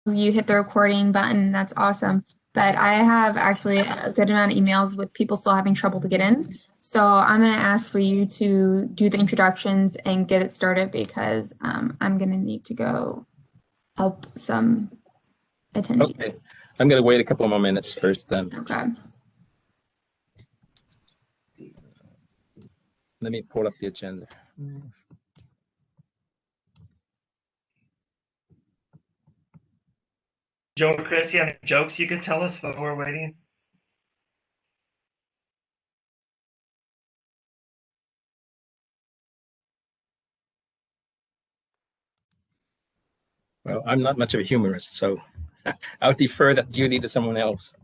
you hit the recording button. That's awesome. But I have actually a good amount of emails with people still having trouble to get in. So I'm going to ask for you to do the introductions and get it started because I'm going to need to go help some attendees. Okay, I'm going to wait a couple more minutes first then. Okay. Let me pull up the agenda. Joe or Chris, you have any jokes you could tell us while we're waiting? Well, I'm not much of a humorist, so I'll defer that duty to someone else.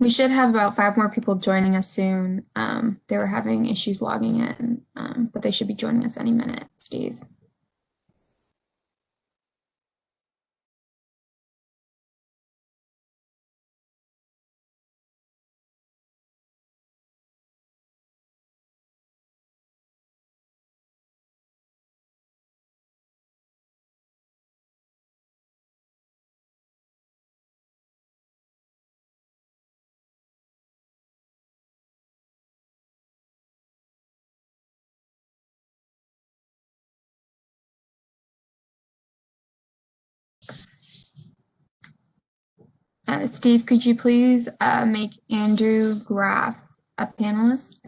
We should have about 5 more people joining us soon. They were having issues logging in, but they should be joining us any minute, Steve. Steve, could you please make Andrew Graff a panelist?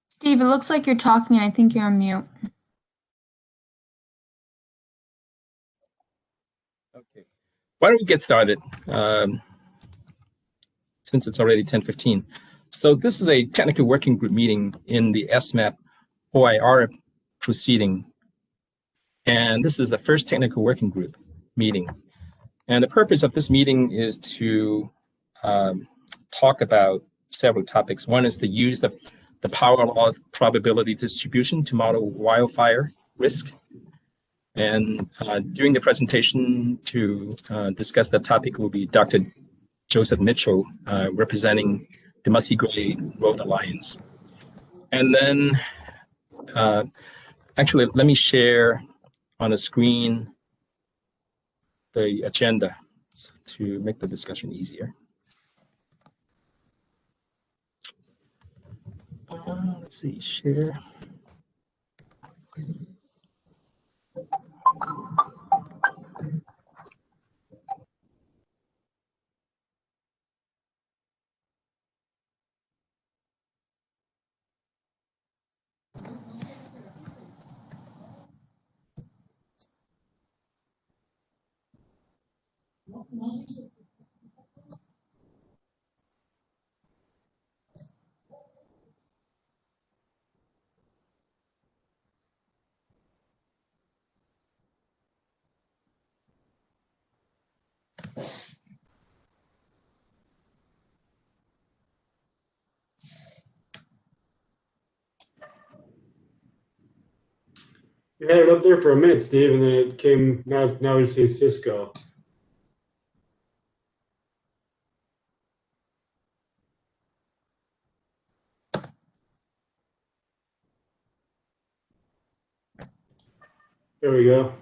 Steve, it looks like you're talking and I think you're on mute. Okay, why don't we get started? Since it's already 10:15. So this is a technical working group meeting in the SMAP OIR proceeding. And this is the first technical working group meeting. And the purpose of this meeting is to talk about several topics. One is the use of the power law probability distribution to model wildfire risk. And during the presentation to discuss that topic will be Dr. Joseph Mitchell, representing the Mussy Gray Road Alliance. And then, actually, let me share on the screen the agenda to make the discussion easier. Let's see, share. You had it up there for a minute, Steve, and then it came. Now we see Cisco. There we go.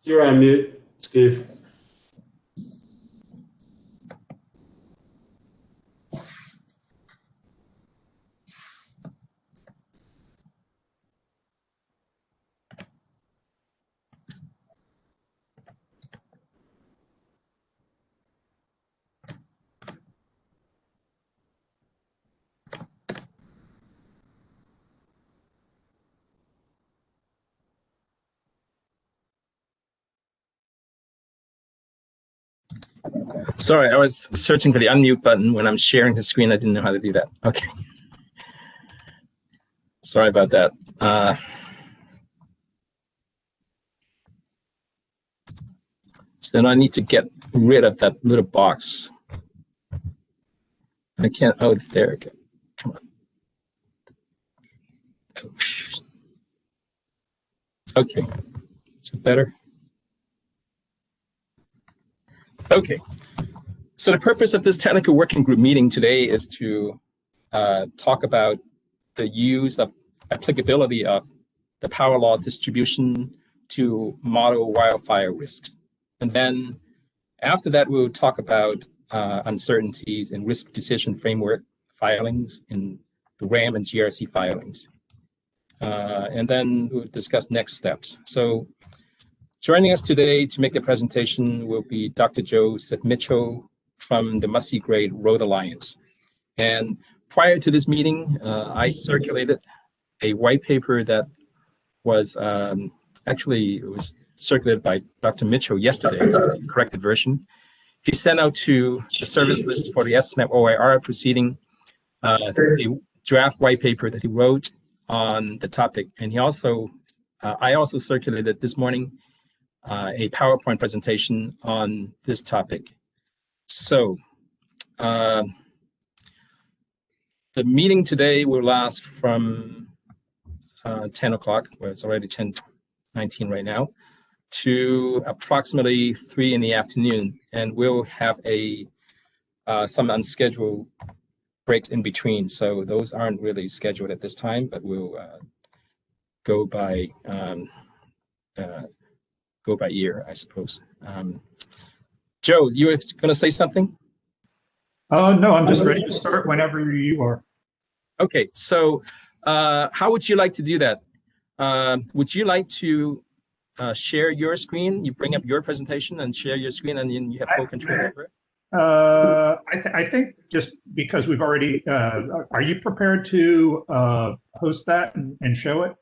So you're on mute, Steve. Sorry, I was searching for the unmute button when I'm sharing the screen. I didn't know how to do that. Okay. Sorry about that. So now I need to get rid of that little box. I can't. Oh, there we go. Come on. Okay. Is it better? Okay. So the purpose of this technical working group meeting today is to talk about the use of applicability of the power law distribution to model wildfire risks. And then after that, we'll talk about uncertainties in risk decision framework filings in the RAM and GRC filings. And then we'll discuss next steps. So joining us today to make the presentation will be Dr. Joseph Mitchell from the Must-See Grade Road Alliance. And prior to this meeting, I circulated a white paper that was actually, it was circulated by Dr. Mitchell yesterday, the corrected version. He sent out to the service list for the SMAP OIR proceeding a draft white paper that he wrote on the topic. And he also, I also circulated this morning a PowerPoint presentation on this topic. So the meeting today will last from 10 o'clock, well, it's already 10:19 right now, to approximately 3 in the afternoon. And we'll have some unscheduled breaks in between. So those aren't really scheduled at this time, but we'll go by ear, I suppose. Joe, you were going to say something? No, I'm just ready to start whenever you are. Okay, so how would you like to do that? Would you like to share your screen? You bring up your presentation and share your screen, and then you have full control over it? I think just because we've already, are you prepared to host that and show it?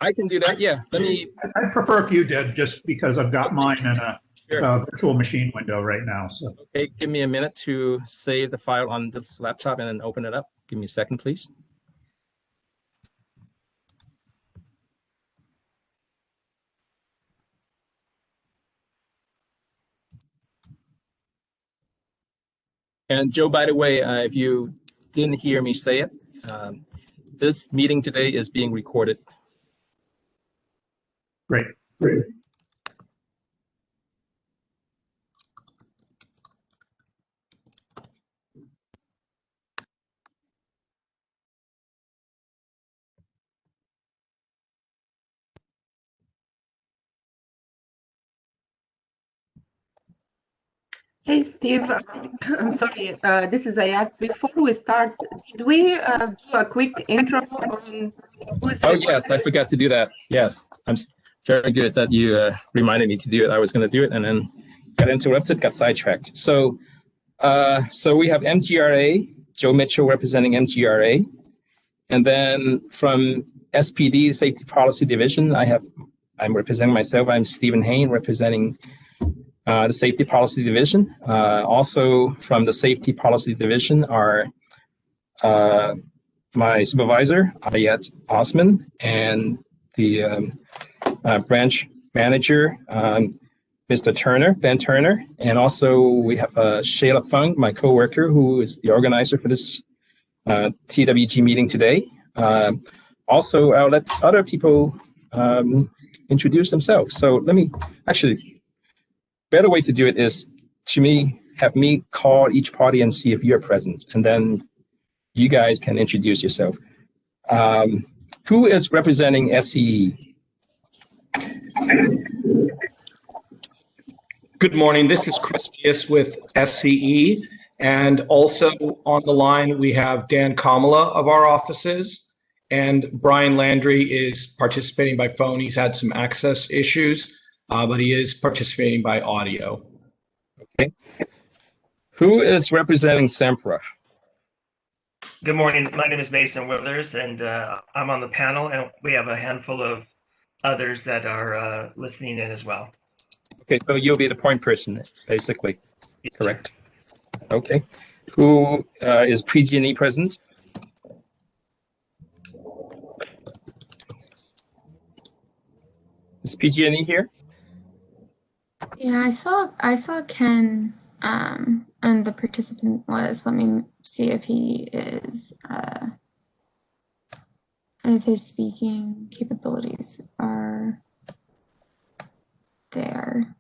I can do that, yeah. Let me. I'd prefer if you did, just because I've got mine in a Sure. virtual machine window right now. So. Okay, give me a minute to save the file on this laptop and then open it up. Give me a second, please. And Joe, by the way, if you didn't hear me say it, this meeting today is being recorded. Great, great. Hey, Steve, I'm sorry, this is Ayat. Before we start, did we do a quick intro on who's Oh, yes, I forgot to do that. Yes, I'm very good that you reminded me to do it. I was going to do it and then got interrupted, got sidetracked. So we have MGRA, Joe Mitchell representing MGRA. And then from SPD, Safety Policy Division, I'm representing myself. I'm Stephen Hain, representing the Safety Policy Division. Also from the Safety Policy Division are my supervisor, Ayat Osman, and the branch manager, Mr. Turner, Ben Turner. And also we have Shayla Fung, my coworker, who is the organizer for this TWG meeting today. Also, I'll let other people introduce themselves. So let me actually, better way to do it is have me call each party and see if you're present, and then you guys can introduce yourself. Who is representing SCE? Good morning. This is Chris Diaz with SCE. And also on the line, we have Dan Kamala of our offices. And Brian Landry is participating by phone. He's had some access issues, but he is participating by audio. Okay. Who is representing SEMPRA? Good morning. My name is Mason Withers, and I'm on the panel, and we have a handful of others that are listening in as well. Okay, so you'll be the point person, basically. Correct. Okay. Who is PG&E present? Is PG&E here? Yeah, I saw Ken on the participant list. Let me see if he is if his speaking capabilities are there.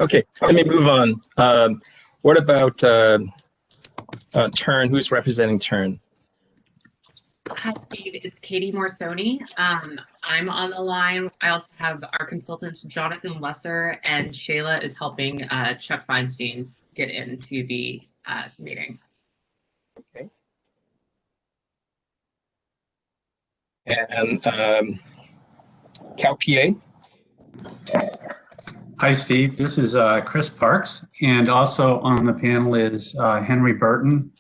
Okay, let me move on. What about Turn? Who's representing Turn? Hi, Steve. It's Katie Morsoni. I'm on the line. I also have our consultants, Jonathan Lesser, and Shayla is helping Chuck Feinstein get into the meeting. Okay. And Cal PA? Hi, Steve. This is Chris Parks, and also on the panel is Henry Burton.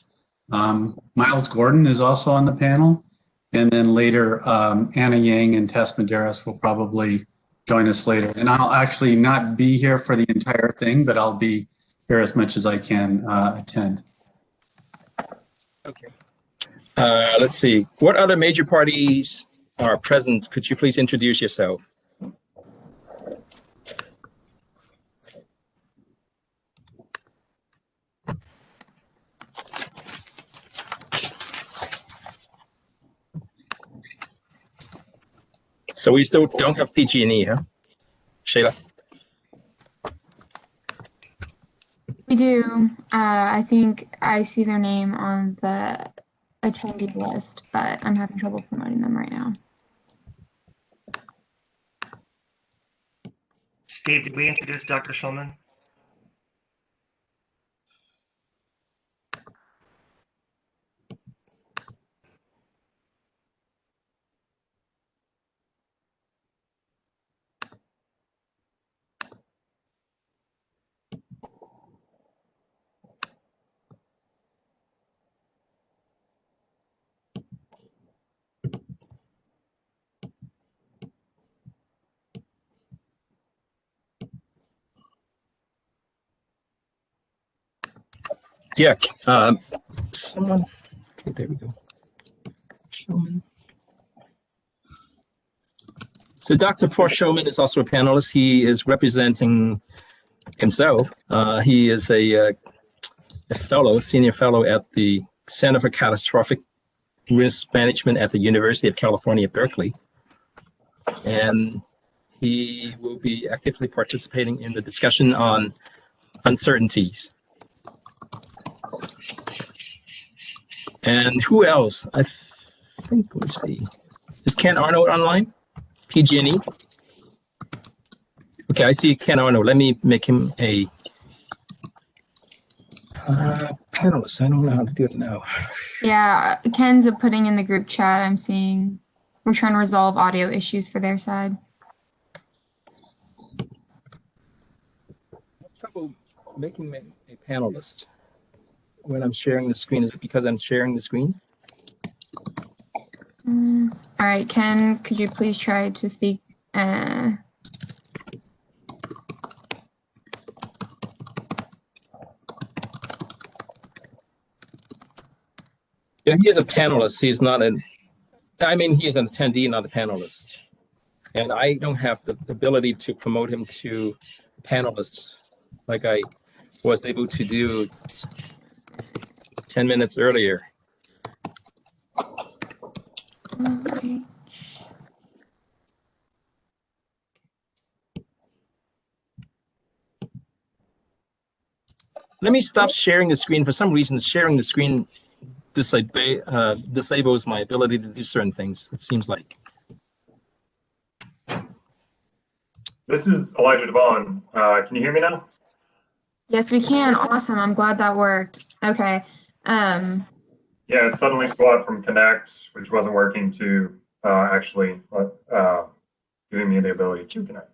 Miles Gordon is also on the panel, and then later Anna Yang and Tess Medeiros will probably join us later. And I'll actually not be here for the entire thing, but I'll be here as much as I can attend. Okay. Let's see. What other major parties are present? Could you please introduce yourself? So we still don't have PG&E, huh? Shayla? We do. I think I see their name on the attendee list, but I'm having trouble promoting them right now. Steve, did we introduce Dr. Schulman? Yeah. Someone. Okay, there we go. Showman. So Dr. Paul Showman is also a panelist. He is representing himself. He is a fellow, senior fellow at the Center for Catastrophic Risk Management at the University of California, Berkeley. And he will be actively participating in the discussion on uncertainties. And who else? I think, let's see. Is Ken Arnold online? PG&E? Okay, I see Ken Arnold. Let me make him a panelist. I don't know how to do it now. Yeah, Ken's putting in the group chat. I'm seeing we're trying to resolve audio issues for their side. I have trouble making him a panelist when I'm sharing the screen. Is it because I'm sharing the screen? All right, Ken, could you please try to speak? Yeah, he is a panelist. He's not an, I mean, he is an attendee, not a panelist. And I don't have the ability to promote him to panelist like I was able to do 10 minutes earlier. Okay. Let me stop sharing the screen. For some reason, sharing the screen disables my ability to do certain things, it seems like. This is Elijah Devon. Can you hear me now? Yes, we can. Awesome. I'm glad that worked. Okay. Yeah, it suddenly swapped from Connect, which wasn't working, to actually giving me the ability to connect.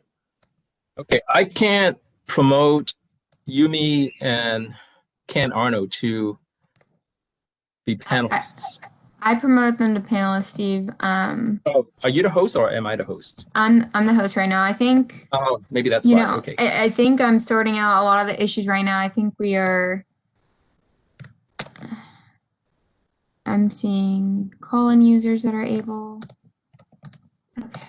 Okay, I can't promote Yumi and Ken Arnold to panelists. Can you promote them to panelists? Yeah, I can. I can. be panelists? I promoted them to panelists, Steve. Oh, are you the host or am I the host? I'm the host right now. I think, Oh, maybe that's why. Okay. I think I'm sorting out a lot of the issues right now. I think I'm seeing call-in users that are able. Okay.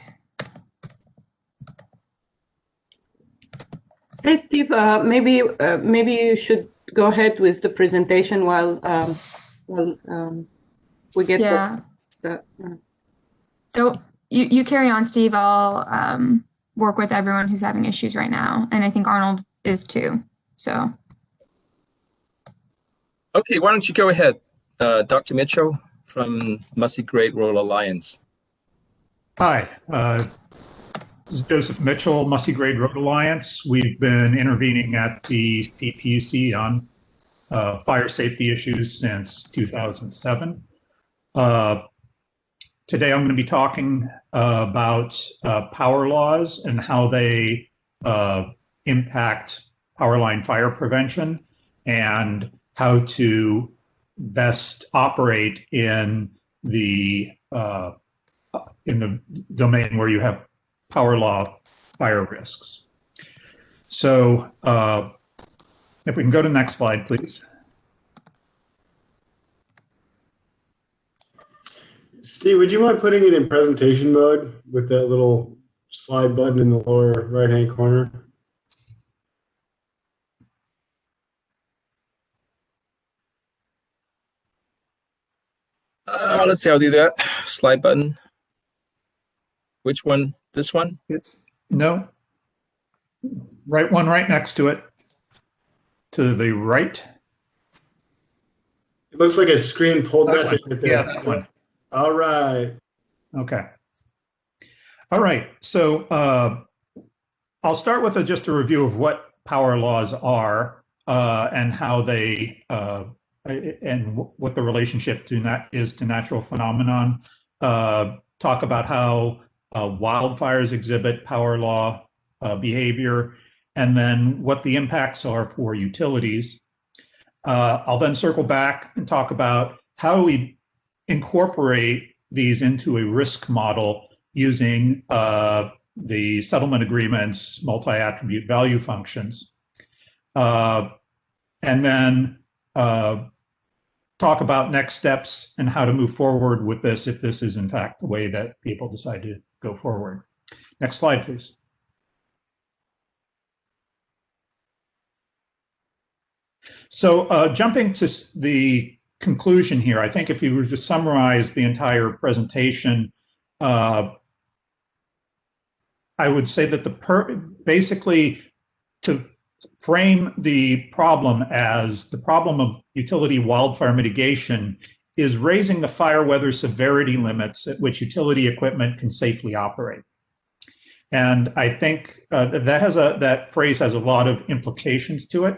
Hey, Steve, maybe you should go ahead with the presentation while we get the. So you carry on, Steve. I'll work with everyone who's having issues right now, and I think Arnold is too. So. Okay, why don't you go ahead, Dr. Mitchell from Mussey Grade Rural Alliance. Hi, this is Joseph Mitchell, Mussey Grade Road Alliance. We've been intervening at the CPUC on fire safety issues since 2007. Today I'm going to be talking about power laws and how they impact power line fire prevention and how to best operate in the domain where you have power law fire risks. So if we can go to the next slide, please. Steve, would you mind putting it in presentation mode with that little slide button in the lower right-hand corner? Let's see, I'll do that. Slide button. Which one? This one? No. Right one right next to it. To the right. It looks like a screen pulled message right there. Yeah, that one. All right. Okay. All right. So I'll start with just a review of what power laws are and how they and what the relationship is to natural phenomenon. Talk about how wildfires exhibit power law behavior, and then what the impacts are for utilities. I'll then circle back and talk about how we incorporate these into a risk model using the settlement agreement's multi-attribute value functions. And then talk about next steps and how to move forward with this if this is in fact the way that people decide to go forward. Next slide, please. So jumping to the conclusion here, I think if you were to summarize the entire presentation, I would say that basically to frame the problem as the problem of utility wildfire mitigation is raising the fire weather severity limits at which utility equipment can safely operate. And I think that phrase has a lot of implications to it.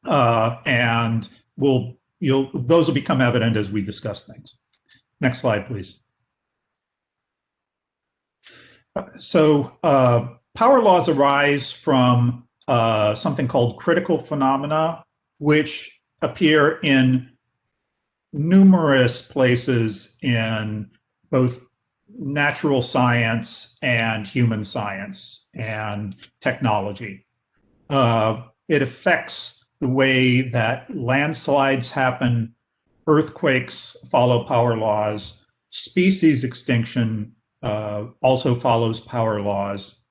And those will become evident as we discuss things. Next slide, please. So power laws arise from something called critical phenomena, which appear in numerous places in both natural science and human science and technology. It affects the way that landslides happen, earthquakes follow power laws, species extinction also follows power laws,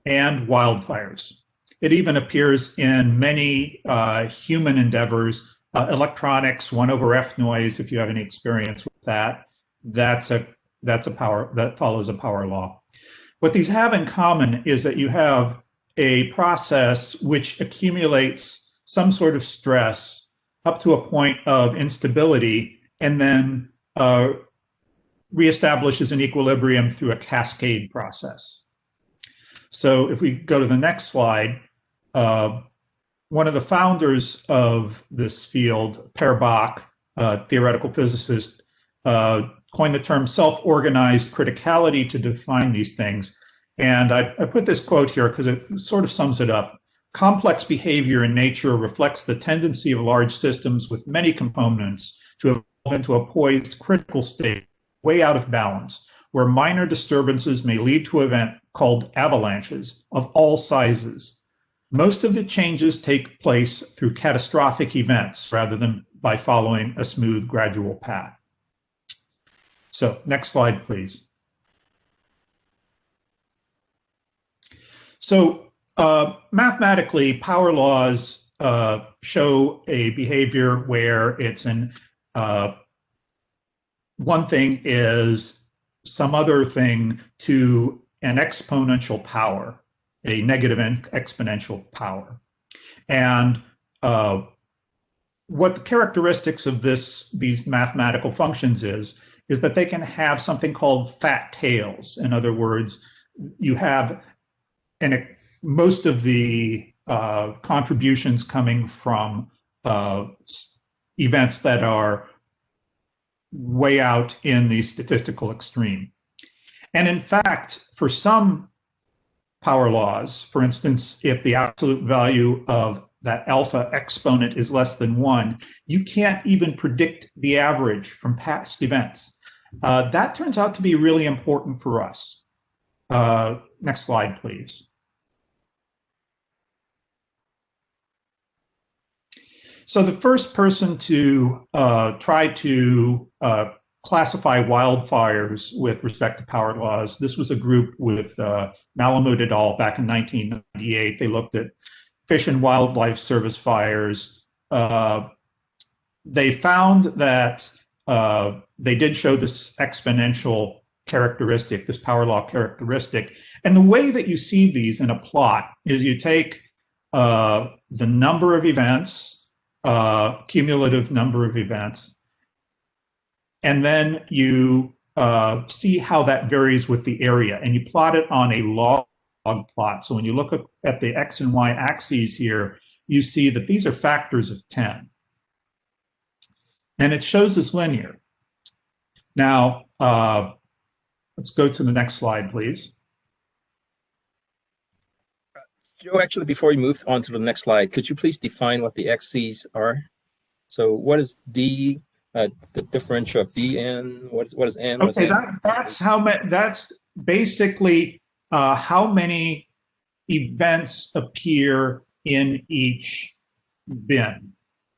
and wildfires. It even appears in many human endeavors, electronics, 1/F noise, if you have any experience with that, that follows a power law. What these have in common is that you have a process which accumulates some sort of stress up to a point of instability and then reestablishes an equilibrium through a cascade process. So if we go to the next slide, one of the founders of this field, Per Bach, theoretical physicist, coined the term self-organized criticality to define these things. And I put this quote here because it sort of sums it up. complex behavior in nature reflects the tendency of large systems with many components to evolve into a poised critical state, way out of balance, where minor disturbances may lead to an event called avalanches of all sizes. Most of the changes take place through catastrophic events rather than by following a smooth, gradual path. So, next slide, please. So, mathematically, power laws show a behavior where it's an one thing is some other thing to an exponential power, a negative exponential power. And what the characteristics of these mathematical functions is that they can have something called fat tails. In other words, you have most of the contributions coming from events that are way out in the statistical extreme. And in fact, for some power laws, for instance, if the absolute value of that alpha exponent is less than 1, you can't even predict the average from past events. That turns out to be really important for us. Next slide, please. So the first person to try to classify wildfires with respect to power laws, this was a group with Malamud et al. Back in 1998. They looked at Fish and Wildlife Service fires. They found that they did show this exponential characteristic, this power law characteristic. And the way that you see these in a plot is you take the number of events, cumulative number of events, and then you see how that varies with the area, and you plot it on a log plot. So when you look at the X and Y axes here, you see that these are factors of 10. And it shows as linear. Now, let's go to the next slide, please. Joe, actually, before we move on to the next slide, could you please define what the axes are? So what is D, the differential of dn? What is n? Okay, that's basically how many events appear in each bin.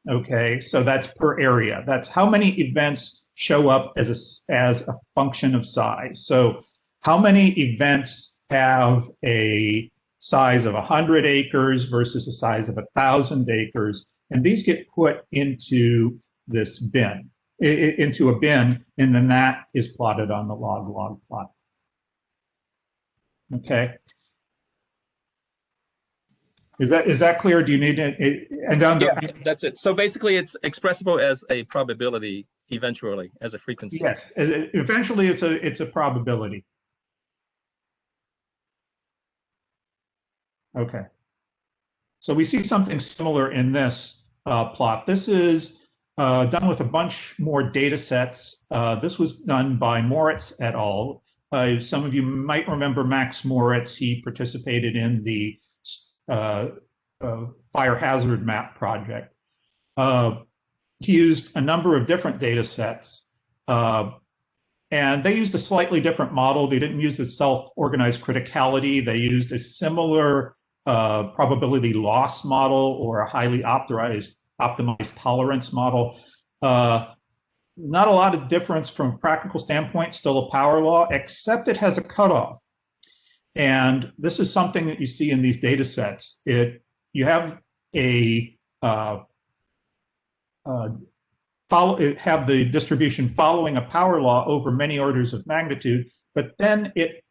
Okay, so that's per area. That's how many events show up as a function of size. So how many events have a size of 100 acres versus a size of 1,000 acres, and these get put into this bin, into a bin, and then that is plotted on the log plot. Okay. Is that clear? Do you need it? Yeah, that's it. So basically, it's expressible as a probability eventually, as a frequency. Yes, eventually it's a probability. Okay. So we see something similar in this plot. This is done with a bunch more data sets. This was done by Moritz et al. Some of you might remember Max Moritz. He participated in the fire hazard map project. He used a number of different data sets, and they used a slightly different model. They didn't use the self-organized criticality. They used a similar probability loss model or a highly optimized tolerance model. Not a lot of difference from a practical standpoint, still a power law, except it has a cutoff. And this is something that you see in these data sets. You have have the distribution following a power law over many orders of magnitude, but then it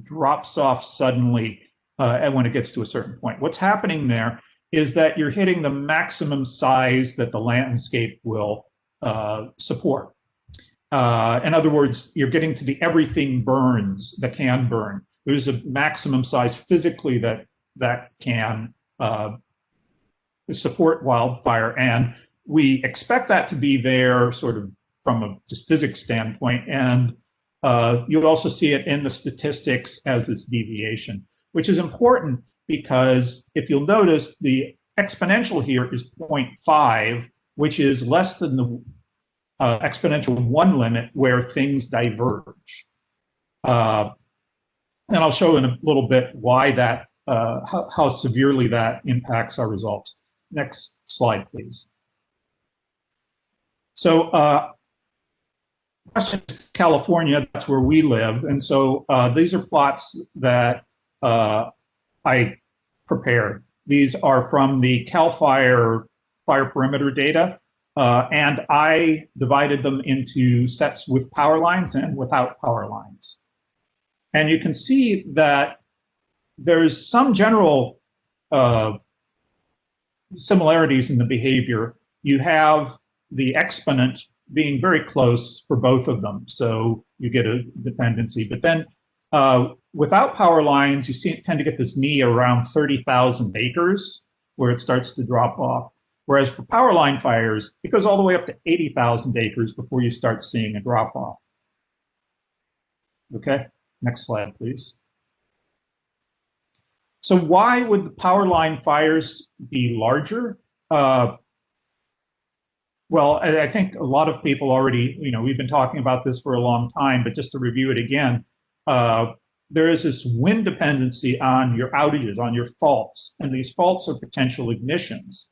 drops off suddenly when it gets to a certain point. What's happening there is that you're hitting the maximum size that the landscape will support. In other words, you're getting to the everything burns that can burn. There's a maximum size physically that can support wildfire, and we expect that to be there sort of from a just physics standpoint, and you'll also see it in the statistics as this deviation, which is important because if you'll notice, the exponential here is 0.5, which is less than the exponential 1 limit where things diverge. And I'll show in a little bit why that, how severely that impacts our results. Next slide, please. So, California, that's where we live. And so these are plots that I prepared. These are from the CAL FIRE fire perimeter data. And I divided them into sets with power lines and without power lines. And you can see that there's some general similarities in the behavior. You have the exponent being very close for both of them, so you get a dependency. But then without power lines, you tend to get this knee around 30,000 acres where it starts to drop off. Whereas for power line fires, it goes all the way up to 80,000 acres before you start seeing a drop off. Okay, next slide, please. So why would the power line fires be larger? Well, I think a lot of people already, we've been talking about this for a long time, but just to review it again, there is this wind dependency on your outages, on your faults, and these faults are potential ignitions.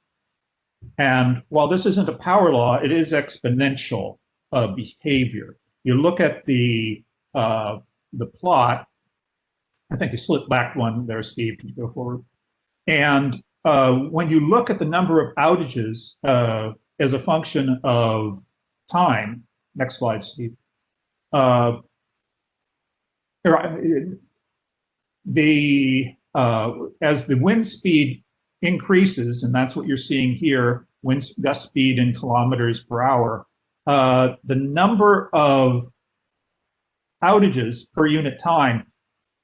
And while this isn't a power law, it is exponential behavior. You look at the plot. I think you slip back one there, Steve. Can you go forward? And when you look at the number of outages as a function of time, next slide, Steve. As the wind speed increases, and that's what you're seeing here, wind gust speed in kilometers per hour, the number of outages per unit time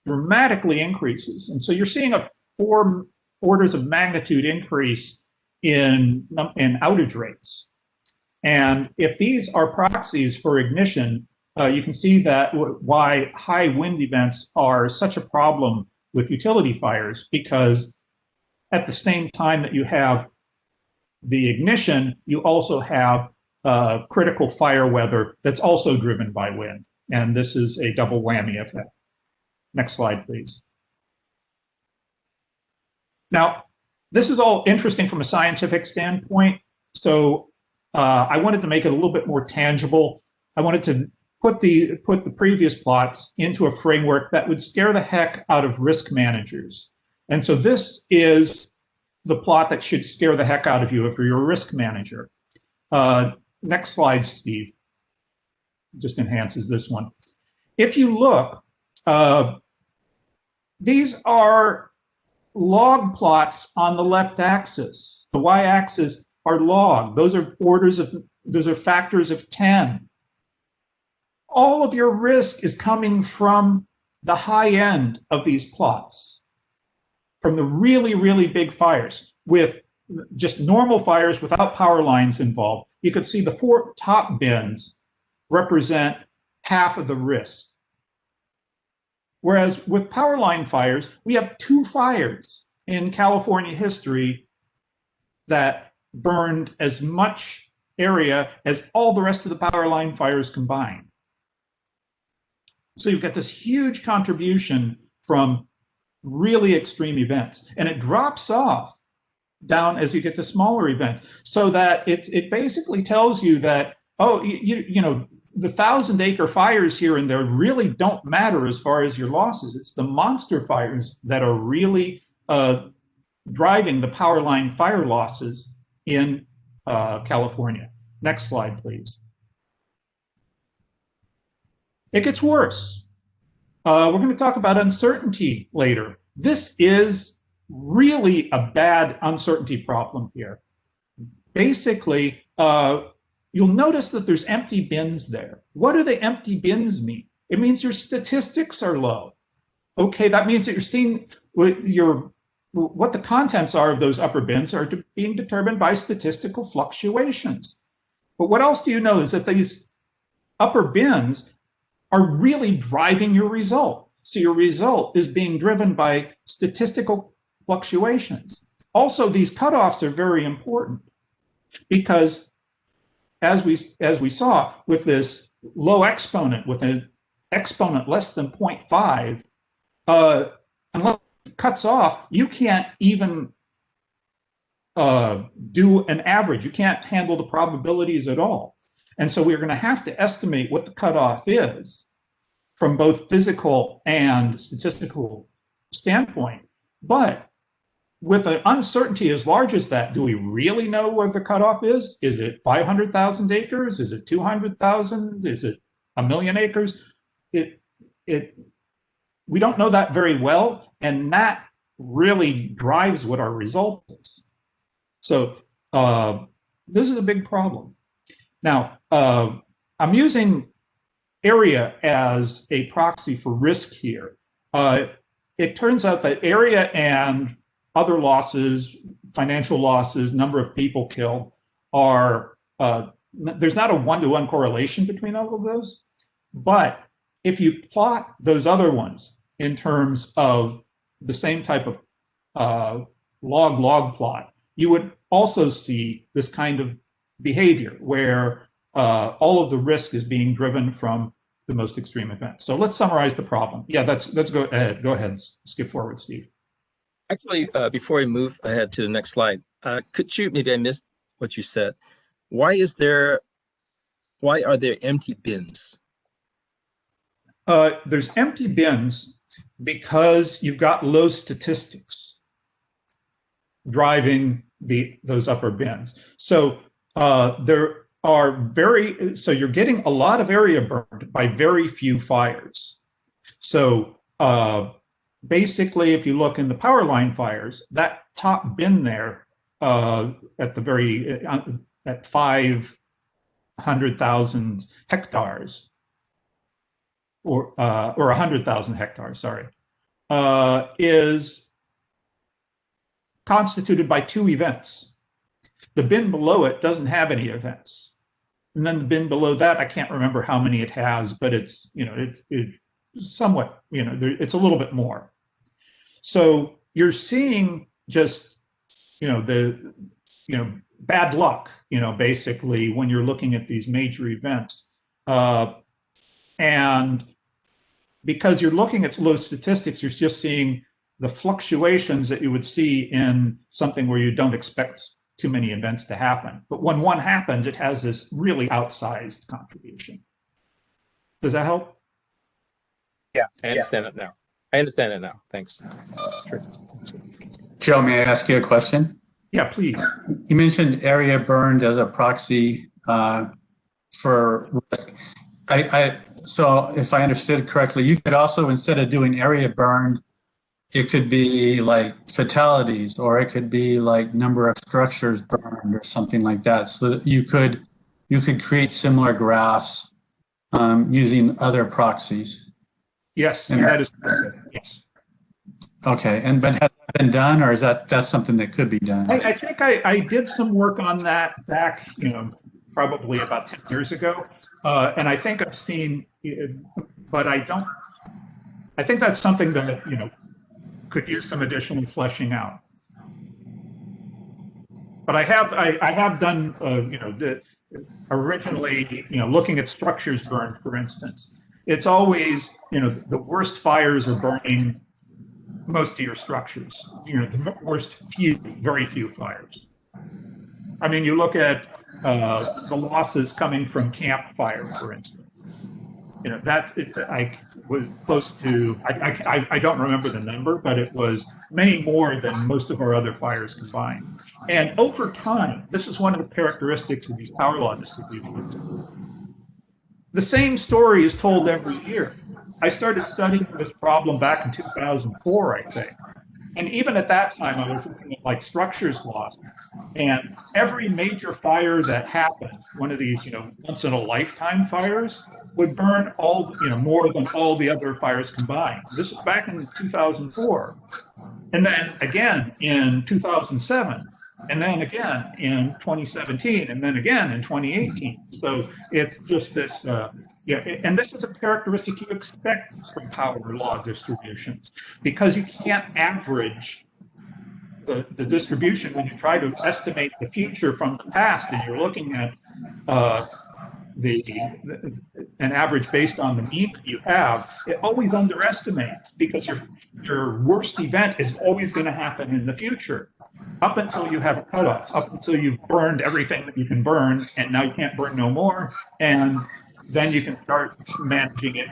dramatically increases. And so you're seeing a 4 orders of magnitude increase in outage rates. And if these are proxies for ignition, you can see that why high wind events are such a problem with utility fires, because at the same time that you have the ignition, you also have critical fire weather that's also driven by wind. And this is a double whammy effect. Next slide, please. Now, this is all interesting from a scientific standpoint. So I wanted to make it a little bit more tangible. I wanted to put the previous plots into a framework that would scare the heck out of risk managers. And so this is the plot that should scare the heck out of you if you're a risk manager. Next slide, Steve. Just enhances this one. If you look, these are log plots on the left axis. The y-axis are log. Those are factors of 10. All of your risk is coming from the high end of these plots, from the really, really big fires. With just normal fires without power lines involved, you could see the 4 top bins represent half of the risk. Whereas with power line fires, we have 2 fires in California history that burned as much area as all the rest of the power line fires combined. So you've got this huge contribution from really extreme events, and it drops off down as you get to smaller events, so that it basically tells you that, oh, you know, the 1,000-acre fires here and there really don't matter as far as your losses. It's the monster fires that are really driving the power line fire losses in California. Next slide, please. It gets worse. We're going to talk about uncertainty later. This is really a bad uncertainty problem here. Basically, you'll notice that there's empty bins there. What do the empty bins mean? It means your statistics are low. Okay, that means that you're seeing what the contents are of those upper bins are being determined by statistical fluctuations. But what else do you know is that these upper bins are really driving your result. So your result is being driven by statistical fluctuations. Also, these cutoffs are very important because as we saw with this low exponent, with an exponent less than 0.5, unless it cuts off, you can't even do an average. You can't handle the probabilities at all. And so we're going to have to estimate what the cutoff is from both physical and statistical standpoint. But with an uncertainty as large as that, do we really know where the cutoff is? Is it 500,000 acres? Is it 200,000? Is it 1,000,000 acres? We don't know that very well, and that really drives what our result is. So this is a big problem. Now, I'm using area as a proxy for risk here. It turns out that area and other losses, financial losses, number of people killed, are, there's not a one-to-one correlation between all of those. But if you plot those other ones in terms of the same type of log-log plot, you would also see this kind of behavior where all of the risk is being driven from the most extreme events. So let's summarize the problem. Yeah, let's go ahead. Go ahead, skip forward, Steve. Actually, before we move ahead to the next slide, could you, maybe I missed what you said. Why are there empty bins? There's empty bins because you've got low statistics driving those upper bins. So so you're getting a lot of area burned by very few fires. So basically, if you look in the power line fires, that top bin there at the very at 500,000 hectares, or 100,000 hectares, sorry, is constituted by 2 events. The bin below it doesn't have any events. And then the bin below that, I can't remember how many it has, but it's, it's somewhat, it's a little bit more. So you're seeing just, bad luck, basically when you're looking at these major events. And because you're looking at low statistics, you're just seeing the fluctuations that you would see in something where you don't expect too many events to happen. But when one happens, it has this really outsized contribution. Does that help? Yeah, I understand it now. Thanks. Sure. Joe, may I ask you a question? Yeah, please. You mentioned area burned as a proxy for risk. So if I understood correctly, you could also, instead of doing area burned, it could be like fatalities, or it could be like number of structures burned or something like that. So that you could create similar graphs using other proxies. Yes, and that is yes. Okay, but has that been done, or is that's something that could be done? I think I did some work on that back, probably about 10 years ago, and I think I've seen, but I think that's something that could use some additional fleshing out. But I have done originally looking at structures burned, for instance. It's always the worst fires are burning most of your structures. The worst very few fires. I mean, you look at the losses coming from campfire, for instance. I was close to, I don't remember the number, but it was many more than most of our other fires combined. And over time, this is one of the characteristics of these power law distributions. The same story is told every year. I started studying this problem back in 2004, I think. And even at that time, I was looking at like structures lost. And every major fire that happened, one of these, once in a lifetime fires, would burn more than all the other fires combined. This was back in 2004. And then again in 2007, and then again in 2017, and then again in 2018. So it's just this, and this is a characteristic you expect from power law distributions, because you can't average the distribution, when you try to estimate the future from the past, and you're looking at an average based on the mean that you have, it always underestimates, because your worst event is always going to happen in the future, up until you have a cutoff, up until you've burned everything that you can burn, and now you can't burn no more, and then you can start managing it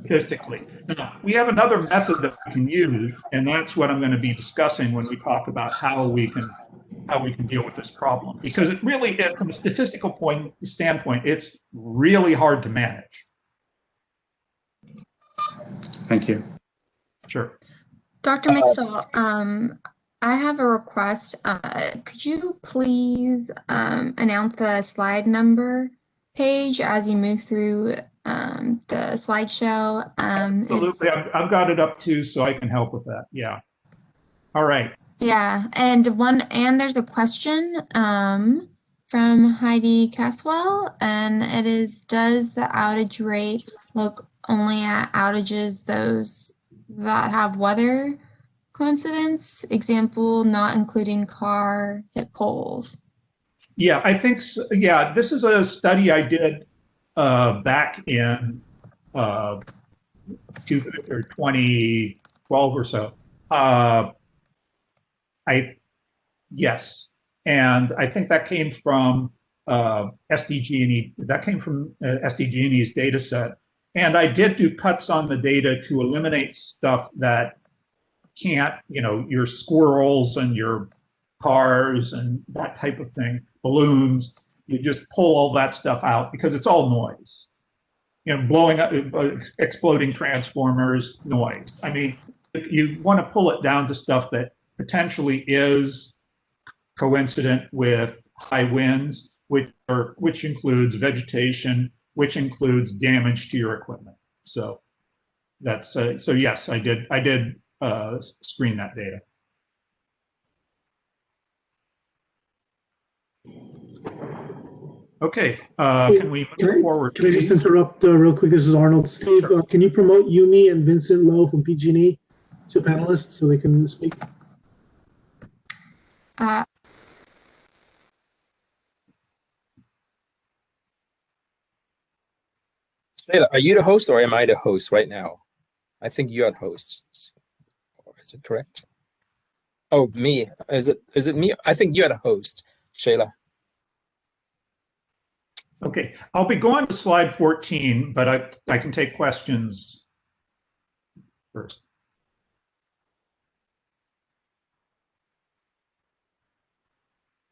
statistically. Now, we have another method that we can use, and that's what I'm going to be discussing when we talk about how we can deal with this problem. Because it really, from a statistical standpoint, it's really hard to manage. Thank you. Sure. Dr. Mitchell, I have a request. Could you please announce the slide number page as you move through the slideshow? Absolutely. I've got it up too, so I can help with that. Yeah. All right. Yeah, and there's a question from Heidi Caswell, and it is, does the outage rate look only at outages those that have weather coincidence? Example, not including car hit poles. Yeah, I think so. Yeah, this is a study I did back in 2012 or so. Yes, and I think that came from SDG&E. That came from SDG&E's data set. And I did do cuts on the data to eliminate stuff that can't, your squirrels and your cars and that type of thing, balloons. You just pull all that stuff out because it's all noise. Blowing up, exploding transformers, noise. I mean, you want to pull it down to stuff that potentially is coincident with high winds, which includes vegetation, which includes damage to your equipment. So that's so yes, I did screen that data. Okay, can we move forward? Can I just interrupt real quick? This is Arnold. Steve, sure. Can you promote Yumi and Vincent Lowe from PG&E to panelists so they can speak? Are you the host or am I the host right now? I think you are the host. Is it correct? Oh, me. Is it me? I think you are the host, Shayla. Okay, I'll be going to slide 14, but I can take questions first.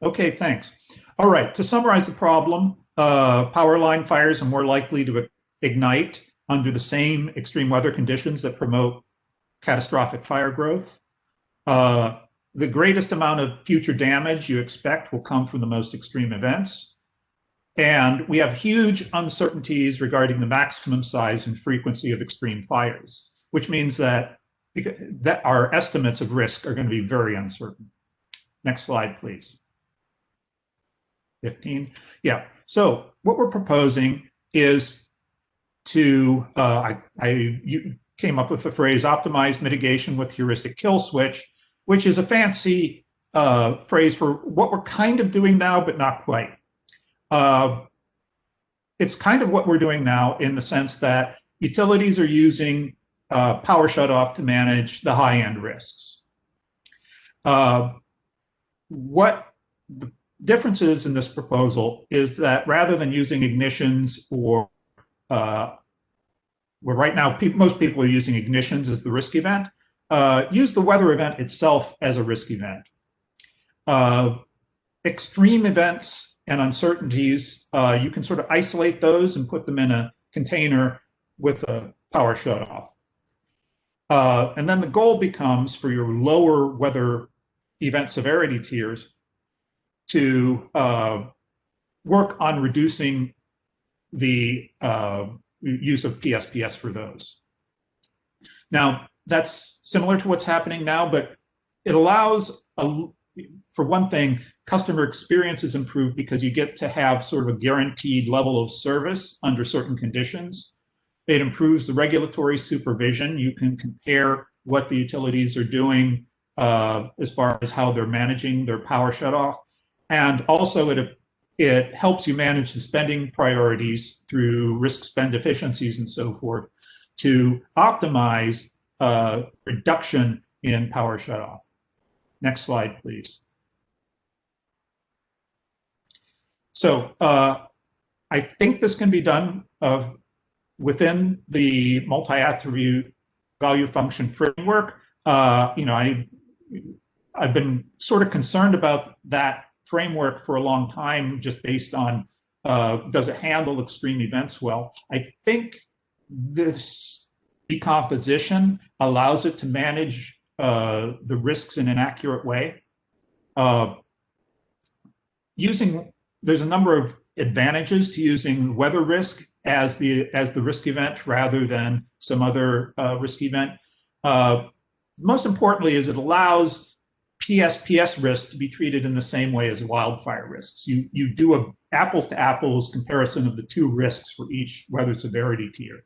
Okay, thanks. All right, to summarize the problem, power line fires are more likely to ignite under the same extreme weather conditions that promote catastrophic fire growth. The greatest amount of future damage you expect will come from the most extreme events. And we have huge uncertainties regarding the maximum size and frequency of extreme fires, which means that our estimates of risk are going to be very uncertain. Next slide, please. 15. Yeah. So what we're proposing is to, you came up with the phrase optimized mitigation with heuristic kill switch, which is a fancy phrase for what we're kind of doing now, but not quite. It's kind of what we're doing now in the sense that utilities are using power shutoff to manage the high-end risks. What the difference is in this proposal is that rather than using ignitions or where right now most people are using ignitions as the risk event, use the weather event itself as a risk event. Extreme events and uncertainties, you can sort of isolate those and put them in a container with a power shutoff. And then the goal becomes for your lower weather event severity tiers to work on reducing the use of PSPS for those. Now, that's similar to what's happening now, but it allows, for one thing, customer experience is improved because you get to have sort of a guaranteed level of service under certain conditions. It improves the regulatory supervision. You can compare what the utilities are doing as far as how they're managing their power shutoff. And also it helps you manage the spending priorities through risk spend efficiencies and so forth to optimize reduction in power shutoff. Next slide, please. So I think this can be done within the multi-attribute value function framework. I've been sort of concerned about that framework for a long time, just based on does it handle extreme events well. I think this decomposition allows it to manage the risks in an accurate way. There's a number of advantages to using weather risk as the risk event rather than some other risk event. Most importantly is it allows PSPS risk to be treated in the same way as wildfire risks. You do a apples to apples comparison of the two risks for each weather severity tier.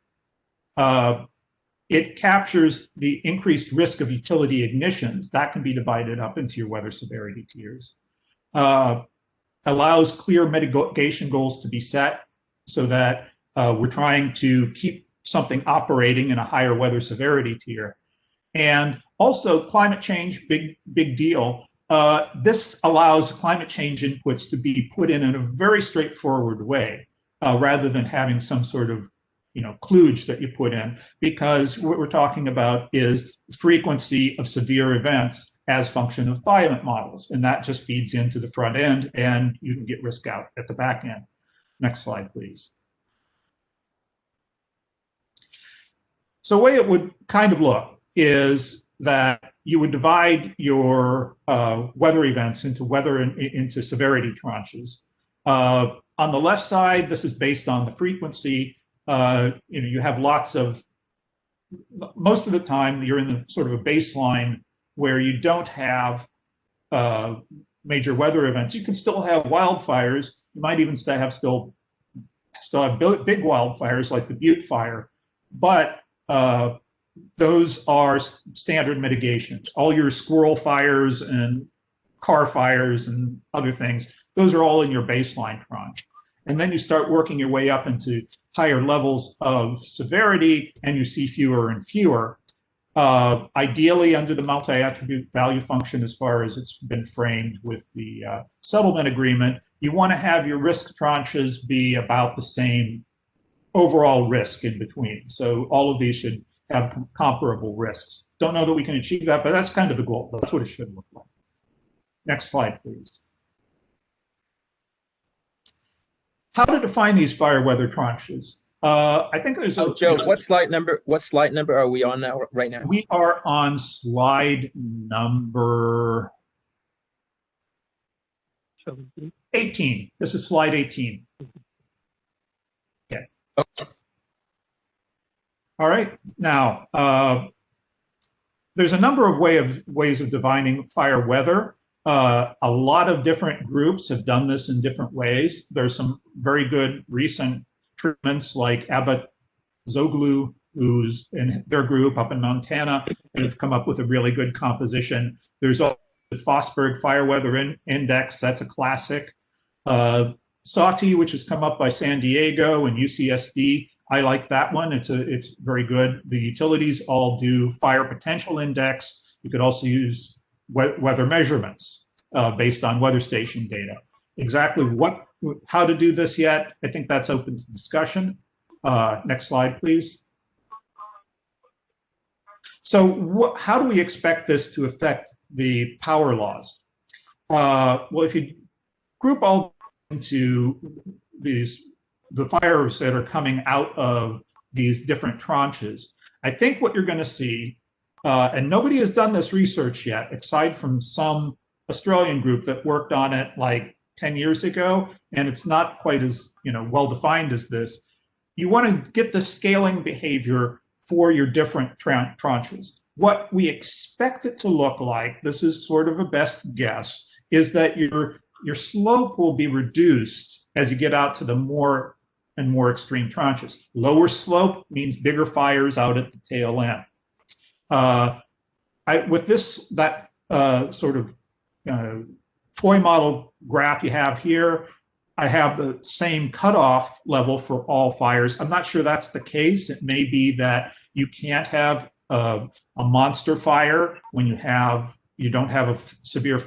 It captures the increased risk of utility ignitions. That can be divided up into your weather severity tiers. Allows clear mitigation goals to be set so that we're trying to keep something operating in a higher weather severity tier. And also climate change, big deal. This allows climate change inputs to be put in a very straightforward way, rather than having some sort of kludge that you put in, because what we're talking about is frequency of severe events as function of climate models, and that just feeds into the front end, and you can get risk out at the back end. Next slide, please. So the way it would kind of look is that you would divide your weather events into severity tranches. On the left side, this is based on the frequency. You have lots of, most of the time you're in the sort of a baseline where you don't have major weather events. You can still have wildfires. You might even still have big wildfires like the Butte fire, but those are standard mitigations. All your squirrel fires and car fires and other things, those are all in your baseline tranche. And then you start working your way up into higher levels of severity, and you see fewer and fewer. Ideally, under the multi-attribute value function, as far as it's been framed with the settlement agreement, you want to have your risk tranches be about the same overall risk in between. So all of these should have comparable risks. Don't know that we can achieve that, but that's kind of the goal. That's what it should look like. Next slide, please. How to define these fire weather tranches? I think there's a Joe, what slide number are we on now right now? We are on slide number 18. This is slide 18. Okay. All right. Now, there's a number of ways of defining fire weather. A lot of different groups have done this in different ways. There's some very good recent treatments like Abbott Zoglu, who's in their group up in Montana, have come up with a really good composition. There's also the Fosberg Fire Weather Index. That's a classic. SAWTI, which has come up by San Diego and UCSD. I like that one. It's very good. The utilities all do fire potential index. You could also use weather measurements based on weather station data. Exactly how to do this yet, I think that's open to discussion. Next slide, please. So how do we expect this to affect the power laws? Well, if you group all into the fires that are coming out of these different tranches, I think what you're going to see, and nobody has done this research yet, aside from some Australian group that worked on it like 10 years ago, and it's not quite as well defined as this. You want to get the scaling behavior for your different tranches. What we expect it to look like, this is sort of a best guess, is that your slope will be reduced as you get out to the more and more extreme tranches. Lower slope means bigger fires out at the tail end. With that sort of toy model graph you have here, I have the same cutoff level for all fires. I'm not sure that's the case. It may be that you can't have a monster fire when you don't have a severe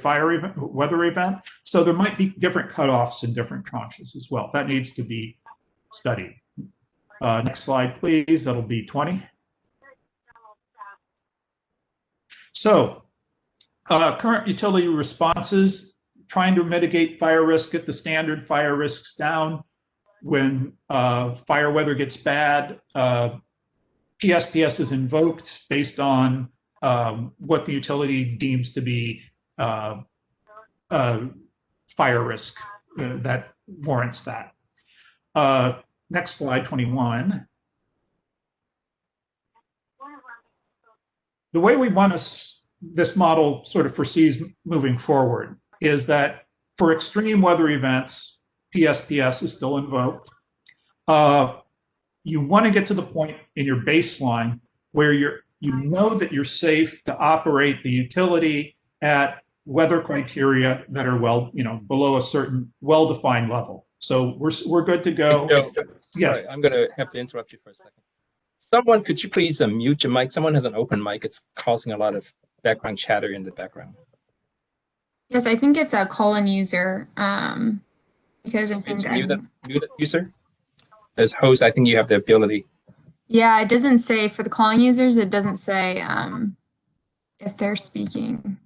weather event. So there might be different cutoffs in different tranches as well. That needs to be studied. Next slide, please. That'll be 20. So current utility responses, trying to mitigate fire risk, get the standard fire risks down. When fire weather gets bad, PSPS is invoked based on what the utility deems to be fire risk that warrants that. Next slide, 21. The way we want this model sort of proceeds moving forward is that for extreme weather events, PSPS is still invoked. You want to get to the point in your baseline where you know that you're safe to operate the utility at weather criteria that are below a certain well-defined level. So we're good to go. Sorry, I'm going to have to interrupt you for a second. Someone, could you please mute your mic? Someone has an open mic. It's causing a lot of background chatter in the background. Yes, I think it's a call-in user. Because I think mute that user. As host, I think you have the ability. Yeah, it doesn't say for the calling users. It doesn't say if they're speaking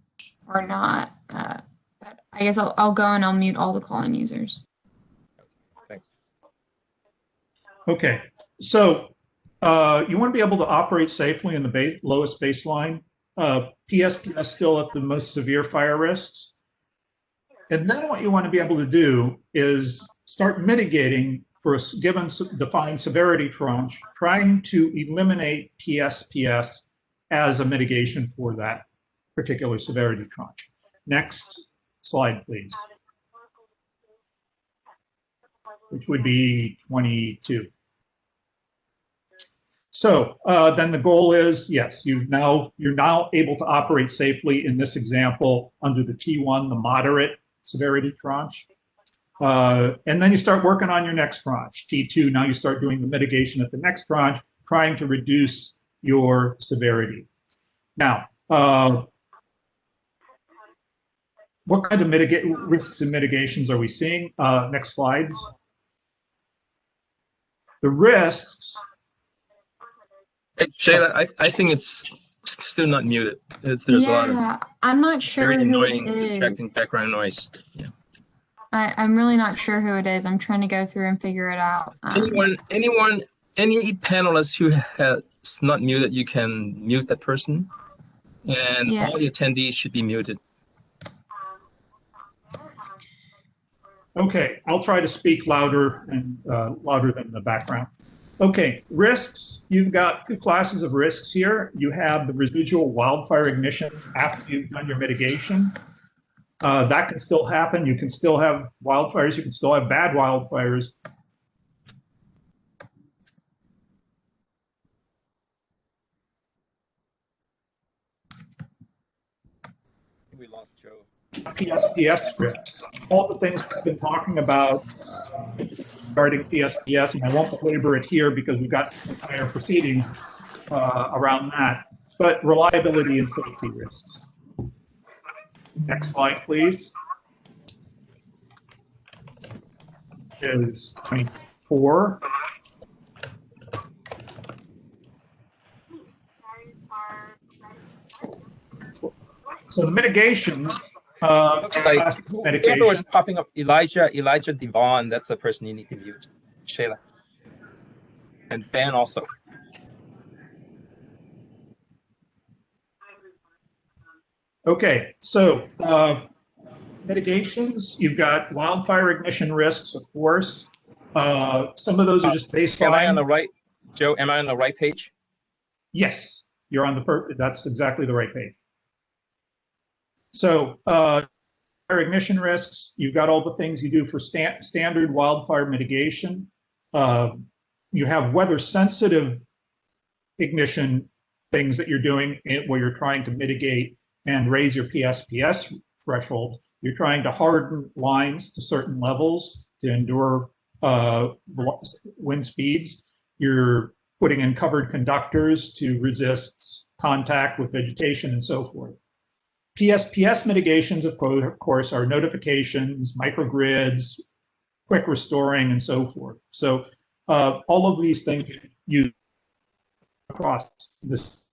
or not. But I guess I'll go and I'll mute all the calling users. Thanks. Okay, so you want to be able to operate safely in the lowest baseline. PSPS still at the most severe fire risks. And then what you want to be able to do is start mitigating for a given defined severity tranche, trying to eliminate PSPS as a mitigation for that particular severity tranche. Next slide, please. Which would be 22. So then the goal is, yes, you're now able to operate safely in this example under the T1, the moderate severity tranche. And then you start working on your next tranche, T2. Now you start doing the mitigation at the next tranche, trying to reduce your severity. Now, what kind of risks and mitigations are we seeing? Next slides. The risks. Hey, Shayla, I think it's still not muted. There's a lot of I'm not sure very who annoying, it is. distracting background noise. Yeah. I'm really not sure who it is. I'm trying to go through and figure it out. Any panelist who has not muted, you can mute that person, and all the attendees should be muted. Okay, I'll try to speak louder and louder than the background. Okay, risks. You've got two classes of risks here. You have the residual wildfire ignition after you've done your mitigation. That can still happen. You can still have wildfires. You can still have bad wildfires. We lost Joe. PSPS risks. All the things we've been talking about regarding PSPS, and I won't belabor it here because we've got entire proceedings around that, but reliability and safety risks. Next slide, please. Is 24. So the mitigations. Whoever was popping up, Elijah Devon, that's the person you need to mute. Shayla. And Ben also. Okay, so mitigations, you've got wildfire ignition risks, of course. Some of those are just baseline. Am I on the right, Joe, am I on the right page? Yes, you're on that's exactly the right page. So fire ignition risks, you've got all the things you do for standard wildfire mitigation. You have weather sensitive ignition things that you're doing where you're trying to mitigate and raise your PSPS threshold. You're trying to harden lines to certain levels to endure wind speeds. You're putting in covered conductors to resist contact with vegetation and so forth. PSPS mitigations, of course, are notifications, microgrids, quick restoring, and so forth. So all of these things you across this.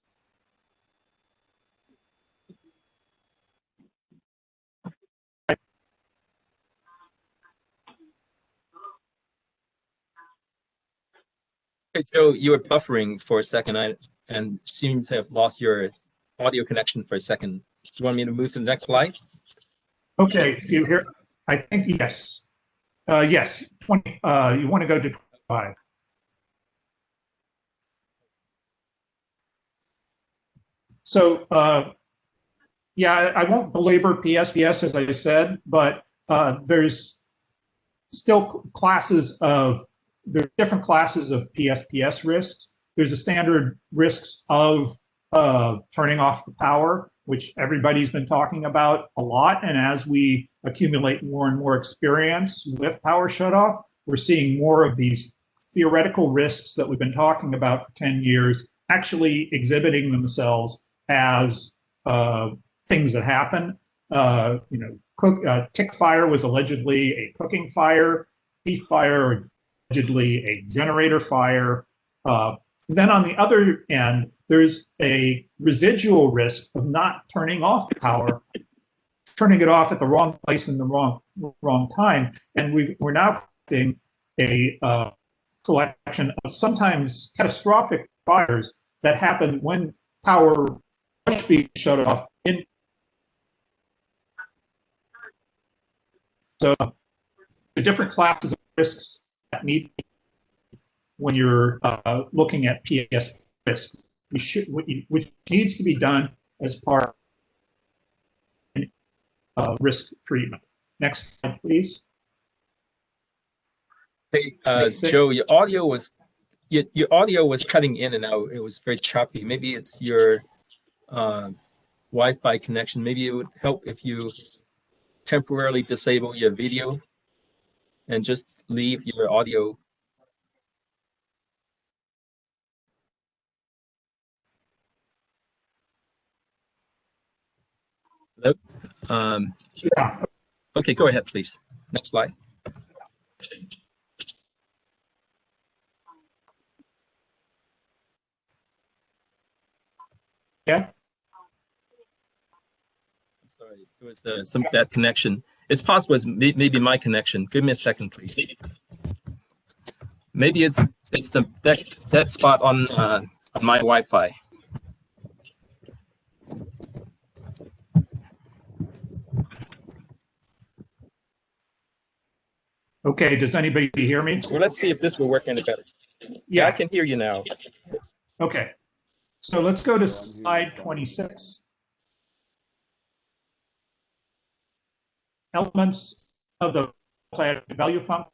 Hey, Joe, you were buffering for a second and seem to have lost your audio connection for a second. Do you want me to move to the next slide? Okay, if you hear, I think yes. Yes, 20, you want to go to 25. So, yeah, I won't belabor PSPS as I said, but there's still there are different classes of PSPS risks. There's the standard risks of turning off the power, which everybody's been talking about a lot. And as we accumulate more and more experience with power shutoff, we're seeing more of these theoretical risks that we've been talking about for 10 years actually exhibiting themselves as things that happen. Tick fire was allegedly a cooking fire, thief fire allegedly a generator fire. Then on the other end, there's a residual risk of not turning off power, turning it off at the wrong place in the wrong time. And we're now getting a collection of sometimes catastrophic fires that happen when power must be shut off. So the different classes of risks that need when you're looking at PS risk, which needs to be done as part of risk treatment. Next slide, please. Hey, Joe, your audio was cutting in and out. It was very choppy. Maybe it's your Wi-Fi connection. Maybe it would help if you temporarily disable your video and just leave your audio. Hello? Yeah. Okay, go ahead, please. Next slide. Yeah. Sorry, it was some bad connection. It's possible it's maybe my connection. Give me a second, please. Maybe it's that spot on my Wi-Fi. Okay, does anybody hear me? Well, let's see if this will work any better. Yeah, I can hear you now. Okay, so let's go to slide 26. Elements of the value function,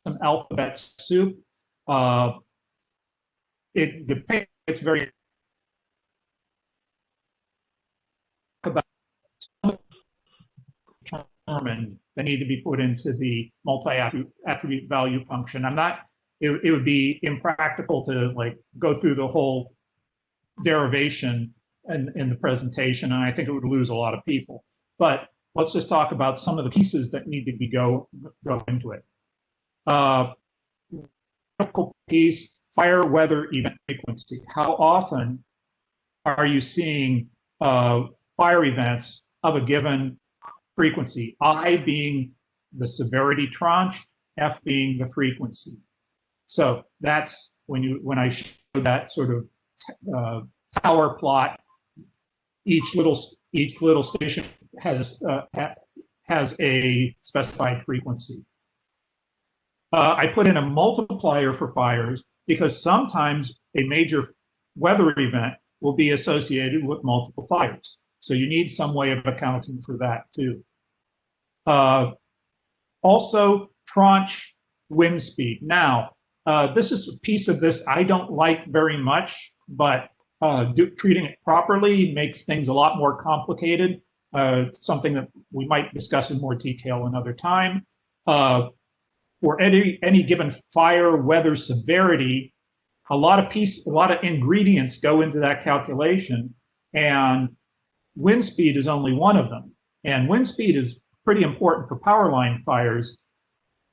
some alphabet soup. It's very about determined that need to be put into the multi-attribute value function. It would be impractical to go through the whole derivation in the presentation, and I think it would lose a lot of people. But let's just talk about some of the pieces that need to go into it. Critical piece, fire weather event frequency. How often are you seeing fire events of a given frequency? I being the severity tranche, F being the frequency. So that's when I show that sort of power plot. Each little station has a specified frequency. I put in a multiplier for fires because sometimes a major weather event will be associated with multiple fires. So you need some way of accounting for that too. Also, tranche wind speed. Now, this is a piece of this I don't like very much, but treating it properly makes things a lot more complicated. Something that we might discuss in more detail another time. For any given fire weather severity, a lot of ingredients go into that calculation, and wind speed is only one of them. And wind speed is pretty important for power line fires,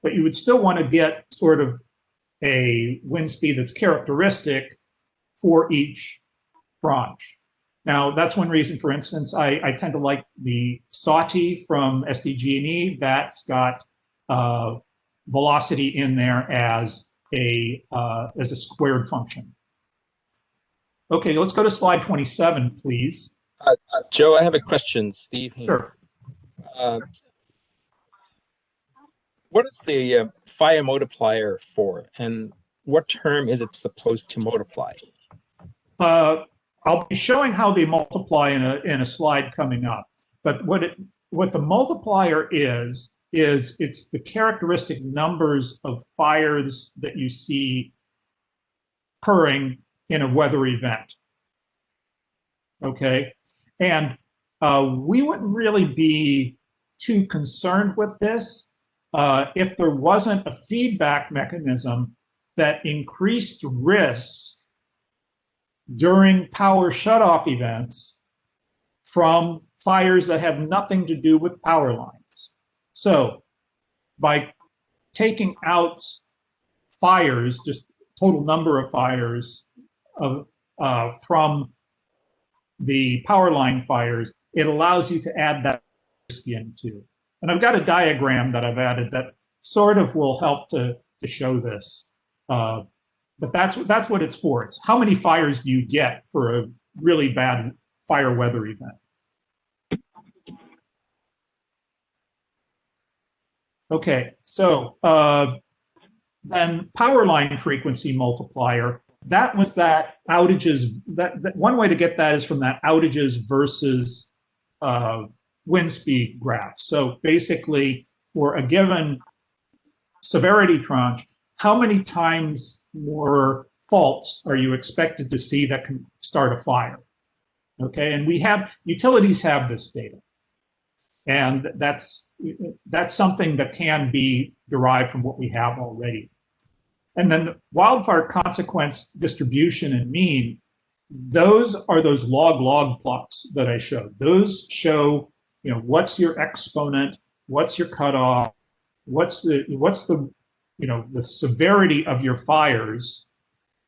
but you would still want to get sort of a wind speed that's characteristic for each tranche. Now, that's one reason, for instance, I tend to like the SAUTI from SDG&E. That's got velocity in there as a squared function. Okay, let's go to slide 27, please. Joe, I have a question. Steve. Sure. What is the fire multiplier for, and what term is it supposed to multiply? I'll be showing how they multiply in a slide coming up. But what the multiplier is it's the characteristic numbers of fires that you see occurring in a weather event. Okay, and we wouldn't really be too concerned with this if there wasn't a feedback mechanism that increased risks during power shutoff events from fires that have nothing to do with power lines. So by taking out fires, just total number of fires from the power line fires, it allows you to add that risk in too. And I've got a diagram that I've added that sort of will help to show this. But that's what it's for. It's how many fires do you get for a really bad fire weather event. Okay, so then power line frequency multiplier, that was that outages, that one way to get that is from that outages versus wind speed graph. So basically, for a given severity tranche, how many times more faults are you expected to see that can start a fire? Okay, and utilities have this data. And that's something that can be derived from what we have already. And then the wildfire consequence distribution and mean, those are those log plots that I showed. Those show, what's your exponent, what's your cutoff, what's the the severity of your fires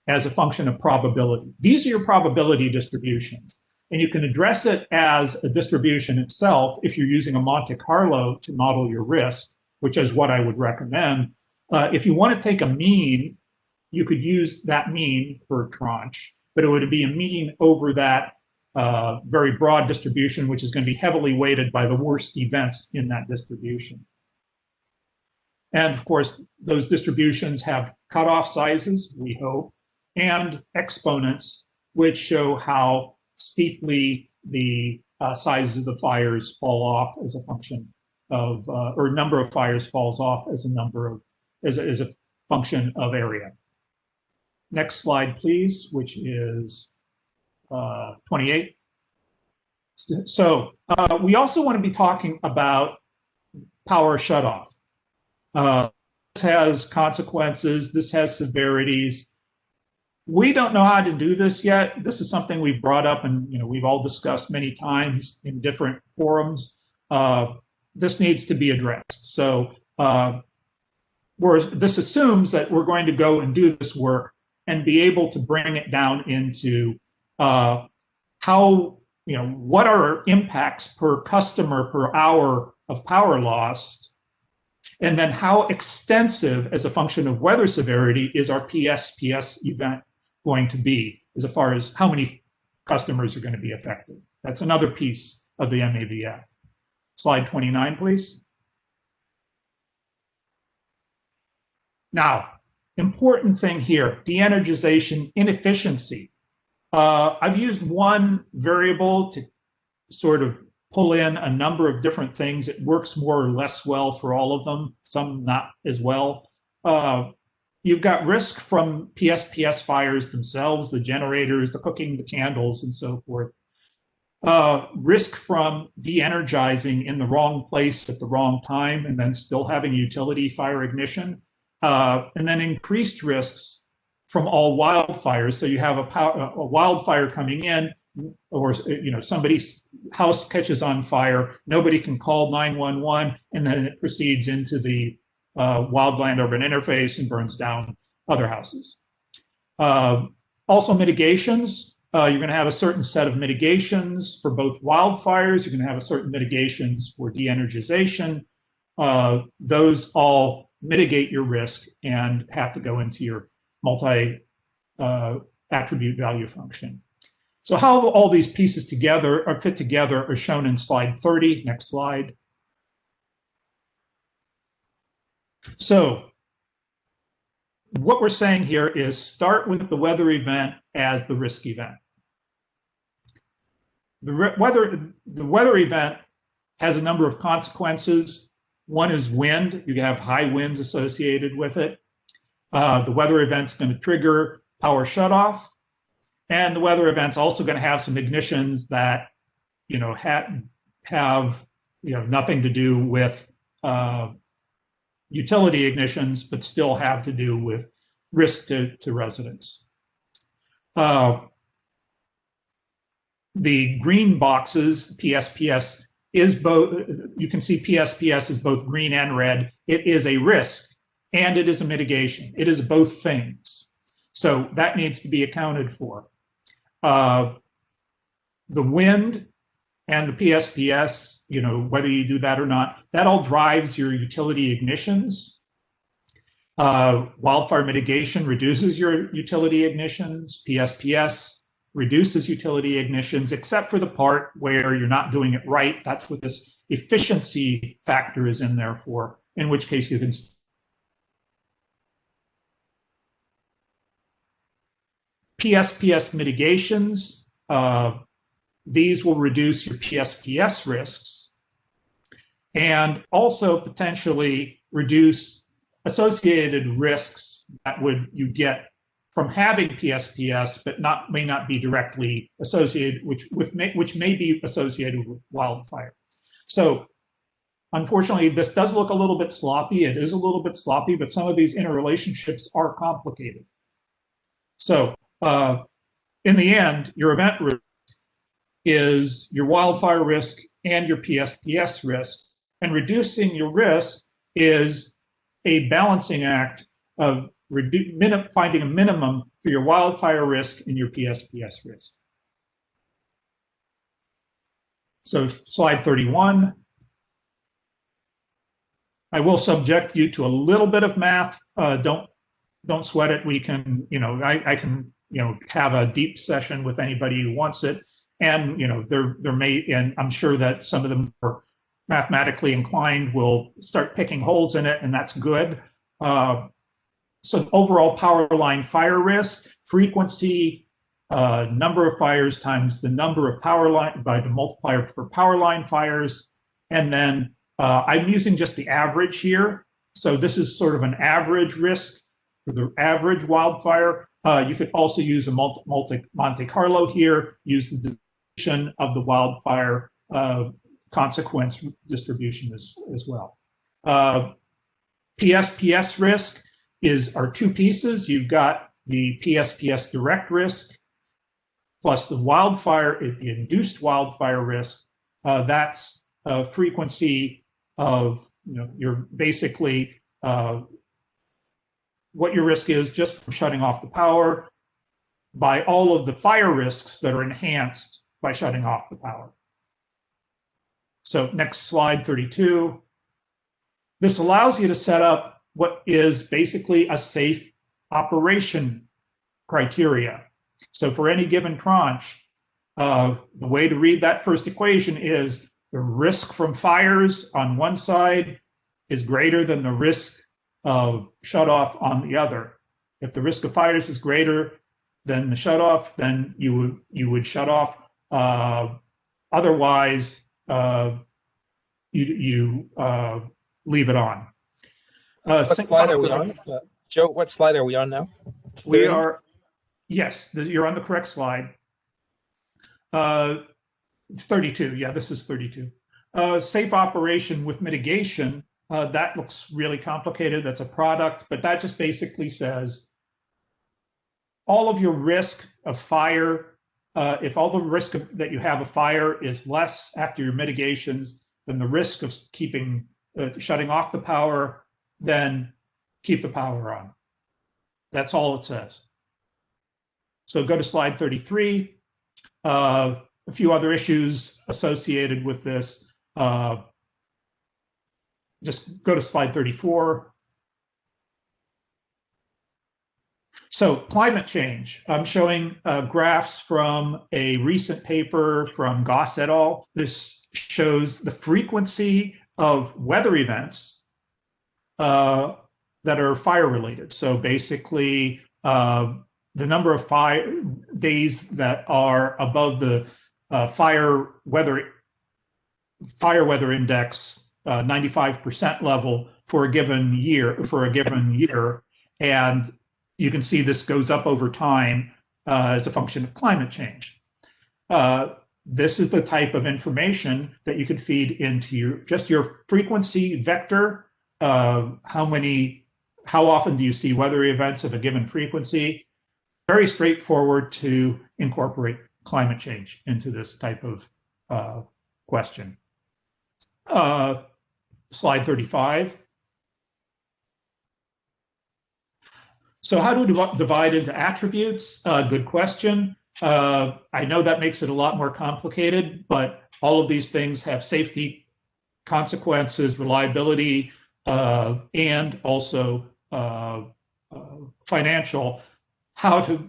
as a function of probability. These are your probability distributions. And you can address it as a distribution itself if you're using a Monte Carlo to model your risk, which is what I would recommend. If you want to take a mean, you could use that mean per tranche, but it would be a mean over that very broad distribution, which is going to be heavily weighted by the worst events in that distribution. And of course, those distributions have cutoff sizes, we hope, and exponents, which show how steeply the size of the fires fall off as a function of, or number of fires falls off as a function of area. Next slide, please, which is 28. So we also want to be talking about power shutoff. This has consequences, this has severities. We don't know how to do this yet. This is something we've brought up and we've all discussed many times in different forums. This needs to be addressed. So this assumes that we're going to go and do this work and be able to bring it down into how, what are impacts per customer per hour of power lost, and then how extensive as a function of weather severity is our PSPS event going to be as far as how many customers are going to be affected. That's another piece of the MAVF. Slide 29, please. Now, important thing here, de-energization inefficiency. I've used one variable to sort of pull in a number of different things. It works more or less well for all of them, some not as well. you've got risk from PSPS fires themselves, the generators, the cooking, the candles, and so forth. Risk from de-energizing in the wrong place at the wrong time and then still having utility fire ignition. And then increased risks from all wildfires. So you have a wildfire coming in, or somebody's house catches on fire, nobody can call 911, and then it proceeds into the wildland urban interface and burns down other houses. Also mitigations. You're going to have a certain set of mitigations for both wildfires. You're going to have a certain mitigations for de-energization. Those all mitigate your risk and have to go into your multi-attribute value function. So how all these pieces together are fit together are shown in slide 30. Next slide. So what we're saying here is start with the weather event as the risk event. The weather event has a number of consequences. One is wind. You have high winds associated with it. The weather event's going to trigger power shutoff. And the weather event's also going to have some ignitions that, have nothing to do with utility ignitions, but still have to do with risk to residents. The green boxes, PSPS, is both, you can see PSPS is both green and red. It is a risk and it is a mitigation. It is both things. So that needs to be accounted for. The wind and the PSPS, whether you do that or not, that all drives your utility ignitions. Wildfire mitigation reduces your utility ignitions. PSPS reduces utility ignitions, except for the part where you're not doing it right. That's what this efficiency factor is in there for, in which case you can. PSPS mitigations, these will reduce your PSPS risks and also potentially reduce associated risks that you get from having PSPS, but may not be directly associated, which may be associated with wildfire. So unfortunately, this does look a little bit sloppy. It is a little bit sloppy, but some of these interrelationships are complicated. So in the end, your event risk is your wildfire risk and your PSPS risk. And reducing your risk is a balancing act of finding a minimum for your wildfire risk and your PSPS risk. So slide 31. I will subject you to a little bit of math. Don't sweat it. We can, I can, have a deep session with anybody who wants it. And, there may, and I'm sure that some of them are mathematically inclined will start picking holes in it, and that's good. So overall power line fire risk, frequency, number of fires times the number of power line by the multiplier for power line fires. And then I'm using just the average here. So this is sort of an average risk for the average wildfire. You could also use a Monte Carlo here, use the distribution of the wildfire consequence distribution as well. PSPS risk are two pieces. You've got the PSPS direct risk plus the the induced wildfire risk. That's a frequency of, you're basically what your risk is just from shutting off the power by all of the fire risks that are enhanced by shutting off the power. So next slide, 32. This allows you to set up what is basically a safe operation criteria. So for any given tranche, the way to read that first equation is the risk from fires on one side is greater than the risk of shutoff on the other. If the risk of fires is greater than the shutoff, then you would shut off. Otherwise, you leave it on. What slide are we on? Joe, what slide are we on now? We 30? are, yes, you're on the correct slide. 32, yeah, this is 32. Safe operation with mitigation, that looks really complicated. That's a product, but that just basically says all of your risk of fire, if all the risk that you have of fire is less after your mitigations than the risk of keeping, shutting off the power, then keep the power on. That's all it says. So go to slide 33. A few other issues associated with this. Just go to slide 34. So climate change, I'm showing graphs from a recent paper from Goss et al. This shows the frequency of weather events that are fire related. So basically the number of fire days that are above the fire weather index 95% level for a given year, and you can see this goes up over time as a function of climate change. This is the type of information that you could feed into your frequency vector. How often do you see weather events of a given frequency? Very straightforward to incorporate climate change into this type of question. Slide 35. So how do we divide into attributes? Good question. I know that makes it a lot more complicated, but all of these things have safety consequences, reliability, and also financial. How to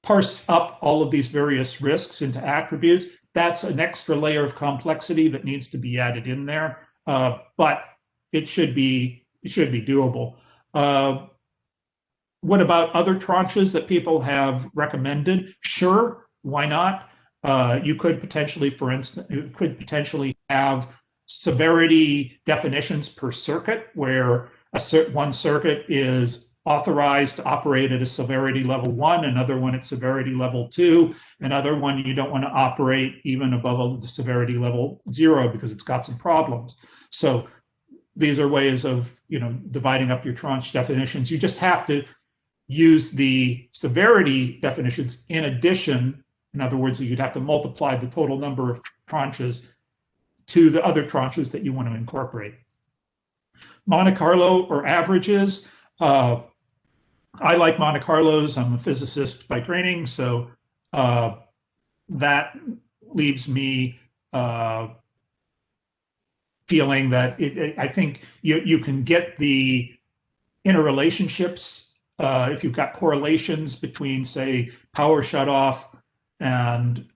parse up all of these various risks into attributes, that's an extra layer of complexity that needs to be added in there, but it should be doable. What about other tranches that people have recommended? Sure, why not? You could potentially, for instance, have severity definitions per circuit, where one circuit is authorized to operate at a severity level 1, another one at severity level 2, another one you don't want to operate even above the severity level 0 because it's got some problems. So these are ways of, dividing up your tranche definitions. You just have to use the severity definitions in addition. In other words, you'd have to multiply the total number of tranches to the other tranches that you want to incorporate. Monte Carlo or averages. I like Monte Carlos. I'm a physicist by training, so that leaves me feeling that I think you can get the interrelationships if you've got correlations between, say, power shutoff and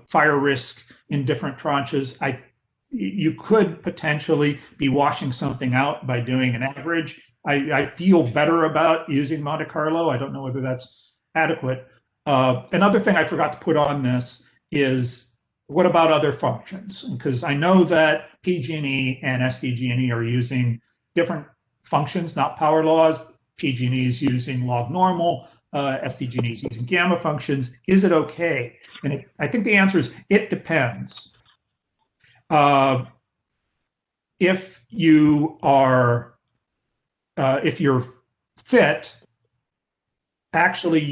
fire risk in different tranches. You could potentially be washing something out by doing an average. I feel better about using Monte Carlo. I don't know whether that's adequate. Another thing I forgot to put on this is, what about other functions? Because I know that PG&E and SDG&E are using different functions, not power laws. PG&E is using log normal, SDG&E is using gamma functions. Is it okay? And I think the answer is it depends. If your fit actually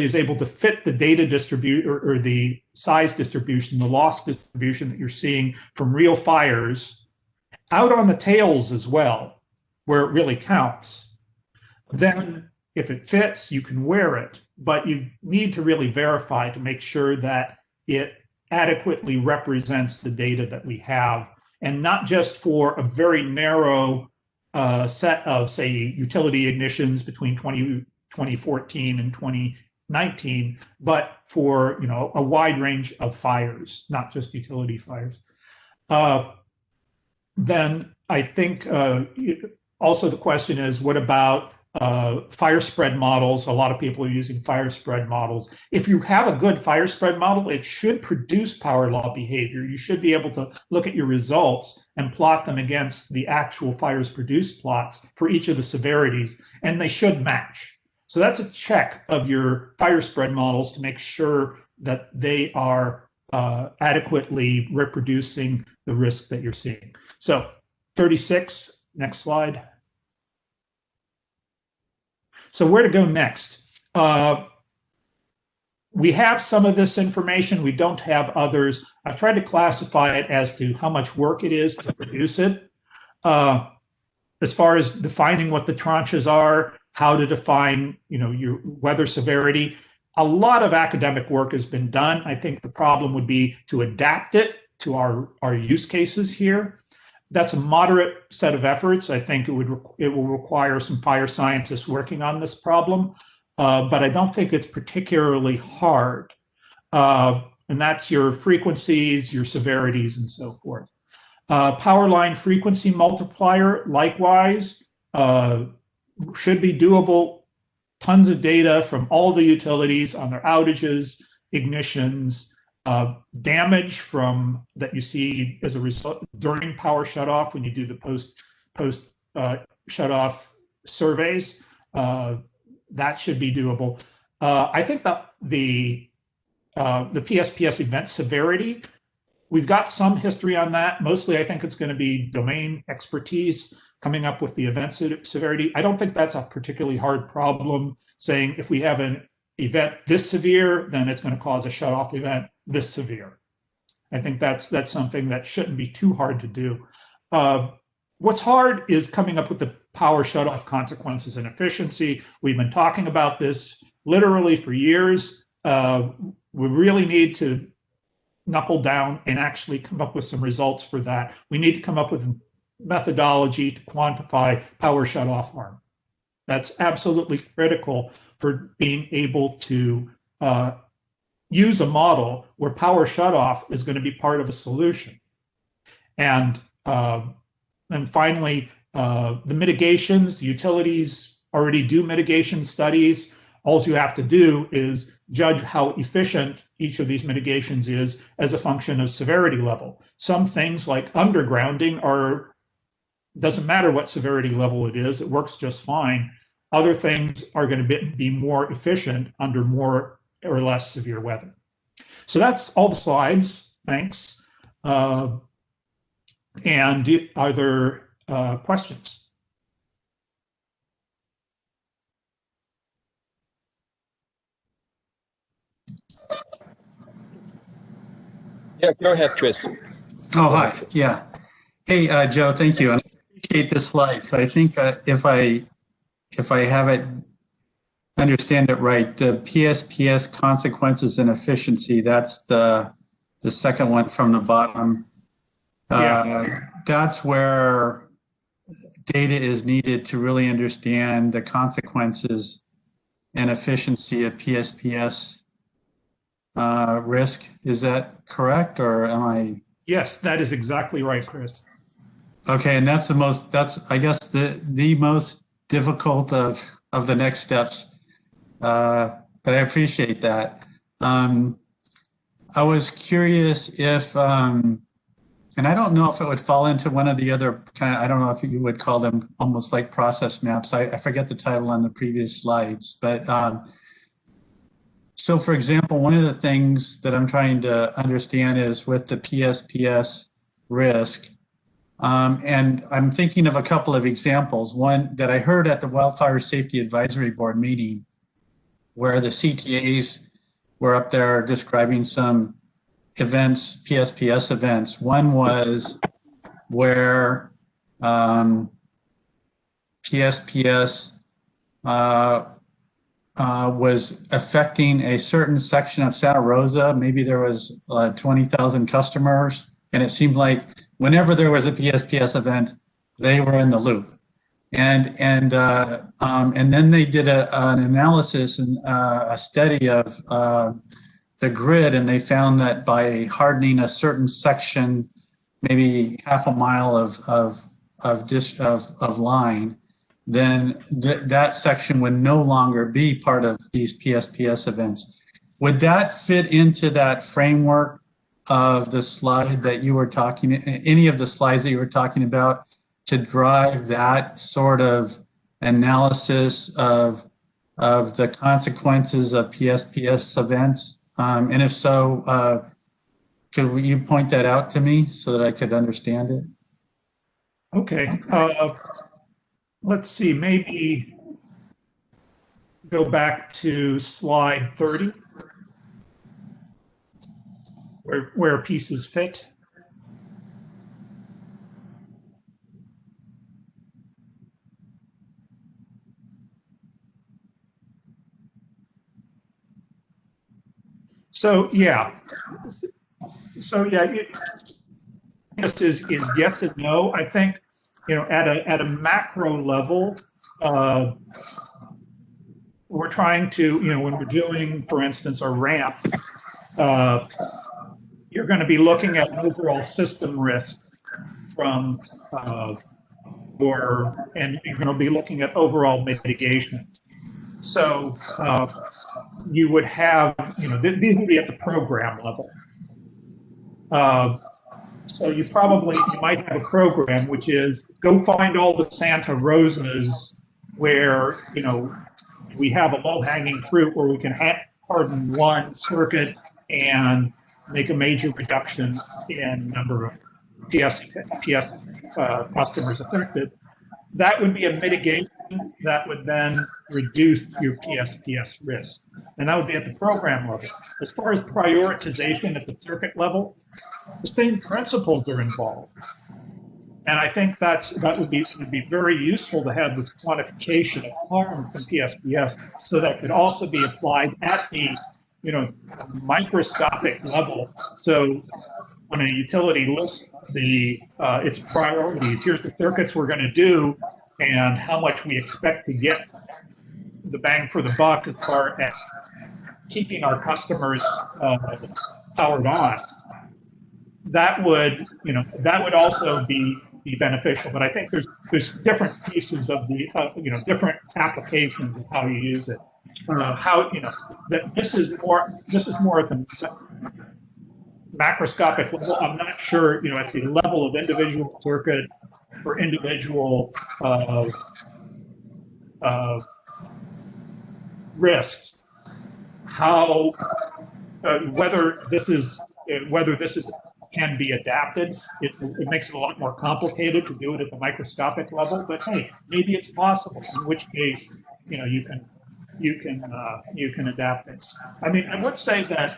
is able to fit the data distribution or the size distribution, the loss distribution that you're seeing from real fires out on the tails as well, where it really counts, then if it fits, you can wear it, but you need to really verify to make sure that it adequately represents the data that we have, and not just for a very narrow set of, say, utility ignitions between 2014 and 2019, but for a wide range of fires, not just utility fires. Then I think also the question is, what about fire spread models. A lot of people are using fire spread models. If you have a good fire spread model, it should produce power law behavior. You should be able to look at your results and plot them against the actual fires produced plots for each of the severities, and they should match. So that's a check of your fire spread models to make sure that they are adequately reproducing the risk that you're seeing. So 36, next slide. So where to go next? We have some of this information. We don't have others. I've tried to classify it as to how much work it is to produce it. As far as defining what the tranches are, how to define, your weather severity, a lot of academic work has been done. I think the problem would be to adapt it to our use cases here. That's a moderate set of efforts. I think it will require some fire scientists working on this problem, but I don't think it's particularly hard. And that's your frequencies, your severities, and so forth. Power line frequency multiplier, likewise, should be doable. Tons of data from all the utilities on their outages, ignitions, damage from that you see as a result during power shutoff when you do the post shutoff surveys. That should be doable. I think that the PSPS event severity, we've got some history on that. Mostly, I think it's going to be domain expertise coming up with the event severity. I don't think that's a particularly hard problem, saying if we have an event this severe, then it's going to cause a shutoff event this severe. I think that's something that shouldn't be too hard to do. What's hard is coming up with the power shutoff consequences and efficiency. We've been talking about this literally for years. We really need to knuckle down and actually come up with some results for that. We need to come up with methodology to quantify power shutoff harm. That's absolutely critical for being able to use a model where power shutoff is going to be part of a solution. And finally, the mitigations, the utilities already do mitigation studies. All you have to do is judge how efficient each of these mitigations is as a function of severity level. Some things like undergrounding doesn't matter what severity level it is, it works just fine. Other things are going to be more efficient under more or less severe weather. So that's all the slides. Thanks. And are there questions? Yeah, go ahead, Chris. Oh, hi. Yeah. Hey, Joe, thank you. And I appreciate this slide. So I think if I have it, understand it right, the PSPS consequences and efficiency, that's the second one from the bottom. That's where data is needed to really understand the consequences and efficiency of PSPS risk. Is that correct, or am I? Yes, that is exactly right, Chris. Okay, and that's I guess the most difficult of the next steps. But I appreciate that. I was curious if, and I don't know if it would fall into one of the other kind of, I don't know if you would call them almost like process maps. I forget the title on the previous slides, but so for example, one of the things that I'm trying to understand is with the PSPS risk, and I'm thinking of a couple of examples. One that I heard at the Wildfire Safety Advisory Board meeting, where the CTAs were up there describing some events, PSPS events. One was where PSPS was affecting a certain section of Santa Rosa. Maybe there was 20,000 customers, and it seemed like whenever there was a PSPS event, they were in the loop. And then they did an analysis and a study of the grid, and they found that by hardening a certain section, maybe half a mile of line, then that section would no longer be part of these PSPS events. Would that fit into that framework of the slide that you were talking, any of the slides that you were talking about, to drive that sort of analysis of the consequences of PSPS events? And if so, could you point that out to me so that I could understand it? Okay. Let's see, maybe go back to slide 30, where pieces fit. So yeah, this is yes and no. I think, you know, at a macro level, we're trying to, you know, when we're doing, for instance, a ramp, you're going to be looking at overall system risk from, and you're going to be looking at overall mitigation. So you would have, you know, these would be at the program level. So you might have a program which is go find all the Santa Rosas where, you know, we have a low-hanging fruit where we can harden one circuit and make a major reduction in number of PS customers affected. That would be a mitigation that would then reduce your PSPS risk. And that would be at the program level. As far as prioritization at the circuit level, the same principles are involved. And I think that would be very useful to have with quantification of harm from PSPS, so that could also be applied at the, you know, microscopic level. So when a utility lists its priorities, here's the circuits we're going to do, and how much we expect to get the bang for the buck as far as keeping our customers powered on. That would, you know, that would also be beneficial. But I think there's different pieces of the, you know, different applications of how you use it. How, you know, that this is more at the macroscopic level. I'm not sure, you know, at the level of individual circuit or individual risks, how whether this can be adapted. It makes it a lot more complicated to do it at the microscopic level. But hey, maybe it's possible. In which case, you know, you can adapt it. I mean, I would say that,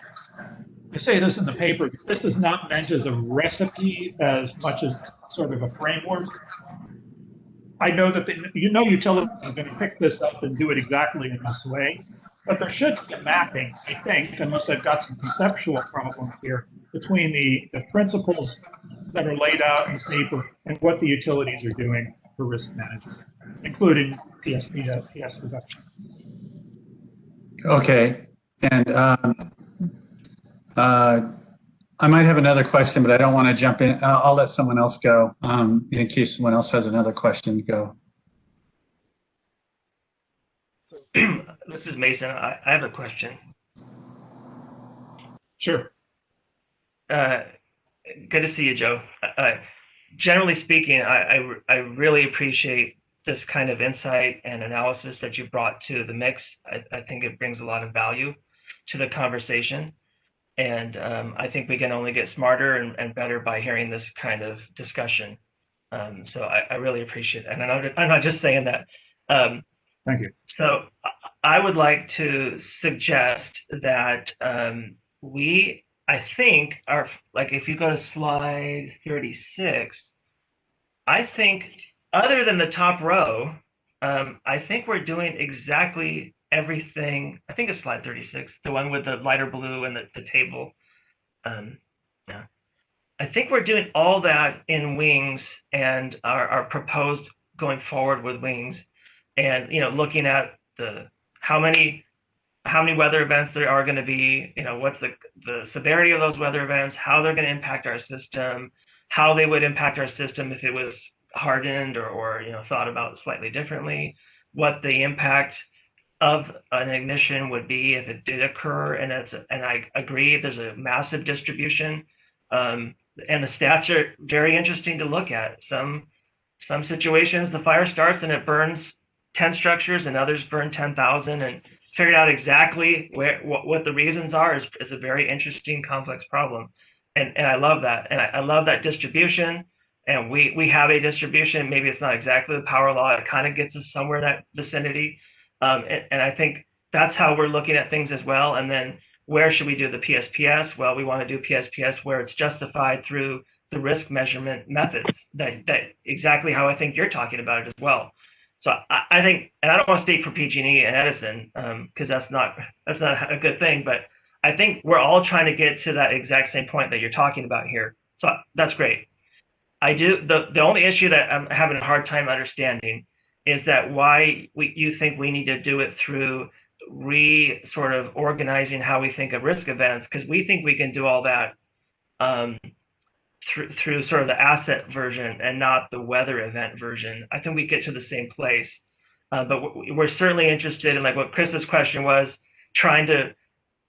I say this in the paper, this is not meant as a recipe as much as sort of a framework. I know that utilities are going to pick this up and do it exactly in this way, but there should be a mapping, I think, unless I've got some conceptual problems here, between the principles that are laid out in the paper and what the utilities are doing for risk management, including PS reduction. Okay, and I might have another question, but I don't want to jump in. I'll let someone else go in case someone else has another question. Go. This is Mason. I have a question. Sure. Good to see you, Joe. Generally speaking, I really appreciate this kind of insight and analysis that you brought to the mix. I think it brings a lot of value to the conversation. And I think we can only get smarter and better by hearing this kind of discussion. So I really appreciate it. And I'm not just saying that. Thank you. So I would like to suggest that I think, like if you go to slide 36, I think other than the top row, I think we're doing exactly everything. I think it's slide 36, the one with the lighter blue and the table. Yeah, I think we're doing all that in wings and our proposed going forward with wings, and looking at how many weather events there are going to be, what's the severity of those weather events, how they're going to impact our system, how they would impact our system if it was hardened or thought about slightly differently, what the impact of an ignition would be if it did occur, and I agree there's a massive distribution, and the stats are very interesting to look at. Some situations the fire starts and it burns 10 structures, and others burn 10,000, and figuring out exactly what the reasons are is a very interesting, complex problem, and I love that, and I love that distribution. And we have a distribution. Maybe it's not exactly the power law. It kind of gets us somewhere in that vicinity. And I think that's how we're looking at things as well. And then where should we do the PSPS? Well, we want to do PSPS where it's justified through the risk measurement methods, that exactly how I think you're talking about it as well. So I think, and I don't want to speak for PG&E and Edison, because that's not a good thing, but I think we're all trying to get to that exact same point that you're talking about here. So that's great. The only issue that I'm having a hard time understanding is that why you think we need to do it through sort of organizing how we think of risk events, because we think we can do all that through sort of the asset version and not the weather event version. I think we get to the same place, but we're certainly interested in, like what Chris's question was, trying to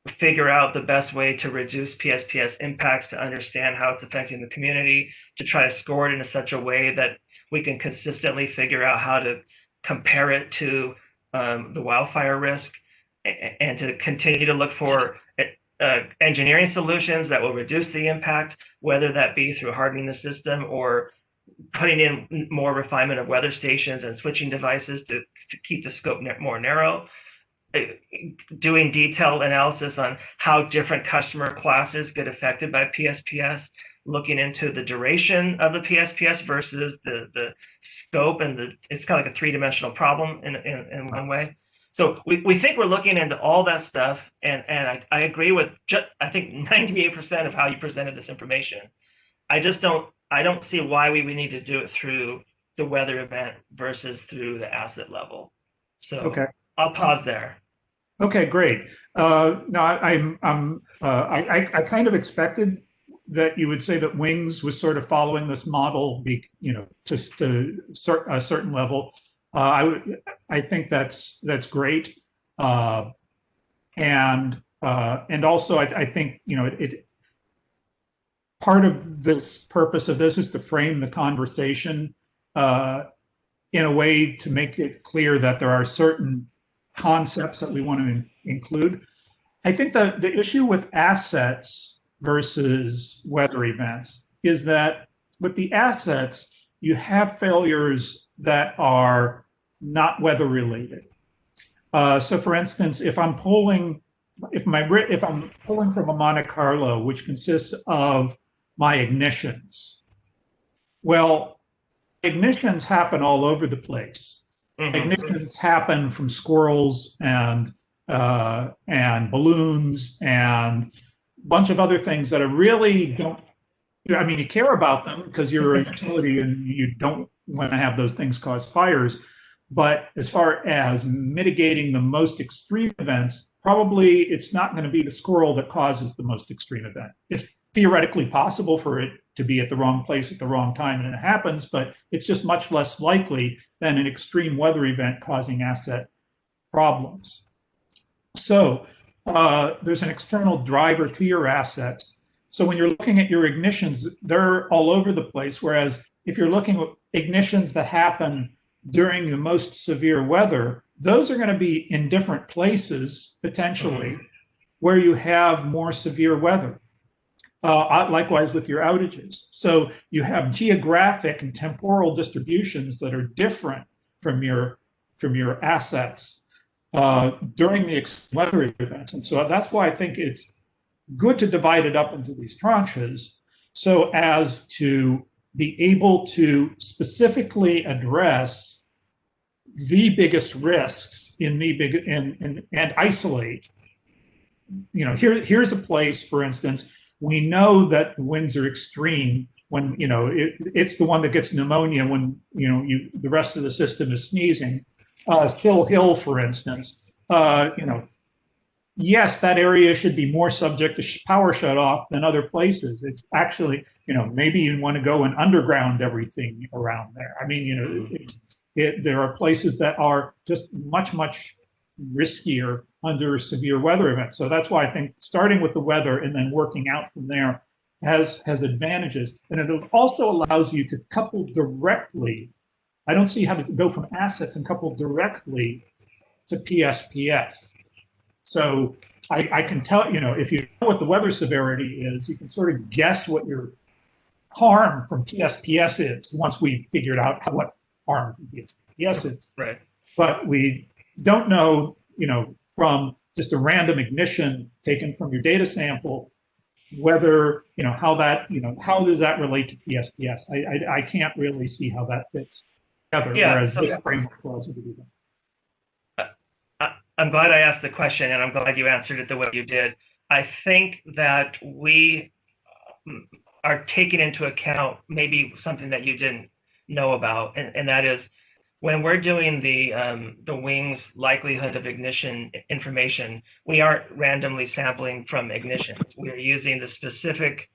figure out the best way to reduce PSPS impacts, to understand how it's affecting the community, to try to score it in such a way that we can consistently figure out how to compare it to the wildfire risk, and to continue to look for engineering solutions that will reduce the impact, whether that be through hardening the system or putting in more refinement of weather stations and switching devices to keep the scope more narrow. Doing detailed analysis on how different customer classes get affected by PSPS, looking into the duration of the PSPS versus the scope, and it's kind of like a three-dimensional problem in one way. So we think we're looking into all that stuff, and I agree with I think 98% of how you presented this information. I don't see why we need to do it through the weather event versus through the asset level. So okay. I'll pause there. Okay, great. No, I kind of expected that you would say that Wings was sort of following this model, just to a certain level. I think that's great, and also I think part of this purpose of this is to frame the conversation in a way to make it clear that there are certain concepts that we want to include. I think the issue with assets versus weather events is that with the assets, you have failures that are not weather related. So for instance, if I'm pulling from a Monte Carlo, which consists of my ignitions, well, ignitions happen all over the place. Mm-hmm. Ignitions happen from squirrels and balloons and a bunch of other things that are really don't. I mean, you care about them because you're a utility and you don't want to have those things cause fires. But as far as mitigating the most extreme events, probably it's not going to be the squirrel that causes the most extreme event. It's theoretically possible for it to be at the wrong place at the wrong time and it happens, but it's just much less likely than an extreme weather event causing asset problems. So there's an external driver to your assets. So when you're looking at your ignitions, they're all over the place. Whereas if you're looking at ignitions that happen during the most severe weather, those are going to be in different places, potentially, where you have more severe weather. Likewise with your outages. So you have geographic and temporal distributions that are different from your assets during the weather events. And so that's why I think it's good to divide it up into these tranches so as to be able to specifically address the biggest risks and isolate. Here's a place, for instance, we know that the winds are extreme when it's the one that gets pneumonia when the rest of the system is sneezing. Sill Hill, for instance, yes, that area should be more subject to power shutoff than other places. It's actually, maybe you want to go and underground everything around there. I mean, there are places that are just much, much riskier under severe weather events. So that's why I think starting with the weather and then working out from there has advantages. And it also allows you to couple directly. I don't see how to go from assets and couple directly to PSPS. So I can tell, if you know what the weather severity is, you can sort of guess what your harm from PSPS is once we've figured out what harm from PSPS is. Right. But we don't know, from just a random ignition taken from your data sample, whether, how does that relate to PSPS? I can't really see how that fits together, whereas this framework allows you to do that. I'm glad I asked the question, and I'm glad you answered it the way you did. I think that we are taking into account maybe something that you didn't know about, and that is when we're doing the wing's likelihood of ignition information, we aren't randomly sampling from ignitions. We're using the specific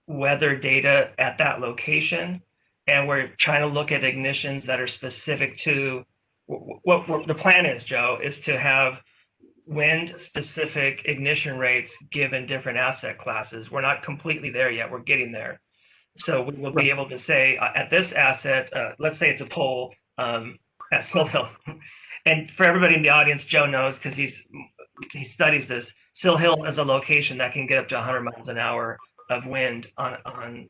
weather data at that location, and we're trying to look at ignitions that are specific to what the plan is, Joe, is to have wind-specific ignition rates given different asset classes. We're not completely there yet. We're getting there. So we will be able to say at this asset, let's say it's a pole at Sill Hill. And for everybody in the audience, Joe knows because he studies this. Sill Hill is a location that can get up to 100 miles an hour of wind on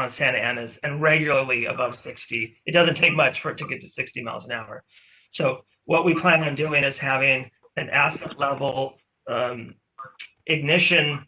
Santa Ana's and regularly above 60. It doesn't take much for it to get to 60 miles an hour. So what we plan on doing is having an asset level ignition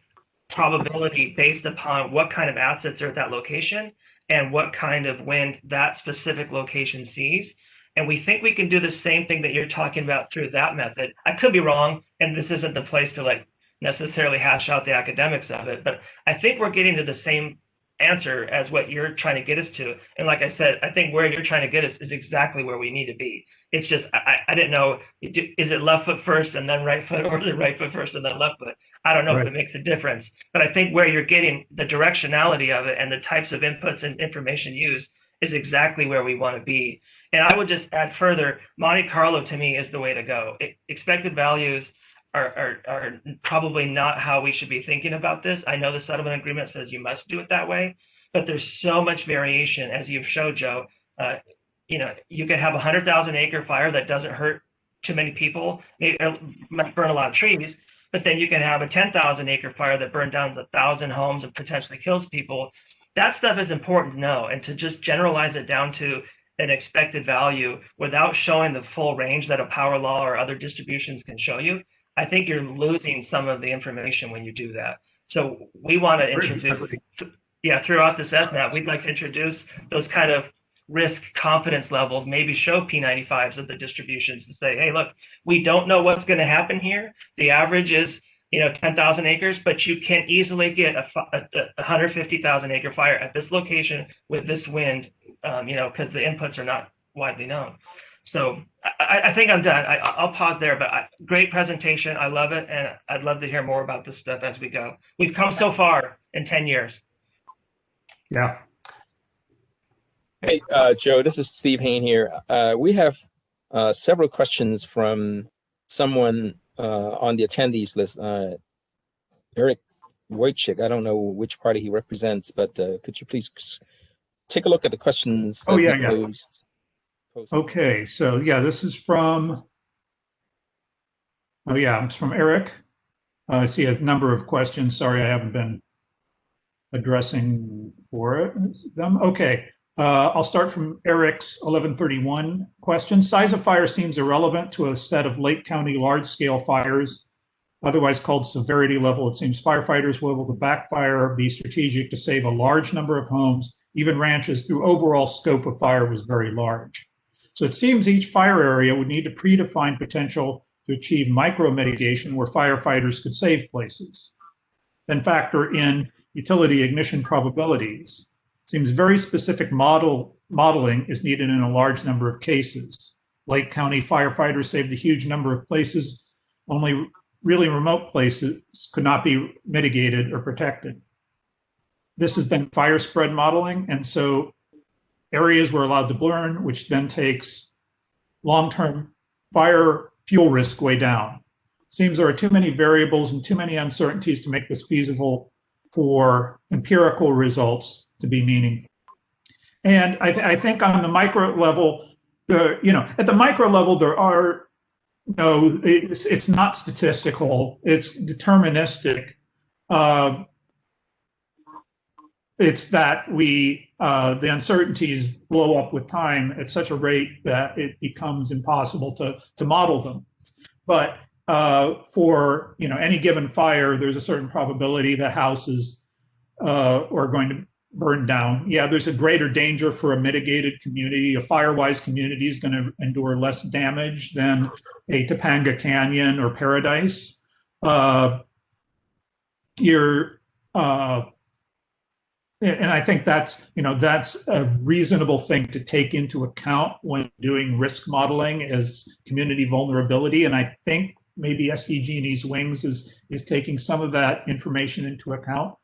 probability based upon what kind of assets are at that location and what kind of wind that specific location sees. And we think we can do the same thing that you're talking about through that method. I could be wrong, and this isn't the place to necessarily hash out the academics of it, but I think we're getting to the same answer as what you're trying to get us to. And like I said, I think where you're trying to get us is exactly where we need to be. It's just, I didn't know, is it left foot first and then right foot, or is it right foot first and then left foot? I don't know if it makes a difference, but I think where you're getting the directionality of it and the types of inputs and information used is exactly where we want to be. And I would just add further, Monte Carlo to me is the way to go. Expected values are probably not how we should be thinking about this. I know the settlement agreement says you must do it that way, but there's so much variation, as you've showed, Joe. You could have a 100,000 acre fire that doesn't hurt too many people, might burn a lot of trees, but then you can have a 10,000 acre fire that burned down 1,000 homes and potentially kills people. That stuff is important to know, and to just generalize it down to an expected value without showing the full range that a power law or other distributions can show you, I think you're losing some of the information when you do that. So we want to introduce, throughout this SNAP, we'd like to introduce those kind of risk confidence levels, maybe show P95s of the distributions to say, hey, look, we don't know what's going to happen here. The average is 10,000 acres, but you can easily get a 150,000 acre fire at this location with this wind, because the inputs are not widely known. So I think I'm done. I'll pause there, but great presentation. I love it. And I'd love to hear more about this stuff as we go. We've come so far in 10 years. Yeah. Hey, Joe, this is Steve Hain here. We have several questions from someone on the attendees list. Eric Wojcik, I don't know which party he represents, but could you please take a look at the questions that he posed? Okay, so this is from, it's from Eric. I see a number of questions. Sorry, I haven't been addressing them. Okay, I'll start from Eric's 1131 question. Size of fire seems irrelevant to a set of Lake County large-scale fires, otherwise called severity level. It seems firefighters will able to backfire, be strategic to save a large number of homes, even ranches, through overall scope of fire was very large. So it seems each fire area would need to predefine potential to achieve micro mitigation where firefighters could save places. Then factor in utility ignition probabilities. Seems very specific modeling is needed in a large number of cases. Lake County firefighters saved a huge number of places only really remote places could not be mitigated or protected. This has been fire spread modeling, and so areas were allowed to burn, which then takes long-term fire fuel risk way down. Seems there are too many variables and too many uncertainties to make this feasible for empirical results to be meaningful. And I think on the micro level, at the micro level, there are it's not statistical, it's deterministic. It's that the uncertainties blow up with time at such a rate that it becomes impossible to model them. But for any given fire, there's a certain probability that houses are going to burn down. Yeah, there's a greater danger for a mitigated community. A fire-wise community is going to endure less damage than a Topanga Canyon or Paradise. And I think that's a reasonable thing to take into account when doing risk modeling as community vulnerability. And I think maybe SDG&E's Wings is taking some of that information into account.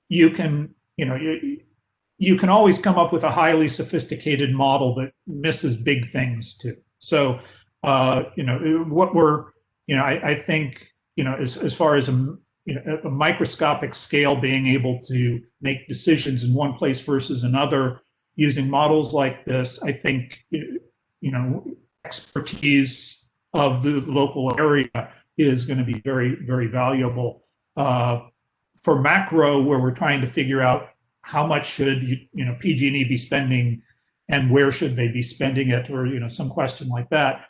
You can always come up with a highly sophisticated model that misses big things too. So I think as far as a microscopic scale, being able to make decisions in one place versus another using models like this, I think expertise of the local area is going to be very, very valuable. For macro, where we're trying to figure out how much should PG&E be spending and where should they be spending it, or some question like that,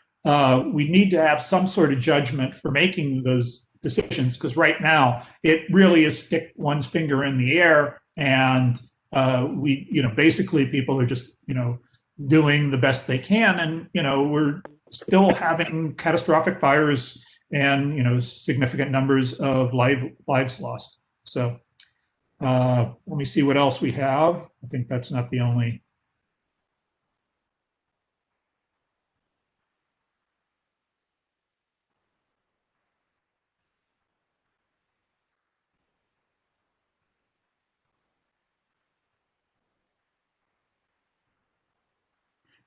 we need to have some sort of judgment for making those decisions, because right now it really is stick one's finger in the air, and basically people are just doing the best they can, and we're still having catastrophic fires and significant numbers of lives lost. So let me see what else we have. I think that's not the only.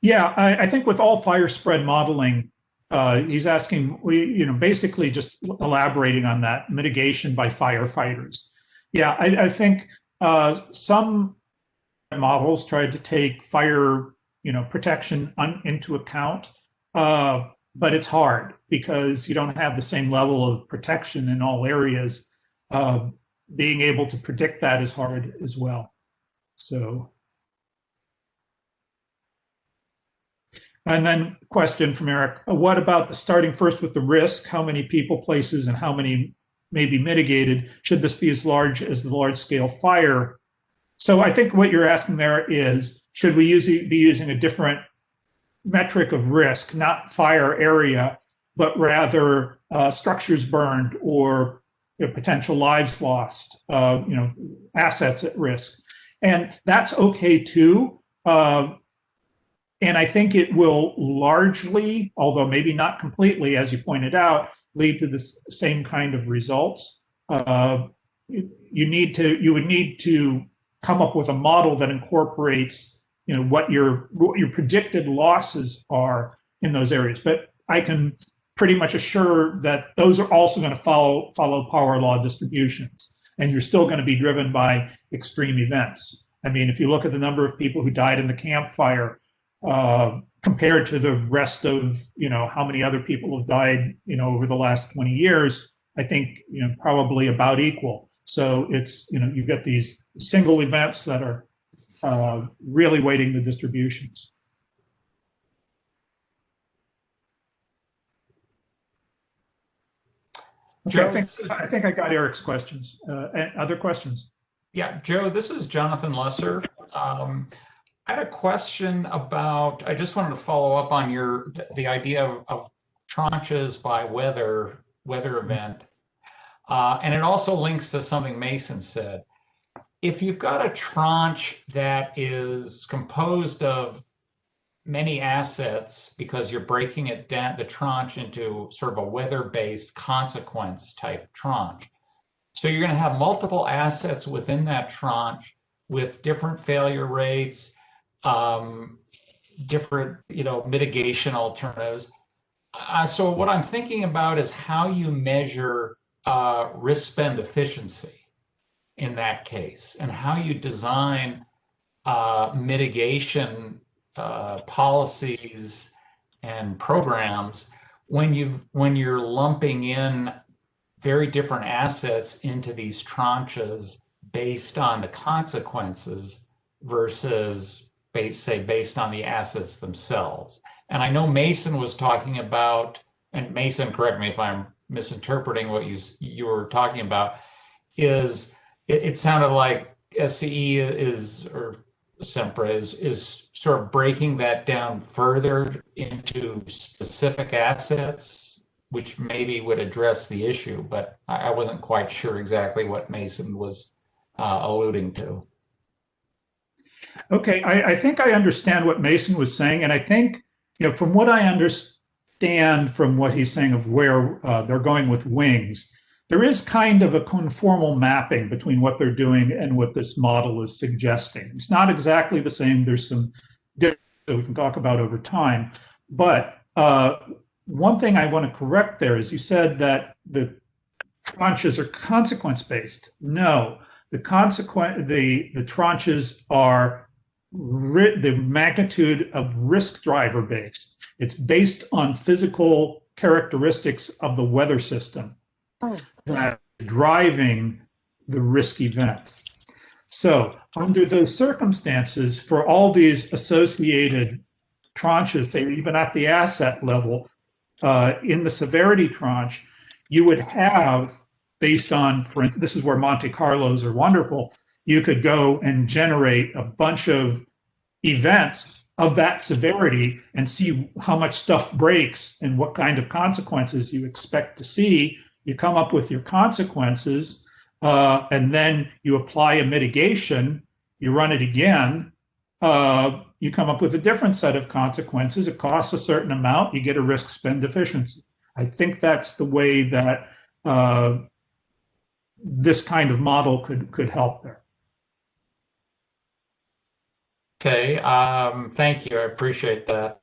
Yeah, I think with all fire spread modeling, he's asking, basically just elaborating on that, mitigation by firefighters. Yeah, I think some models tried to take fire, protection into account, but it's hard because you don't have the same level of protection in all areas. Being able to predict that is hard as well. So. And then question from Eric, what about the starting first with the risk? How many people, places, and how many may be mitigated? Should this be as large as the large scale fire? So I think what you're asking there is, should we be using a different metric of risk, not fire area, but rather structures burned or potential lives lost, assets at risk. And that's okay too. And I think it will largely, although maybe not completely, as you pointed out, lead to the same kind of results. You would need to come up with a model that incorporates, what your predicted losses are in those areas. But I can pretty much assure that those are also going to follow power law distributions, and you're still going to be driven by extreme events. I mean, if you look at the number of people who died in the Camp Fire, compared to the rest of how many other people have died over the last 20 years, I think probably about equal. So it's you've got these single events that are really weighting the distributions. Okay, I think I got Eric's questions. Other questions? Yeah, Joe, this is Jonathan Lesser. I had a question about, I just wanted to follow up on the idea of tranches by weather event. And it also links to something Mason said. If you've got a tranche that is composed of many assets because you're breaking it down, the tranche, into sort of a weather-based consequence type tranche. So you're going to have multiple assets within that tranche with different failure rates, different, mitigation alternatives. So what I'm thinking about is how you measure risk-spend efficiency in that case, and how you design mitigation policies and programs when you're lumping in very different assets into these tranches based on the consequences versus based on the assets themselves. And I know Mason was talking about, and Mason, correct me if I'm misinterpreting what you were talking about, is it sounded like SCE or Sempra is sort of breaking that down further into specific assets, which maybe would address the issue, but I wasn't quite sure exactly what Mason was alluding to. Okay, I think I understand what Mason was saying, and I think, from what I understand from what he's saying of where they're going with wings, there is kind of a conformal mapping between what they're doing and what this model is suggesting. It's not exactly the same. There's some differences that we can talk about over time. But one thing I want to correct there is you said that the tranches are consequence-based. No, the tranches are the magnitude of risk driver based. It's based on physical characteristics of the weather system that's driving the risk events. So under those circumstances, for all these associated tranches, say even at the asset level, in the severity tranche, you would have, based on, for instance, this is where Monte Carlos are wonderful, you could go and generate a bunch of events of that severity and see how much stuff breaks and what kind of consequences you expect to see. You come up with your consequences, and then you apply a mitigation, you run it again, you come up with a different set of consequences. It costs a certain amount, you get a risk-spend efficiency. I think that's the way that this kind of model could help there. Okay, thank you. I appreciate that.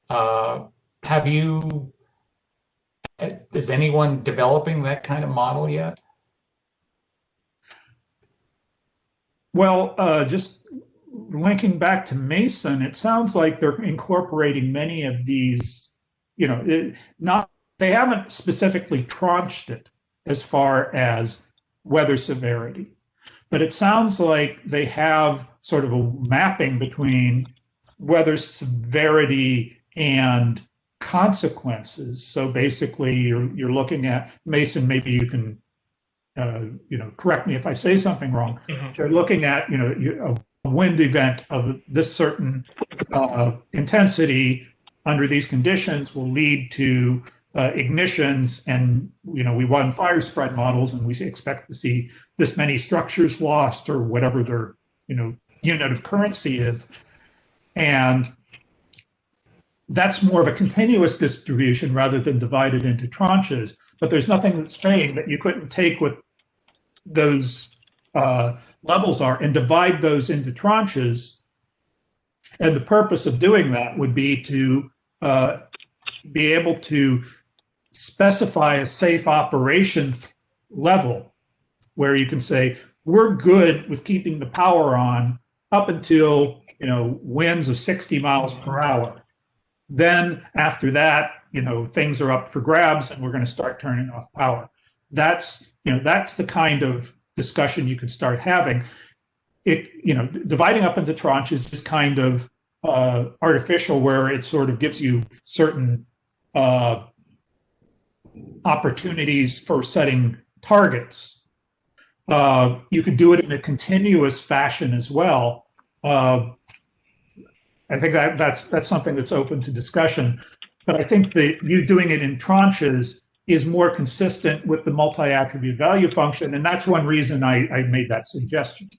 Is anyone developing that kind of model yet? Well, just linking back to Mason, it sounds like they're incorporating many of these, they haven't specifically tranched it as far as weather severity, but it sounds like they have sort of a mapping between weather severity and consequences. So basically, you're looking at, Mason, maybe you can correct me if I say something wrong. They're looking at a wind event of this certain intensity under these conditions will lead to ignitions, and we run fire spread models, and we expect to see this many structures lost or whatever their unit of currency is, and that's more of a continuous distribution rather than divided into tranches. But there's nothing that's saying that you couldn't take what those levels are and divide those into tranches. And the purpose of doing that would be to be able to specify a safe operation level where you can say, we're good with keeping the power on up until winds of 60 miles per hour. Then after that, things are up for grabs and we're going to start turning off power. That's the kind of discussion you could start having. Dividing up into tranches is kind of artificial, where it sort of gives you certain opportunities for setting targets. You could do it in a continuous fashion as well. I think that's something that's open to discussion. But I think that you doing it in tranches is more consistent with the multi-attribute value function, and that's one reason I made that suggestion.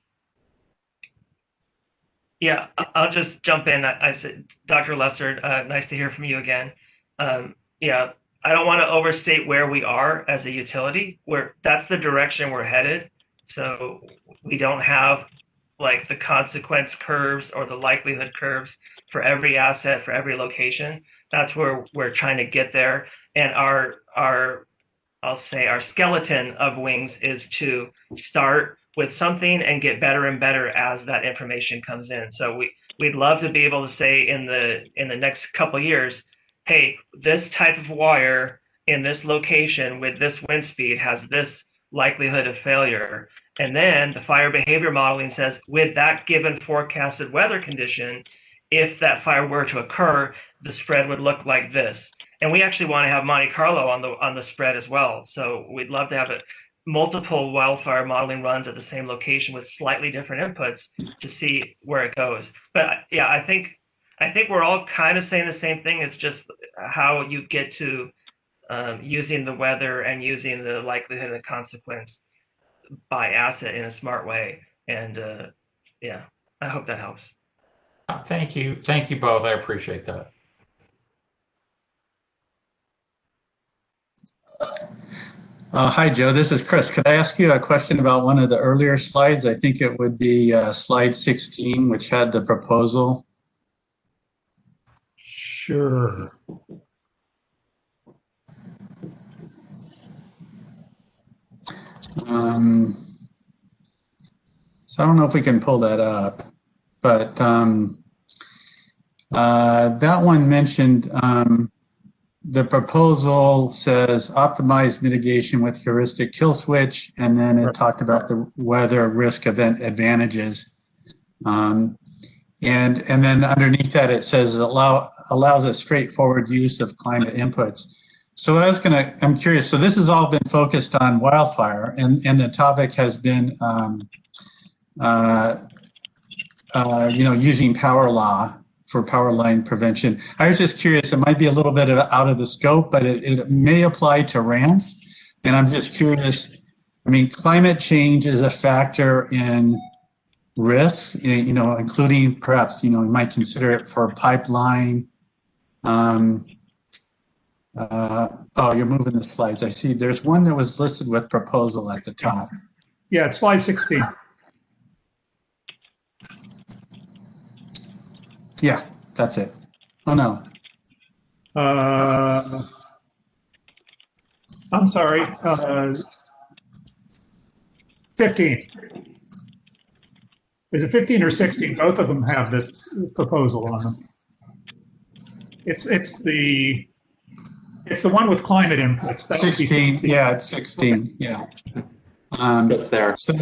Yeah, I'll just jump in. I said, Dr. Lesser, nice to hear from you again. Yeah, I don't want to overstate where we are as a utility. That's the direction we're headed. So we don't have like the consequence curves or the likelihood curves for every asset, for every location. That's where we're trying to get there. And I'll say our skeleton of wings is to start with something and get better and better as that information comes in. So we'd love to be able to say in the next couple of years, hey, this type of wire in this location with this wind speed has this likelihood of failure. And then the fire behavior modeling says, with that given forecasted weather condition, if that fire were to occur, the spread would look like this. And we actually want to have Monte Carlo on the spread as well. So we'd love to have multiple wildfire modeling runs at the same location with slightly different inputs to see where it goes. But yeah, I think we're all kind of saying the same thing. It's just how you get to using the weather and using the likelihood and consequence by asset in a smart way. And yeah, I hope that helps. Thank you both. I appreciate that. Hi, Joe. This is Chris. Could I ask you a question about one of the earlier slides? I think it would be slide 16, which had the proposal. Sure. So I don't know if we can pull that up, but that one mentioned the proposal says optimize mitigation with heuristic kill switch, and then it talked about the weather risk event advantages. And then underneath that it says allows a straightforward use of climate inputs. So what I'm curious, so this has all been focused on wildfire, and the topic has been using power law for power line prevention. I was just curious, it might be a little bit out of the scope, but it may apply to ramps. And I'm just curious, I mean, climate change is a factor in risks, including perhaps, we might consider it for pipeline. Oh, you're moving the slides. I see there's one that was listed with proposal at the top. Yeah, it's slide 16. Yeah, that's it. Oh, no. I'm sorry. 15. Is it 15 or 16? Both of them have this proposal on them. It's the one with climate inputs. That 16. Yeah, it's 16. Yeah. It's there. So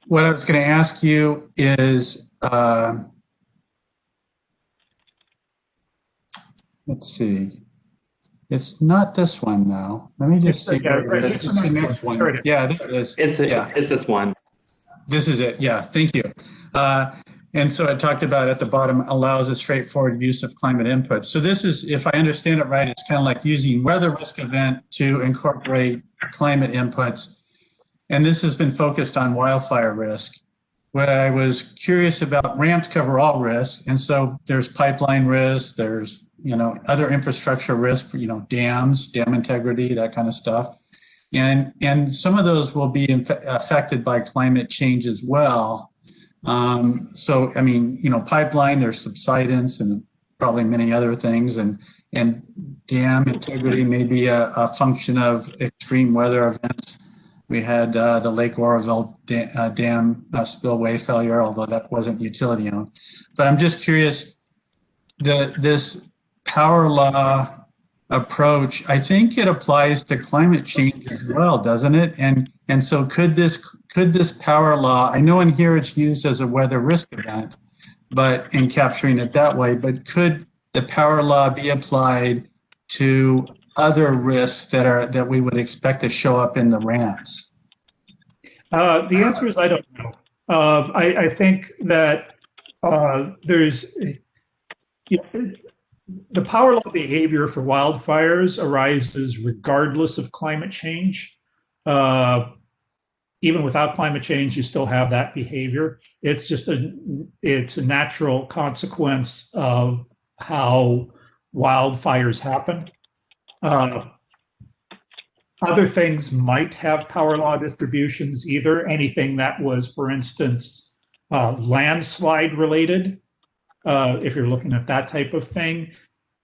what I was going to ask you is, let's see. It's not this one though. Let me just see. It's the next one. Yeah, this is. It's this one. This is it. Yeah, thank you. And so it talked about at the bottom allows a straightforward use of climate inputs. So this is, if I understand it right, it's kind of like using weather risk event to incorporate climate inputs. And this has been focused on wildfire risk. What I was curious about, ramps cover all risks. And so there's pipeline risk, there's other infrastructure risk, dams, dam integrity, that kind of stuff. And some of those will be affected by climate change as well. So, I mean, pipeline, there's subsidence and probably many other things. And dam integrity may be a function of extreme weather events. We had the Lake Oroville dam spillway failure, although that wasn't utility owned. But I'm just curious, this power law approach, I think it applies to climate change as well, doesn't it? And so could this power law, I know in here it's used as a weather risk event, but in capturing it that way, but could the power law be applied to other risks that we would expect to show up in the ramps? The answer is I don't know. I think that there's the power law behavior for wildfires arises regardless of climate change. even without climate change, you still have that behavior. It's just it's a natural consequence of how wildfires happen. Other things might have power law distributions, either anything that was, for instance, landslide related. If you're looking at that type of thing,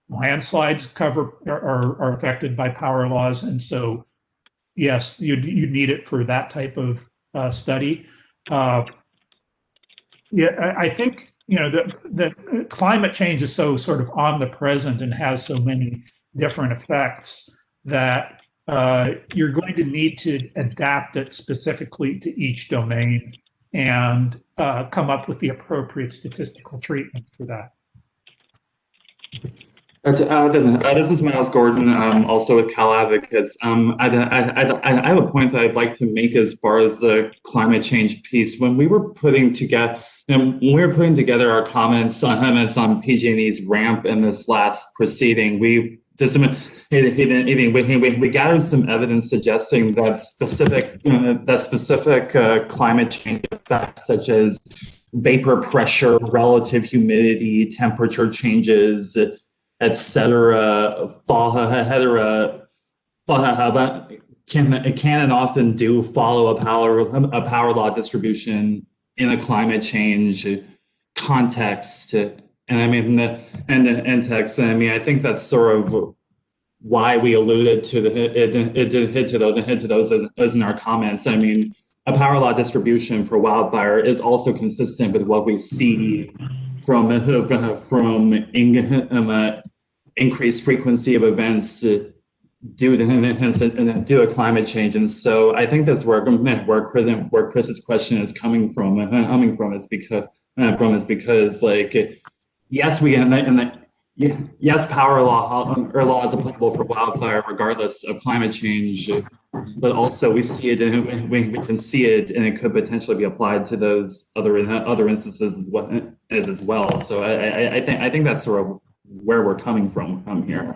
landslides are affected by power laws, and so yes, you need it for that type of study. I think the climate change is so sort of omnipresent and has so many different effects that you're going to need to adapt it specifically to each domain and come up with the appropriate statistical treatment for that. This is Miles Gordon, also with Cal Advocates. I have a point that I'd like to make as far as the climate change piece. When we were putting together, our comments on PG&E's ramp in this last proceeding, we gathered some evidence suggesting that specific climate change effects, such as vapor pressure, relative humidity, temperature changes, etc., can and often do follow a power law distribution in a climate change context. And I mean, text. I mean, I think that's sort of why we alluded to those as in our comments. I mean, a power law distribution for wildfire is also consistent with what we see from increased frequency of events due to climate change. And so I think that's where Chris's question is coming from is because like, yes, yes, power law or law is applicable for wildfire regardless of climate change, but also we see it and we can see it, and it could potentially be applied to those other instances as well. So I think that's sort of where we're coming from here.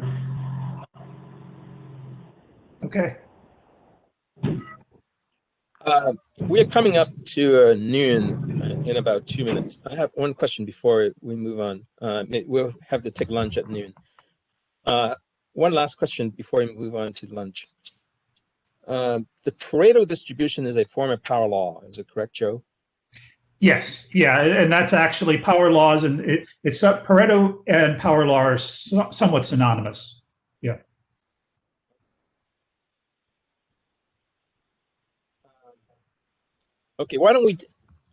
Okay. We are coming up to noon in about 2 minutes. I have one question before we move on. We'll have to take lunch at noon. One last question before we move on to lunch. The Pareto distribution is a form of power law. Is it correct, Joe? Yes, yeah, and that's actually power laws, and it's Pareto and power law are somewhat synonymous. Yeah. Okay, why don't we?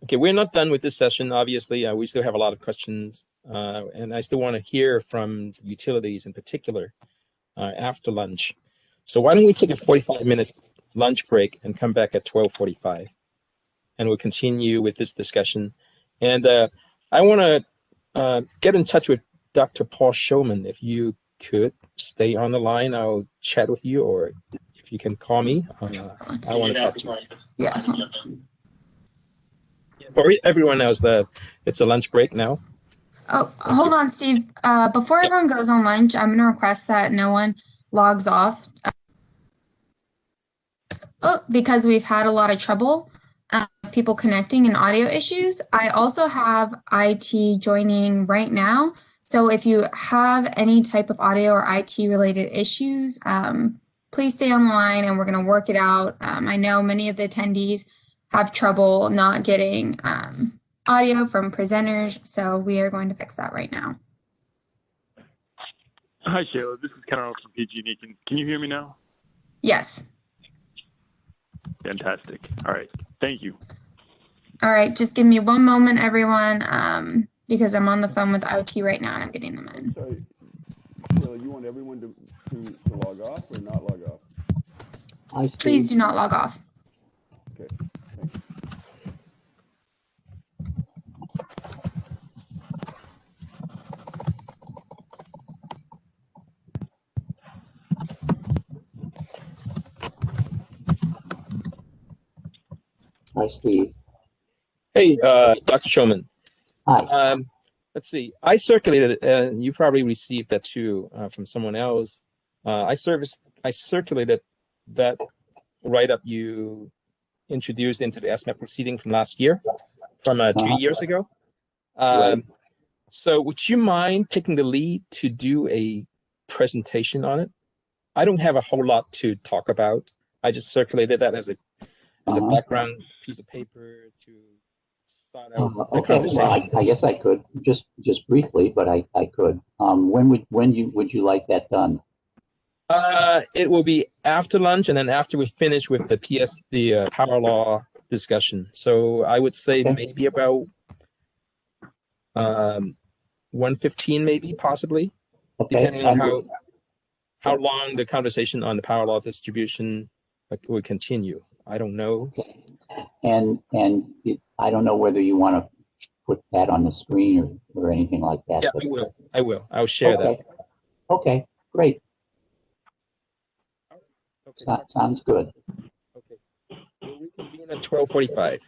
Okay, we're not done with this session. Obviously, we still have a lot of questions, and I still want to hear from utilities in particular after lunch. So why don't we take a 45-minute lunch break and come back at 12:45? And we'll continue with this discussion. And I want to get in touch with Dr. Paul Showman. If you could stay on the line, I'll chat with you, or if you can call me, I want to talk to you. Yeah. For everyone else, it's a lunch break now. Oh, hold on, Steve. Before everyone goes on lunch, I'm going to request that no one logs off. Because we've had a lot of trouble. People connecting and audio issues. I also have IT joining right now. So if you have any type of audio or IT related issues, please stay on the line and we're going to work it out. I know many of the attendees have trouble not getting audio from presenters, so we are going to fix that right now. Hi, Shayla. This is Ken Arnold from PG&E. Can you hear me now? Yes. Fantastic. All right. Thank you. All right. Just give me one moment, everyone, because I'm on the phone with IT right now and I'm getting them in. Sorry. So you want everyone to log off or not log off? Please do not log off. Okay. Thanks. Hi, Steve. Hey, Dr. Showman. Hi. Let's see. I circulated, and you probably received that too from someone else. I circulated that write-up you introduced into the SMAP proceeding from last year, from 2 years ago. Right. So would you mind taking the lead to do a presentation on it? I don't have a whole lot to talk about. I just circulated that as a background piece of paper to start out the Okay, well, conversation. I guess I could just briefly, but I could. When would you like that done? It will be after lunch, and then after we finish with the power law discussion. So I would say maybe about 1:15, maybe possibly, depending on how long the conversation on the power law distribution will continue. I don't know. And I don't know whether you want to put that on the screen or anything like that. Yeah, but, I will. I'll share that. Okay, great. Okay. Sounds good. Okay. We'll reconvene at 12:45.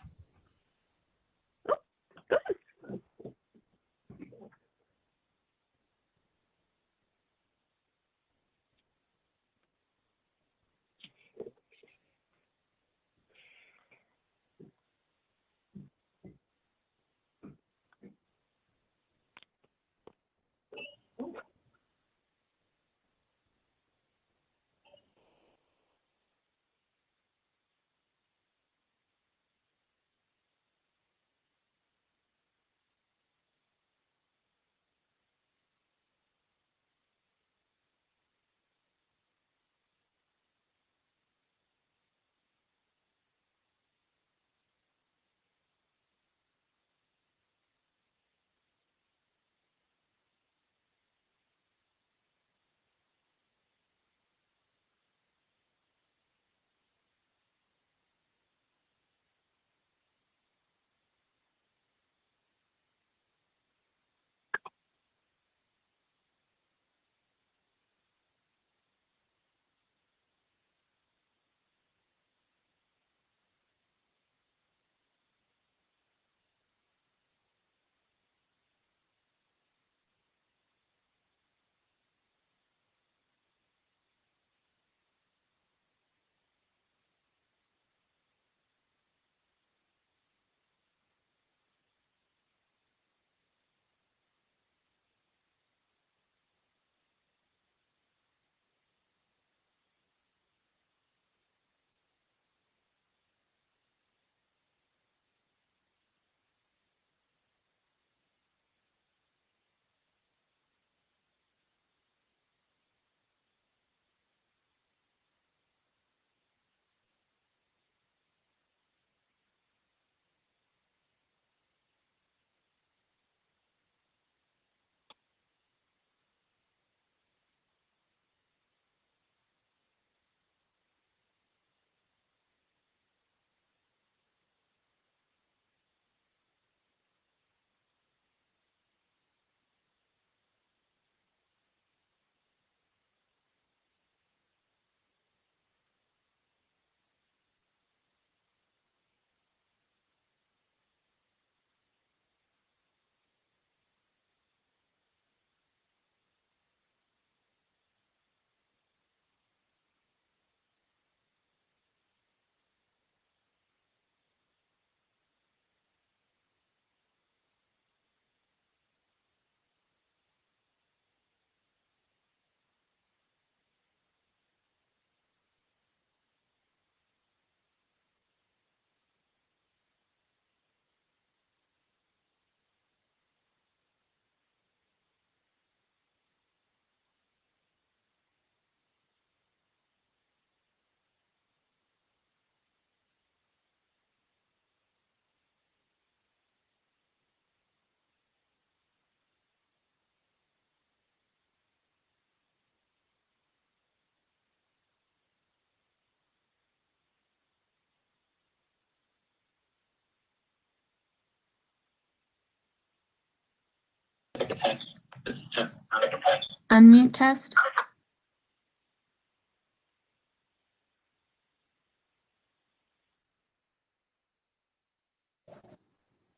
Unmute test.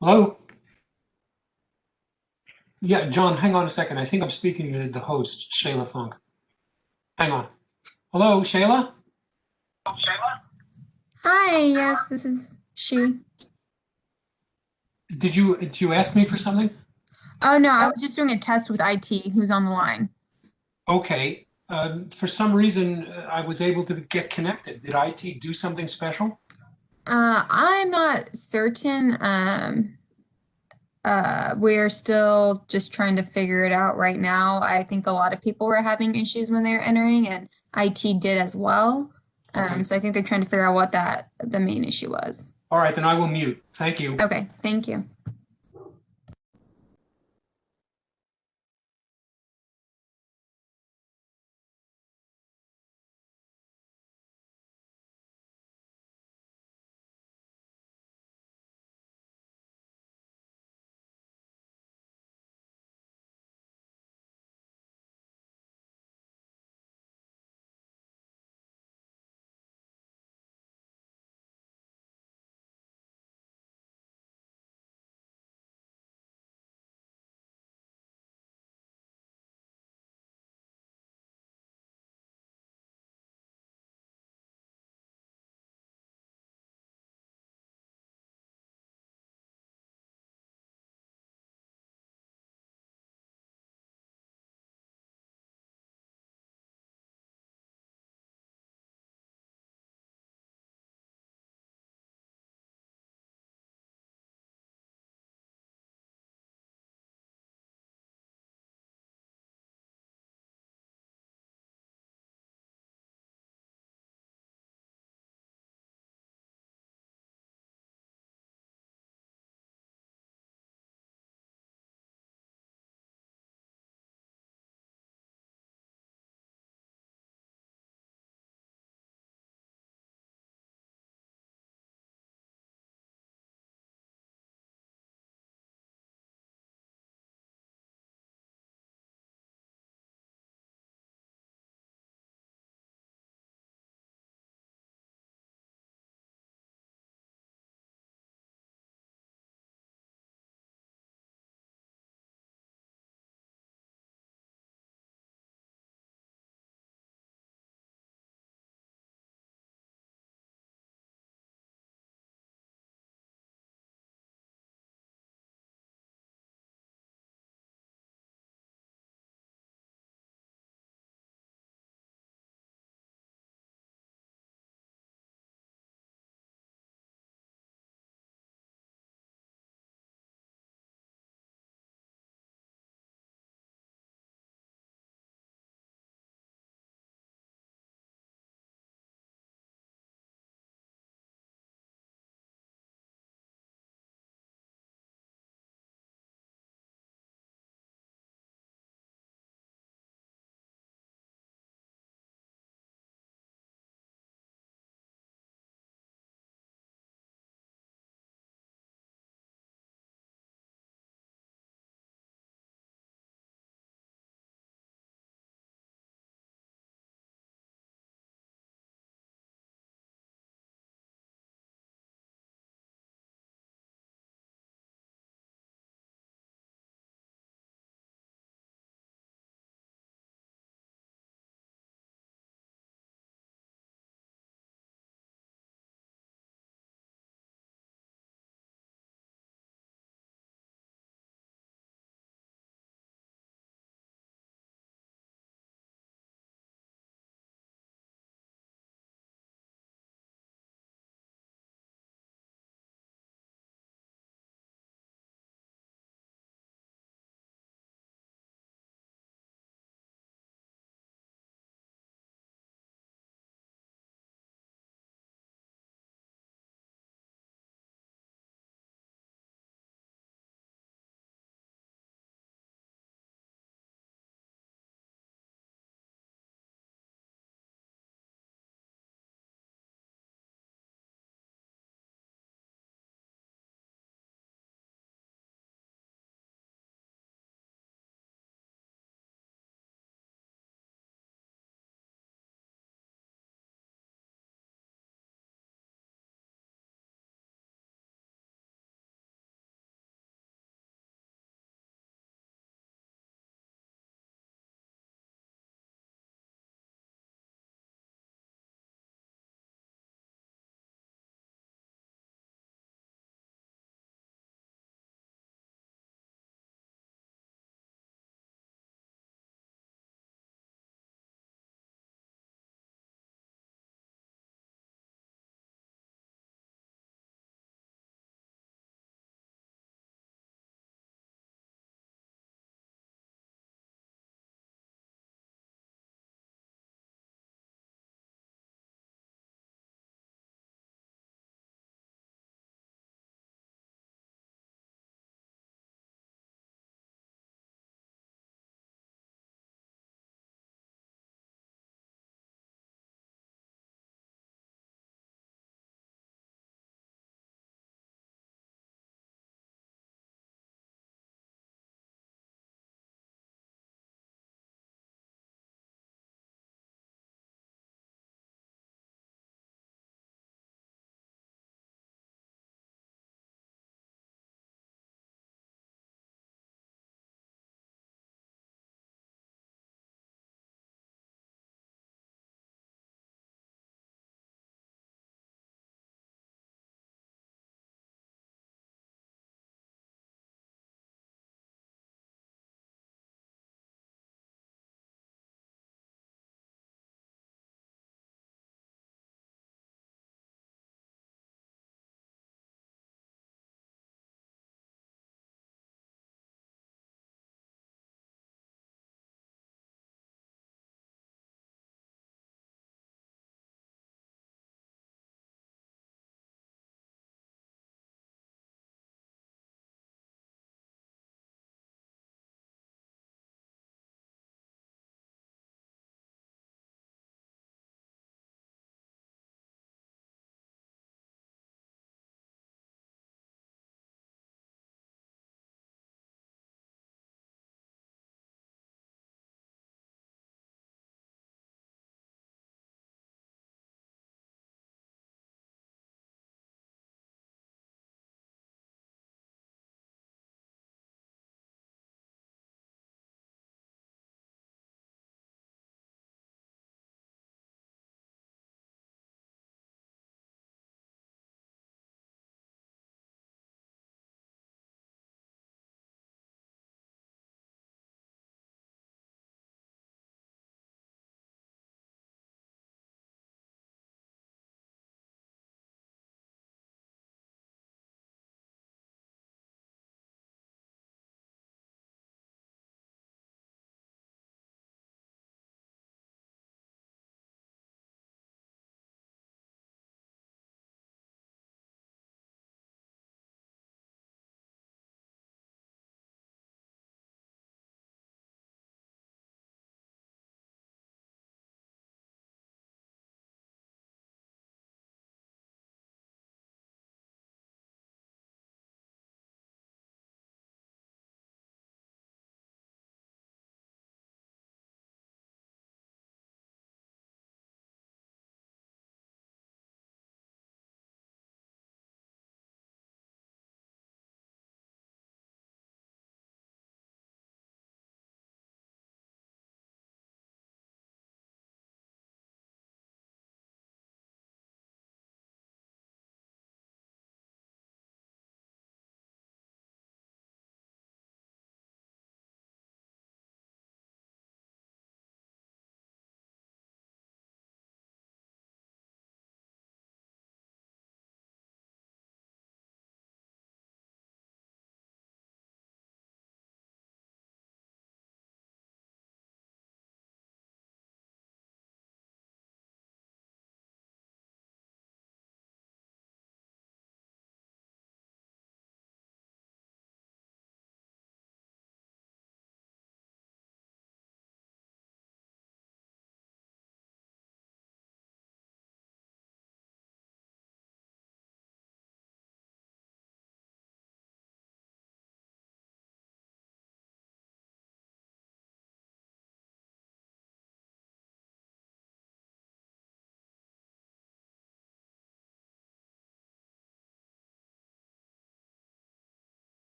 Hello? Yeah, John, hang on a second. I think I'm speaking to the host, Shayla Funk. Hang on. Hello, Shayla? Hi, yes, this is she. Did you ask me for something? Oh no, I was just doing a test with IT who's on the line. Okay. For some reason, I was able to get connected. Did IT do something special? I'm not certain. We're still just trying to figure it out right now. I think a lot of people were having issues when they were entering, and IT did as well. So I think they're trying to figure out what the main issue was. All right, then I will mute. Thank you. Okay, thank you.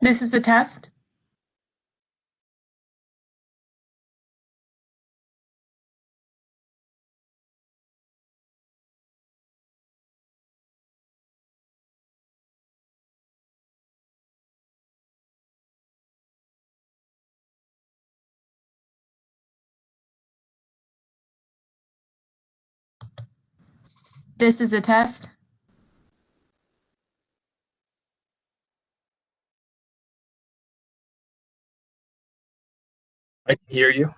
This is a test. This is a test. I can hear you.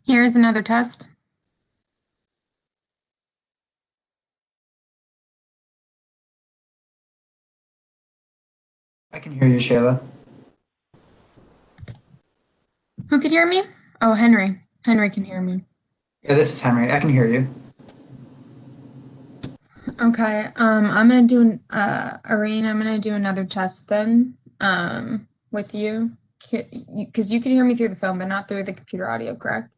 Here's another test. I can hear you, Shayla. Who could hear me? Oh, Henry. Henry can hear me. Yeah, this is Henry. I can hear you. Okay. I'm gonna do Irene, I'm gonna do another test then. With you. Because you could hear me through the phone, but not through the computer audio, correct?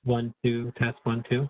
1, 2, test 1, 2.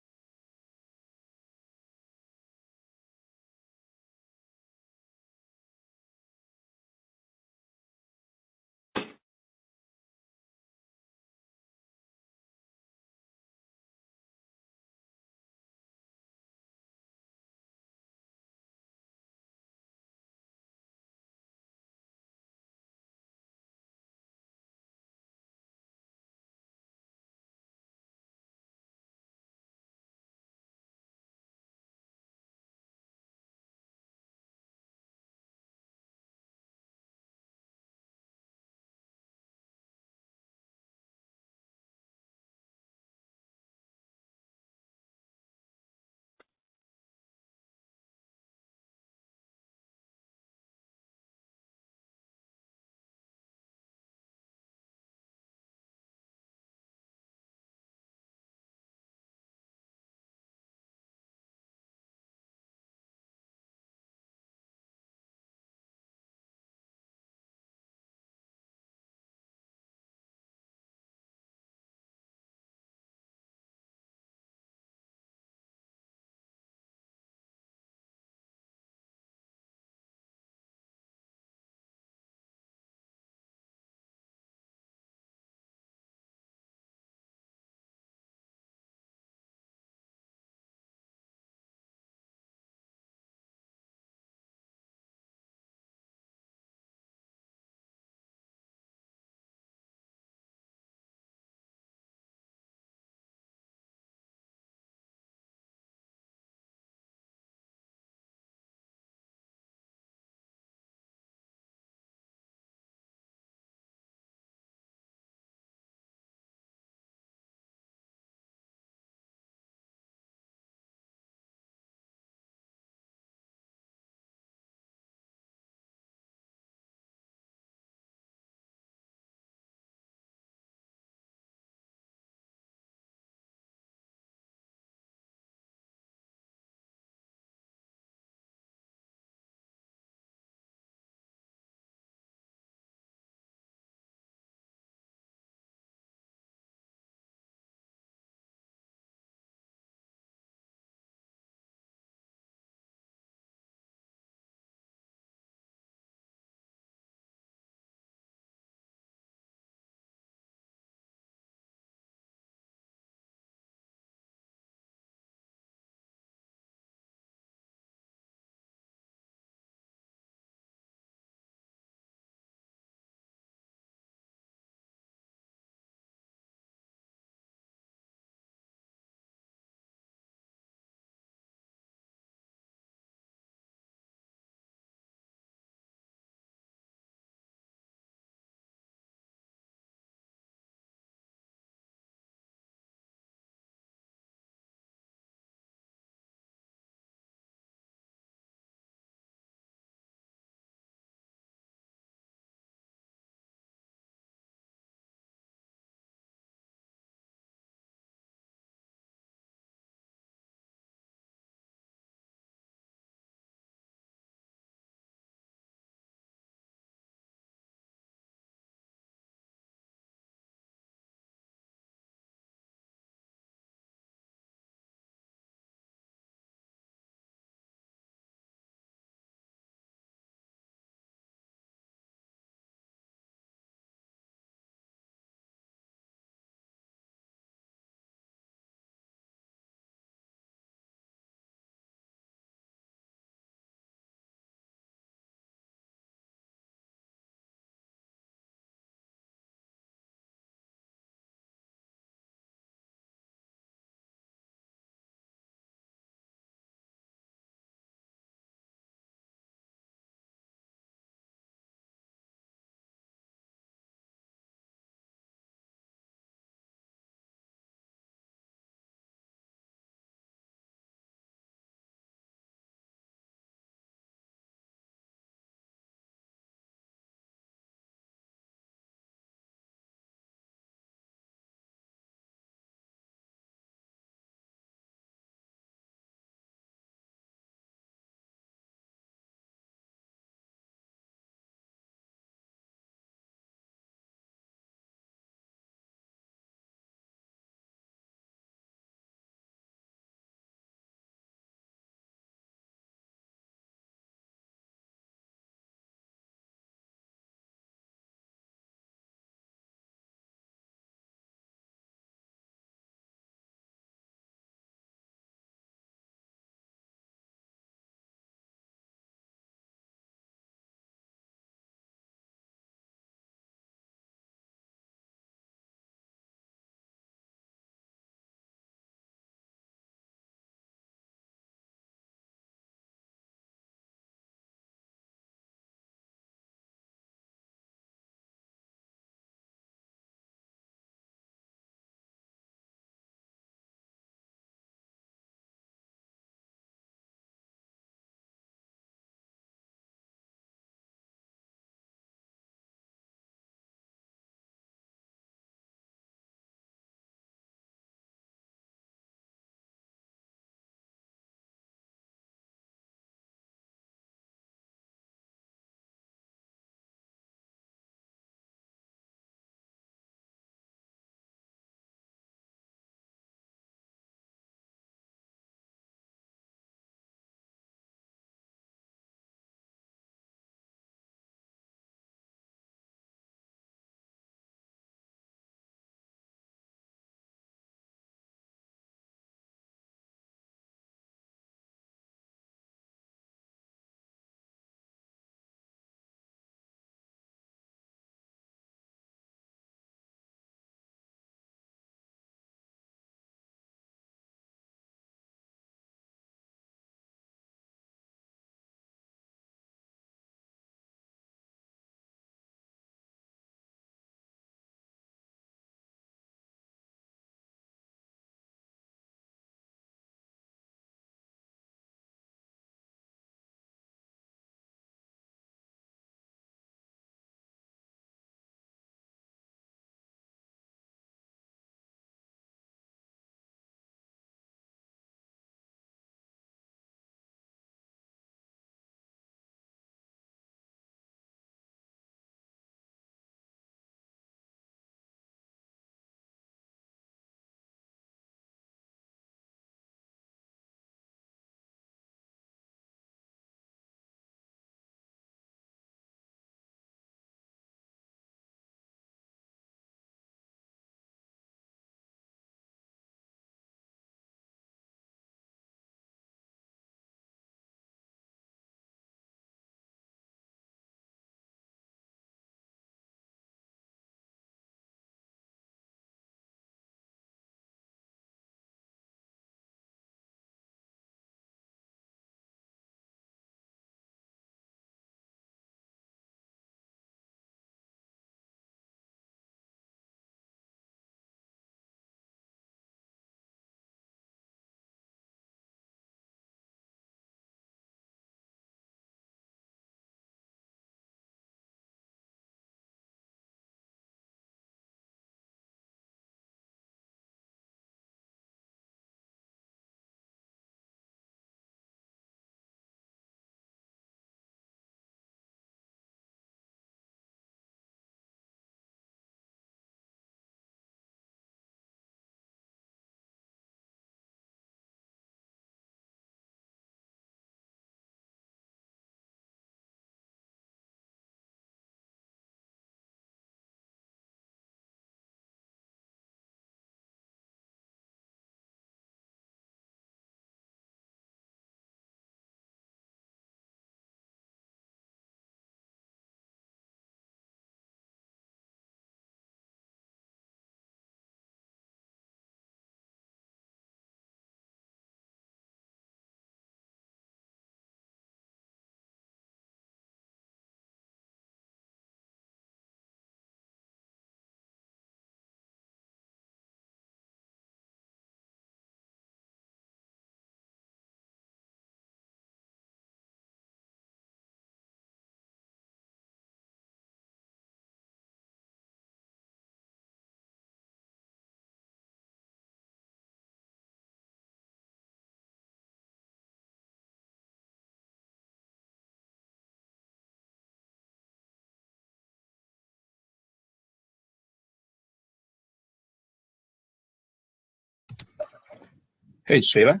Hey, Sheila.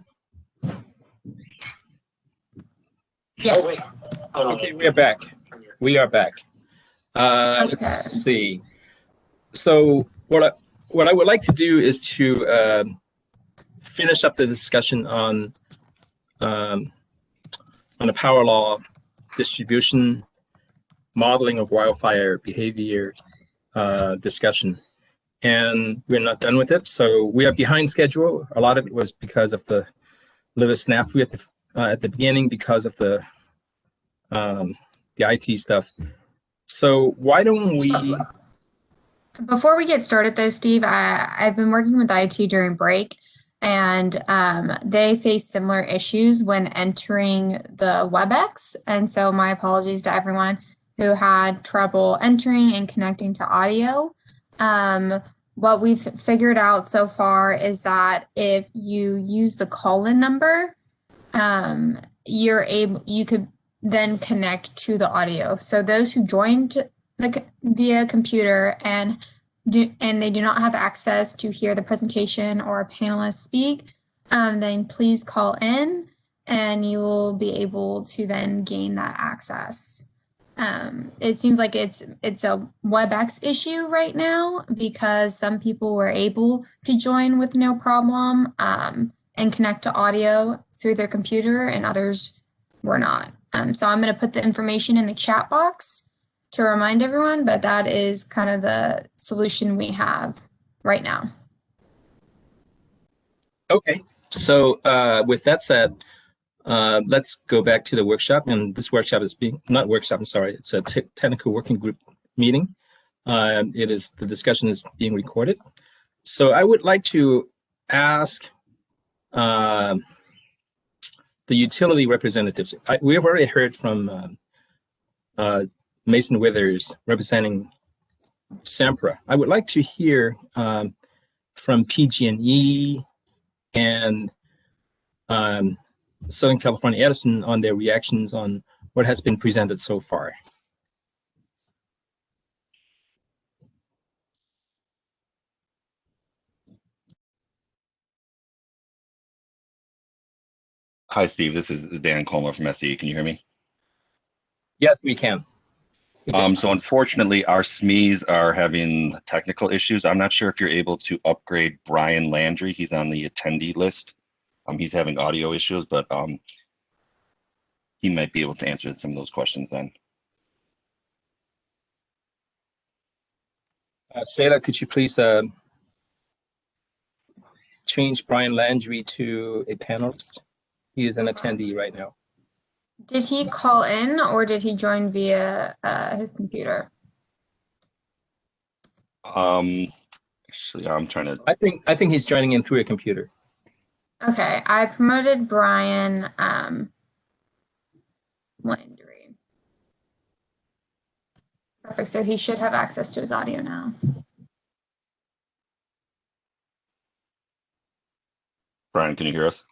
Yes. Okay, we are back. We are back. Let's see. So what I would like to do is to finish up the discussion on the power law distribution, modeling of wildfire behavior discussion. And we're not done with it. So we are behind schedule. A lot of it was because of the little snafu at the beginning because of the IT stuff. So why don't we? Before we get started though, Steve, I've been working with IT during break, and they face similar issues when entering the WebEx. And so my apologies to everyone who had trouble entering and connecting to audio. What we've figured out so far is that if you use the call-in number, you could then connect to the audio. So those who joined via computer and they do not have access to hear the presentation or a panelist speak, then please call in and you will be able to then gain that access. It seems like it's a WebEx issue right now because some people were able to join with no problem and connect to audio through their computer, and others were not. So I'm going to put the information in the chat box to remind everyone, but that is kind of the solution we have right now. Okay, so with that said, let's go back to the workshop, and this workshop is not workshop, I'm sorry, it's a technical working group meeting. The discussion is being recorded. So I would like to ask the utility representatives. We have already heard from Mason Withers representing Sempra. I would like to hear from PG&E and Southern California Edison on their reactions on what has been presented so far. Hi, Steve. This is Dan Colmer from SE. Can you hear me? Yes, we can. So unfortunately, our SMEs are having technical issues. I'm not sure if you're able to upgrade Brian Landry. He's on the attendee list. He's having audio issues, but he might be able to answer some of those questions then. Shayla, could you please change Brian Landry to a panelist? He is an attendee right now. Did he call in or did he join via his computer? Actually, I'm trying to. I think he's joining in through a computer. Okay, I promoted Brian Landry. Perfect. So he should have access to his audio now. Brian, can you hear us?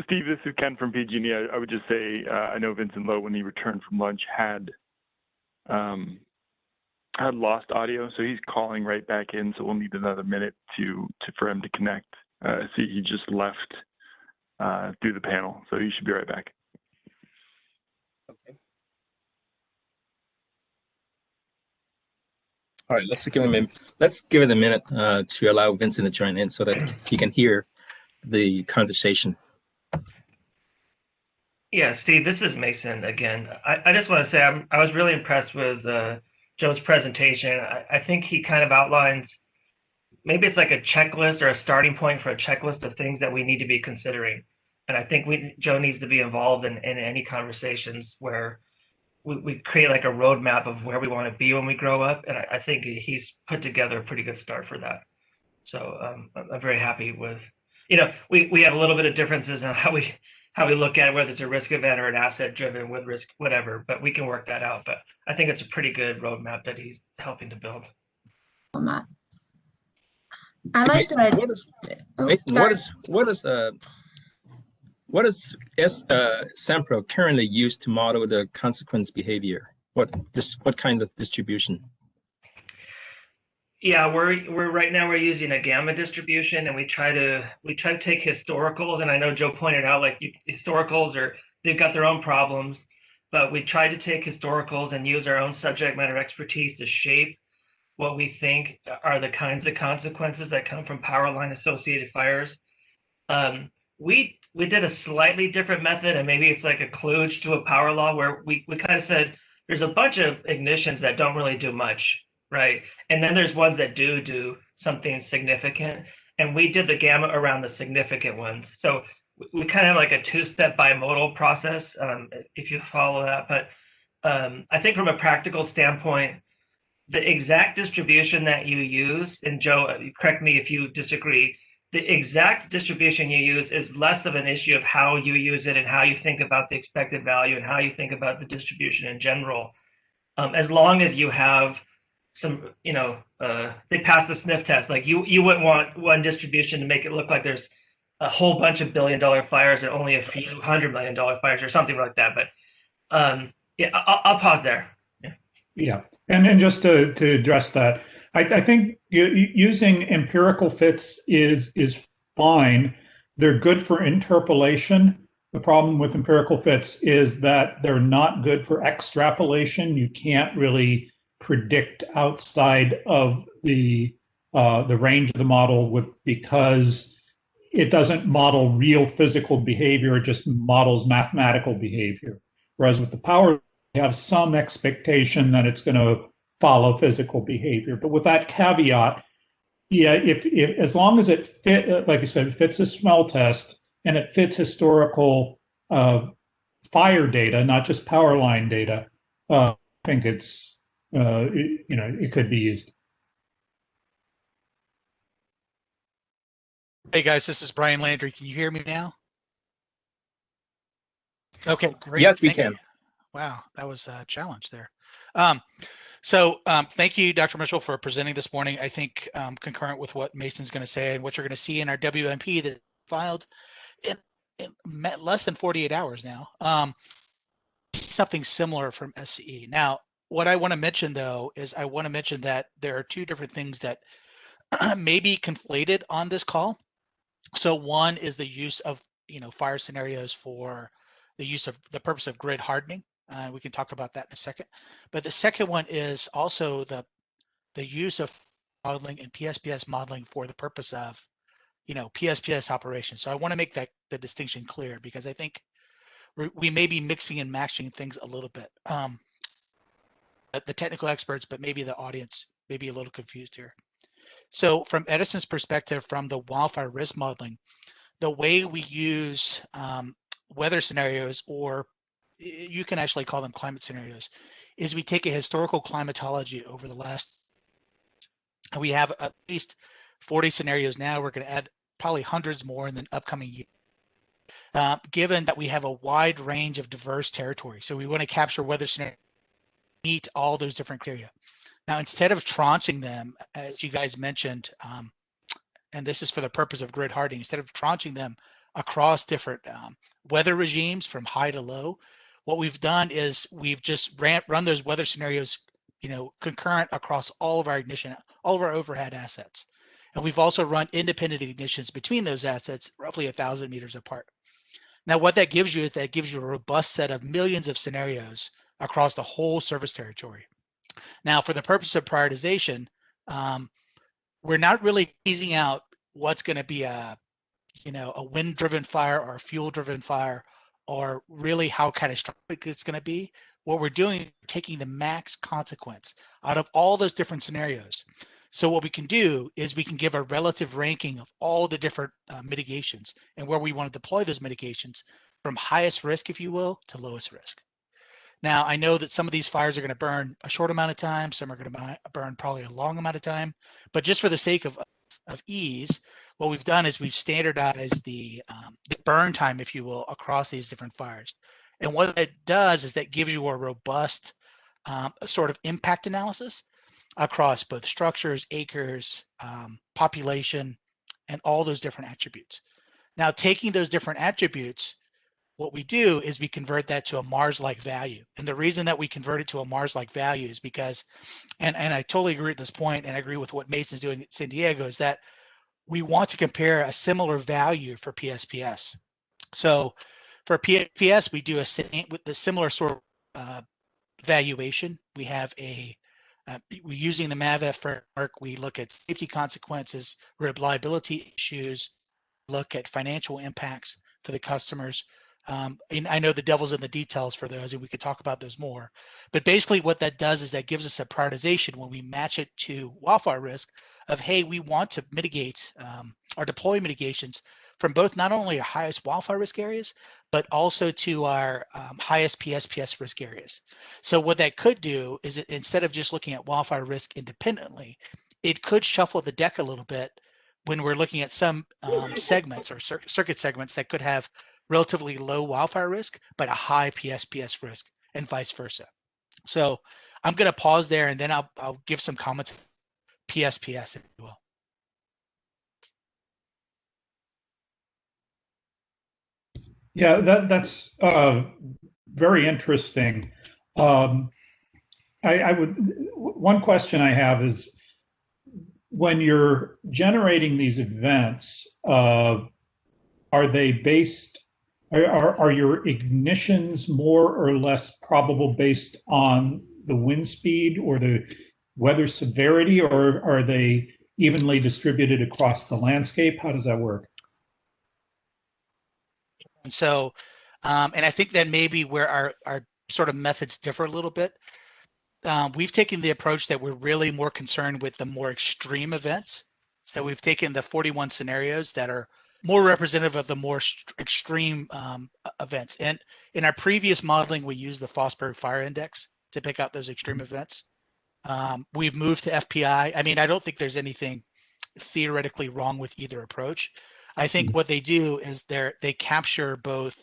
Steve, this is Ken from PG&E. I would just say I know Vincent Lowe, when he returned from lunch, had lost audio, so he's calling right back in. So we'll need another minute for him to connect. See, he just left through the panel, so he should be right back. Okay. All right, let's give it a minute to allow Vincent to join in so that he can hear the conversation. Yeah, Steve, this is Mason again. I just want to say I was really impressed with Joe's presentation. I think he kind of outlines, maybe it's like a checklist or a starting point for a checklist of things that we need to be considering. And I think Joe needs to be involved in any conversations where we create like a roadmap of where we want to be when we grow up. And I think he's put together a pretty good start for that. So I'm very happy with, we have a little bit of differences in how we look at it, whether it's a risk event or an asset driven with risk, whatever, but we can work that out. But I think it's a pretty good roadmap that he's helping to build. I like that. What does Sempra currently use to model the consequence behavior? What kind of distribution? Yeah, we're right now we're using a gamma distribution, and we try to take historicals. And I know Joe pointed out like historicals they've got their own problems, but we try to take historicals and use our own subject matter expertise to shape what we think are the kinds of consequences that come from power line associated fires. We did a slightly different method, and maybe it's like a kludge to a power law, where we kind of said there's a bunch of ignitions that don't really do much, right? And then there's ones that do something significant, and we did the gamma around the significant ones. So we kind of like a two-step bimodal process, if you follow that. But I think from a practical standpoint, the exact distribution that you use, and Joe, correct me if you disagree, the exact distribution you use is less of an issue of how you use it and how you think about the expected value and how you think about the distribution in general. As long as you have some, they pass the sniff test. Like you wouldn't want one distribution to make it look like there's a whole bunch of billion-dollar fires and only a few $100 million fires or something like that. But yeah, I'll pause there. Yeah, and just to address that, I think using empirical fits is fine. They're good for interpolation. The problem with empirical fits is that they're not good for extrapolation. You can't really predict outside of the range of the model because it doesn't model real physical behavior. It just models mathematical behavior. Whereas with the power, you have some expectation that it's going to follow physical behavior. But with that caveat, yeah, if as long as it like I said, it fits a smell test and it fits historical fire data, not just power line data, I think it's it could be used. Hey guys, this is Brian Landry. Can you hear me now? Okay, great. Yes, we can. Wow, that was a challenge there. Thank you, Dr. Mitchell, for presenting this morning. I think concurrent with what Mason's going to say and what you're going to see in our WMP that filed in less than 48 hours now, something similar from SCE. Now, what I want to mention, though, is I want to mention that there are two different things that may be conflated on this call. So one is the use of fire scenarios for the purpose of grid hardening. We can talk about that in a second. But the second one is also the use of modeling and PSPS modeling for the purpose of, PSPS operations. So I want to make the distinction clear because I think we may be mixing and matching things a little bit. The technical experts, but maybe the audience may be a little confused here. So from Edison's perspective, from the wildfire risk modeling, the way we use weather scenarios, or you can actually call them climate scenarios, is we take a historical climatology over the last, we have at least 40 scenarios now. We're going to add probably hundreds more in the upcoming year, given that we have a wide range of diverse territory. So we want to capture weather scenarios, meet all those different criteria. Now, instead of tranching them, as you guys mentioned, and this is for the purpose of grid hardening, instead of tranching them across different weather regimes from high to low, what we've done is we've just run those weather scenarios, concurrent across all of our ignition, all of our overhead assets. And we've also run independent ignitions between those assets, roughly 1,000 meters apart. Now, what that gives you is that gives you a robust set of millions of scenarios across the whole service territory. Now, for the purpose of prioritization, we're not really teasing out what's going to be a wind-driven fire or a fuel-driven fire, or really how catastrophic it's going to be. What we're doing is taking the max consequence out of all those different scenarios. So what we can do is we can give a relative ranking of all the different mitigations and where we want to deploy those mitigations from highest risk, if you will, to lowest risk. Now, I know that some of these fires are going to burn a short amount of time. Some are going to burn probably a long amount of time. But just for the sake of ease, what we've done is we've standardized the burn time, if you will, across these different fires. And what it does is that gives you a robust sort of impact analysis across both structures, acres, population, and all those different attributes. Now, taking those different attributes, what we do is we convert that to a Mars-like value. And the reason that we convert it to a Mars-like value is because, and I totally agree at this point, and I agree with what Mason's doing at San Diego, is that we want to compare a similar value for PSPS. So for PSPS, we do with the similar sort of valuation. We have we're using the MAVF framework. We look at safety consequences, reliability issues, look at financial impacts for the customers. And I know the devil's in the details for those, and we could talk about those more. But basically what that does is that gives us a prioritization when we match it to wildfire risk of, hey, we want to mitigate or deploy mitigations from both not only our highest wildfire risk areas, but also to our highest PSPS risk areas. So what that could do is instead of just looking at wildfire risk independently, it could shuffle the deck a little bit when we're looking at some segments or circuit segments that could have relatively low wildfire risk, but a high PSPS risk, and vice versa. So I'm going to pause there, and then I'll give some comments. PSPS, if you will. Yeah, that's very interesting. I would. One question I have is, when you're generating these events, are they based? Are your ignitions more or less probable based on the wind speed or the weather severity, or are they evenly distributed across the landscape? How does that work? And so, and I think that maybe where our sort of methods differ a little bit. We've taken the approach that we're really more concerned with the more extreme events. So we've taken the 41 scenarios that are more representative of the more extreme events. And in our previous modeling, we used the Fosberg Fire Index to pick out those extreme events. We've moved to FPI. I mean, I don't think there's anything theoretically wrong with either approach. I think what they do is they capture both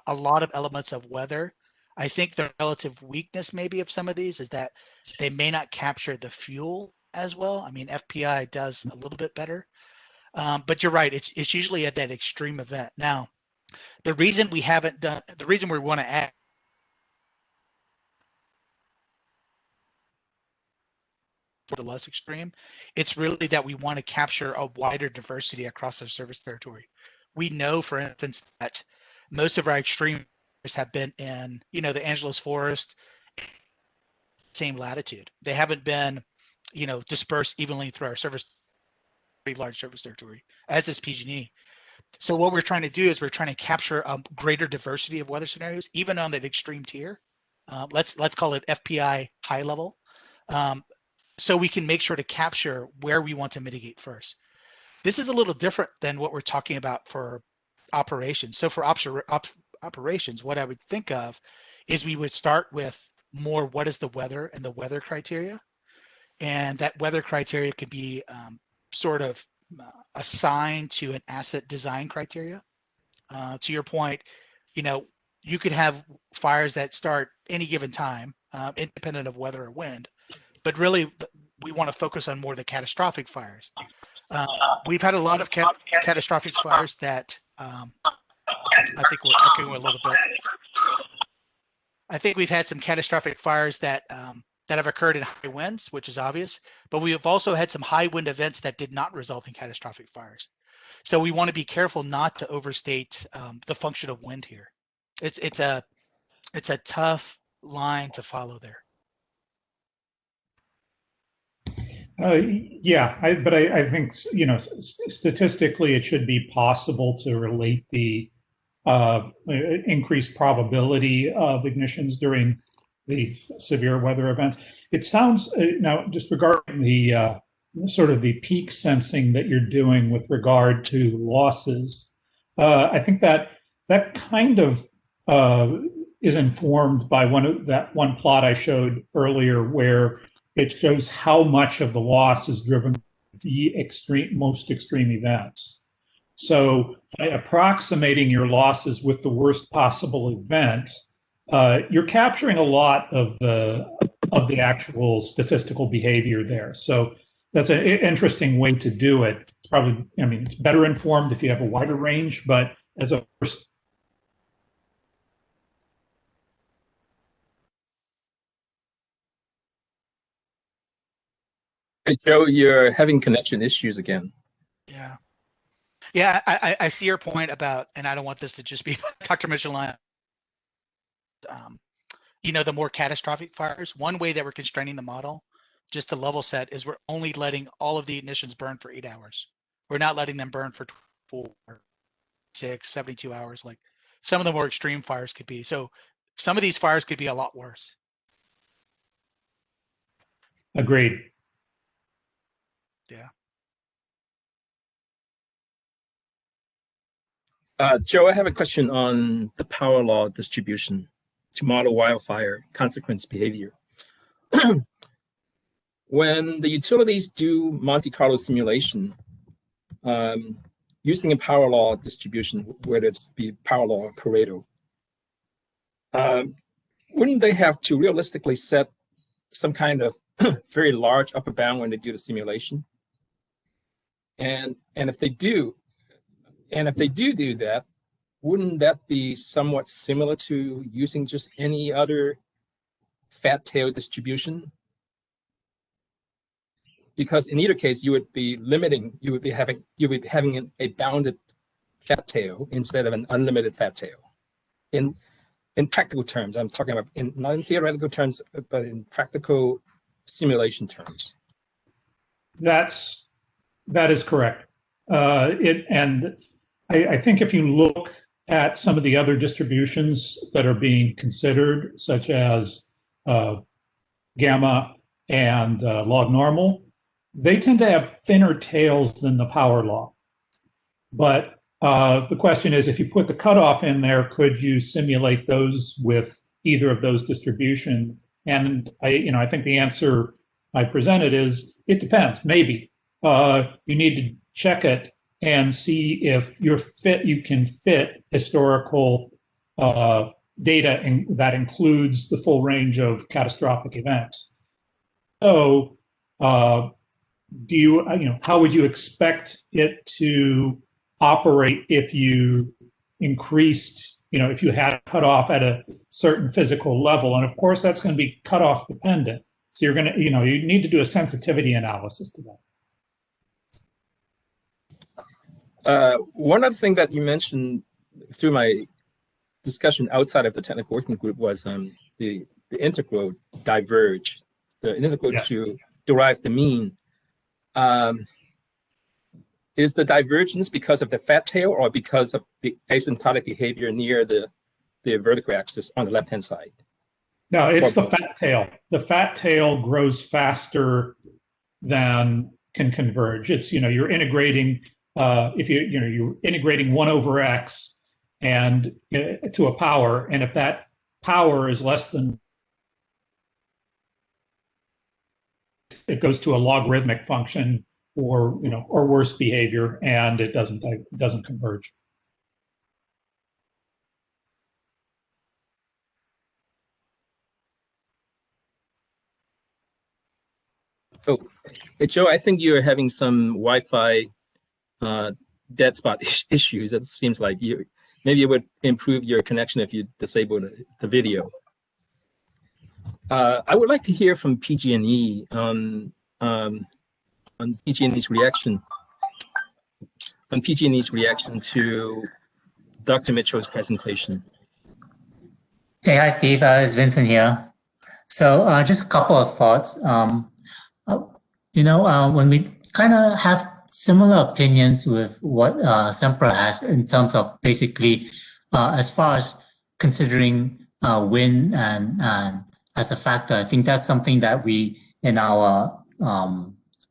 a lot of elements of weather. I think the relative weakness maybe of some of these is that they may not capture the fuel as well. I mean, FPI does a little bit better. But you're right, it's usually at that extreme event. Now, the reason we want to add for the less extreme, it's really that we want to capture a wider diversity across our service territory. We know, for instance, that most of our extreme have been in, the Angeles Forest, same latitude. They haven't been, dispersed evenly through our pretty large service territory, as is PG&E. So what we're trying to do is we're trying to capture a greater diversity of weather scenarios, even on that extreme tier. Let's call it FPI high level. So we can make sure to capture where we want to mitigate first. This is a little different than what we're talking about for operations. So for operations, what I would think of is we would start with more what is the weather and the weather criteria. And that weather criteria could be sort of assigned to an asset design criteria. To your point, you could have fires that start any given time, independent of weather or wind, but really we want to focus on more the catastrophic fires. We've had a lot of catastrophic fires that I think we're echoing a little bit. I think we've had some catastrophic fires that have occurred in high winds, which is obvious, but we have also had some high wind events that did not result in catastrophic fires. So we want to be careful not to overstate the function of wind here. It's a tough line to follow there. But I think, statistically it should be possible to relate the increased probability of ignitions during these severe weather events. It sounds, now just regarding the sort of the peak sensing that you're doing with regard to losses, I think that kind of is informed by that one plot I showed earlier, where it shows how much of the loss is driven by the most extreme events. So by approximating your losses with the worst possible event, you're capturing a lot of the actual statistical behavior there. So that's an interesting way to do it. It's probably, it's better informed if you have a wider range, but as a first Hey, Joe, you're having connection issues again. Yeah. Yeah, I see your point about, and I don't want this to just be Dr. Michelin. The more catastrophic fires, one way that we're constraining the model, just to level set, is we're only letting all of the ignitions burn for 8 hours. We're not letting them burn for 4, 6, 72 hours, like some of the more extreme fires could be. So some of these fires could be a lot worse. Agreed. Yeah. Joe, I have a question on the power law distribution to model wildfire consequence behavior. When the utilities do Monte Carlo simulation, using a power law distribution, whether it's be power law or Pareto, wouldn't they have to realistically set some kind of very large upper bound when they do the simulation? And if they do that, wouldn't that be somewhat similar to using just any other fat tail distribution? Because in either case, you would be having a bounded fat tail instead of an unlimited fat tail. In practical terms, I'm talking about not in theoretical terms, but in practical simulation terms. That is correct. I think if you look at some of the other distributions that are being considered, such as gamma and log normal, they tend to have thinner tails than the power law. But the question is, if you put the cutoff in there, could you simulate those with either of those distributions? And I think the answer I presented is it depends. Maybe you need to check it and see if you can fit historical data that includes the full range of catastrophic events. So, how would you expect it to operate if you increased, if you had cut off at a certain physical level? And of course, that's going to be cutoff dependent. So you're going to, you need to do a sensitivity analysis to that. One other thing that you mentioned through my discussion outside of the technical working group was the integral diverge, the integral Yes. to derive the mean. Is the divergence because of the fat tail or because of the asymptotic behavior near the vertical axis on the left-hand side? No, it's the fat tail. The fat tail grows faster than can converge. It's, you're integrating, you're integrating 1 over x and to a power, and if that power is less than, it goes to a logarithmic function or worse behavior, and it doesn't converge. Oh, hey, Joe, I think you're having some Wi-Fi dead spot issues. It seems like maybe it would improve your connection if you disable the video. I would like to hear from PG&E on PG&E's reaction to Dr. Mitchell's presentation. Hey, hi, Steve. It's Vincent here. So just a couple of thoughts. When we kind of have similar opinions with what Sempra has in terms of basically as far as considering wind and as a factor, I think that's something that we, in our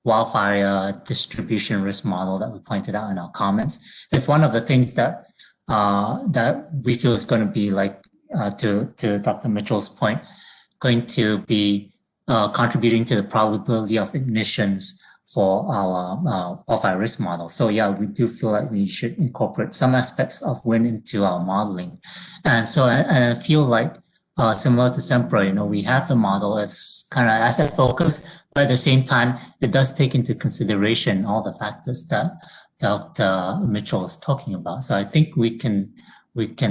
wildfire distribution risk model that we pointed out in our comments, it's one of the things that that we feel is going to be, like to Dr. Mitchell's point, going to be contributing to the probability of ignitions for our wildfire risk model. So yeah, we do feel like we should incorporate some aspects of wind into our modeling. And so I feel like similar to Sempra, we have the model, it's kind of asset focused, but at the same time, it does take into consideration all the factors that Dr. Mitchell is talking about. So I think we can look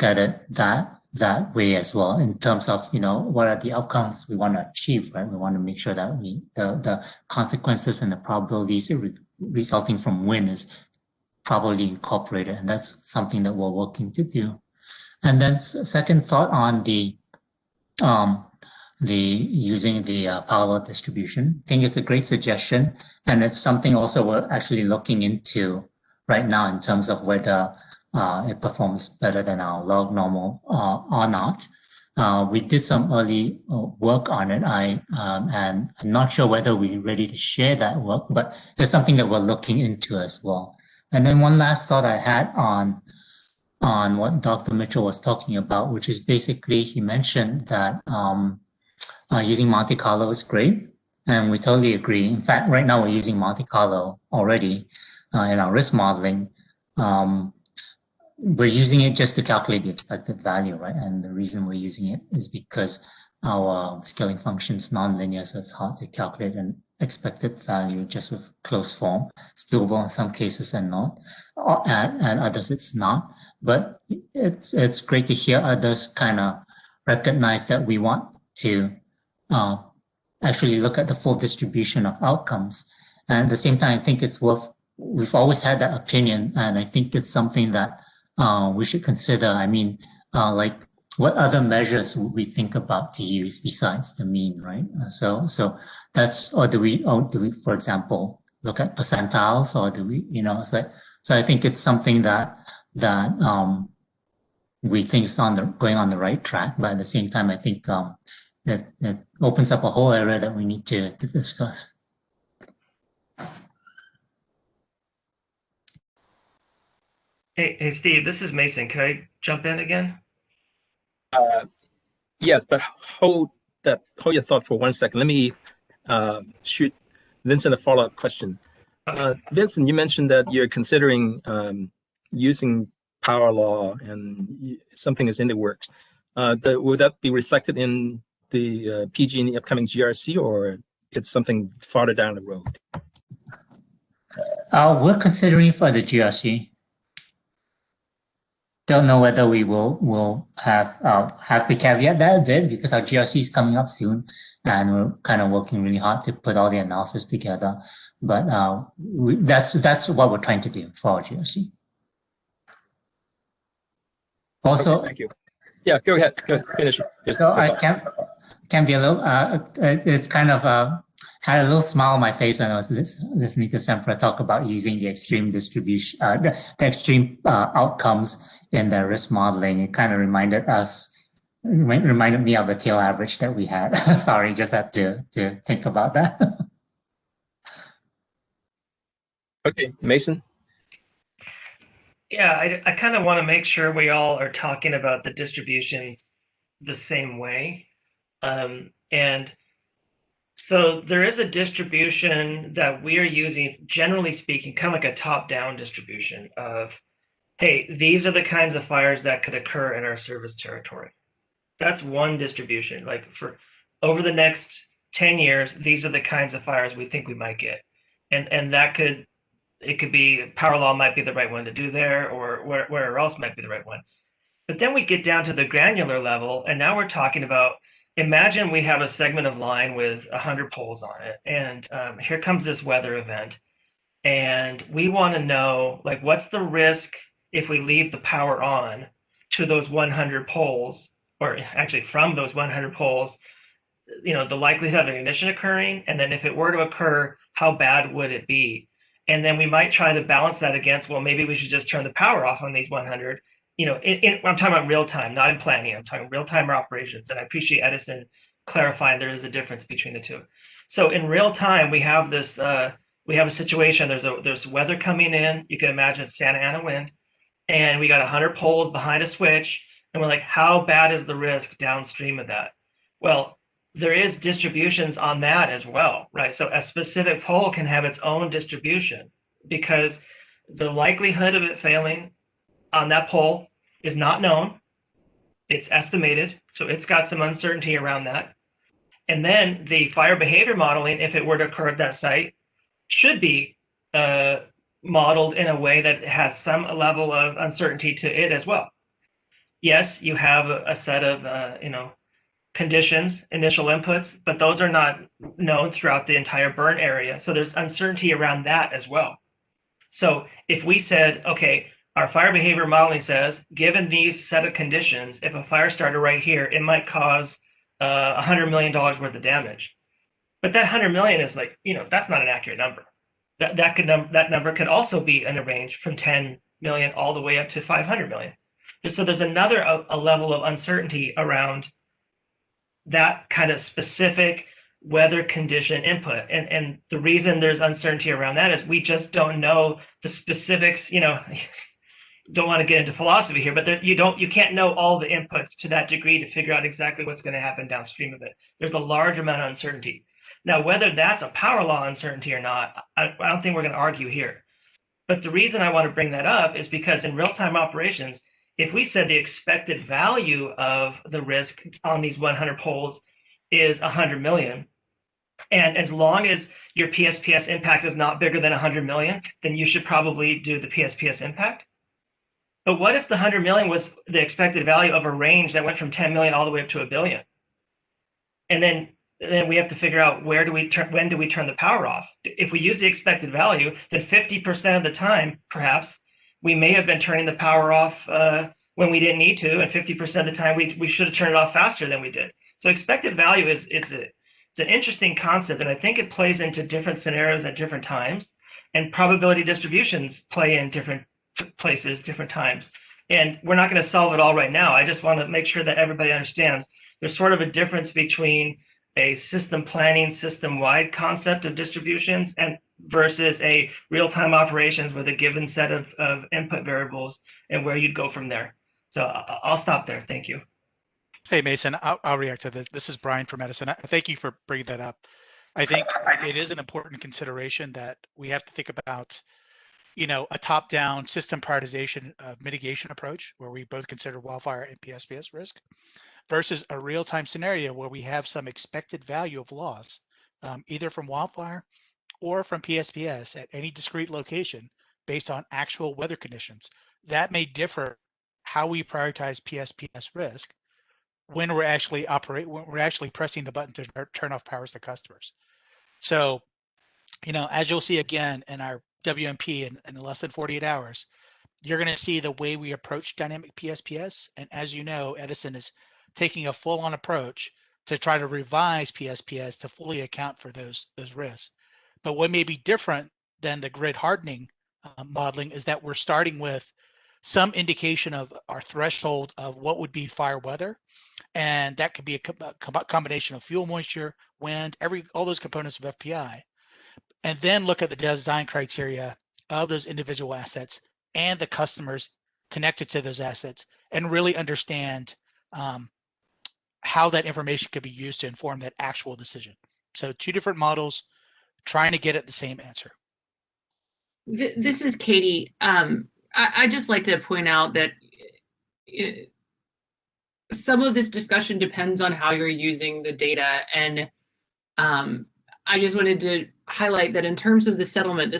at it that that way as well in terms of, what are the outcomes we want to achieve, right? We want to make sure that the consequences and the probabilities resulting from win is properly incorporated. And that's something that we're working to do. And then second thought on the using the power law distribution. I think it's a great suggestion. And it's something also we're actually looking into right now in terms of whether it performs better than our log normal or not. We did some early work on it. And I'm not sure whether we're ready to share that work, but it's something that we're looking into as well. And then one last thought I had on what Dr. Mitchell was talking about, which is basically he mentioned that using Monte Carlo is great, and we totally agree. In fact, right now we're using Monte Carlo already in our risk modeling. We're using it just to calculate the expected value, right? And the reason we're using it is because our scaling function is nonlinear, so it's hard to calculate an expected value just with closed form. It's doable in some cases and not, and others it's not. But it's great to hear others kind of recognize that we want to actually look at the full distribution of outcomes. And at the same time, I think it's we've always had that opinion, and I think it's something that we should consider. I mean, like what other measures would we think about to use besides the mean, right? So that's, or do we, for example, look at percentiles, or do we, it's like, so I think it's something that we think is going on the right track, but at the same time, I think it opens up a whole area that we need to discuss. Hey, Steve, this is Mason. Can I jump in again? Yes, but hold your thought for 1 second. Let me shoot Vincent a follow-up question. Vincent, you mentioned that you're considering using power law and something is in the works. Would that be reflected in the PG&E upcoming GRC, or it's something farther down the road? We're considering for the GRC. Don't know whether we will have to caveat that a bit because our GRC is coming up soon, and we're kind of working really hard to put all the analysis together. But that's what we're trying to do for our GRC. Also, okay, thank you. Yeah, go ahead. Finish. So I can be a little. It's kind of had a little smile on my face when I was listening to Sempra talk about using the extreme distribution, the extreme outcomes in the risk modeling. It kind of reminded me of the tail average that we had. Sorry, just had to think about that. Okay, Mason. Yeah, I kind of want to make sure we all are talking about the distributions the same way. And so there is a distribution that we are using, generally speaking, kind of like a top-down distribution of, hey, these are the kinds of fires that could occur in our service territory. That's one distribution. Like for over the next 10 years, these are the kinds of fires we think we might get. And that could, it could be, power law might be the right one to do there, or where else might be the right one. But then we get down to the granular level, and now we're talking about, imagine we have a segment of line with 100 poles on it, and here comes this weather event, and we want to know, like, what's the risk if we leave the power on to those 100 poles, or actually from those 100 poles, the likelihood of ignition occurring, and then if it were to occur, how bad would it be? And then we might try to balance that against, well, maybe we should just turn the power off on these 100. I'm talking about real time, not in planning. I'm talking real time operations. And I appreciate Edison clarifying there is a difference between the two. So in real time, we have this, we have a situation. There's weather coming in. You can imagine it's Santa Ana wind, and we got 100 poles behind a switch. And we're like, how bad is the risk downstream of that? Well, there is distributions on that as well, right? So a specific pole can have its own distribution because the likelihood of it failing on that pole is not known. It's estimated. So it's got some uncertainty around that. And then the fire behavior modeling, if it were to occur at that site, should be modeled in a way that has some level of uncertainty to it as well. yes, you have a set of conditions, initial inputs, but those are not known throughout the entire burn area. So there's uncertainty around that as well. So if we said, okay, our fire behavior modeling says, given these set of conditions, if a fire started right here, it might cause $100 million worth of damage. But that 100 million is like, that's not an accurate number. That number could also be in a range from 10 million all the way up to 500 million. So there's another a level of uncertainty around that kind of specific weather condition input. And the reason there's uncertainty around that is we just don't know the specifics, don't want to get into philosophy here, but you can't know all the inputs to that degree to figure out exactly what's going to happen downstream of it. There's a large amount of uncertainty. Now, whether that's a power law uncertainty or not, I don't think we're going to argue here. But the reason I want to bring that up is because in real-time operations, if we said the expected value of the risk on these 100 poles is 100 million, and as long as your PSPS impact is not bigger than 100 million, then you should probably do the PSPS impact. But what if the 100 million was the expected value of a range that went from 10 million all the way up to a billion? And then we have to figure out when do we turn the power off? If we use the expected value, then 50% of the time, perhaps, we may have been turning the power off when we didn't need to, and 50% of the time we should have turned it off faster than we did. So expected value it's an interesting concept, and I think it plays into different scenarios at different times, and probability distributions play in different places, different times. And we're not going to solve it all right now. I just want to make sure that everybody understands there's sort of a difference between a system planning, system-wide concept of distributions and versus a real-time operations with a given set of input variables and where you'd go from there. So I'll stop there. Thank you. Hey, Mason, I'll react to this. This is Brian from Edison. Thank you for bringing that up. I think it is an important consideration that we have to think about, a top-down system prioritization of mitigation approach where we both consider wildfire and PSPS risk versus a real-time scenario where we have some expected value of loss, either from wildfire or from PSPS at any discrete location based on actual weather conditions. That may differ how we prioritize PSPS risk when we're actually pressing the button to turn off powers to customers. So, as you'll see again in our WMP in less than 48 hours, you're going to see the way we approach dynamic PSPS. And as you know, Edison is taking a full-on approach to try to revise PSPS to fully account for those risks. But what may be different than the grid hardening modeling is that we're starting with some indication of our threshold of what would be fire weather. And that could be a combination of fuel moisture, wind, all those components of FPI. And then look at the design criteria of those individual assets and the customers connected to those assets and really understand how that information could be used to inform that actual decision. So 2 different models trying to get at the same answer. This is Katie. I just like to point out that some of this discussion depends on how you're using the data. And I just wanted to highlight that in terms of the settlement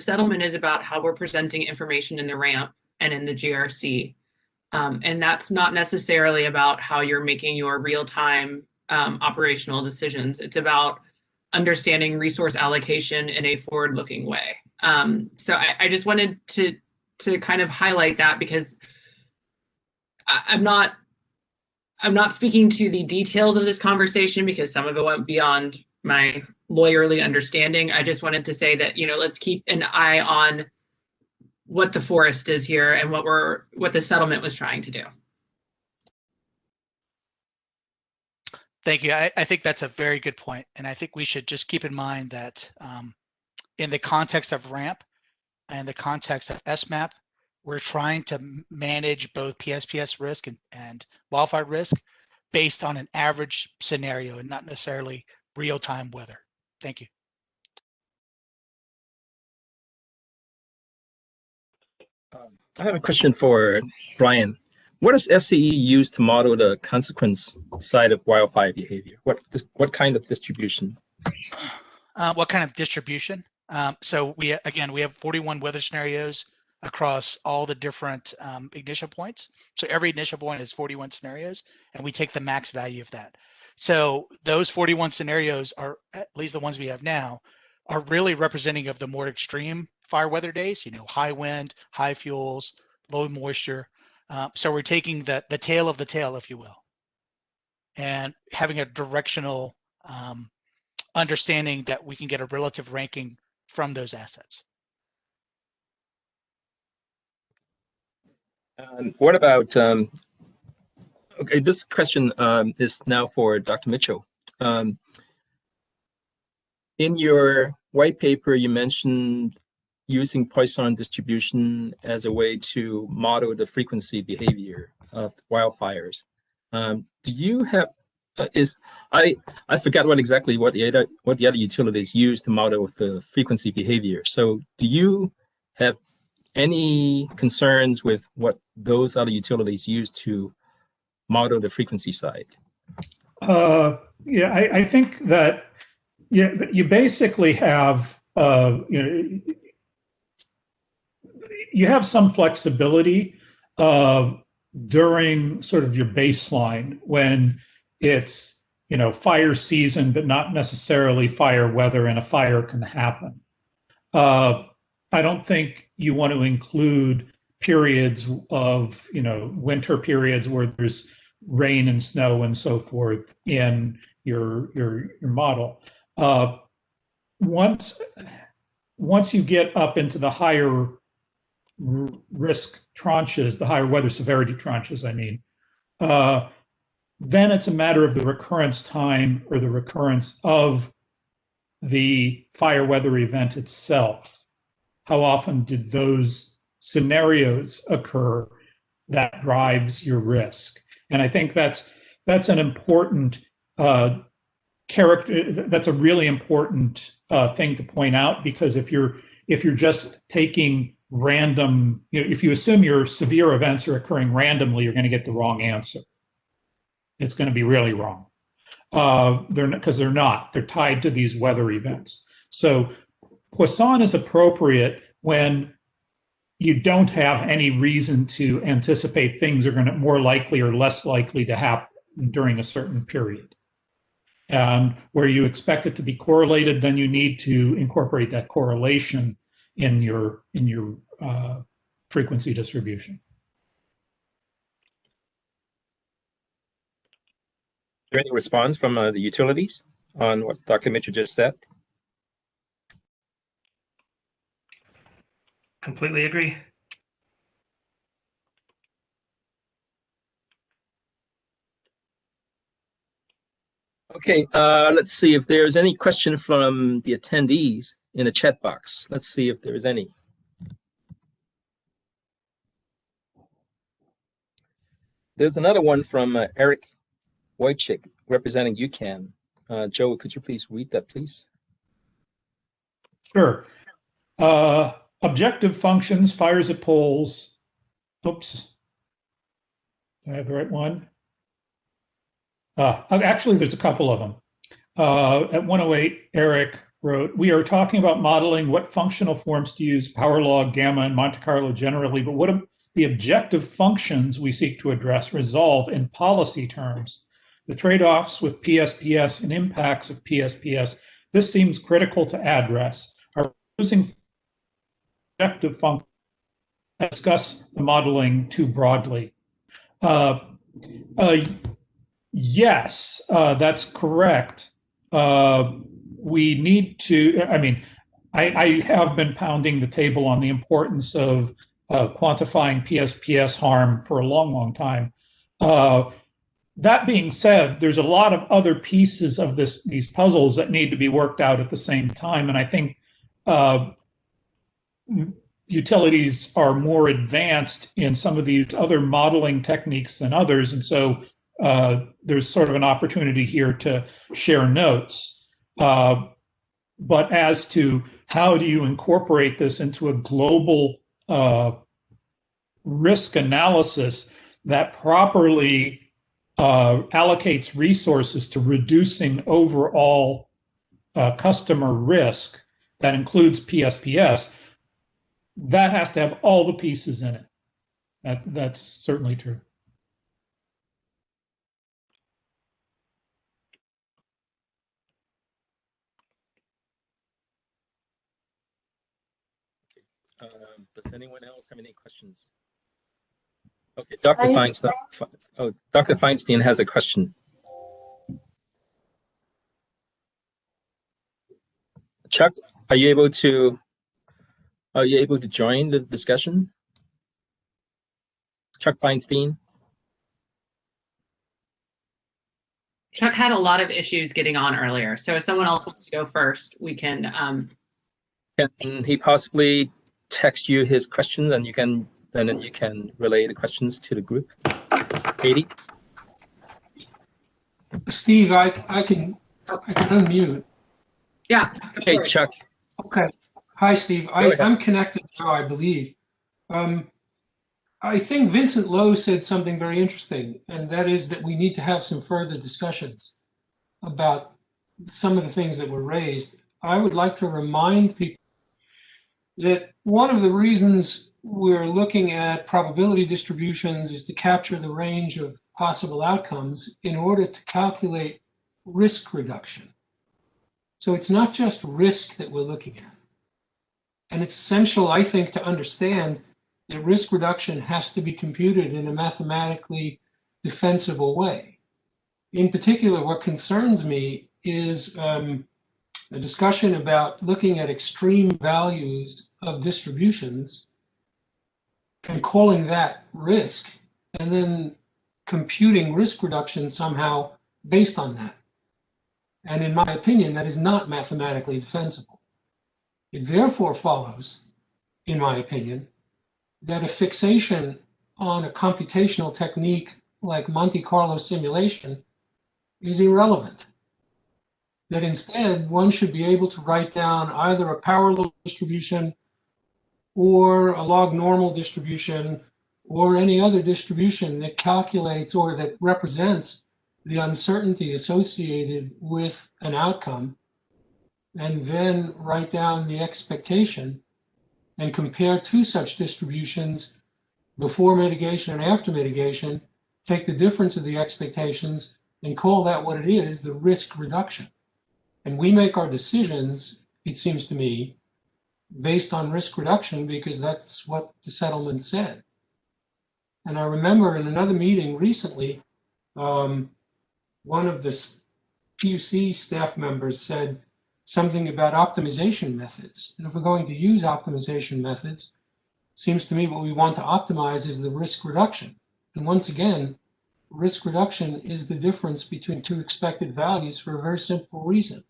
is about how we're presenting information in the RAMP and in the GRC. And that's not necessarily about how you're making your real-time operational decisions. It's about understanding resource allocation in a forward-looking way. So I just wanted to kind of highlight that because I'm not speaking to the details of this conversation because some of it went beyond my lawyerly understanding. I just wanted to say that, let's keep an eye on what the forest is here and what the settlement was trying to do. Thank you. I think that's a very good point. And I think we should just keep in mind that in the context of RAMP and the context of SMAP, we're trying to manage both PSPS risk and wildfire risk based on an average scenario and not necessarily real-time weather. Thank you. I have a question for Brian. What does SCE use to model the consequence side of wildfire behavior? What kind of distribution? What kind of distribution? So we have 41 weather scenarios across all the different ignition points. So every ignition point is 41 scenarios, and we take the max value of that. So those 41 scenarios are, at least the ones we have now, are really representing of the more extreme fire weather days, high wind, high fuels, low moisture. So we're taking the tail of the tail, if you will, and having a directional understanding that we can get a relative ranking from those assets. What about, okay, this question is now for Dr. Mitchell. In your white paper, you mentioned using Poisson distribution as a way to model the frequency behavior of wildfires. Do you have, I forgot what the other utilities use to model the frequency behavior. So do you have any concerns with what those other utilities use to model the frequency side? Yeah, I think that you basically have you have some flexibility during sort of your baseline when it's fire season, but not necessarily fire weather, and a fire can happen. I don't think you want to include periods of winter periods where there's rain and snow and so forth in your model. Once you get up into the higher risk tranches, the higher weather severity tranches, I mean, then it's a matter of the recurrence time or the recurrence of the fire weather event itself. How often did those scenarios occur that drives your risk? And I think that's an important that's a really important thing to point out, because if you're just taking random, if you assume your severe events are occurring randomly, you're going to get the wrong answer. It's going to be really wrong. Because they're not. They're tied to these weather events. So Poisson is appropriate when you don't have any reason to anticipate things are going to more likely or less likely to happen during a certain period. And where you expect it to be correlated, then you need to incorporate that correlation in your frequency distribution. Is there any response from the utilities on what Dr. Mitchell just said? Completely agree. Okay, let's see if there's any question from the attendees in the chat box. Let's see if there's any. There's another one from Eric Wojcik, representing UCAN. Joe, could you please read that, please? Sure. Objective functions, fires at poles. Oops. Do I have the right one? Actually, there's a couple of them. At 108, Eric wrote, we are talking about modeling what functional forms to use, power law, gamma, and Monte Carlo generally, but what the objective functions we seek to address resolve in policy terms? The trade-offs with PSPS and impacts of PSPS, this seems critical to address. Are we using objective functions to discuss the modeling too broadly? Yes, that's correct. We need to, I have been pounding the table on the importance of quantifying PSPS harm for a long, long time. That being said, there's a lot of other pieces of these puzzles that need to be worked out at the same time. And I think utilities are more advanced in some of these other modeling techniques than others. And so there's sort of an opportunity here to share notes. But as to how do you incorporate this into a global risk analysis that properly allocates resources to reducing overall customer risk, that includes PSPS, that has to have all the pieces in it. That's certainly true. Does anyone else have any questions? Okay, Dr. Feinstein. Oh, Dr. Feinstein has a question. Chuck, are you able to join the discussion? Chuck Feinstein. Chuck had a lot of issues getting on earlier, so if someone else wants to go first, we can. Can he possibly text you his questions, and then you can relay the questions to the group? Katie. Steve, I can unmute. Yeah. Hey, Chuck. Okay. Hi, Steve. I'm connected now, I believe. I think Vincent Lowe said something very interesting, and that is that we need to have some further discussions about some of the things that were raised. I would like to remind people that one of the reasons we're looking at probability distributions is to capture the range of possible outcomes in order to calculate risk reduction. So it's not just risk that we're looking at. And it's essential, I think, to understand that risk reduction has to be computed in a mathematically defensible way. In particular, what concerns me is a discussion about looking at extreme values of distributions and calling that risk, and then computing risk reduction somehow based on that. And in my opinion, that is not mathematically defensible. It therefore follows, in my opinion, that a fixation on a computational technique like Monte Carlo simulation is irrelevant. That instead, one should be able to write down either a power law distribution or a log normal distribution or any other distribution that calculates or that represents the uncertainty associated with an outcome, and then write down the expectation and compare two such distributions before mitigation and after mitigation, take the difference of the expectations and call that what it is, the risk reduction. And we make our decisions, it seems to me, based on risk reduction because that's what the settlement said. And I remember in another meeting recently, one of the CPUC staff members said something about optimization methods. And if we're going to use optimization methods, it seems to me what we want to optimize is the risk reduction. And once again, risk reduction is the difference between two expected values for a very simple reason.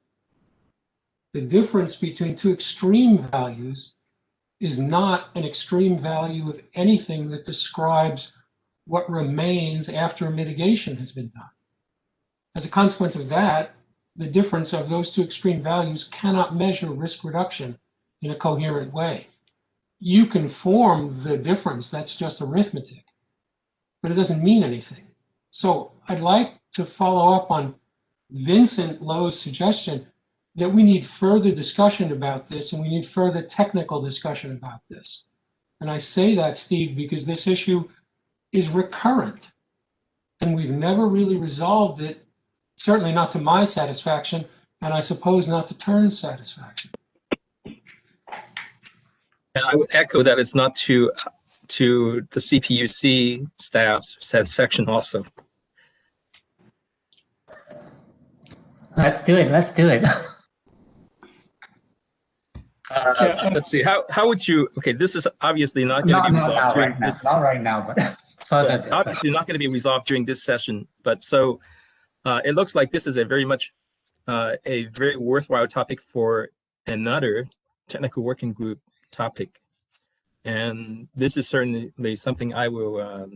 The difference between two extreme values is not an extreme value of anything that describes what remains after mitigation has been done. As a consequence of that, the difference of those two extreme values cannot measure risk reduction in a coherent way. You can form the difference, that's just arithmetic, but it doesn't mean anything. So I'd like to follow up on Vincent Lowe's suggestion that we need further discussion about this and we need further technical discussion about this. And I say that, Steve, because this issue is recurrent and we've never really resolved it, certainly not to my satisfaction, and I suppose not to Turn's satisfaction. And I would echo that it's not to the CPUC staff's satisfaction also. Let's do it. Let's do it. Let's see. How would you? Okay, this is obviously not going to be resolved during this. Not right now, but further discussion. Obviously not going to be resolved during this session. But so it looks like this is a very worthwhile topic for another technical working group topic, and this is certainly something I will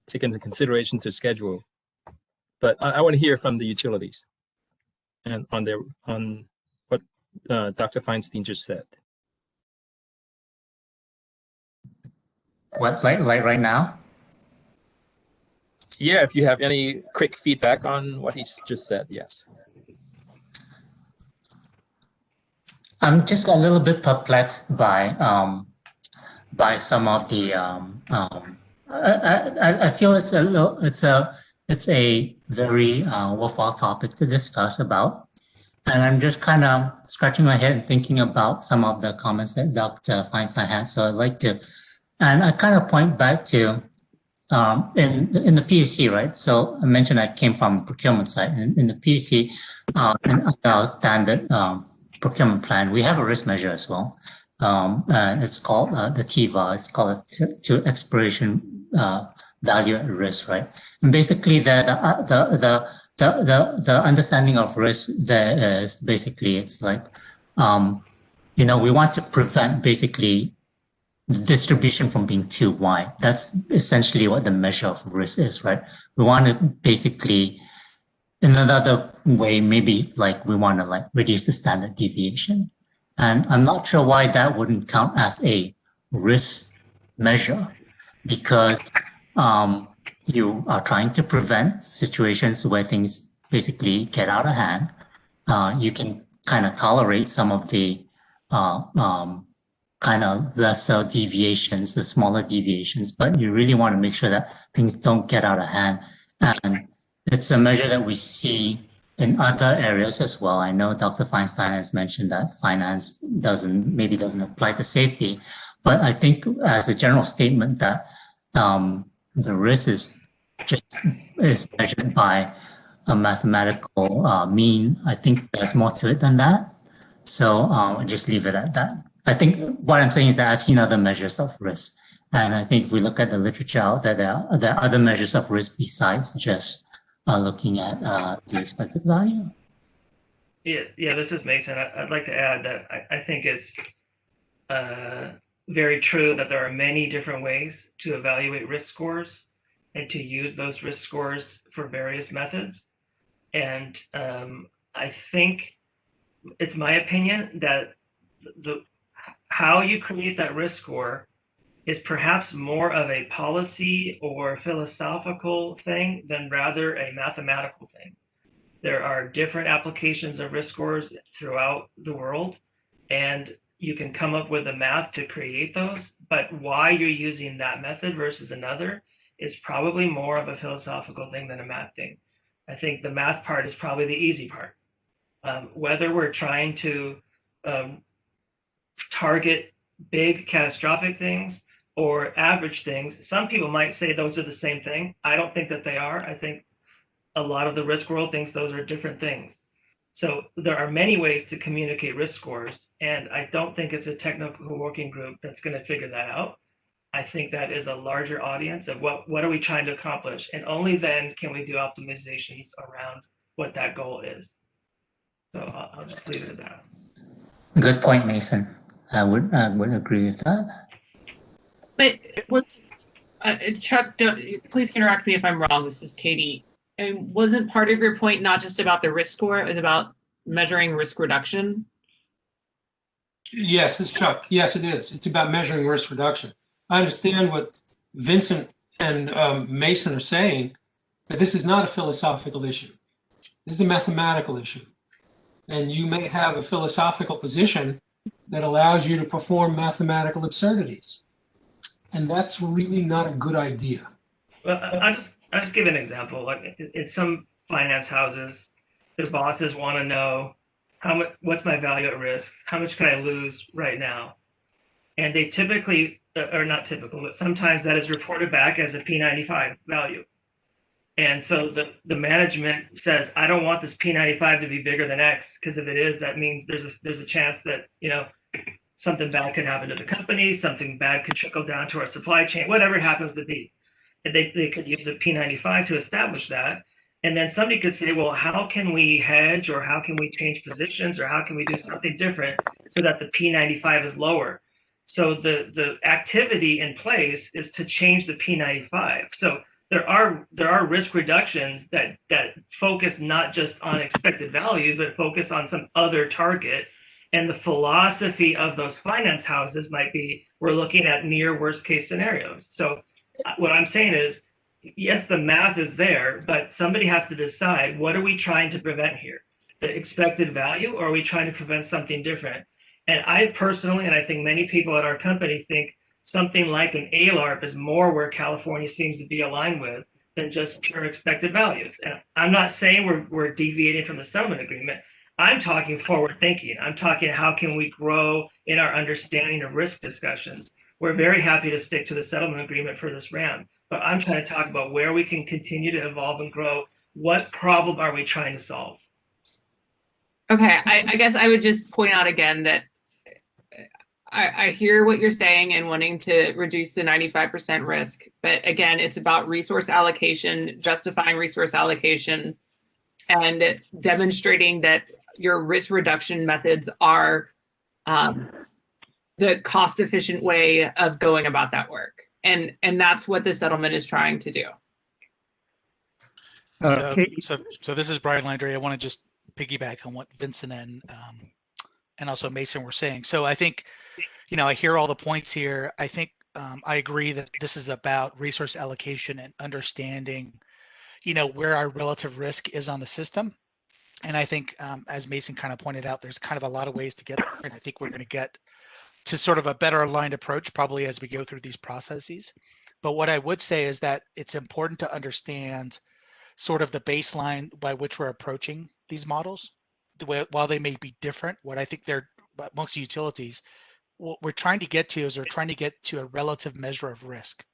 take into consideration to schedule. But I want to hear from the utilities and on what Dr. Feinstein just said. What, like right now? Yeah, if you have any quick feedback on what he's just said, yes. I'm just a little bit perplexed by by some of the I feel it's a very worthwhile topic to discuss about. And I'm just kind of scratching my head and thinking about some of the comments that Dr. Feinstein had. So I'd like to, and I kind of point back to in the PUC, right? So I mentioned I came from procurement side. In the PUC, in our standard procurement plan, we have a risk measure as well. And it's called the TVA. It's called to expiration value at risk, right? And basically, the understanding of risk there is basically it's like, we want to prevent basically the distribution from being too wide. That's essentially what the measure of risk is, right? We want to basically, in another way, maybe like we want to like reduce the standard deviation. And I'm not sure why that wouldn't count as a risk measure, because you are trying to prevent situations where things basically get out of hand. You can kind of tolerate some of the kind of lesser deviations, the smaller deviations, but you really want to make sure that things don't get out of hand. And it's a measure that we see in other areas as well. I know Dr. Feinstein has mentioned that finance maybe doesn't apply to safety, but I think as a general statement that the risk is measured by a mathematical mean. I think there's more to it than that. So I'll just leave it at that. I think what I'm saying is that I've seen other measures of risk. And I think if we look at the literature out there, there are other measures of risk besides just looking at the expected value. Yeah, this is Mason. I'd like to add that I think it's very true that there are many different ways to evaluate risk scores and to use those risk scores for various methods. And I think it's my opinion that how you create that risk score is perhaps more of a policy or philosophical thing than rather a mathematical thing. There are different applications of risk scores throughout the world, and you can come up with the math to create those, but why you're using that method versus another is probably more of a philosophical thing than a math thing. I think the math part is probably the easy part. Whether we're trying to target big catastrophic things or average things, some people might say those are the same thing. I don't think that they are. I think a lot of the risk world thinks those are different things. So there are many ways to communicate risk scores, and I don't think it's a technical working group that's going to figure that out. I think that is a larger audience of what are we trying to accomplish, and only then can we do optimizations around what that goal is. So I'll just leave it at that. Good point, Mason. I would agree with that. But Chuck, please correct me if I'm wrong. This is Katie. And wasn't part of your point not just about the risk score, it was about measuring risk reduction? Yes, it's Chuck. Yes, it is. It's about measuring risk reduction. I understand what Vincent and Mason are saying, but this is not a philosophical issue. This is a mathematical issue. And you may have a philosophical position that allows you to perform mathematical absurdities. And that's really not a good idea. Well, I'll just give an example. Like in some finance houses, their bosses want to know what's my value at risk? How much can I lose right now? And they typically, or not typical, but sometimes that is reported back as a P95 value. And so the management says, I don't want this P95 to be bigger than X, because if it is, that means there's a chance that, something bad could happen to the company, something bad could trickle down to our supply chain, whatever it happens to be. And they could use a P95 to establish that. And then somebody could say, well, how can we hedge, or how can we change positions, or how can we do something different so that the P95 is lower? So the activity in place is to change the P95. So there are risk reductions that focus not just on expected values, but focus on some other target. And the philosophy of those finance houses might be, we're looking at near worst case scenarios. So what I'm saying is, yes, the math is there, but somebody has to decide, what are we trying to prevent here? The expected value, or are we trying to prevent something different? And I personally, and I think many people at our company think something like an ALARP is more where California seems to be aligned with than just pure expected values. And I'm not saying we're deviating from the settlement agreement. I'm talking forward thinking. I'm talking how can we grow in our understanding of risk discussions. We're very happy to stick to the settlement agreement for this round, but I'm trying to talk about where we can continue to evolve and grow. What problem are we trying to solve? Okay, I guess I would just point out again that I hear what you're saying and wanting to reduce the 95% risk, but again, it's about resource allocation, justifying resource allocation, and demonstrating that your risk reduction methods are the cost-efficient way of going about that work, and that's what the settlement is trying to do. So this is Brian Landry. I want to just piggyback on what Vincent and also Mason were saying. So I think, I hear all the points here. I think I agree that this is about resource allocation and understanding, where our relative risk is on the system. And I think, as Mason kind of pointed out, there's kind of a lot of ways to get there. And I think we're going to get to sort of a better aligned approach probably as we go through these processes. But what I would say is that it's important to understand sort of the baseline by which we're approaching these models. While they may be different, what I think they're amongst the utilities, what we're trying to get to is we're trying to get to a relative measure of risk.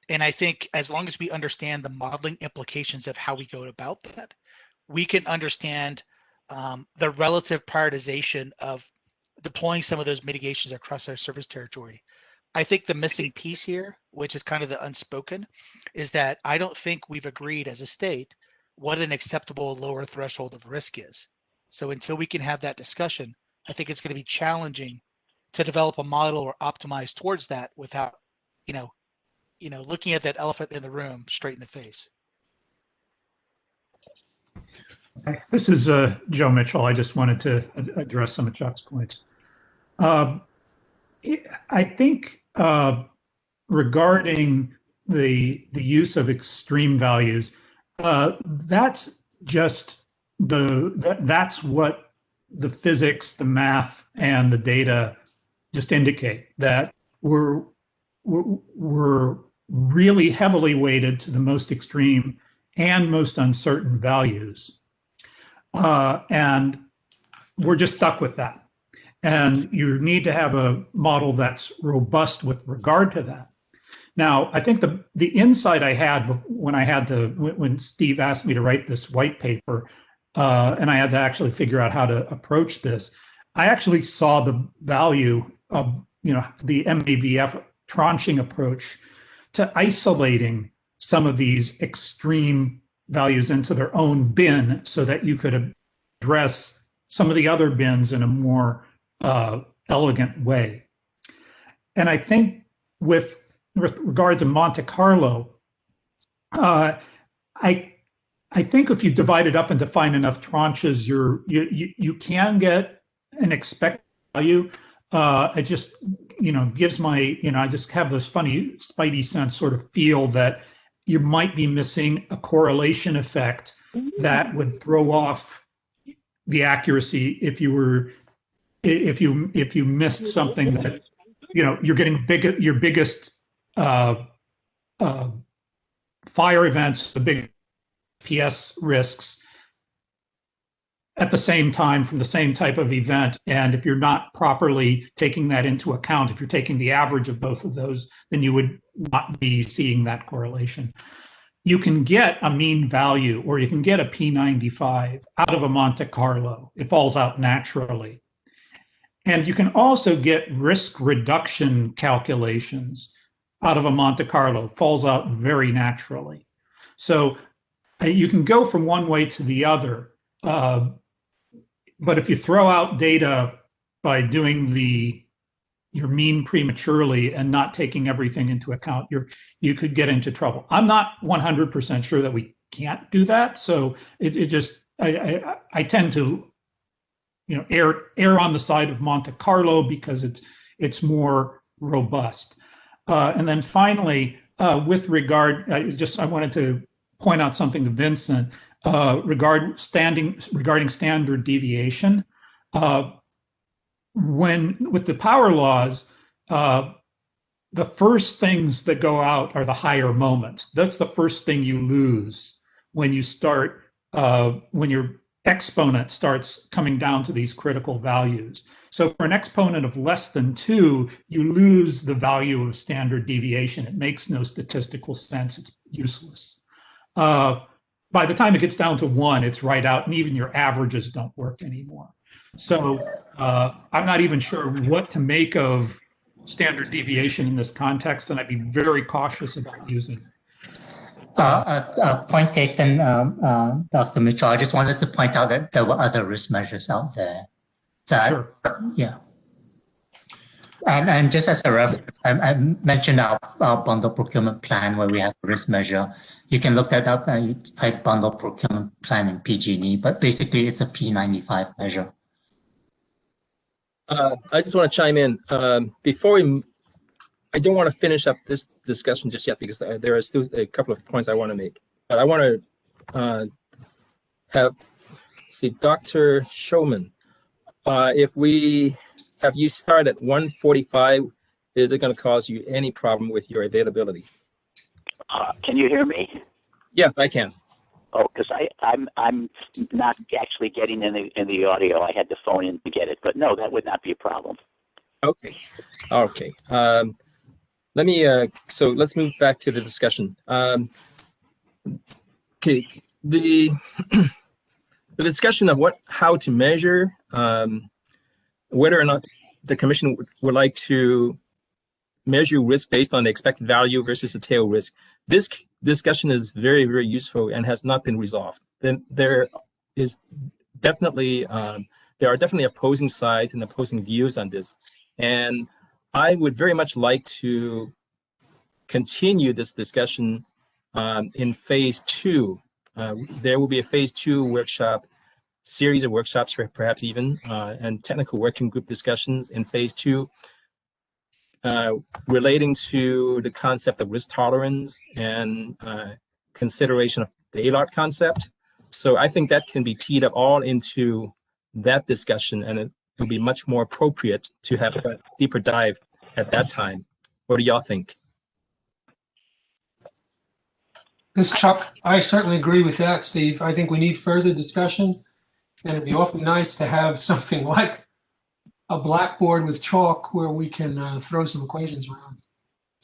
And I think as long as we understand the modeling implications of how we go about that, we can understand the relative prioritization of deploying some of those mitigations across our service territory. I think the missing piece here, which is kind of the unspoken, is that I don't think we've agreed as a state what an acceptable lower threshold of risk is. So until we can have that discussion, I think it's going to be challenging to develop a model or optimize towards that without, looking at that elephant in the room straight in the face. Okay. This is Joe Mitchell. I just wanted to address some of Chuck's points. I think regarding the use of extreme values, that's just that's what the physics, the math, and the data just indicate, that we're really heavily weighted to the most extreme and most uncertain values. And we're just stuck with that. And you need to have a model that's robust with regard to that. Now, I think the insight I had when Steve asked me to write this white paper, and I had to actually figure out how to approach this, I actually saw the value of the MAVF tranching approach to isolating some of these extreme values into their own bin so that you could address some of the other bins in a more elegant way. And I think with regard to Monte Carlo, I think if you divide it up and define enough tranches, you can get an expected value. It just gives my I just have this funny spidey sense sort of feel that you might be missing a correlation effect that would throw off the accuracy if you missed something that you're getting your biggest fire events, the big PS risks at the same time from the same type of event. And if you're not properly taking that into account, if you're taking the average of both of those, then you would not be seeing that correlation. You can get a mean value, or you can get a P95 out of a Monte Carlo. It falls out naturally. And you can also get risk reduction calculations out of a Monte Carlo. It falls out very naturally. So you can go from one way to the other. But if you throw out data by doing your mean prematurely and not taking everything into account, you could get into trouble. I'm not 100% sure that we can't do that. So I tend to err on the side of Monte Carlo because it's more robust. And then finally, with regard, I wanted to point out something to Vincent regarding standard deviation. With the power laws, the first things that go out are the higher moments. That's the first thing you lose when you start, when your exponent starts coming down to these critical values. So for an exponent of less than 2, you lose the value of standard deviation. It makes no statistical sense. It's useless. By the time it gets down to 1, it's right out, and even your averages don't work anymore. So I'm not even sure what to make of standard deviation in this context, and I'd be very cautious about using it. Point taken, Dr. Mitchell. I just wanted to point out that there were other risk measures out there. That, sure. Yeah. And just as a reference, I mentioned our bundle procurement plan where we have a risk measure. You can look that up and you type bundle procurement plan in PG&E, but basically it's a P95 measure. I just want to chime in. I don't want to finish up this discussion just yet because there are still a couple of points I want to make. But I want to see Dr. Showman. If we have you start at 1:45, is it going to cause you any problem with your availability? Can you hear me? Yes, I can. Oh, because I'm not actually getting in the audio. I had to phone in to get it, but no, that would not be a problem. Okay. Let me. So let's move back to the discussion. Okay, the discussion of how to measure whether or not the commission would like to measure risk based on the expected value versus the tail risk. This discussion is very, very useful and has not been resolved. Then there is definitely there are definitely opposing sides and opposing views on this, and I would very much like to continue this discussion in phase 2. There will be a phase 2 workshop, series of workshops, perhaps even, and technical working group discussions in phase 2 relating to the concept of risk tolerance and consideration of the ALOT concept. So I think that can be teed up all into that discussion, and it will be much more appropriate to have a deeper dive at that time. What do y'all think? This Chuck, I certainly agree with that, Steve. I think we need further discussion, and it'd be awfully nice to have something like a blackboard with chalk where we can throw some equations around.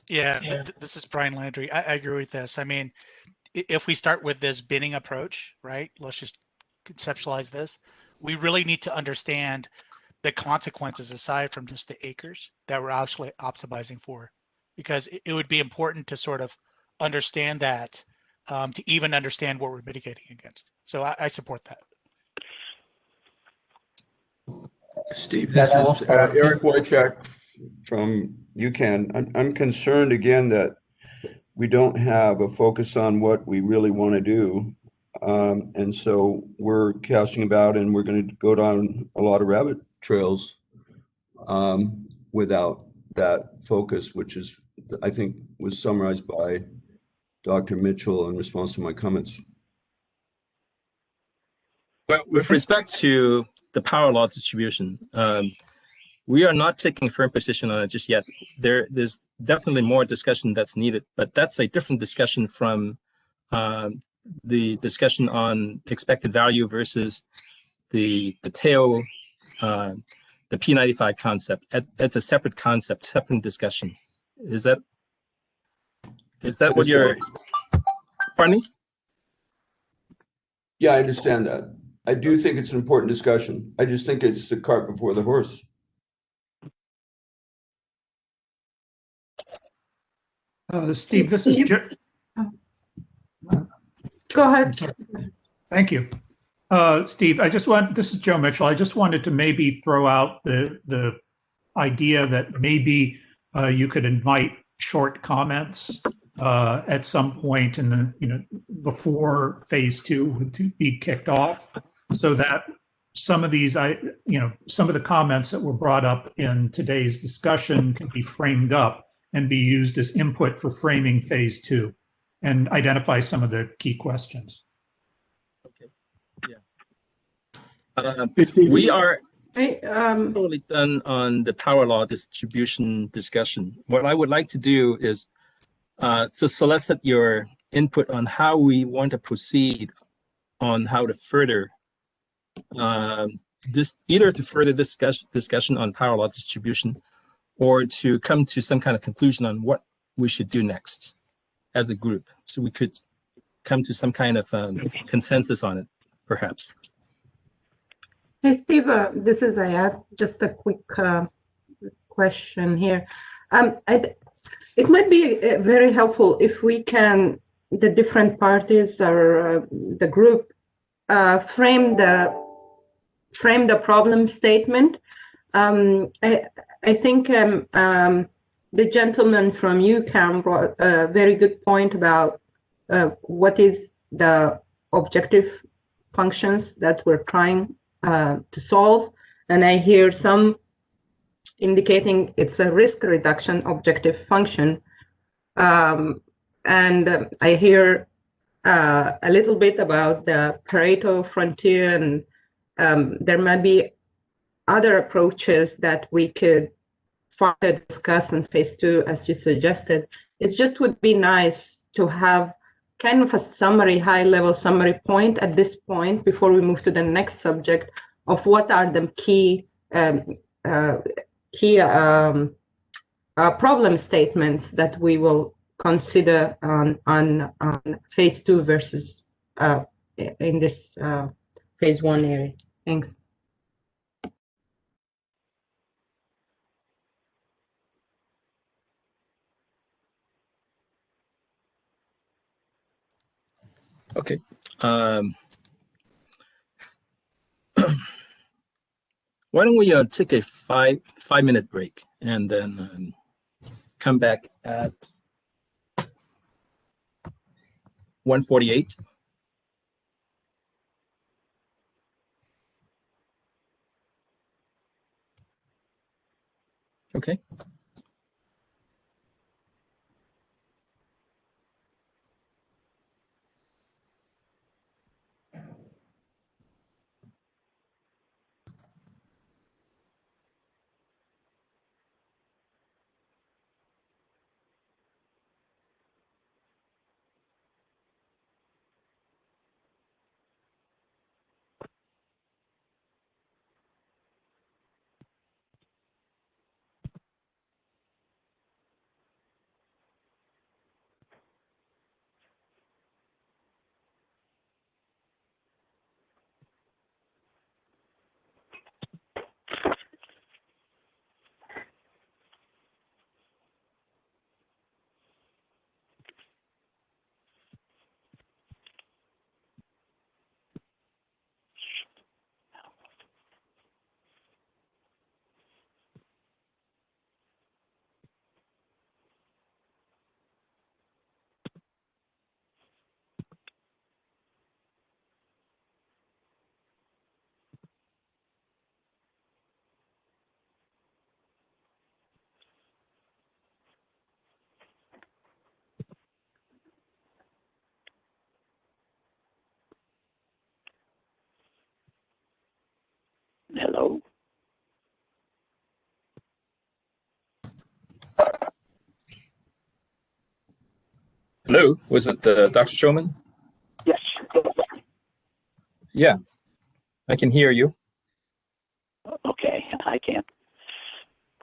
Yeah. This is Brian Landry. I agree with this. I mean, if we start with this binning approach, right? Let's just conceptualize this. We really need to understand the consequences aside from just the acres that we're actually optimizing for, because it would be important to sort of understand that to even understand what we're mitigating against. So I support that. Steve, this is Eric Wojcik from UCAN. I'm concerned again that we don't have a focus on what we really want to do. And so we're casting about and we're going to go down a lot of rabbit trails without that focus, which is, I think, was summarized by Dr. Mitchell in response to my comments. Well, with respect to the power law distribution, we are not taking a firm position on it just yet. There's definitely more discussion that's needed, but that's a different discussion from the discussion on expected value versus the tail, the P95 concept. It's a separate concept, separate discussion. Is that what you're, pardon me? Yeah, I understand that. I do think it's an important discussion. I just think it's the cart before the horse. Steve, this is Go ahead. Thank you. Steve, this is Joe Mitchell. I just wanted to maybe throw out the idea that maybe you could invite short comments at some point in the, before phase 2 would be kicked off, so that some of these, some of the comments that were brought up in today's discussion can be framed up and be used as input for framing phase 2 and identify some of the key questions. Okay. Yeah. We are. Totally done on the power law distribution discussion. What I would like to do is to solicit your input on how we want to proceed on how to further either to further discussion on power law distribution or to come to some kind of conclusion on what we should do next as a group. So we could come to some kind of consensus on it, perhaps. Hey, Steve, this is Ayat. Just a quick question here. It might be very helpful if we can, the different parties or the group, frame the problem statement. I think the gentleman from UCAM brought a very good point about what is the objective functions that we're trying to solve. And I hear some indicating it's a risk reduction objective function. And I hear a little bit about the Pareto frontier, and there might be other approaches that we could further discuss in phase 2, as you suggested. It just would be nice to have kind of a summary, high-level summary point at this point before we move to the next subject of what are the key problem statements that we will consider on phase 2 versus in this phase 1 area. Thanks. Okay. Why don't we take a five-minute break and then come back at 1:48. Okay. Hello. Hello, was it Dr. Showman? Yes. Yeah, I can hear you. Okay, I can't.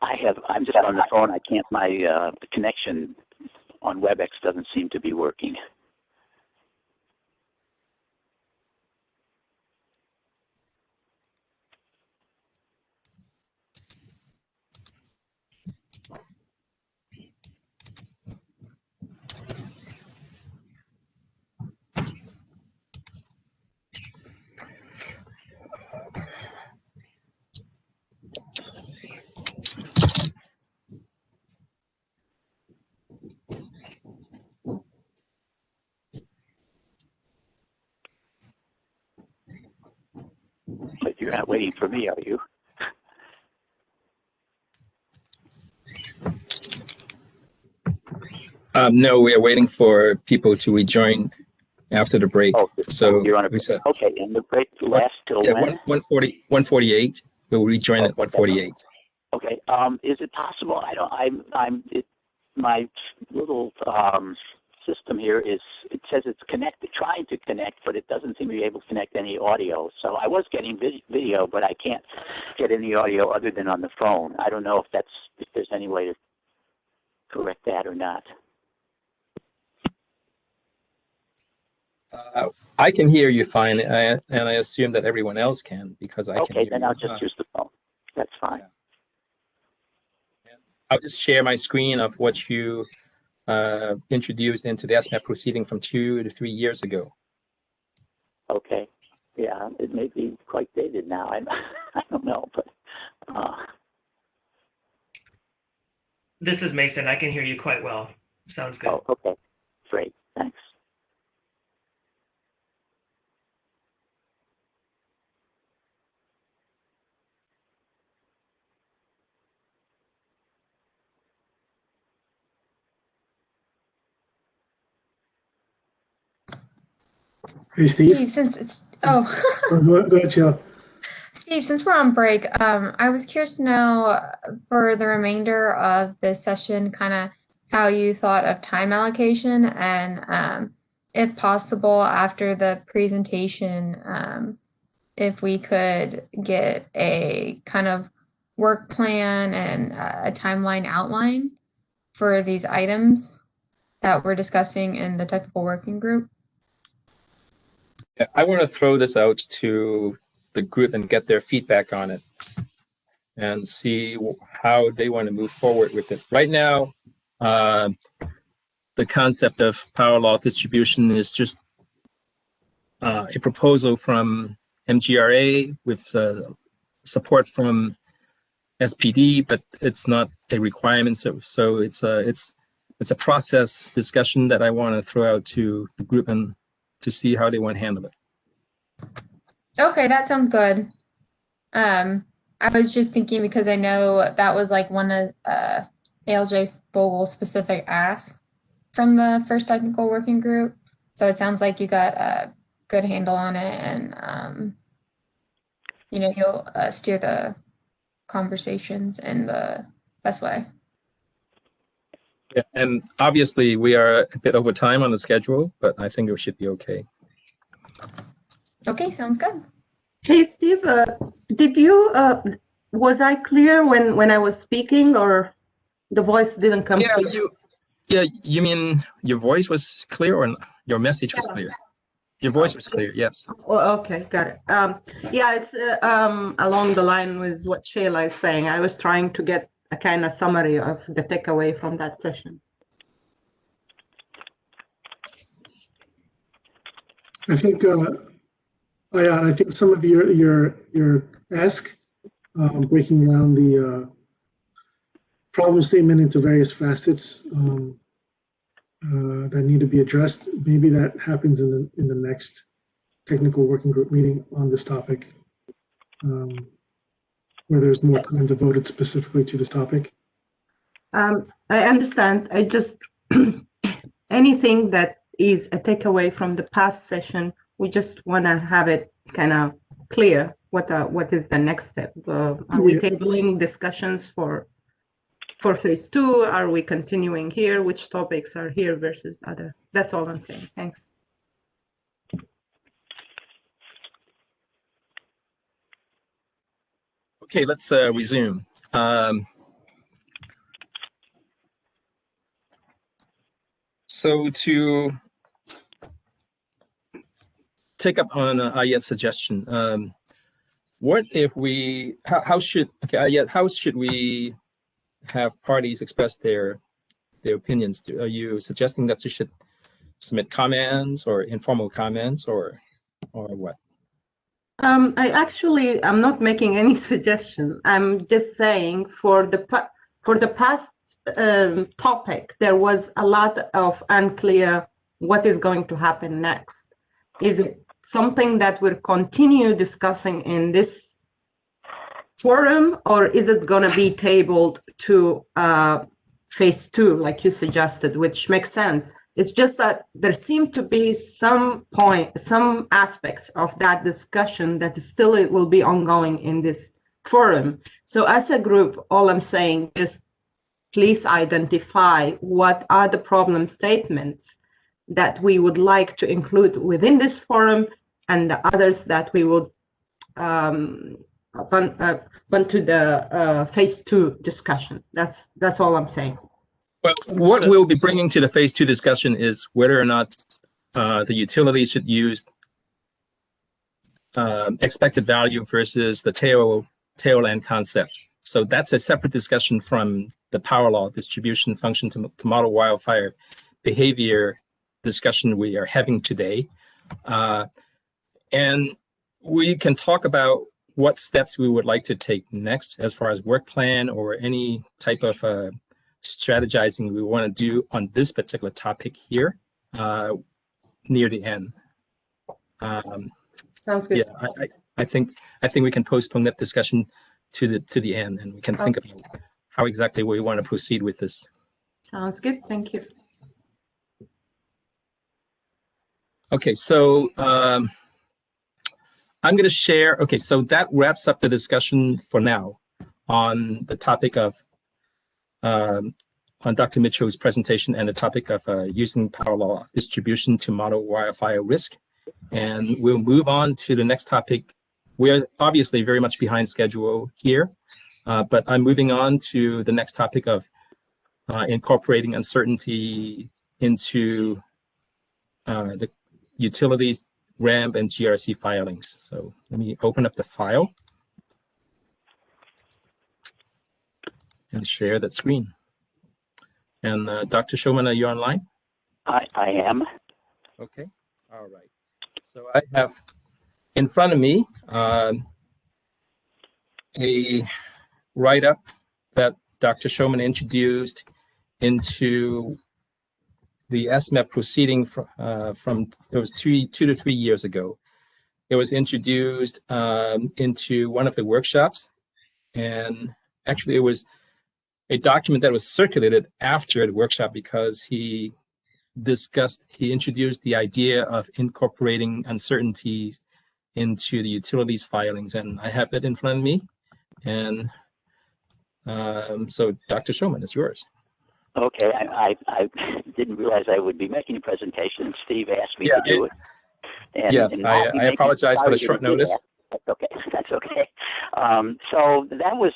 I'm just on the phone. I can't. My the connection on WebEx doesn't seem to be working. But you're not waiting for me, are you? No, we are waiting for people to rejoin after the break. Oh, so you're on a we said, okay, and the break lasts till yeah, when? 1:48. We'll rejoin at 1:48. Okay. Is it possible? My little system here it says it's connected, trying to connect, but it doesn't seem to be able to connect any audio. So I was getting video, but I can't get any audio other than on the phone. I don't know if there's any way to correct that or not. I can hear you fine, and I assume that everyone else can, because I can hear you. Okay, then I'll just use the phone. That's fine. I'll just share my screen of what you introduced into the SMAP proceeding from 2 to 3 years ago. Okay. Yeah, it may be quite dated now. I don't know, but. This is Mason. I can hear you quite well. Sounds good. Oh, okay. Great. Thanks. Hey, Steve. Steve, since it's Go ahead, Sheila. Steve, since we're on break, I was curious to know for the remainder of this session, kind of how you thought of time allocation, and if possible, after the presentation, if we could get a kind of work plan and a timeline outline for these items that we're discussing in the technical working group. I want to throw this out to the group and get their feedback on it and see how they want to move forward with it. Right now, the concept of power law distribution is just a proposal from MGRA with support from SPD, but it's not a requirement. So it's a process discussion that I want to throw out to the group and to see how they want to handle it. Okay, that sounds good. I was just thinking because I know that was like one of ALJ Vogel's specific asks from the first technical working group. So it sounds like you got a good handle on it, and you'll steer the conversations in the best way. Yeah, and obviously we are a bit over time on the schedule, but I think it should be okay. Okay, sounds good. Hey, Steve, did you, was I clear when I was speaking, or the voice didn't come through? You mean your voice was clear, or your message was clear? Your voice was clear, yes. Oh, okay, got it. Yeah, it's along the line with what Sheila is saying. I was trying to get a kind of summary of the takeaway from that session. I think, I think some of your ask, breaking down the problem statement into various facets that need to be addressed. Maybe that happens in the next technical working group meeting on this topic, where there's more time devoted specifically to this topic. I understand. I just anything that is a takeaway from the past session, we just want to have it kind of clear what is the next step. Are we tabling discussions for phase 2? Are we continuing here? Which topics are here versus other? That's all I'm saying. Thanks. Okay, let's resume. So to take up on Ayet's suggestion, what if we, how should we have parties express their opinions? Are you suggesting that you should submit comments or informal comments, or what? I'm not making any suggestion. I'm just saying for the past topic, there was a lot of unclear what is going to happen next. Is it something that we'll continue discussing in this forum, or is it going to be tabled to phase 2, like you suggested, which makes sense? It's just that there seem to be some aspects of that discussion that still it will be ongoing in this forum. So as a group, all I'm saying is please identify what are the problem statements that we would like to include within this forum and the others that we would want to the phase 2 discussion. That's all I'm saying. Well, what we'll be bringing to the phase 2 discussion is whether or not the utility should use expected value versus the tail end concept. So that's a separate discussion from the power law distribution function to model wildfire behavior discussion we are having today. And we can talk about what steps we would like to take next as far as work plan or any type of strategizing we want to do on this particular topic here near the end. Sounds good. Yeah, I think we can postpone that discussion to the end, and we can think about how exactly we want to proceed with this. Sounds good. Thank you. Okay, so I'm going to share. Okay, so that wraps up the discussion for now on the topic of on Dr. Mitchell's presentation and the topic of using power law distribution to model wildfire risk. And we'll move on to the next topic. We're obviously very much behind schedule here, but I'm moving on to the next topic of incorporating uncertainty into the utilities, RAMP, and GRC filings. So let me open up the file and share that screen. And Dr. Shulman, are you online? I am. Okay, all right. So I have in front of me a write-up that Dr. Shulman introduced into the SMAP proceeding from it was 2 to 3 years ago. It was introduced into one of the workshops, and actually it was a document that was circulated after the workshop because he introduced the idea of incorporating uncertainties into the utilities filings, and I have it in front of me. And so Dr. Shulman, it's yours. Okay, I didn't realize I would be making a presentation, and Steve asked me to do it. And, yes, and I apologize for the short notice. That's okay. That's okay. So that was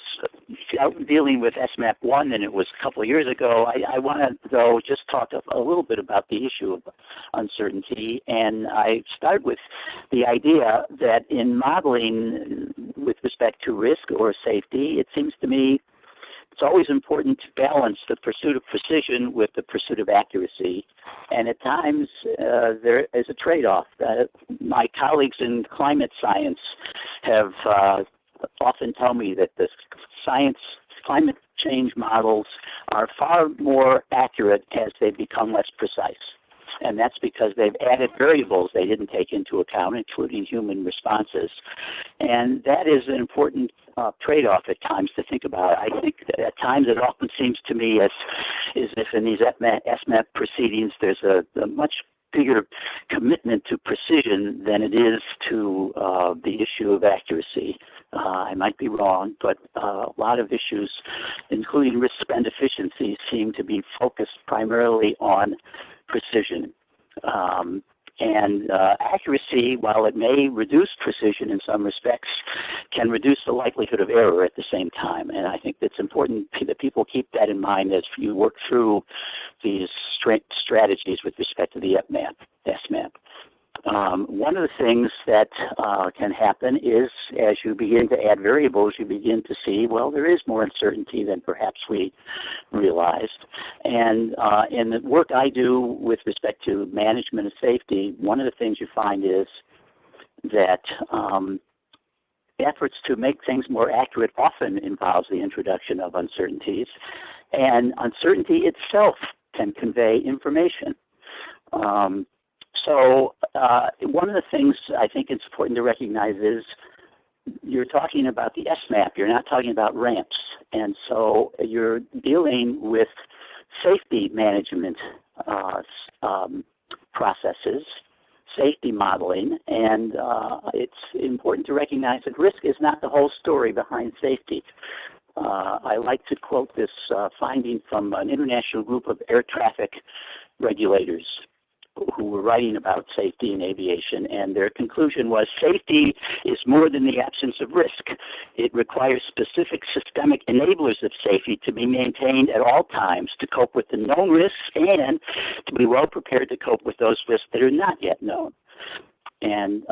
dealing with SMAP 1, and it was a couple of years ago. I want to, though, just talk a little bit about the issue of uncertainty. And I start with the idea that in modeling with respect to risk or safety, it seems to me it's always important to balance the pursuit of precision with the pursuit of accuracy. And at times, there is a trade-off. My colleagues in climate science have often tell me that the climate change models are far more accurate as they become less precise. And that's because they've added variables they didn't take into account, including human responses. And that is an important trade-off at times to think about. I think that at times it often seems to me as if in these SMAP proceedings there's a much bigger commitment to precision than it is to the issue of accuracy. I might be wrong, but a lot of issues, including risk spend efficiency, seem to be focused primarily on precision. And accuracy, while it may reduce precision in some respects, can reduce the likelihood of error at the same time. And I think it's important that people keep that in mind as you work through these strategies with respect to the SMAP. One of the things that can happen is as you begin to add variables, you begin to see, well, there is more uncertainty than perhaps we realized. And in the work I do with respect to management of safety, one of the things you find is that efforts to make things more accurate often involves the introduction of uncertainties. And uncertainty itself can convey information. So one of the things I think it's important to recognize is you're talking about the SMAP, you're not talking about ramps. And so you're dealing with safety management processes. safety modeling, and it's important to recognize that risk is not the whole story behind safety. I like to quote this finding from an international group of air traffic regulators who were writing about safety in aviation, and their conclusion was safety is more than the absence of risk. It requires specific systemic enablers of safety to be maintained at all times to cope with the known risks and to be well prepared to cope with those risks that are not yet known. And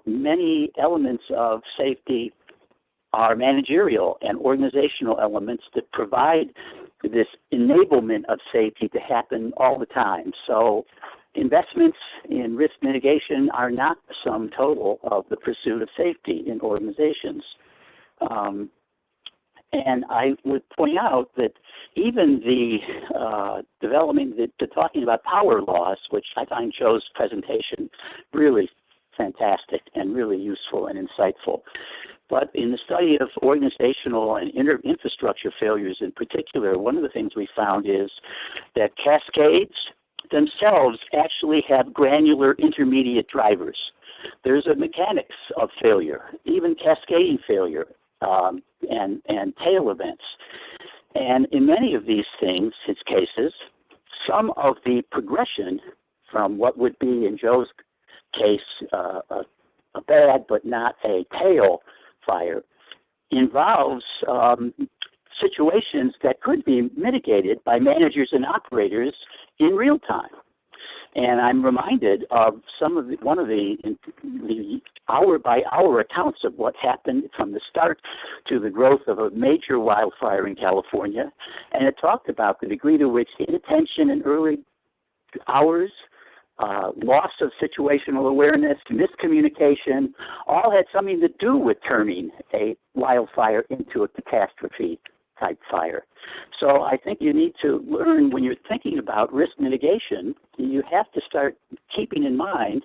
many elements of safety are managerial and organizational elements that provide this enablement of safety to happen all the time. So investments in risk mitigation are not the sum total of the pursuit of safety in organizations. And I would point out that even the development, the talking about power laws, which I find Joe's presentation really fantastic and really useful and insightful. But in the study of organizational and infrastructure failures in particular, one of the things we found is that cascades themselves actually have granular intermediate drivers. There's a mechanics of failure, even cascading failure and tail events. And in many of these things, its cases, some of the progression from what would be, in Joe's case, a bad but not a tail fire, involves situations that could be mitigated by managers and operators in real time. And I'm reminded of one of the hour-by-hour accounts of what happened from the start to the growth of a major wildfire in California. And it talked about the degree to which inattention in early hours, loss of situational awareness, miscommunication, all had something to do with turning a wildfire into a catastrophe-type fire. So I think you need to learn, when you're thinking about risk mitigation, you have to start keeping in mind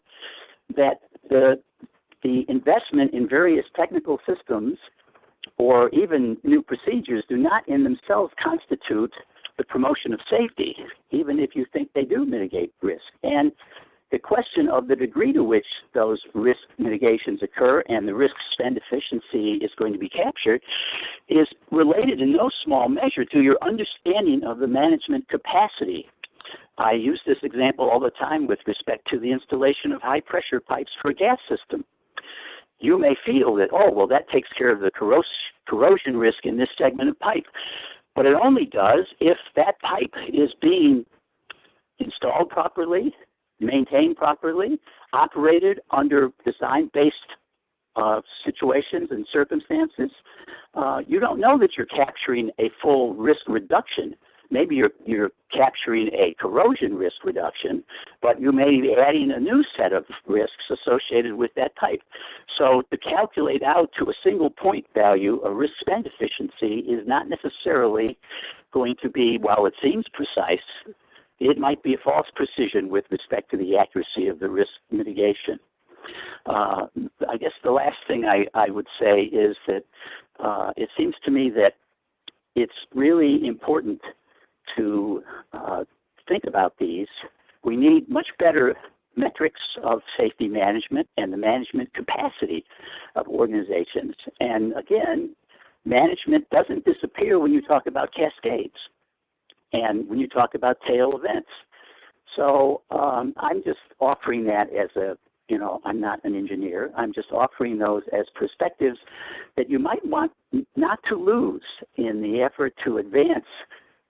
that the investment in various technical systems or even new procedures do not in themselves constitute the promotion of safety, even if you think they do mitigate risk. And the question of the degree to which those risk mitigations occur and the risk spend efficiency is going to be captured is related in no small measure to your understanding of the management capacity. I use this example all the time with respect to the installation of high pressure pipes for a gas system. You may feel that, oh, well, that takes care of the corrosion risk in this segment of pipe. But it only does if that pipe is being installed properly, maintained properly, operated under design-based situations and circumstances. You don't know that you're capturing a full risk reduction. Maybe you're capturing a corrosion risk reduction, but you may be adding a new set of risks associated with that pipe. So to calculate out to a single point value a risk spend efficiency is not necessarily going to be, while it seems precise, it might be a false precision with respect to the accuracy of the risk mitigation. I guess the last thing I would say is that it seems to me that it's really important to think about these. We need much better metrics of safety management and the management capacity of organizations. And again, management doesn't disappear when you talk about cascades and when you talk about tail events. So I'm just offering that as I'm not an engineer. I'm just offering those as perspectives that you might want not to lose in the effort to advance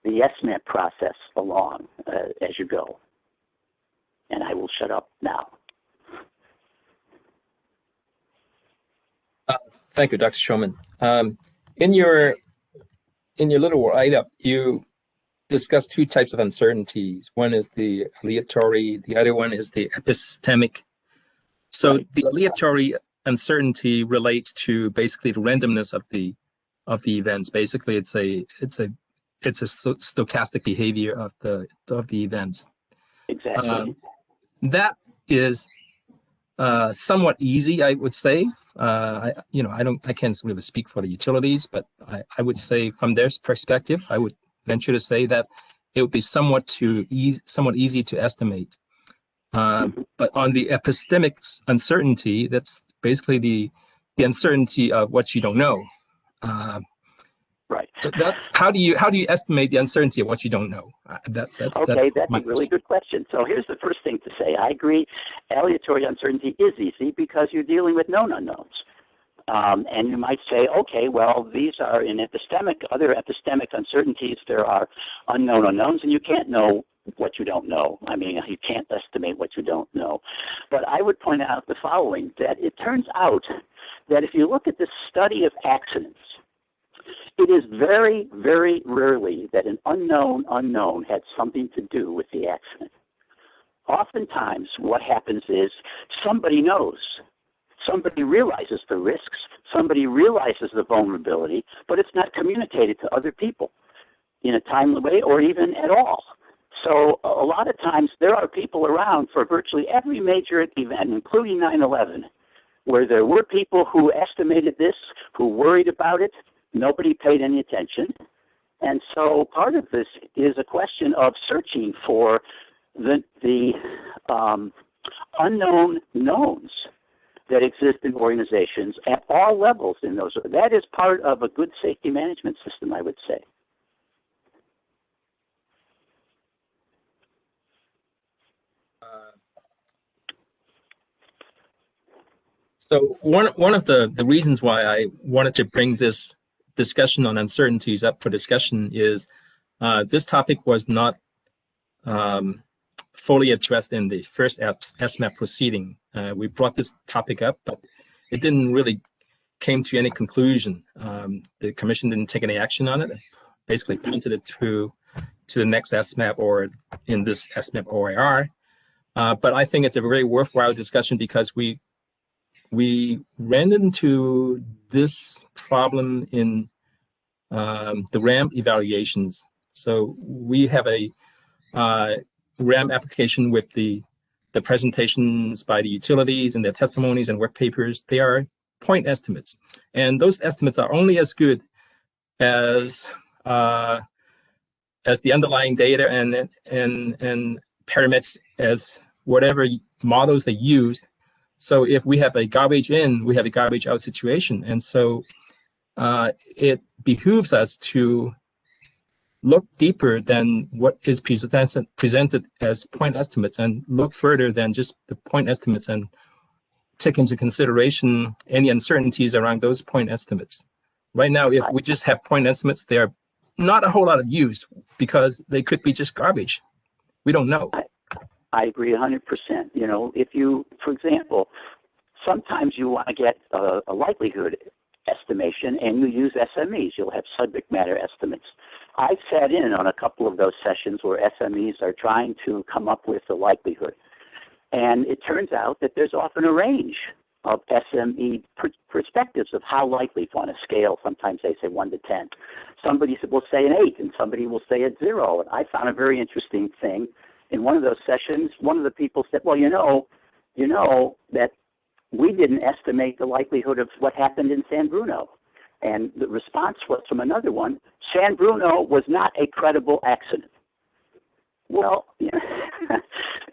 the SMET process along as you go. And I will shut up now. Thank you, Dr. Shulman. In your little write-up, you discussed two types of uncertainties. One is the aleatory, the other one is the epistemic. So the aleatory uncertainty relates to basically the randomness of the events. Basically, it's a stochastic behavior of the events. Exactly. That is somewhat easy, I would say. I can't really speak for the utilities, but I would say from their perspective, I would venture to say that it would be somewhat easy to estimate. But on the epistemic uncertainty, that's basically the uncertainty of what you don't know. Right. That's how do you estimate the uncertainty of what you don't know? That's Okay, that's my a really good question. So here's the first thing to say. I agree, aleatory uncertainty is easy because you're dealing with known unknowns. And you might say, okay, well, these are in other epistemic uncertainties, there are unknown unknowns, and you can't know what you don't know. I mean, you can't estimate what you don't know. But I would point out the following, that it turns out that if you look at the study of accidents, it is very, very rarely that an unknown had something to do with the accident. Oftentimes, what happens is somebody knows. Somebody realizes the risks, somebody realizes the vulnerability, but it's not communicated to other people in a timely way or even at all. So a lot of times there are people around for virtually every major event, including 9/11, where there were people who estimated this, who worried about it, nobody paid any attention. And so part of this is a question of searching for the unknown knowns that exist in organizations at all levels in those. That is part of a good safety management system, I would say. So one of the reasons why I wanted to bring this discussion on uncertainties up for discussion is this topic was not fully addressed in the first SMAP proceeding. We brought this topic up, but it didn't really came to any conclusion. The commission didn't take any action on it. Basically punted it to the next SMAP or in this SMAP OIR. But I think it's a very worthwhile discussion because we ran into this problem in the RAM evaluations. So we have a RAM application with the presentations by the utilities and their testimonies and work papers. They are point estimates, and those estimates are only as good as the underlying data and parameters as whatever models they used. So if we have a garbage in, we have a garbage out situation, and so it behooves us to look deeper than what is presented as point estimates and look further than just the point estimates and take into consideration any uncertainties around those point estimates. Right now, if we just have point estimates, they are not a whole lot of use because they could be just garbage. We don't know. I agree 100%. You know, if you, for example, sometimes you want to get a likelihood estimation and you use SMEs. You'll have subject matter estimates. I've sat in on a couple of those sessions where SMEs are trying to come up with the likelihood. And it turns out that there's often a range of SME perspectives of how likely on a scale. Sometimes they say 1 to 10. Somebody will say an 8 and somebody will say a 0. And I found a very interesting thing. In one of those sessions, one of the people said, well, you know that we didn't estimate the likelihood of what happened in San Bruno. And the response was from another one, San Bruno was not a credible accident. Well, you know,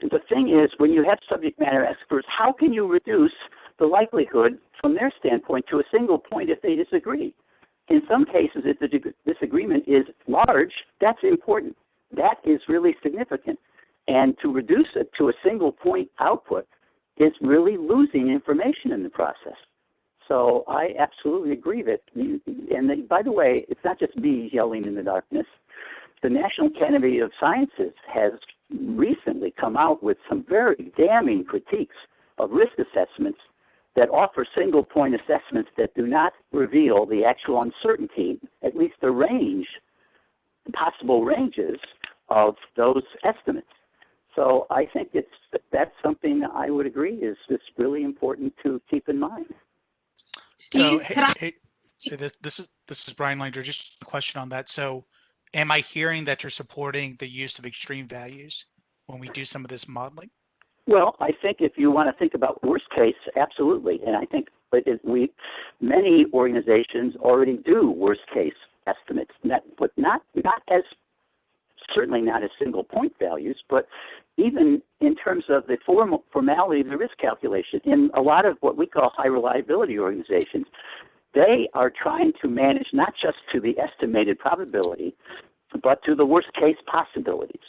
the thing is, when you have subject matter experts, how can you reduce the likelihood from their standpoint to a single point if they disagree? In some cases, if the disagreement is large, that's important. That is really significant. And to reduce it to a single point output is really losing information in the process. So I absolutely agree that, and by the way, it's not just me yelling in the darkness. The National Academy of Sciences has recently come out with some very damning critiques of risk assessments that offer single point assessments that do not reveal the actual uncertainty, at least the range, possible ranges of those estimates. So I think that's something I would agree is really important to keep in mind. Steve, this is Brian Langer. Just a question on that. So, am I hearing that you're supporting the use of extreme values when we do some of this modeling? Well, I think if you want to think about worst case, absolutely. And I think many organizations already do worst case estimates, but not as certainly not as single point values, but even in terms of the formality of the risk calculation. In a lot of what we call high reliability organizations, they are trying to manage not just to the estimated probability, but to the worst case possibilities,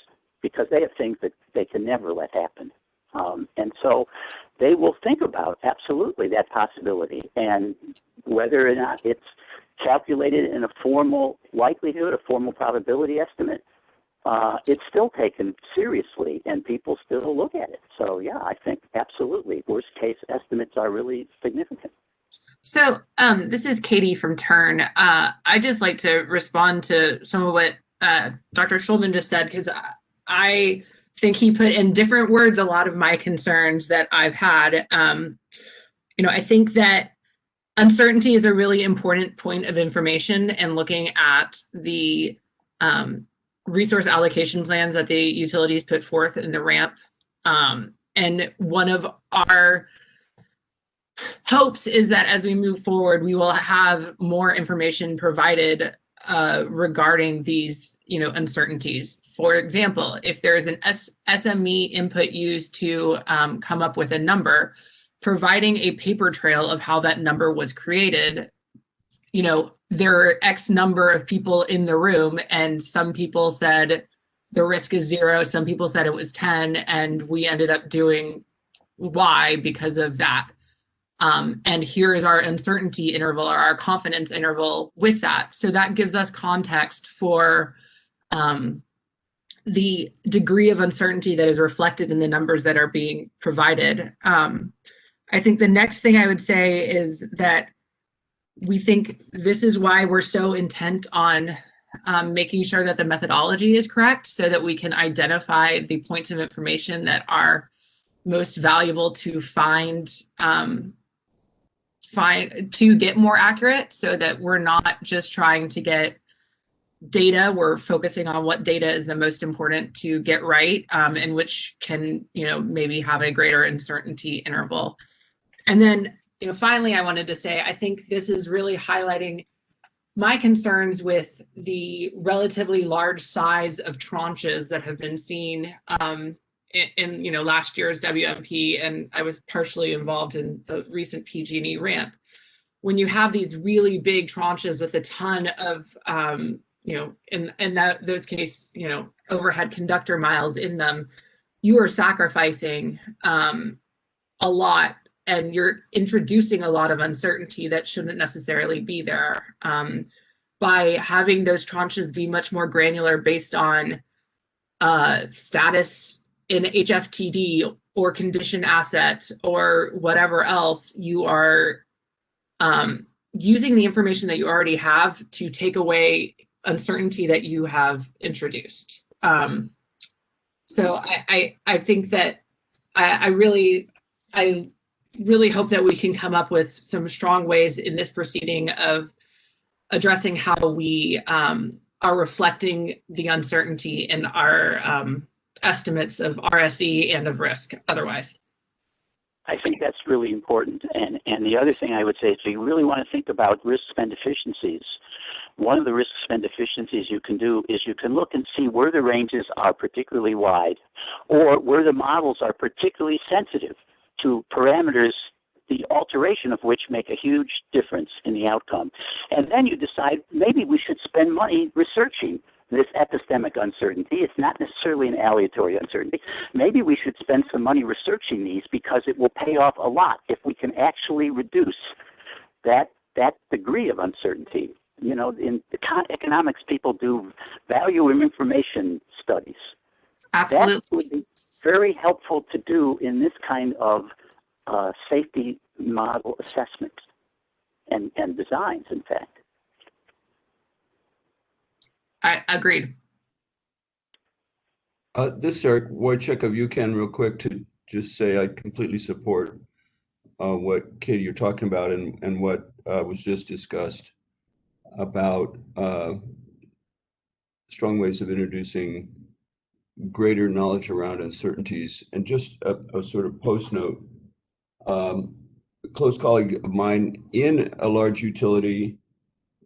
because they have things that they can never let happen. And so they will think about absolutely that possibility, and whether or not it's calculated in a formal likelihood, a formal probability estimate, it's still taken seriously, and people still look at it. So yeah, I think absolutely worst case estimates are really significant. So this is Katie from Turn. I'd just like to respond to some of what Dr. Schulman just said, because I think he put in different words a lot of my concerns that I've had. I think that uncertainty is a really important point of information, and looking at the resource allocation plans that the utilities put forth in the ramp. And one of our hopes is that as we move forward, we will have more information provided regarding these, uncertainties. For example, if there is an SME input used to come up with a number, providing a paper trail of how that number was created. There are X number of people in the room, and some people said the risk is 0, some people said it was 10, and we ended up doing Y because of that. And here is our uncertainty interval, or our confidence interval with that. So that gives us context for the degree of uncertainty that is reflected in the numbers that are being provided. I think the next thing I would say is that we think this is why we're so intent on making sure that the methodology is correct, so that we can identify the points of information that are most valuable to to get more accurate, so that we're not just trying to get data, we're focusing on what data is the most important to get right, and which can, maybe have a greater uncertainty interval. And then, finally, I wanted to say, I think this is really highlighting my concerns with the relatively large size of tranches that have been seen in last year's WMP, and I was partially involved in the recent PG&E ramp. When you have these really big tranches with a ton of in those case, overhead conductor miles in them, you are sacrificing a lot, and you're introducing a lot of uncertainty that shouldn't necessarily be there. By having those tranches be much more granular based on status in HFTD or condition assets or whatever else, you are using the information that you already have to take away uncertainty that you have introduced. So I think that I really hope that we can come up with some strong ways in this proceeding of addressing how we are reflecting the uncertainty in our estimates of RSE and of risk otherwise. I think that's really important. And the other thing I would say is, if you really want to think about risks and deficiencies, one of the risks and deficiencies you can do is you can look and see where the ranges are particularly wide, or where the models are particularly sensitive to parameters, the alteration of which make a huge difference in the outcome. And then you decide maybe we should spend money researching this epistemic uncertainty. It's not necessarily an aleatory uncertainty. Maybe we should spend some money researching these, because it will pay off a lot if we can actually reduce that degree of uncertainty. In the economics, people do value of information studies. Absolutely. That would be very helpful to do in this kind of safety model assessment and designs, in fact. I agreed. This is Eric Wojcik of UCAN, real quick, to just say I completely support what, Katie, you're talking about, and what was just discussed about strong ways of introducing greater knowledge around uncertainties. And just a sort of post note, a close colleague of mine in a large utility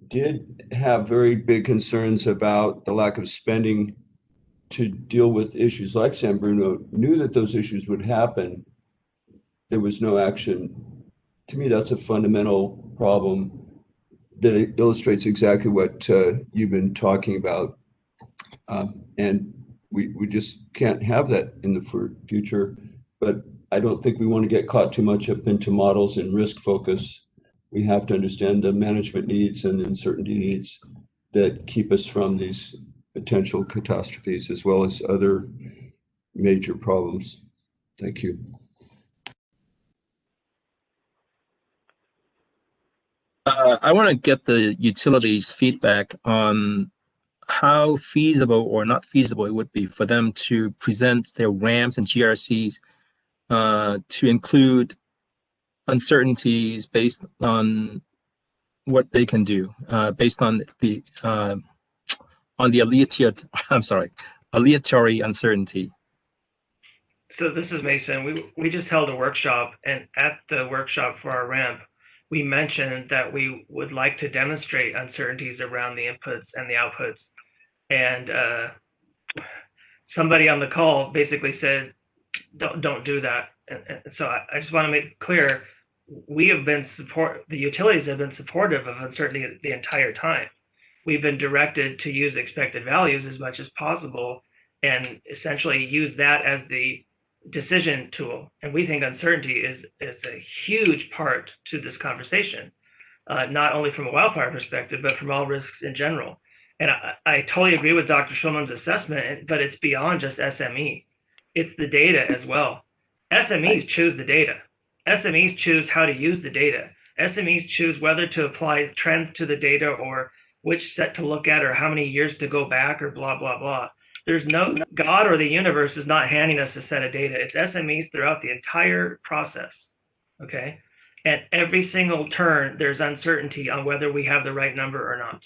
did have very big concerns about the lack of spending to deal with issues like San Bruno knew that those issues would happen, there was no action. To me, that's a fundamental problem that it illustrates exactly what you've been talking about. And we just can't have that in the future. But I don't think we want to get caught too much up into models and risk focus. We have to understand the management needs and uncertainty needs that keep us from these potential catastrophes as well as other major problems. Thank you. I want to get the utilities feedback on how feasible or not feasible it would be for them to present their RAMs and GRCs to include uncertainties based on what they can do, based on the aleatory uncertainty. So this is Mason. We just held a workshop, and at the workshop for our ramp, we mentioned that we would like to demonstrate uncertainties around the inputs and the outputs. And somebody on the call basically said, don't do that. And so I just want to make clear, the utilities have been supportive of uncertainty the entire time. We've been directed to use expected values as much as possible and essentially use that as the decision tool. And we think uncertainty is a huge part to this conversation, not only from a wildfire perspective, but from all risks in general. And I totally agree with Dr. Schulman's assessment, but it's beyond just SME. It's the data as well. SMEs choose the data. SMEs choose how to use the data. SMEs choose whether to apply trends to the data or which set to look at or how many years to go back or blah, blah, blah. There's no, God or the universe is not handing us a set of data. It's SMEs throughout the entire process, okay? At every single turn, there's uncertainty on whether we have the right number or not.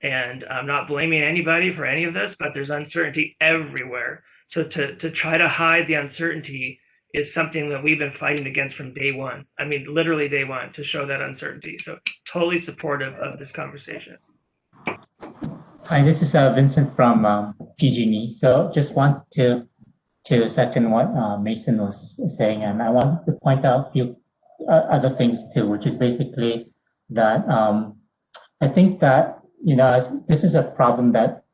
And I'm not blaming anybody for any of this, but there's uncertainty everywhere. So to try to hide the uncertainty is something that we've been fighting against from day one. I mean, literally day one, to show that uncertainty. So totally supportive of this conversation. Hi, this is Vincent from PG&E. So just want to second what Mason was saying, and I wanted to point out a few other things too, which is basically that I think that, you know, this is a problem that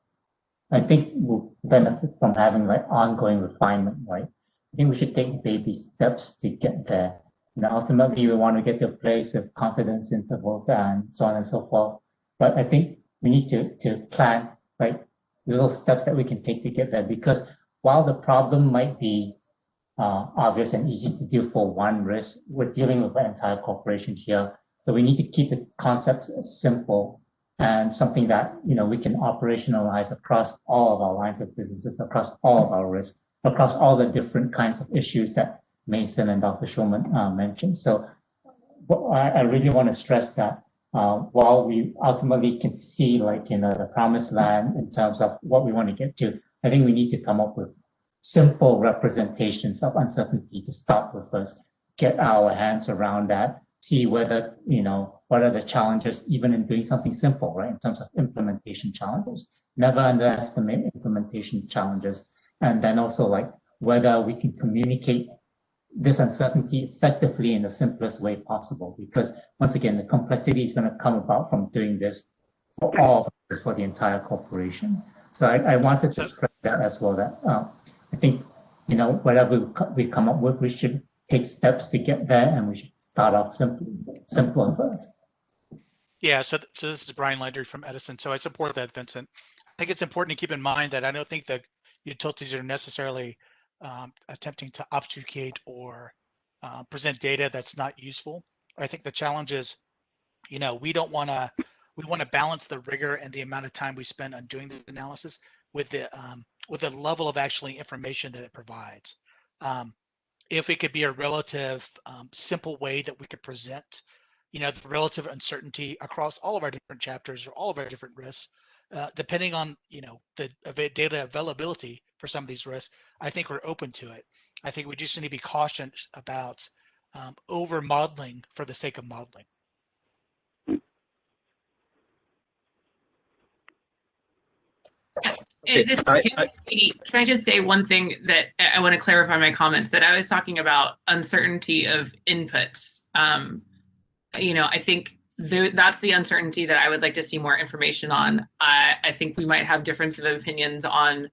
I think will benefit from having like ongoing refinement, right? I think we should take baby steps to get there. You know, ultimately, we want to get to a place with confidence intervals and so on and so forth. But I think we need to plan like little steps that we can take to get there, because while the problem might be obvious and easy to do for one risk, we're dealing with an entire corporation here. So we need to keep the concepts simple and something that, you know, we can operationalize across all of our lines of businesses, across all of our risks, across all the different kinds of issues that Mason and Dr. Schulman mentioned. So I really want to stress that while we ultimately can see, like, you know, the promised land in terms of what we want to get to, I think we need to come up with simple representations of uncertainty to start with first, get our hands around that, see whether, you know, what are the challenges even in doing something simple, right, in terms of implementation challenges. Never underestimate implementation challenges. And then also, like, whether we can communicate this uncertainty effectively in the simplest way possible. Because once again, the complexity is going to come about from doing this for all of us, for the entire corporation. So I wanted to stress that as well, that I think, you know, whatever we come up with, we should take steps to get there, and we should start off simpler first. Yeah, so this is Brian Landry from Edison. So I support that, Vincent. I think it's important to keep in mind that I don't think that utilities are necessarily attempting to obfuscate or present data that's not useful. I think the challenge is, you know, we want to balance the rigor and the amount of time we spend on doing this analysis with the level of actually information that it provides. If it could be a relative simple way that we could present, you know, the relative uncertainty across all of our different chapters or all of our different risks, depending on, you know, the data availability for some of these risks, I think we're open to it. I think we just need to be cautious about over modeling for the sake of modeling. This is Katie. Can I just say one thing that I want to clarify my comments, that I was talking about uncertainty of inputs. I think that's the uncertainty that I would like to see more information on. I think we might have difference of opinions on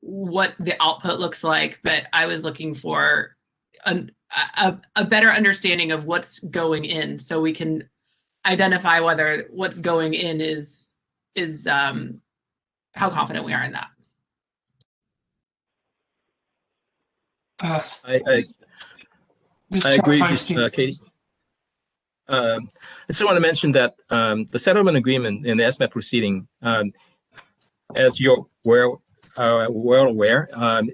what the output looks like, but I was looking for a better understanding of what's going in, so we can identify whether what's going in is how confident we are in that. I agree with Katie. I just want to mention that the settlement agreement in the SMAP proceeding, as you're well aware,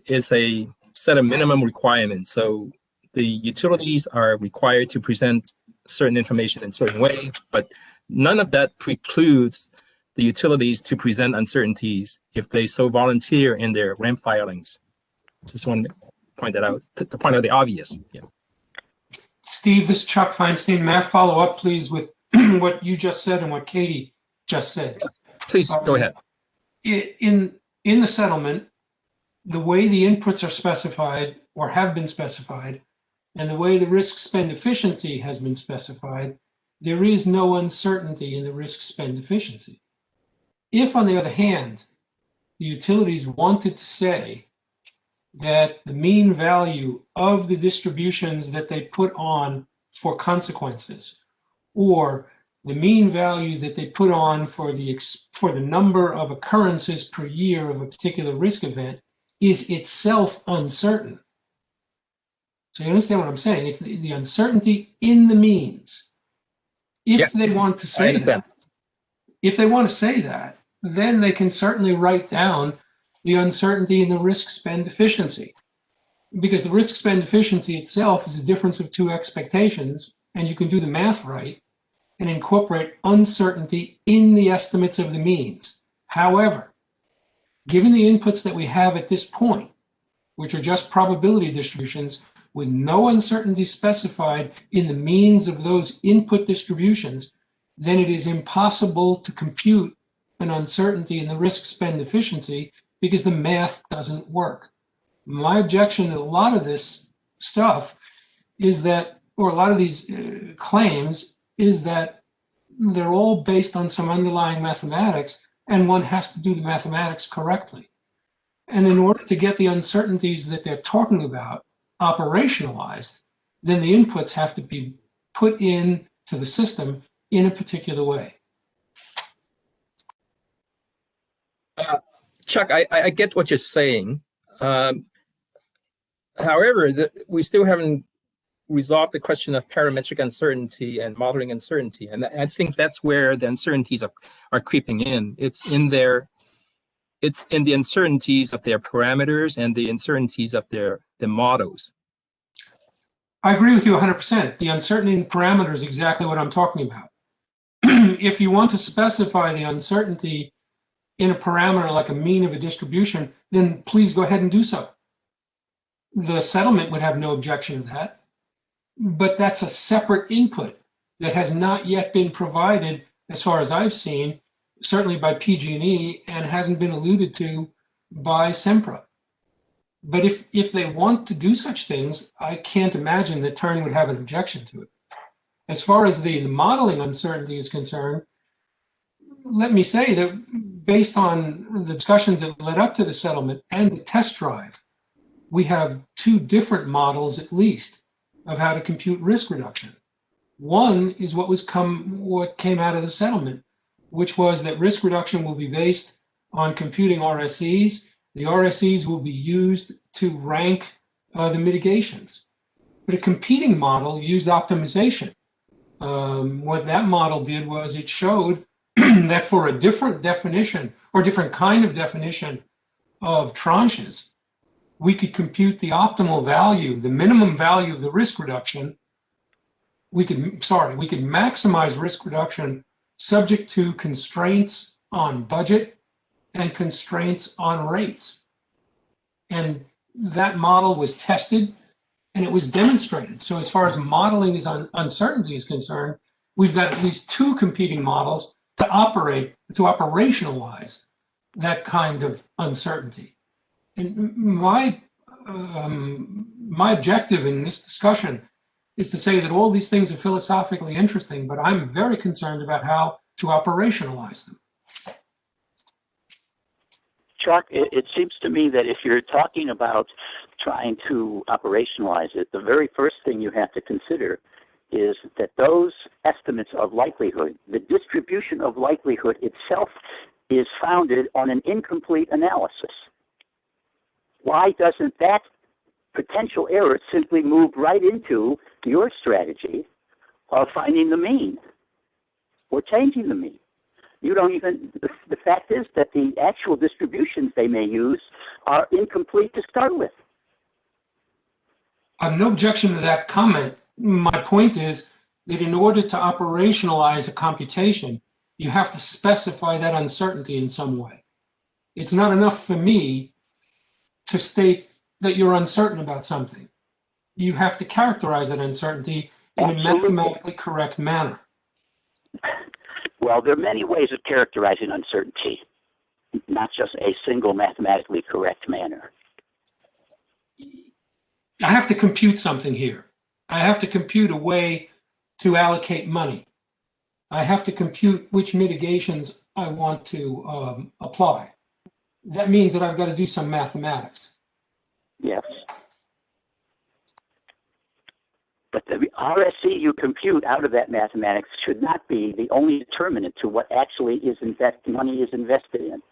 is a set of minimum requirements. So the utilities are required to present certain information in a certain way, but none of that precludes the utilities to present uncertainties if they so volunteer in their ramp filings. Just want to point that out, to point out the obvious. Yeah. Steve, this is Chuck Feinstein. May I follow up, please, with what you just said and what Katie just said? Please go ahead. In the settlement, the way the inputs are specified or have been specified, and the way the risk-spend efficiency has been specified, there is no uncertainty in the risk-spend efficiency. If, on the other hand, the utilities wanted to say that the mean value of the distributions that they put on for consequences, or the mean value that they put on for the number of occurrences per year of a particular risk event, is itself uncertain. So you understand what I'm saying? It's the uncertainty in the means. If they want to say that, then they can certainly write down the uncertainty in the risk-spend efficiency, because the risk-spend efficiency itself is a difference of two expectations, and you can do the math right and incorporate uncertainty in the estimates of the means. However, given the inputs that we have at this point, which are just probability distributions with no uncertainty specified in the means of those input distributions, then it is impossible to compute an uncertainty in the risk-spend efficiency because the math doesn't work. My objection to a lot of this stuff is that, or a lot of these claims, is that they're all based on some underlying mathematics, and one has to do the mathematics correctly. And in order to get the uncertainties that they're talking about operationalized, then the inputs have to be put in to the system in a particular way. Chuck, I get what you're saying. However, we still haven't resolved the question of parametric uncertainty and modeling uncertainty. And I think that's where the uncertainties are creeping in. It's in the uncertainties of their parameters and the uncertainties of the models. I agree with you 100%. The uncertainty in parameters is exactly what I'm talking about. If you want to specify the uncertainty in a parameter like a mean of a distribution, then please go ahead and do so. The settlement would have no objection to that, but that's a separate input that has not yet been provided, as far as I've seen, certainly by PG&E, and hasn't been alluded to by Sempra. But if they want to do such things, I can't imagine that Turn would have an objection to it. As far as the modeling uncertainty is concerned, let me say that based on the discussions that led up to the settlement and the test drive, we have two different models at least of how to compute risk reduction. One is what came out of the settlement, which was that risk reduction will be based on computing RSEs. The RSEs will be used to rank the mitigations. But a competing model used optimization. What that model did was it showed that for a different definition or different kind of definition of tranches, we could compute the optimal value, the minimum value of the risk reduction. We could maximize risk reduction subject to constraints on budget and constraints on rates. And that model was tested and it was demonstrated. So as far as modeling uncertainty is concerned, we've got at least two competing models to operationalize that kind of uncertainty. And my objective in this discussion is to say that all these things are philosophically interesting, but I'm very concerned about how to operationalize them. Chuck, it seems to me that if you're talking about trying to operationalize it, the very first thing you have to consider is that those estimates of likelihood, the distribution of likelihood itself, is founded on an incomplete analysis. Why doesn't that potential error simply move right into your strategy of finding the mean or changing the mean? You don't even, the fact is that the actual distributions they may use are incomplete to start with. I have no objection to that comment. My point is that in order to operationalize a computation, you have to specify that uncertainty in some way. It's not enough for me to state that you're uncertain about something. You have to characterize that uncertainty in a mathematically correct manner. Well, there are many ways of characterizing uncertainty, not just a single mathematically correct manner. I have to compute something here. I have to compute a way to allocate money. I have to compute which mitigations I want to apply. That means that I've got to do some mathematics. Yes. But the RSC you compute out of that mathematics should not be the only determinant to what actually is money is invested in.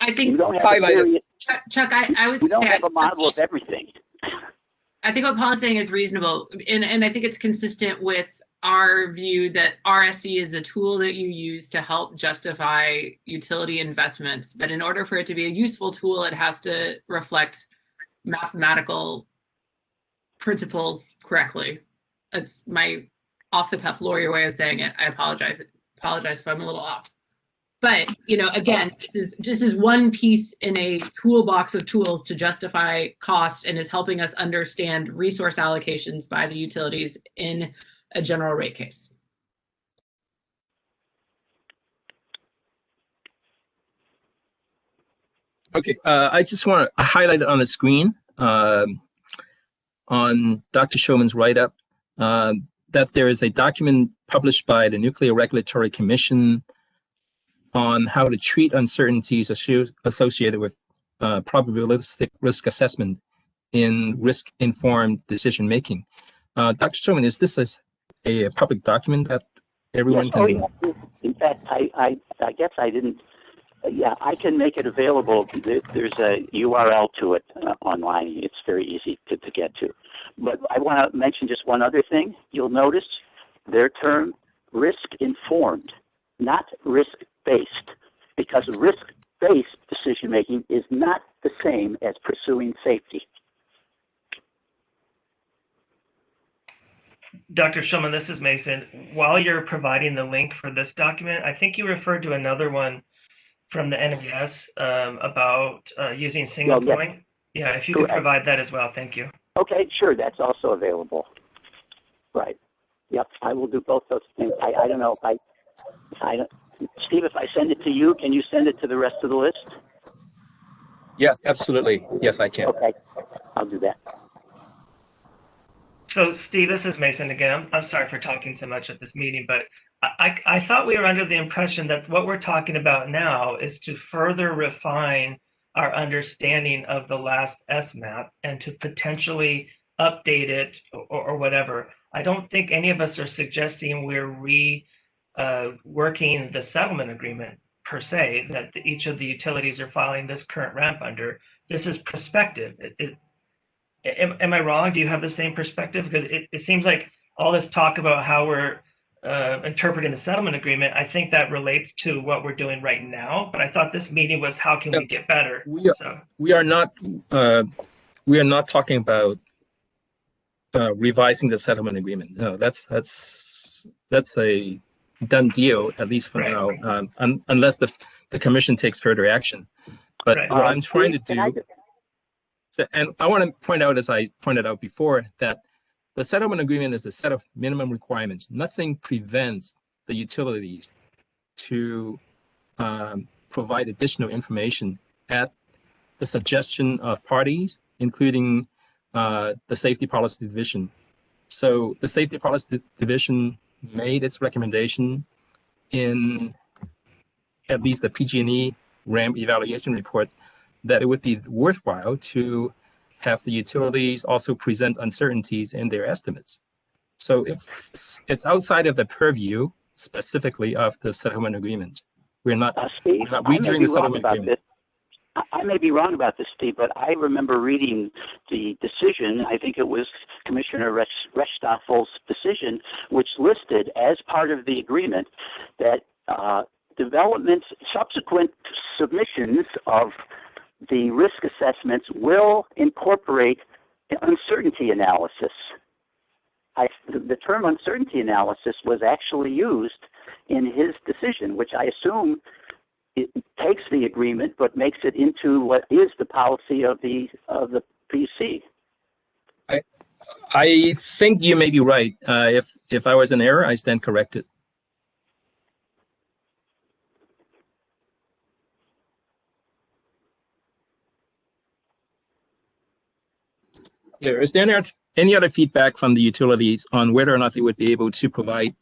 I think you don't have a theory, Chuck, I was you don't have a model of everything. I think what Paul is saying is reasonable, and I think it's consistent with our view that RSC is a tool that you use to help justify utility investments. But in order for it to be a useful tool, it has to reflect mathematical principles correctly. It's my off-the-cuff lawyer way of saying it. I apologize if I'm a little off. But, you know, again, this is one piece in a toolbox of tools to justify costs and is helping us understand resource allocations by the utilities in a general rate case. Okay, I just want to highlight it on the screen on Dr. Showman's write-up that there is a document published by the Nuclear Regulatory Commission on how to treat uncertainties associated with probabilistic risk assessment in risk-informed decision-making. Dr. Showman, is this a public document that everyone can? Oh, yeah. In fact, I guess I didn't. Yeah, I can make it available. There's a URL to it online. It's very easy to get to. But I want to mention just one other thing. You'll notice their term risk-informed, not risk-based, because risk-based decision-making is not the same as pursuing safety. Dr. Shulman, this is Mason. While you're providing the link for this document, I think you referred to another one from the NES about using single point. Yeah, if you could provide that as well, thank you. Okay, sure, that's also available. Right. Yep, I will do both those things. I don't know if Steve, if I send it to you, can you send it to the rest of the list? Yes, absolutely. Yes, I can. Okay, I'll do that. So, Steve, this is Mason again. I'm sorry for talking so much at this meeting, but I thought we were under the impression that what we're talking about now is to further refine our understanding of the last SMAP and to potentially update it or whatever. I don't think any of us are suggesting we're working the settlement agreement per se, that each of the utilities are filing this current ramp under. This is prospective. Am I wrong? Do you have the same perspective? Because it seems like all this talk about how we're interpreting the settlement agreement, I think that relates to what we're doing right now. But I thought this meeting was how can we get better? We are not talking about revising the settlement agreement. No, that's a done deal, at least for now, unless the commission takes further action. But what I'm trying to do, and I want to point out, as I pointed out before, that the settlement agreement is a set of minimum requirements. Nothing prevents the utilities to provide additional information at the suggestion of parties, including the Safety Policy Division. So the Safety Policy Division made its recommendation in at least the PG&E RAM evaluation report that it would be worthwhile to have the utilities also present uncertainties in their estimates. So it's outside of the purview specifically of the settlement agreement. We're not redoing the settlement agreement. I may be wrong about this, Steve, but I remember reading the decision. I think it was Commissioner Rechtoffel's decision, which listed as part of the agreement that subsequent submissions of the risk assessments will incorporate uncertainty analysis. The term uncertainty analysis was actually used in his decision, which I assume it takes the agreement but makes it into what is the policy of the PUC. I think you may be right. If I was in error, I stand corrected. Is there any other feedback from the utilities on whether or not they would be able to provide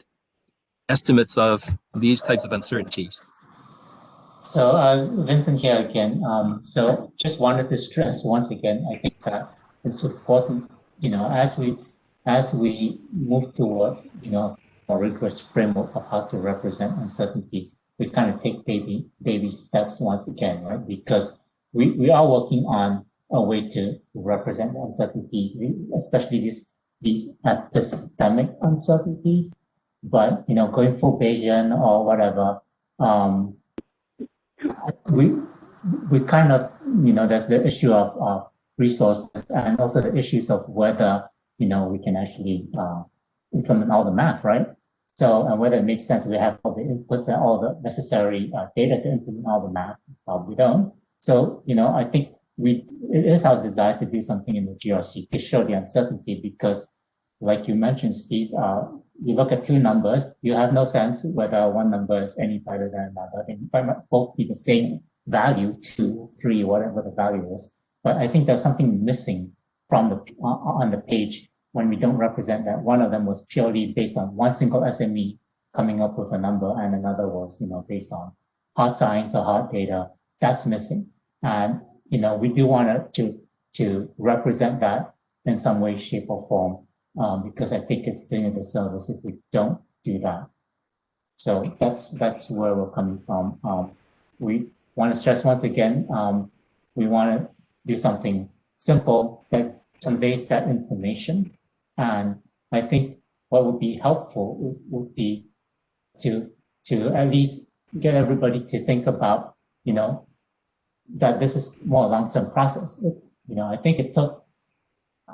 estimates of these types of uncertainties? So Vincent here again. So just wanted to stress once again, I think that it's important, as we move towards, a rigorous framework of how to represent uncertainty, we kind of take baby steps once again, right? Because we are working on a way to represent the uncertainties, especially these epistemic uncertainties. But going full Bayesian or whatever, we kind of there's the issue of resources and also the issues of whether we can actually implement all the math, right? So and whether it makes sense, we have all the inputs and all the necessary data to implement all the math. We don't. So I think it is our desire to do something in the GRC to show the uncertainty, because like you mentioned, Steve, you look at two numbers, you have no sense whether one number is any better than another. They might both be the same value, 2, 3, whatever the value is. But I think there's something missing from on the page when we don't represent that. One of them was purely based on one single SME coming up with a number, and another was based on hard science or hard data. That's missing. And we do want to represent that in some way, shape, or form, because I think it's doing a disservice if we don't do that. So that's where we're coming from. We want to stress once again, we want to do something simple that conveys that information. And I think what would be helpful would be to at least get everybody to think about, that this is more a long-term process. I think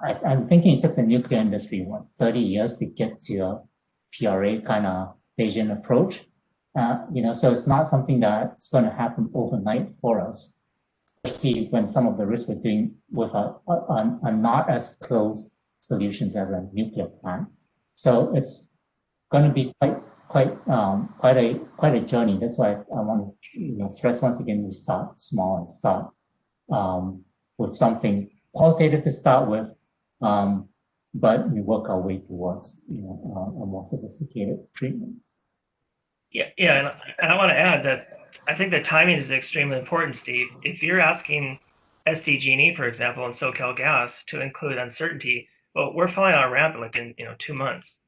I'm thinking it took the nuclear industry, 30 years to get to a PRA kind of Bayesian approach. So it's not something that's going to happen overnight for us, especially when some of the risks we're doing with are not as close solutions as a nuclear plant. So it's going to be quite a journey. That's why I want to stress once again, we start small and start with something qualitative to start with, but we work our way towards a more sophisticated treatment. Yeah, and I want to add that I think the timing is extremely important, Steve. If you're asking SDG&E, for example, and SoCalGas to include uncertainty, well, we're filing our ramp like in 2 months.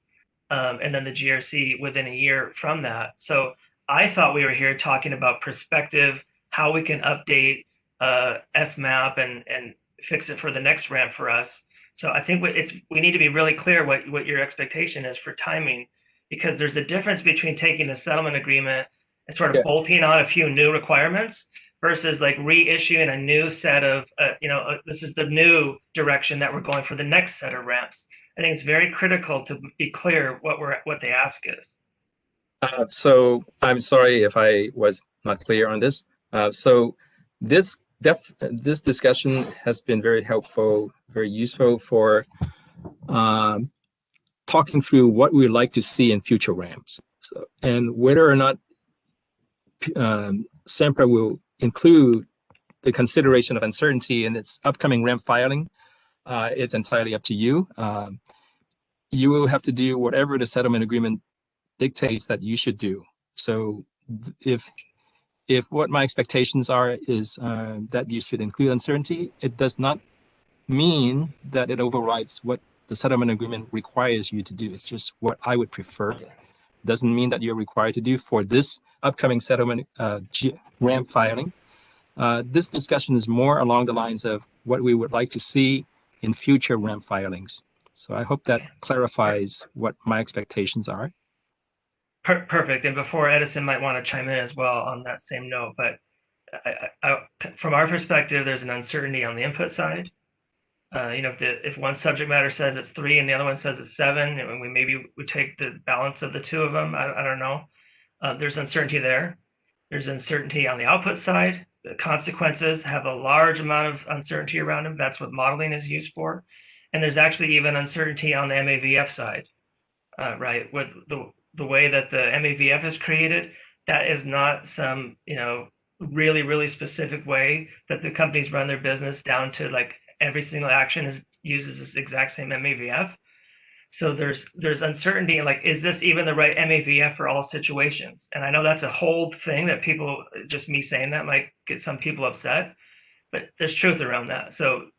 And then the GRC within a year from that. So I thought we were here talking about perspective, how we can update SMAP and fix it for the next ramp for us. So I think we need to be really clear what your expectation is for timing, because there's a difference between taking a settlement agreement and sort of bolting on a few new requirements versus like reissuing a new set of, this is the new direction that we're going for the next set of ramps. I think it's very critical to be clear what the ask is. So I'm sorry if I was not clear on this. So this discussion has been very helpful, very useful for talking through what we'd like to see in future ramps. So, and whether or not SEMPRA will include the consideration of uncertainty in its upcoming REM filing, it's entirely up to you. You will have to do whatever the settlement agreement dictates that you should do. So if what my expectations are is that you should include uncertainty, it does not mean that it overrides what the settlement agreement requires you to do. It's just what I would prefer. Doesn't mean that you're required to do for this upcoming settlement RAM filing. This discussion is more along the lines of what we would like to see in future RAM filings. So I hope that clarifies what my expectations are. Perfect. And before Edison might want to chime in as well on that same note, but from our perspective, there's an uncertainty on the input side. If one subject matter says it's 3 and the other one says it's 7, and we take the balance of the two of them, I don't know. There's uncertainty there. There's uncertainty on the output side. The consequences have a large amount of uncertainty around them. That's what modeling is used for. And there's actually even uncertainty on the MAVF side, right? With the way that the MAVF is created, that is not some, really, really specific way that the companies run their business down to like every single action uses this exact same MAVF. So there's uncertainty in like, is this even the right MAVF for all situations? And I know that's a whole thing that people, just me saying that might get some people upset, but there's truth around that. So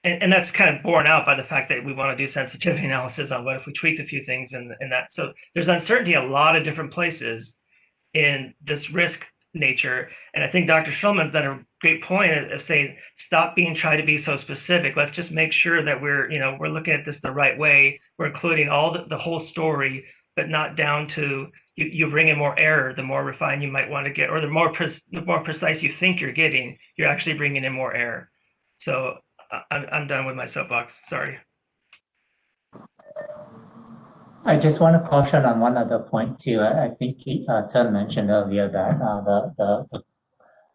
and that's kind of borne out by the fact that we want to do sensitivity analysis on what if we tweaked a few things and that. So there's uncertainty a lot of different places in this risk nature. And I think Dr. Schulman's done a great point of saying, stop trying to be so specific. Let's just make sure that we're looking at this the right way. We're including all the whole story, but not down to you bring in more error, the more refined you might want to get, or the more precise you think you're getting, you're actually bringing in more error. So I'm done with my soapbox. Sorry. I just want to caution on one other point too. I think Ted mentioned earlier that the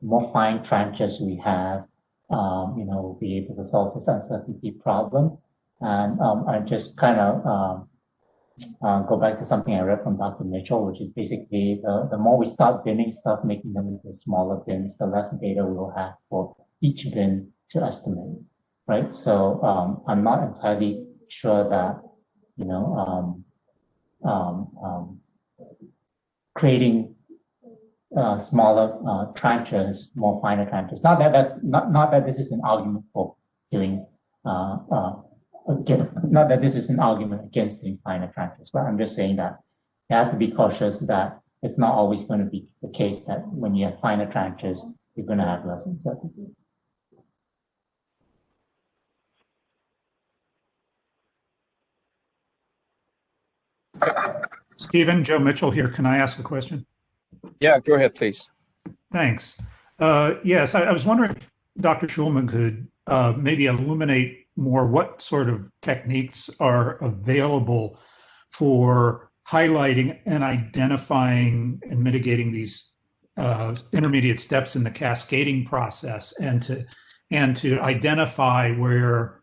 more fine tranches we have, we'll be able to solve this uncertainty problem. And I just kind of go back to something I read from Dr. Mitchell, which is basically the more we start binning stuff, making them into smaller bins, the less data we'll have for each bin to estimate, right? So I'm not entirely sure that, creating smaller tranches, more finer tranches. Not that this is an argument for doing, not that this is an argument against doing finer tranches, but I'm just saying that you have to be cautious that it's not always going to be the case that when you have finer tranches, you're going to have less uncertainty. Stephen, Joe Mitchell here. Can I ask a question? Yeah, go ahead, please. Thanks. Yes, I was wondering if Dr. Schulman could maybe illuminate more what sort of techniques are available for highlighting and identifying and mitigating these intermediate steps in the cascading process, and to identify where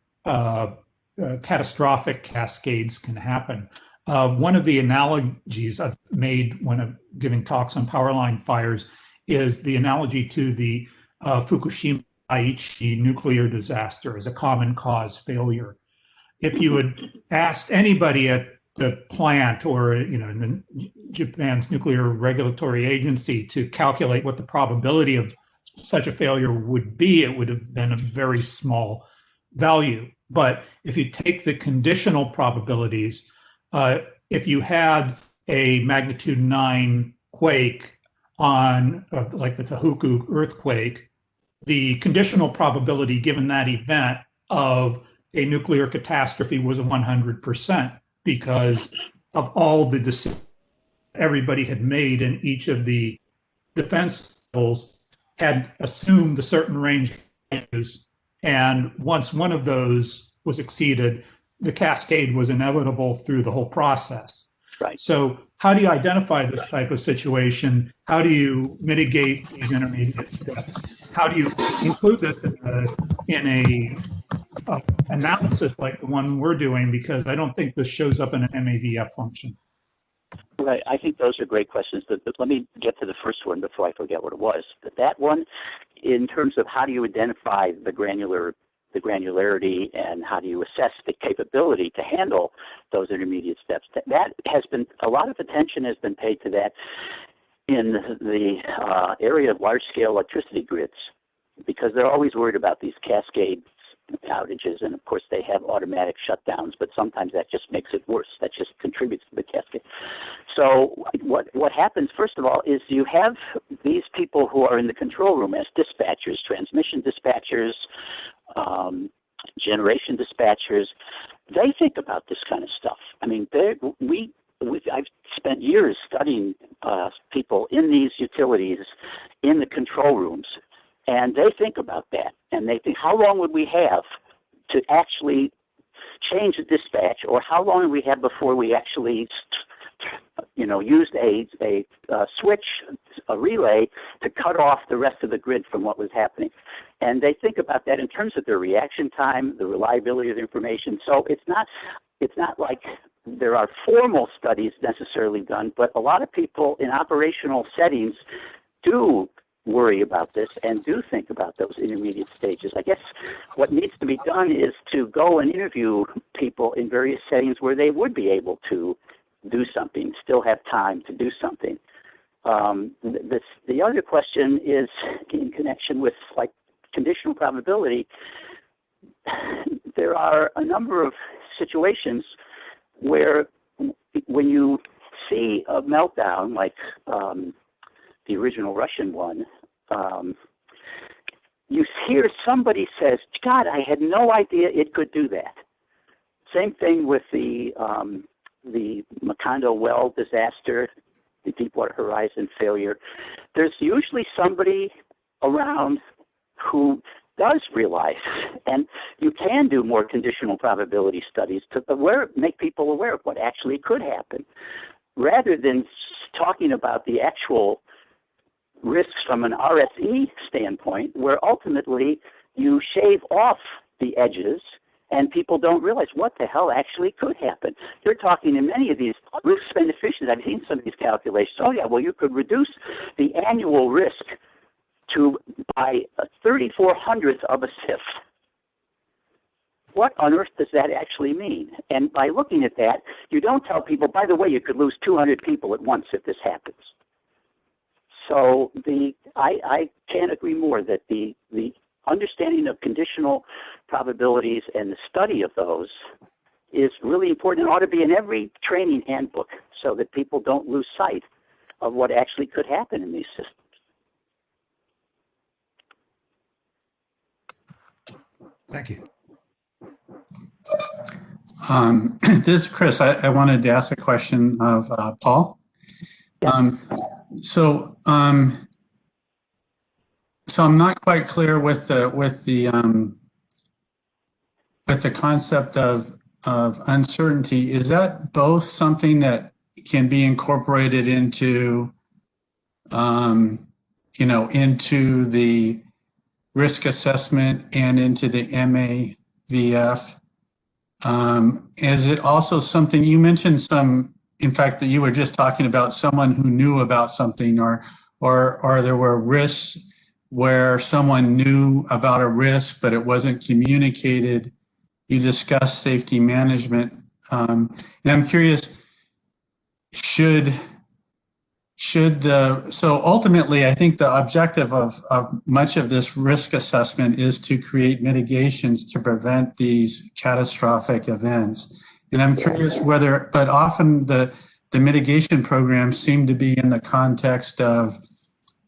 catastrophic cascades can happen. One of the analogies I've made when I'm giving talks on power line fires is the analogy to the Fukushima Daiichi nuclear disaster as a common cause failure. If you had asked anybody at the plant or in Japan's nuclear regulatory agency to calculate what the probability of such a failure would be, it would have been a very small value. But if you take the conditional probabilities, if you had a magnitude 9 quake on like the Tohoku earthquake, the conditional probability given that event of a nuclear catastrophe was 100% because of all the decisions everybody had made, and each of the defense levels had assumed a certain range of values. And once one of those was exceeded, the cascade was inevitable through the whole process. Right. So how do you identify this type of situation? How do you mitigate these intermediate steps? How do you include this in a analysis like the one we're doing? Because I don't think this shows up in an MAVF function. Right. I think those are great questions. But let me get to the first one before I forget what it was. But that one, in terms of how do you identify the granularity and how do you assess the capability to handle those intermediate steps, that has been, a lot of attention has been paid to that in the area of large-scale electricity grids, because they're always worried about these cascade outages, and of course they have automatic shutdowns, but sometimes that just makes it worse. That just contributes to the cascade. So what happens, first of all, is you have these people who are in the control room as dispatchers, transmission dispatchers, generation dispatchers. They think about this kind of stuff. I mean, I've spent years studying people in these utilities in the control rooms, and they think about that. And they think, how long would we have to actually change the dispatch, or how long would we have before we actually, used a switch, a relay, to cut off the rest of the grid from what was happening. And they think about that in terms of their reaction time, the reliability of the information. So it's not like there are formal studies necessarily done, but a lot of people in operational settings do worry about this and do think about those intermediate stages. I guess what needs to be done is to go and interview people in various settings where they would be able to do something, still have time to do something. The other question is in connection with like conditional probability. There are a number of situations where when you see a meltdown like the original Russian one, you hear somebody says, God, I had no idea it could do that. Same thing with the Macondo well disaster, the Deepwater Horizon failure. There's usually somebody around who does realize, and you can do more conditional probability studies to make people aware of what actually could happen, rather than talking about the actual risks from an RSE standpoint, where ultimately you shave off the edges and people don't realize what the hell actually could happen. They're talking in many of these risks and efficiencies. I've seen some of these calculations. Oh yeah, well you could reduce the annual risk by 3/400th of a SIF. What on earth does that actually mean? And by looking at that, you don't tell people, by the way, you could lose 200 people at once if this happens. So I can't agree more that the understanding of conditional probabilities and the study of those is really important and ought to be in every training handbook so that people don't lose sight of what actually could happen in these systems. Thank you. This is Chris. I wanted to ask a question of Paul. So I'm not quite clear with the concept of uncertainty. Is that both something that can be incorporated into into the risk assessment and into the MAVF? Is it also something you mentioned in fact, that you were just talking about someone who knew about something, or there were risks where someone knew about a risk but it wasn't communicated. You discussed safety management, and I'm curious, so ultimately, I think the objective of much of this risk assessment is to create mitigations to prevent these catastrophic events. And I'm curious but often the mitigation programs seem to be in the context of,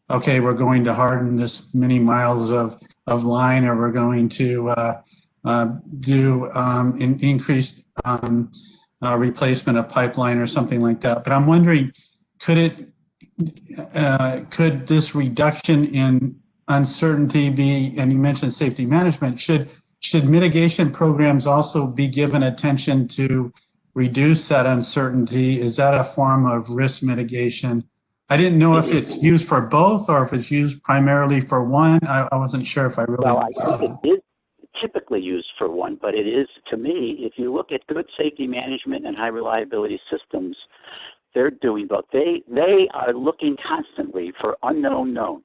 okay, we're going to harden this many miles of line, or we're going to do increased replacement of pipeline or something like that. But I'm wondering, could this reduction in uncertainty be, and you mentioned safety management, should mitigation programs also be given attention to reduce that uncertainty? Is that a form of risk mitigation? I didn't know if it's used for both or if it's used primarily for one. I wasn't sure if I really understood. Well, it is typically used for one, but it is, to me, if you look at good safety management and high reliability systems, they're doing both. They are looking constantly for unknown knowns.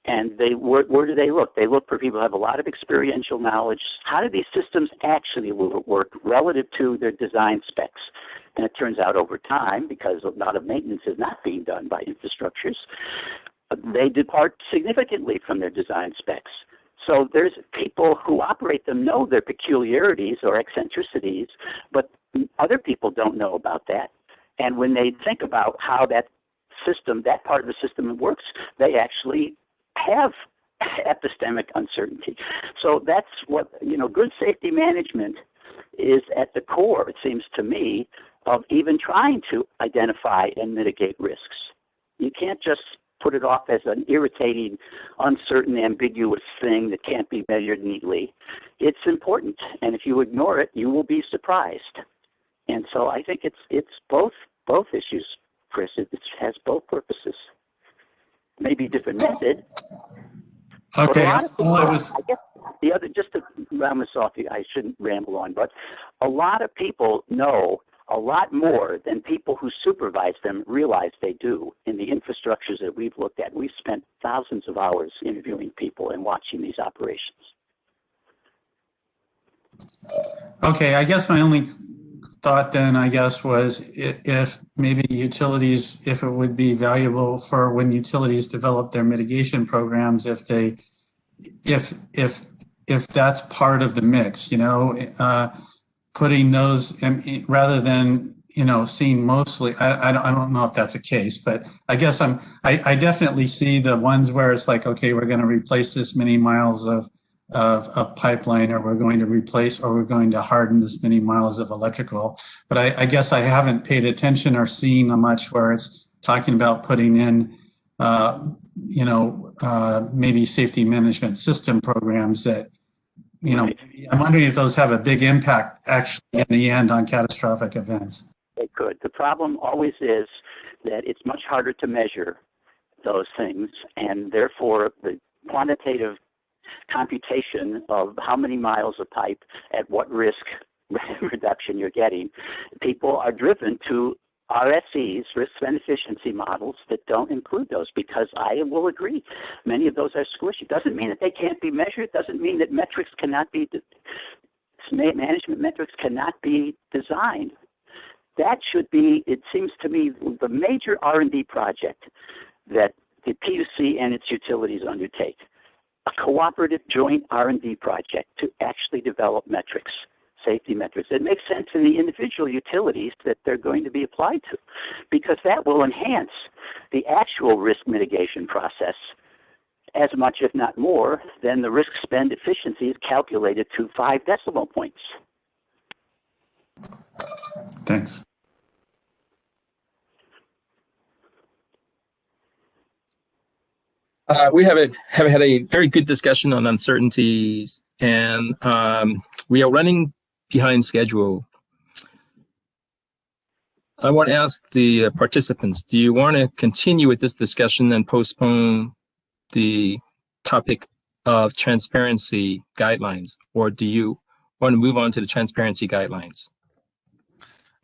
And where do they look? They look for people who have a lot of experiential knowledge. How do these systems actually work relative to their design specs? And it turns out over time, because a lot of maintenance is not being done by infrastructures, they depart significantly from their design specs. So there's people who operate them know their peculiarities or eccentricities, but other people don't know about that. And when they think about how that system, that part of the system works, they actually have epistemic uncertainty. So that's what, good safety management is at the core, it seems to me, of even trying to identify and mitigate risks. You can't just put it off as an irritating, uncertain, ambiguous thing that can't be measured neatly. It's important, and if you ignore it, you will be surprised. And so I think it's both issues, Chris. It has both purposes. Maybe different method. Okay. I guess the other, just to round this off, I shouldn't ramble on, but a lot of people know a lot more than people who supervise them realize they do in the infrastructures that we've looked at. We've spent thousands of hours interviewing people and watching these operations. Okay, I guess my only thought then, was if maybe utilities, if it would be valuable for when utilities develop their mitigation programs, if that's part of the mix, putting those, rather than, seeing mostly, I don't know if that's the case, but I guess I definitely see the ones where it's like, okay, we're going to replace this many miles of pipeline, or we're going to replace, or we're going to harden this many miles of electrical. But I guess I haven't paid attention or seen much where it's talking about putting in, maybe safety management system programs that, I'm wondering if those have a big impact actually in the end on catastrophic events. They could. The problem always is that it's much harder to measure those things, and therefore the quantitative computation of how many miles of pipe at what risk reduction you're getting, people are driven to RSEs, risk and efficiency models, that don't include those, because I will agree, many of those are squishy. Doesn't mean that they can't be measured, doesn't mean that metrics cannot be, management metrics cannot be designed. That should be, it seems to me, the major R&D project that the PUC and its utilities undertake. A cooperative joint R&D project to actually develop metrics, safety metrics. It makes sense in the individual utilities that they're going to be applied to, because that will enhance the actual risk mitigation process as much, if not more, than the risk spend efficiency is calculated to 5 decimal points. Thanks. We have had a very good discussion on uncertainties, and we are running behind schedule. I want to ask the participants, do you want to continue with this discussion and postpone the topic of transparency guidelines, or do you want to move on to the transparency guidelines?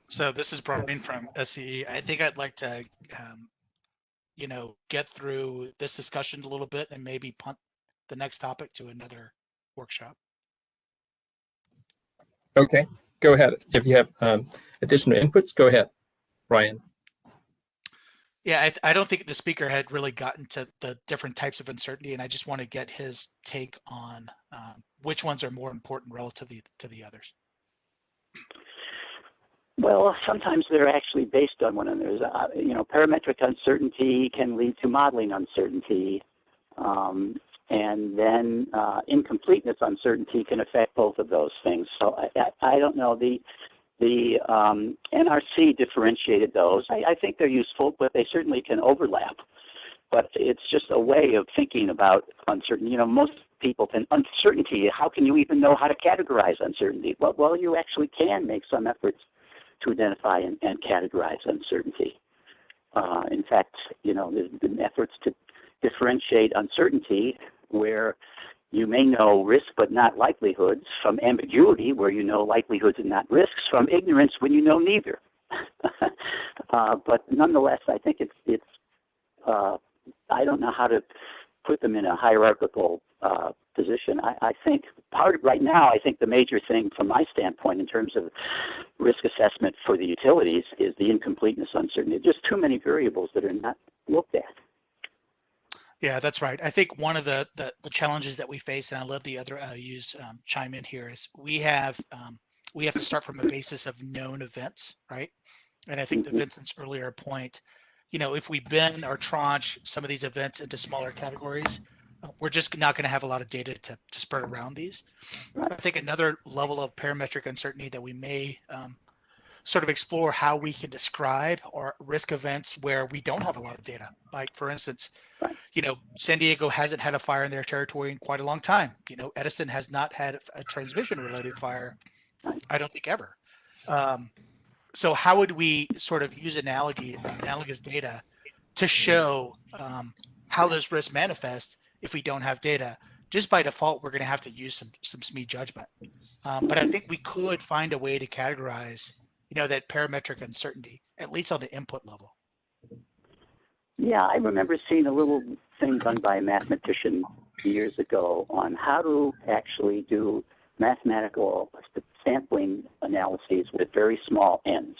So this is Brian from SCE. I think I'd like to get through this discussion a little bit and maybe punt the next topic to another workshop. Okay, go ahead. If you have additional inputs, go ahead, Brian. Yeah, I don't think the speaker had really gotten to the different types of uncertainty, and I just want to get his take on which ones are more important relatively to the others. Well, sometimes they're actually based on one another. Parametric uncertainty can lead to modeling uncertainty, and then incompleteness uncertainty can affect both of those things. So I don't know. The NRC differentiated those. I think they're useful, but they certainly can overlap. But it's just a way of thinking about uncertainty. Most people can uncertainty. How can you even know how to categorize uncertainty? Well, you actually can make some efforts to identify and categorize uncertainty. In fact, there's been efforts to differentiate uncertainty where you may know risk but not likelihoods, from ambiguity where you know likelihoods and not risks, from ignorance when you know neither. But nonetheless, I think it's I don't know how to put them in a hierarchical position. I think right now, I think the major thing from my standpoint in terms of risk assessment for the utilities is the incompleteness uncertainty. Just too many variables that are not looked at. Yeah, that's right. I think one of the challenges that we face, and I love the other IOUs chime in here, is we have to start from a basis of known events, right? And I think to Vincent's earlier point, you know, if we bin or tranche some of these events into smaller categories, we're just not going to have a lot of data to spread around these. I think another level of parametric uncertainty that we may sort of explore how we can describe or risk events where we don't have a lot of data. Like, for instance, you know, San Diego hasn't had a fire in their territory in quite a long time. You know, Edison has not had a transmission-related fire, I don't think, ever. So how would we sort of use analogous data to show how those risks manifest if we don't have data? Just by default, we're going to have to use some SME judgment. But I think we could find a way to categorize, you know, that parametric uncertainty, at least on the input level. Yeah, I remember seeing a little thing done by a mathematician years ago on how to actually do mathematical sampling analyses with very small n's.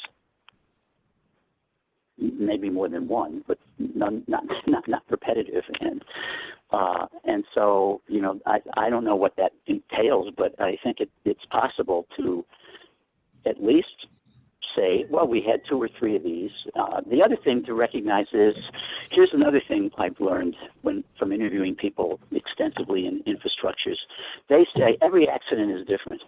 Maybe more than one, but not repetitive. And so, you know, I don't know what that entails, but I think it's possible to at least say, well, we had 2 or 3 of these. The other thing to recognize is, here's another thing I've learned from interviewing people extensively in infrastructures. They say every accident is different.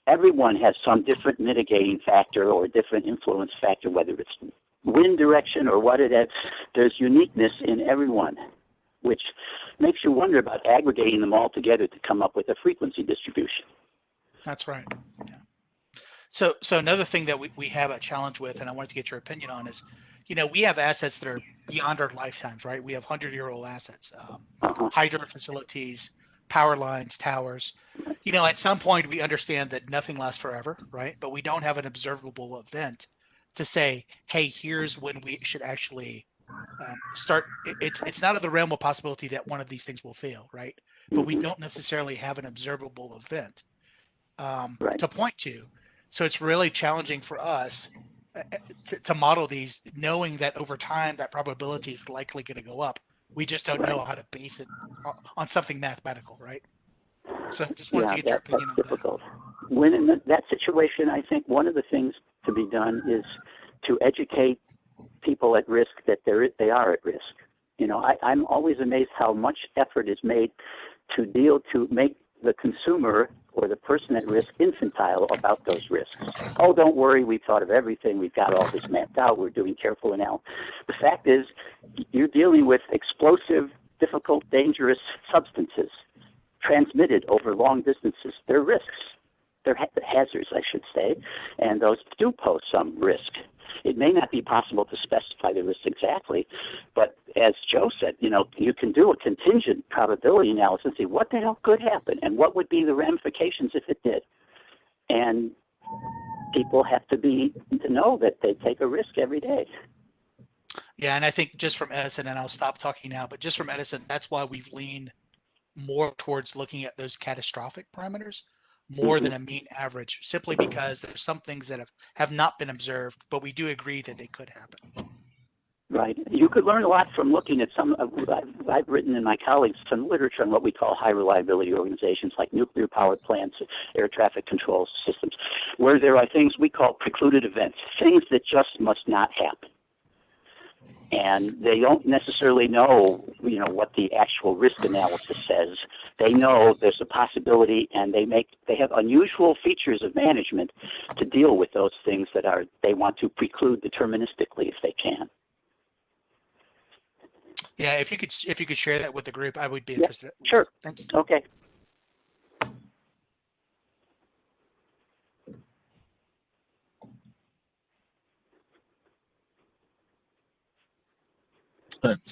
Everyone has some different mitigating factor or different influence factor, whether it's wind direction or what it is. There's uniqueness in everyone, which makes you wonder about aggregating them all together to come up with a frequency distribution. That's right. Yeah. So another thing that we have a challenge with, and I wanted to get your opinion on, is, you know, we have assets that are beyond our lifetimes, right? We have 100-year-old assets, hydro facilities, power lines, towers. You know, at some point we understand that nothing lasts forever, right? But we don't have an observable event to say, hey, here's when we should actually start. It's not of the realm of possibility that one of these things will fail, right? But we don't necessarily have an observable event to point to. So it's really challenging for us to model these, knowing that over time that probability is likely going to go up. We just don't know how to base it on something mathematical, right? So just wanted to get your opinion on difficult. When in that situation, I think one of the things to be done is to educate people at risk that they are at risk. You know, I'm always amazed how much effort is made to make the consumer or the person at risk infantile about those risks. Oh, don't worry, we've thought of everything. We've got all this mapped out. We're doing careful analysis. The fact is, you're dealing with explosive, difficult, dangerous substances transmitted over long distances. They're risks. They're hazards, I should say, and those do pose some risk. It may not be possible to specify the risks exactly, but as Joe said, you know, you can do a contingent probability analysis and see what the hell could happen and what would be the ramifications if it did. And people have to know that they take a risk every day. Yeah, and I think just from Edison, and I'll stop talking now, but just from Edison, that's why we've leaned more towards looking at those catastrophic parameters more than a mean average, simply because there's some things that have not been observed, but we do agree that they could happen. Right. You could learn a lot from looking at I've written in my colleagues some literature on what we call high reliability organizations like nuclear power plants, air traffic control systems, where there are things we call precluded events, things that just must not happen. And they don't necessarily know, you know, what the actual risk analysis says. They know there's a possibility, and they have unusual features of management to deal with those things that they want to preclude deterministically if they can. Yeah, if you could share that with the group, I would be interested. Sure. Thank you. Okay.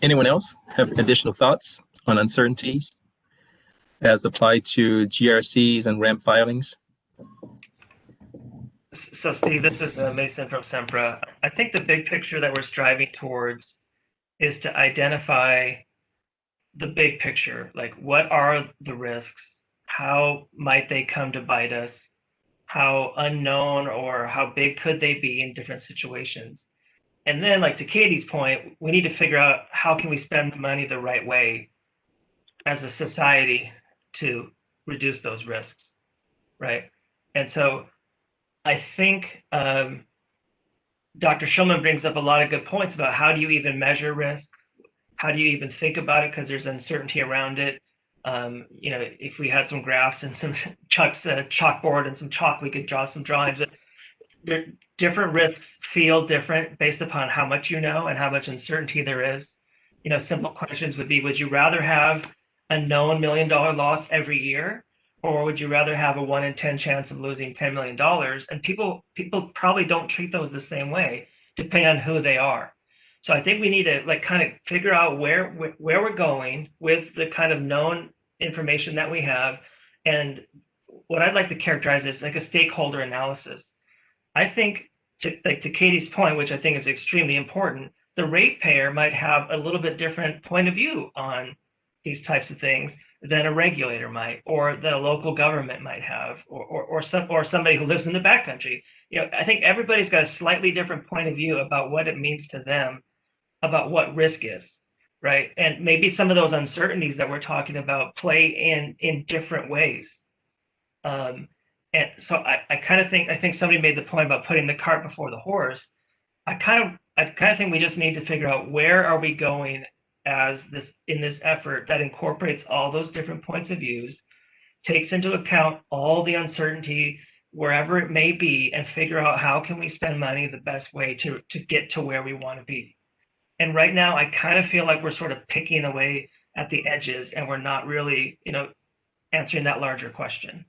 Anyone else have additional thoughts on uncertainties as applied to GRCs and ramp filings? So Steve, this is Mason from Sempra. I think the big picture that we're striving towards is to identify the big picture, like what are the risks? How might they come to bite us? How unknown or how big could they be in different situations? And then, like to Katie's point, we need to figure out how can we spend the money the right way as a society to reduce those risks, right? And so I think Dr. Schulman brings up a lot of good points about how do you even measure risk? How do you even think about it? Because there's uncertainty around it. You know, if we had some graphs and some Chuck's chalkboard and some chalk, we could draw some drawings. But different risks feel different based upon how much you know and how much uncertainty there is. You know, simple questions would be, would you rather have a known $1 million loss every year? Or would you rather have a 1 in 10 chance of losing $10 million? And people probably don't treat those the same way, depending on who they are. So I think we need to like kind of figure out where we're going with the kind of known information that we have. And what I'd like to characterize is like a stakeholder analysis. I think to Katie's point, which I think is extremely important, the ratepayer might have a little bit different point of view on these types of things than a regulator might, or the local government might have, or somebody who lives in the backcountry. You know, I think everybody's got a slightly different point of view about what it means to them, about what risk is, right? And maybe some of those uncertainties that we're talking about play in different ways. And so I kind of think somebody made the point about putting the cart before the horse. I kind of think we just need to figure out where are we going as in this effort that incorporates all those different points of views, takes into account all the uncertainty wherever it may be, and figure out how can we spend money the best way to get to where we want to be. And right now, I kind of feel like we're sort of picking away at the edges, and we're not really, you know, answering that larger question.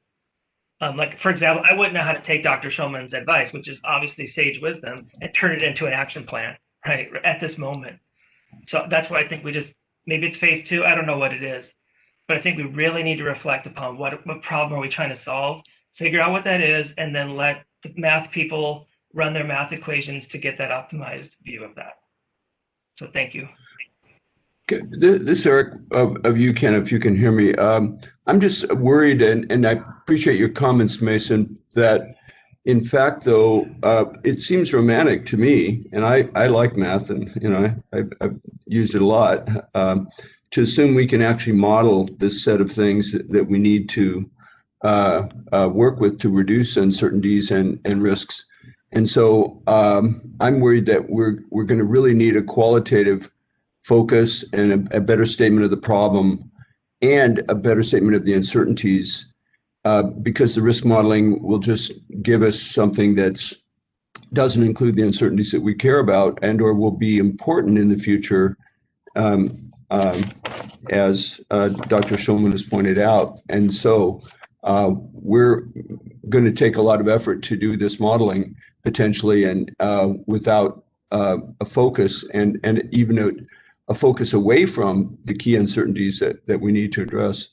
Like, for example, I wouldn't know how to take Dr. Schulman's advice, which is obviously sage wisdom, and turn it into an action plan, right, at this moment. So that's why I think maybe it's phase 2. I don't know what it is, but I think we really need to reflect upon what problem are we trying to solve, figure out what that is, and then let the math people run their math equations to get that optimized view of that. So thank you. This Eric of you, Ken, if you can hear me. I'm just worried, and I appreciate your comments, Mason, that in fact, though, it seems romantic to me, and I like math, and you know I've used it a lot, to assume we can actually model this set of things that we need to work with to reduce uncertainties and risks. And so I'm worried that we're going to really need a qualitative focus and a better statement of the problem and a better statement of the uncertainties, because the risk modeling will just give us something that doesn't include the uncertainties that we care about and or will be important in the future, as Dr. Schulman has pointed out. And so we're going to take a lot of effort to do this modeling potentially, and without a focus and even a focus away from the key uncertainties that we need to address.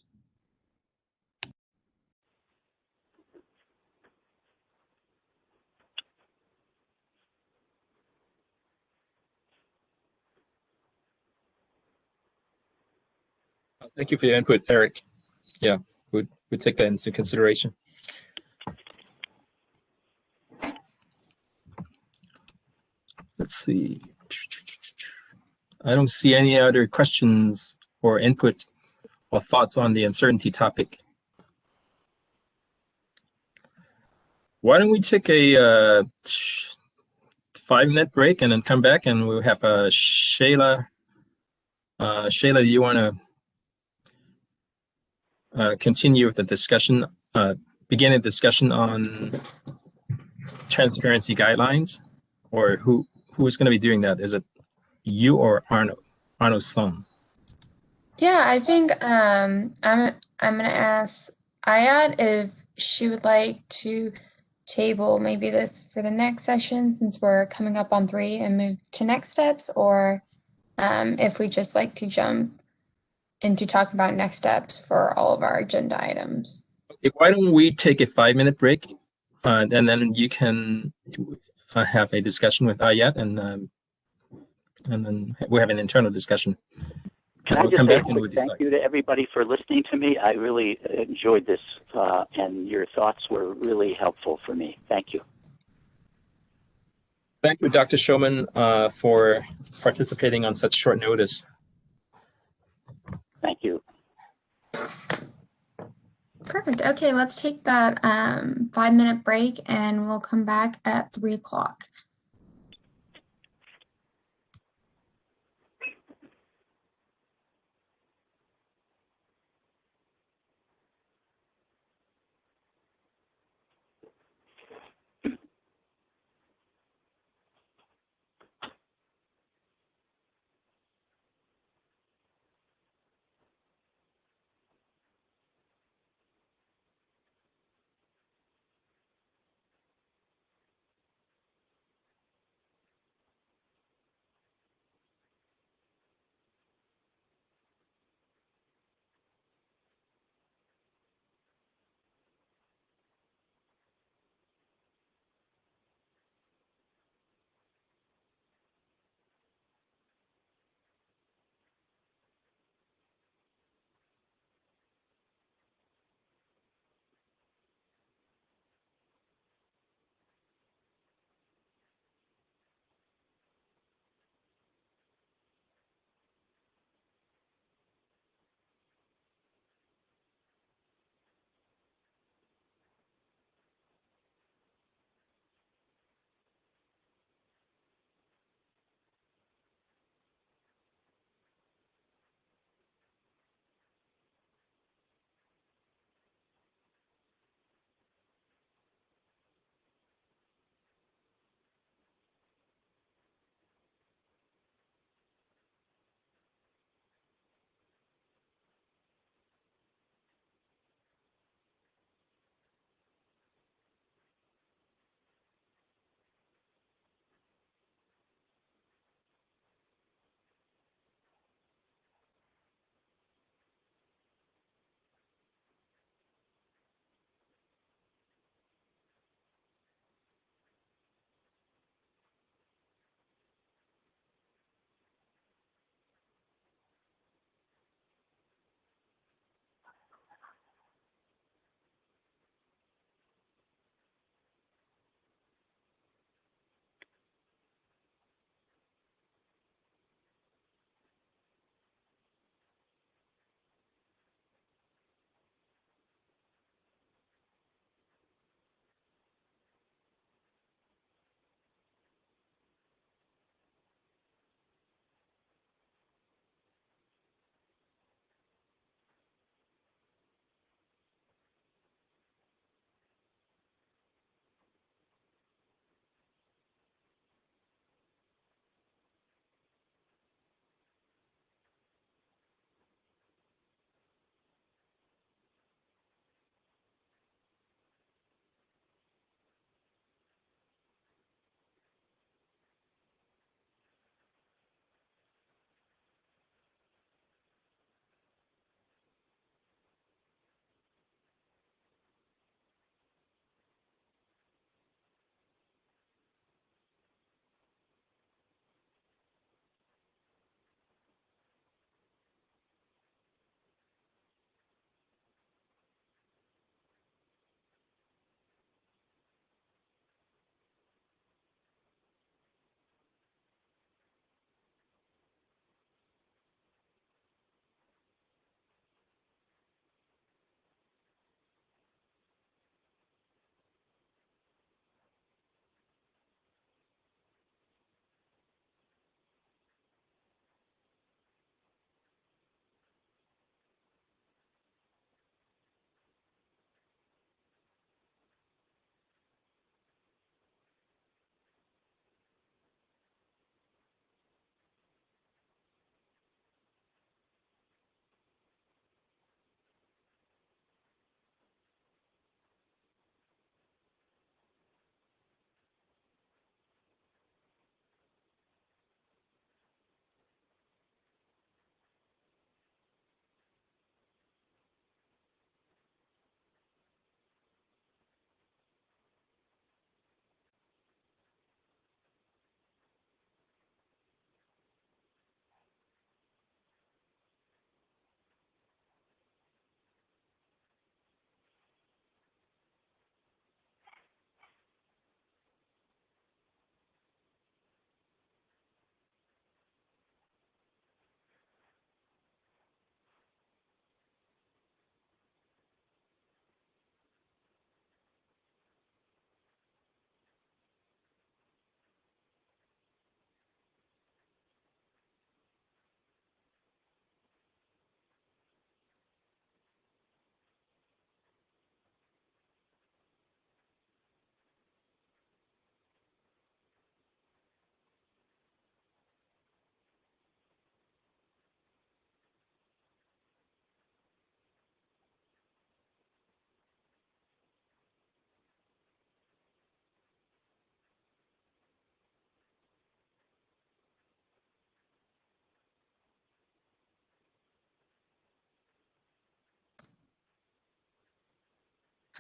Thank you for your input, Eric. Yeah, we'd take that into consideration. Let's see. I don't see any other questions or input or thoughts on the uncertainty topic. Why don't we take a 5-minute break and then come back, and we'll have Shayla. Shayla, do you want to continue with the discussion, begin a discussion on transparency guidelines, or who is going to be doing that? Is it you or Arnold's son? Yeah, I think I'm gonna ask Ayat if she would like to table maybe this for the next session, since we're coming up on 3, and move to next steps, or if we just like to jump into talking about next steps for all of our agenda items. Okay, why don't we take a 5-minute break, and then you can have a discussion with Ayat, and then we have an internal discussion. Can I just say a quick thank you to everybody for listening to me? I really enjoyed this, and your thoughts were really helpful for me. Thank you. Thank you, Dr. Showman, for participating on such short notice. Thank you. Perfect. Okay, let's take that 5-minute break, and we'll come back at 3 o'clock.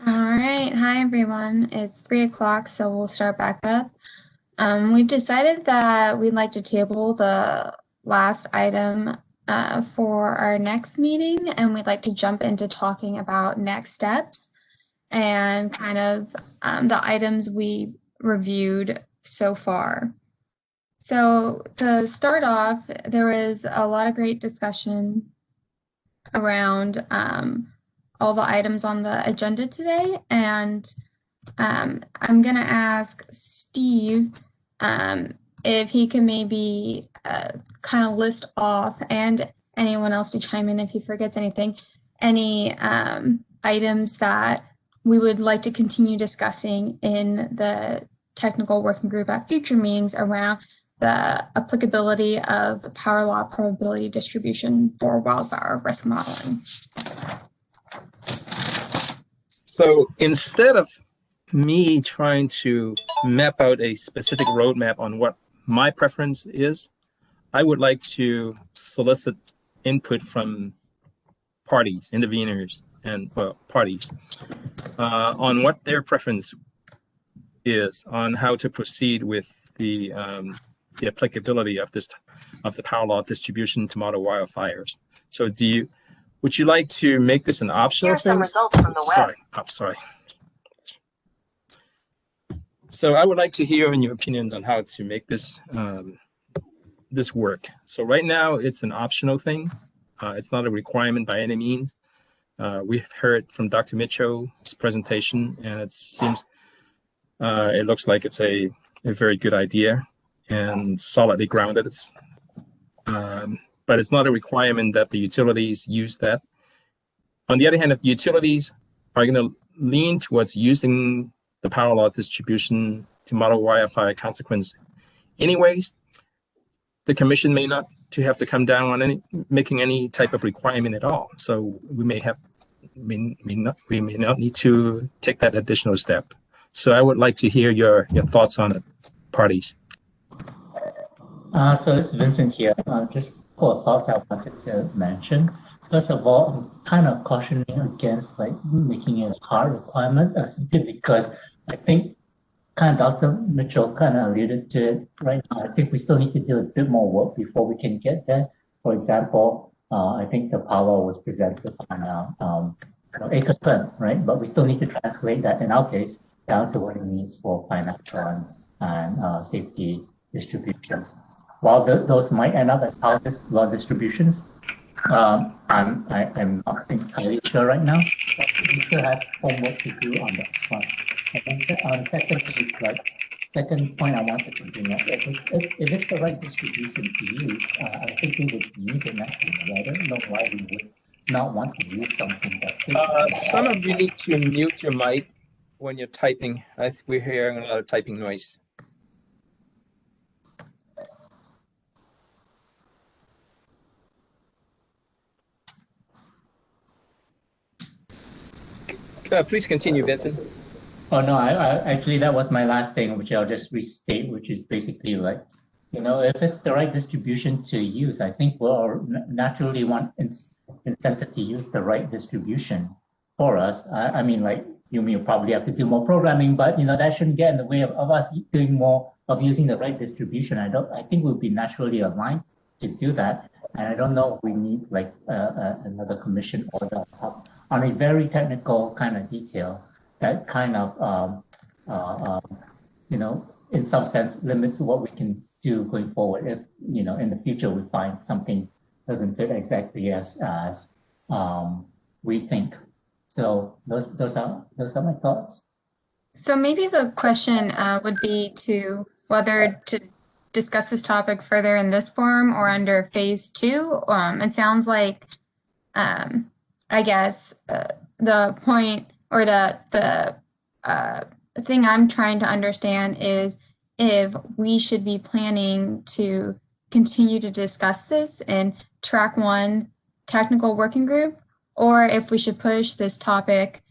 All right. Hi, everyone. It's 3 o'clock, so we'll start back up. We've decided that we'd like to table the last item for our next meeting, and we'd like to jump into talking about next steps and kind of the items we reviewed so far. So to start off, there was a lot of great discussion around all the items on the agenda today, and I'm going to ask Steve if he can maybe kind of list off, and anyone else to chime in if he forgets anything, any items that we would like to continue discussing in the technical working group at future meetings around the applicability of power law probability distribution for wildfire risk modeling. So instead of me trying to map out a specific roadmap on what my preference is, I would like to solicit input from parties, interveners, and parties on what their preference is on how to proceed with the applicability of the power law distribution to model wildfires. So would you like to make this an optional Here's some thing? results from the web. Sorry. So I would like to hear your opinions on how to make this this work. So right now it's an optional thing. It's not a requirement by any means. We've heard from Dr. Mitchell's presentation, and it looks like it's a very good idea and solidly grounded. But it's not a requirement that the utilities use that. On the other hand, if the utilities are going to lean towards using the power law distribution to model wildfire consequence anyways, the commission may not have to come down on making any type of requirement at all. So we may not need to take that additional step. So I would like to hear your thoughts on it, parties. So this is Vincent here. Just a couple of thoughts I wanted to mention. First of all, I'm kind of cautioning against making it a hard requirement, simply because I think Dr. Mitchell kind of alluded to it right now. I think we still need to do a bit more work before we can get there. For example, I think the power was presented on acres turn, right? But we still need to translate that, in our case, down to what it means for financial and safety distributions. While those might end up as power law distributions, I'm not entirely sure right now. But we still have homework to do on that front. And then on the second piece, second point I wanted to bring up, if it's the right distribution to use, I think we would use it naturally. I don't know why we would not want to use something that is. Some of you need to mute your mic when you're typing. I think we're hearing a lot of typing noise. Please continue, Vincent. Oh no, I actually that was my last thing, which I'll just restate, which is basically if it's the right distribution to use, I think we'll naturally want incentive to use the right distribution for us. I mean, you may probably have to do more programming, but that shouldn't get in the way of us doing more of using the right distribution. I think we'll be naturally aligned to do that, and I don't know if we need another commission order on a very technical kind of detail that kind of in some sense limits what we can do going forward if in the future we find something doesn't fit exactly as we think. So those are my thoughts. So maybe the question would be to whether to discuss this topic further in this forum or under phase 2. It sounds like I guess the point or the thing I'm trying to understand is if we should be planning to continue to discuss this in track 1 technical working group, or if we should push this topic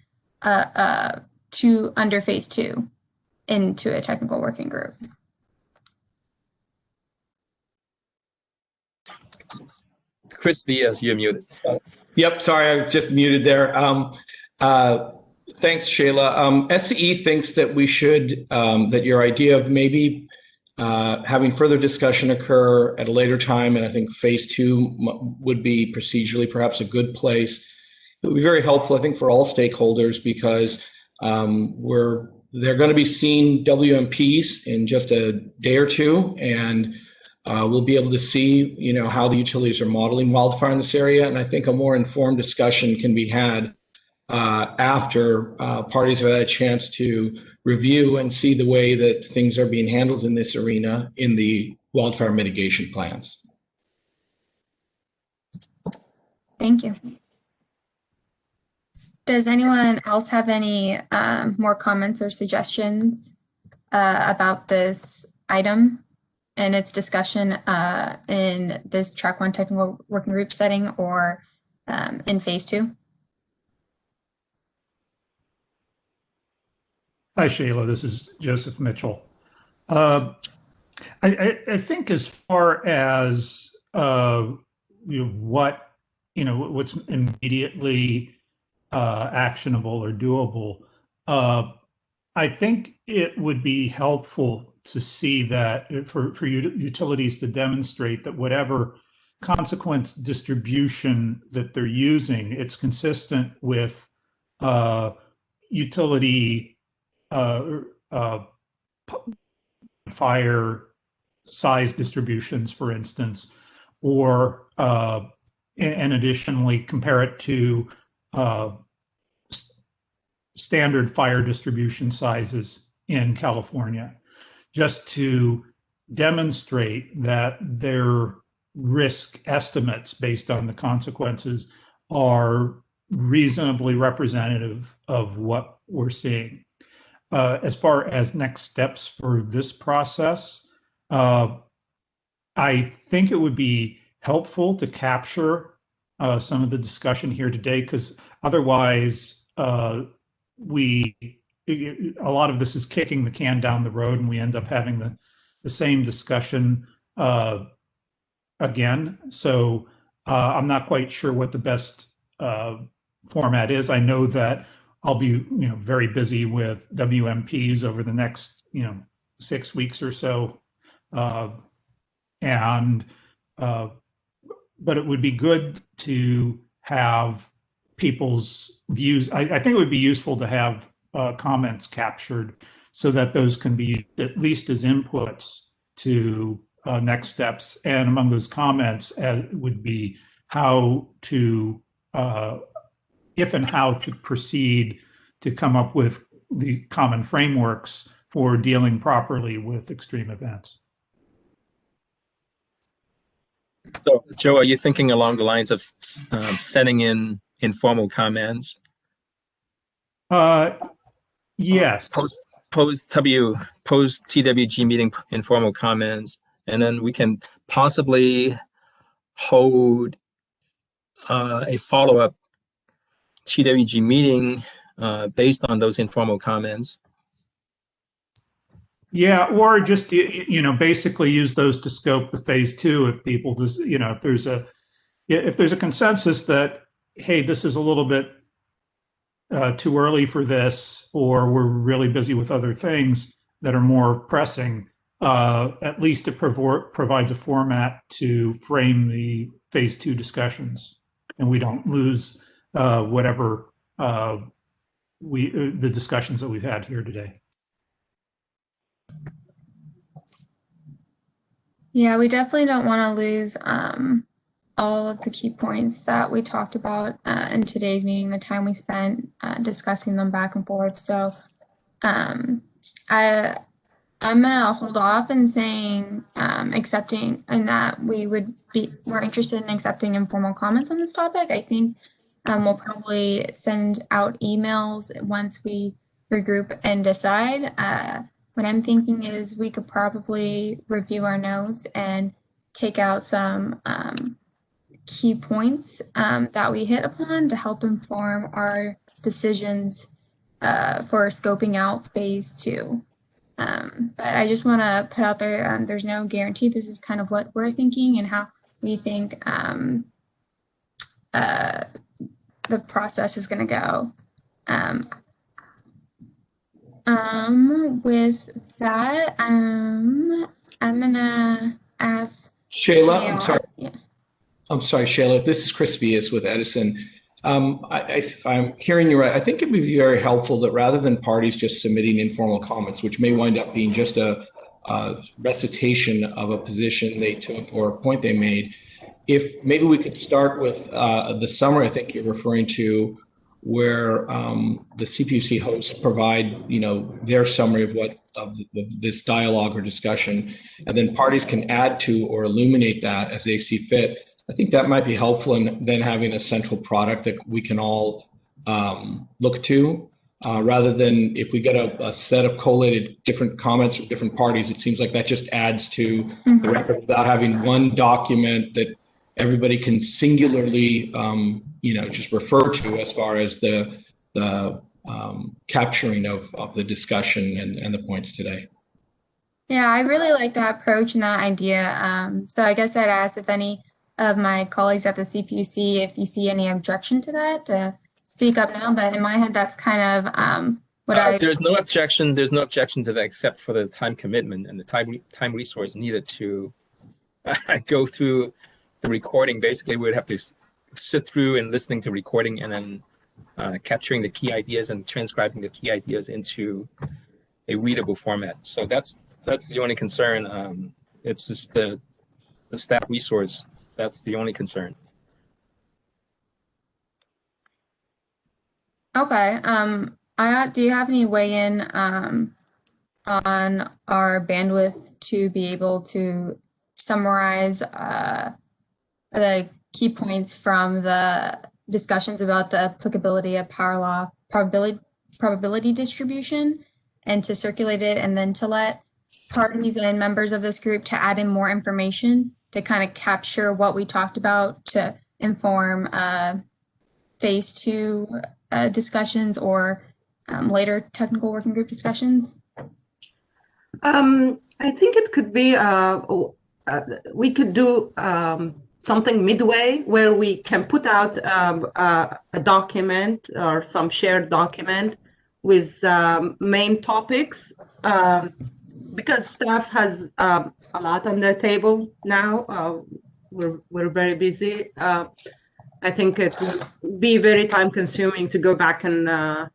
to under phase 2 into a technical working group. Chris Vias, you're muted. Yep, sorry, I was just muted there. Thanks, Shayla. SCE thinks that we should, that your idea of maybe having further discussion occur at a later time, and I think phase 2 would be procedurally perhaps a good place. It would be very helpful, I think, for all stakeholders, because they're going to be seeing WMPs in just a day or two, and we'll be able to see, you know, how the utilities are modeling wildfire in this area. And I think a more informed discussion can be had after parties have had a chance to review and see the way that things are being handled in this arena in the wildfire mitigation plans. Thank you. Does anyone else have any more comments or suggestions about this item and its discussion in this Track 1 technical working group setting or in phase 2? Hi, Shayla. This is Joseph Mitchell. I think as far as what's immediately actionable or doable, I think it would be helpful to see that for utilities to demonstrate that whatever consequence distribution that they're using, it's consistent with utility fire size distributions, for instance, or and additionally compare it to standard fire distribution sizes in California, just to demonstrate that their risk estimates based on the consequences are reasonably representative of what we're seeing. As far as next steps for this process, I think it would be helpful to capture some of the discussion here today, because otherwise a lot of this is kicking the can down the road and we end up having the same discussion again. So I'm not quite sure what the best format is. I know that I'll be, very busy with WMPs over the next, 6 weeks or so, but it would be good to have people's views. I think it would be useful to have comments captured so that those can be at least as inputs to next steps. And among those comments would be how to if and how to proceed to come up with the common frameworks for dealing properly with extreme events. So, Joe, are you thinking along the lines of sending in informal comments? Yes. Post TWG meeting informal comments, and then we can possibly hold a follow-up TWG meeting based on those informal comments. Yeah, or just basically use those to scope the phase 2 if people just if there's a consensus that, hey, this is a little bit too early for this, or we're really busy with other things that are more pressing, at least it provides a format to frame the phase 2 discussions, and we don't lose whatever the discussions that we've had here today. Yeah, we definitely don't want to lose all of the key points that we talked about in today's meeting, the time we spent discussing them back and forth. So I'm gonna hold off and saying accepting, and that we're interested in accepting informal comments on this topic. I think we'll probably send out emails once we regroup and decide. What I'm thinking is we could probably review our notes and take out some key points that we hit upon to help inform our decisions for scoping out phase 2. But I just want to put out there, there's no guarantee. This is kind of what we're thinking and how we think the process is going to go. With that, I'm gonna ask Shayla, Gail. I'm sorry. Yeah. I'm sorry, Shayla. This is Chris Vias with Edison. If I'm hearing you right, I think it'd be very helpful that rather than parties just submitting informal comments, which may wind up being just a recitation of a position they took or a point they made, if maybe we could start with the summary I think you're referring to, where the CPUC hosts provide, their summary of what of this dialogue or discussion, and then parties can add to or illuminate that as they see fit. I think that might be helpful in then having a central product that we can all look to, rather than if we get a set of collated different comments from different parties. It seems like that just adds to the record without having one document that everybody can singularly, just refer to as far as the capturing of the discussion and the points today. Yeah, I really like that approach and that idea. So I guess I'd ask if any of my colleagues at the CPUC, if you see any objection to that, to speak up now. But in my head, that's kind of what There's no objection. There's no objection to that, except for the time commitment and the time resource needed to go through the recording. Basically, we would have to sit through and listening to recording and then capturing the key ideas and transcribing the key ideas into a readable format. So that's the only concern. It's just the staff resource. That's the only concern. Okay. Do you have any weigh in on our bandwidth to be able to summarize the key points from the discussions about the applicability of power law probability distribution, and to circulate it, and then to let parties and members of this group to add in more information to kind of capture what we talked about to inform phase 2 discussions or later technical working group discussions? I think it could be, we could do something midway where we can put out a document or some shared document with main topics, because staff has a lot on their table now. We're very busy. I think it would be very time consuming to go back and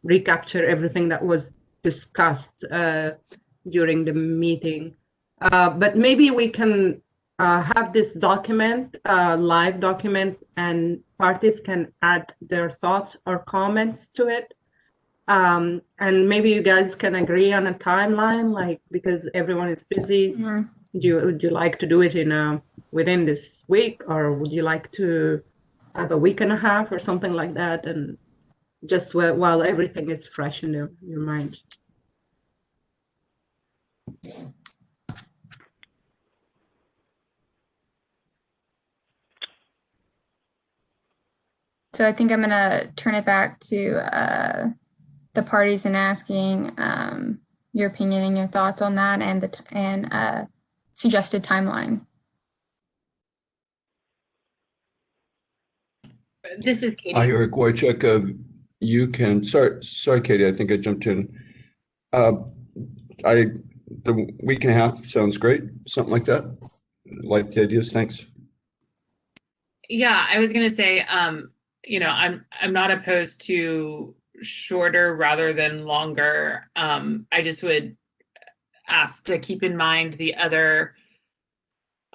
recapture everything that was discussed during the meeting. But maybe we can have this document, live document, and parties can add their thoughts or comments to it. And maybe you guys can agree on a timeline, like, because everyone is busy. Would you like to do it in within this week, or would you like to have a week and a half or something like that, and just while everything is fresh in your mind? So I think I'm going to turn it back to the parties and asking your opinion and your thoughts on that, and the suggested timeline. This is Katie. Hi, Eric Wojcik of UCAN. Sorry, Katie, I think I jumped in. The week and a half sounds great. Something like that. Like the ideas. Thanks. Yeah, I was going to say, I'm not opposed to shorter rather than longer. I just would ask to keep in mind the other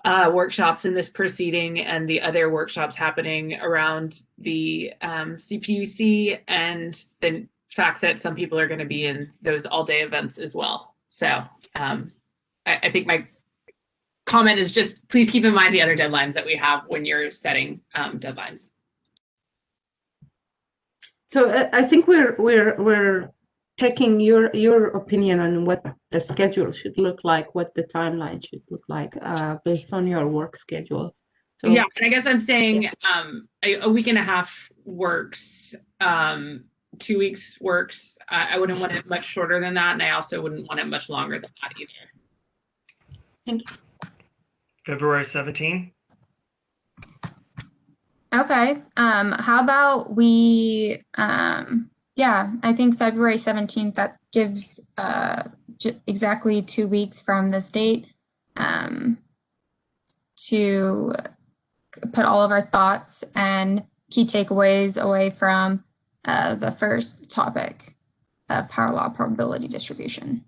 workshops in this proceeding and the other workshops happening around the CPUC, and the fact that some people are going to be in those all-day events as well. So I think my comment is just please keep in mind the other deadlines that we have when you're setting deadlines. So I think we're taking your opinion on what the schedule should look like, what the timeline should look like, based on your work schedule. So, yeah, and I guess I'm saying a week and a half works. 2 weeks works. I wouldn't want it much shorter than that, and I also wouldn't want it much longer than that either. Thank you. February 17th. Okay. How about we Yeah, I think February 17th, that gives exactly 2 weeks from this date to put all of our thoughts and key takeaways away from the first topic, power law probability distribution.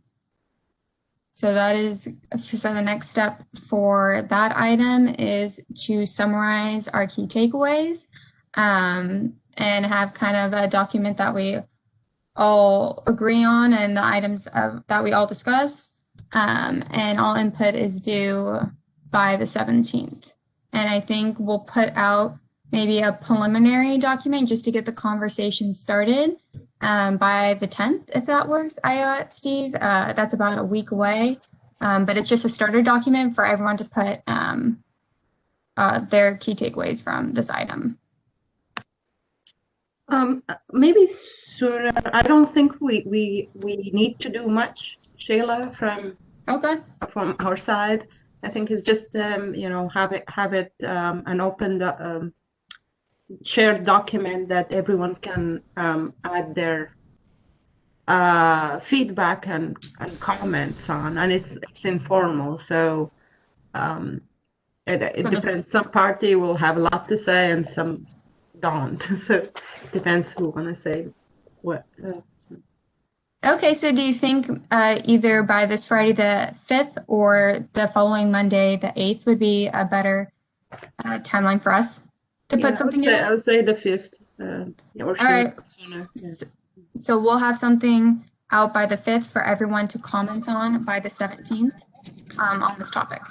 So the next step for that item is to summarize our key takeaways and have kind of a document that we all agree on and the items that we all discussed. And all input is due by the 17th. And I think we'll put out maybe a preliminary document just to get the conversation started by the 10th, if that works, Steve. That's about a week away. But it's just a starter document for everyone to put their key takeaways from this item. Maybe sooner. I don't think we need to do much, Shayla, from our side. I think it's just have it an open shared document that everyone can add their feedback and comments on, and it's informal, so it depends. Some party will have a lot to say and some don't. So it depends who want to say what. Okay, so do you think either by this Friday the 5th or the following Monday the 8th would be a better timeline for us to put something in? I would say the 5th. Or all right. Sooner. Yeah. So we'll have something out by the 5th for everyone to comment on by the 17th on this topic.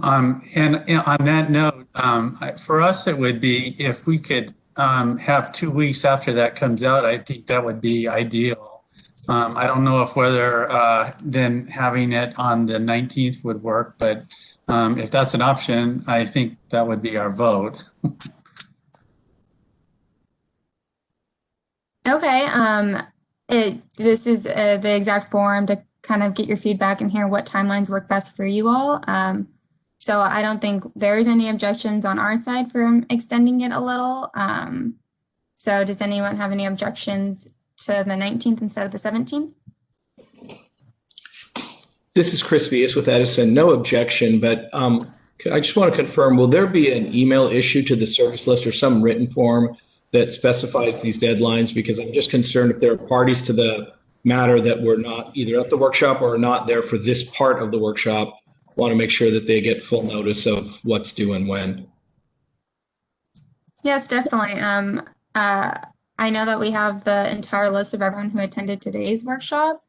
And on that note, for us, it would be if we could have 2 weeks after that comes out, I think that would be ideal. I don't know if whether then having it on the 19th would work, but if that's an option, I think that would be our vote. Okay. This is the exact forum to kind of get your feedback and hear what timelines work best for you all. So I don't think there's any objections on our side for extending it a little. So does anyone have any objections to the 19th instead of the 17th? This is Chris Vias with Edison. No objection, but I just want to confirm, will there be an email issue to the service list or some written form that specifies these deadlines? Because I'm just concerned if there are parties to the matter that were not either at the workshop or not there for this part of the workshop, want to make sure that they get full notice of what's due and when. Yes, definitely. I know that we have the entire list of everyone who attended today's workshop.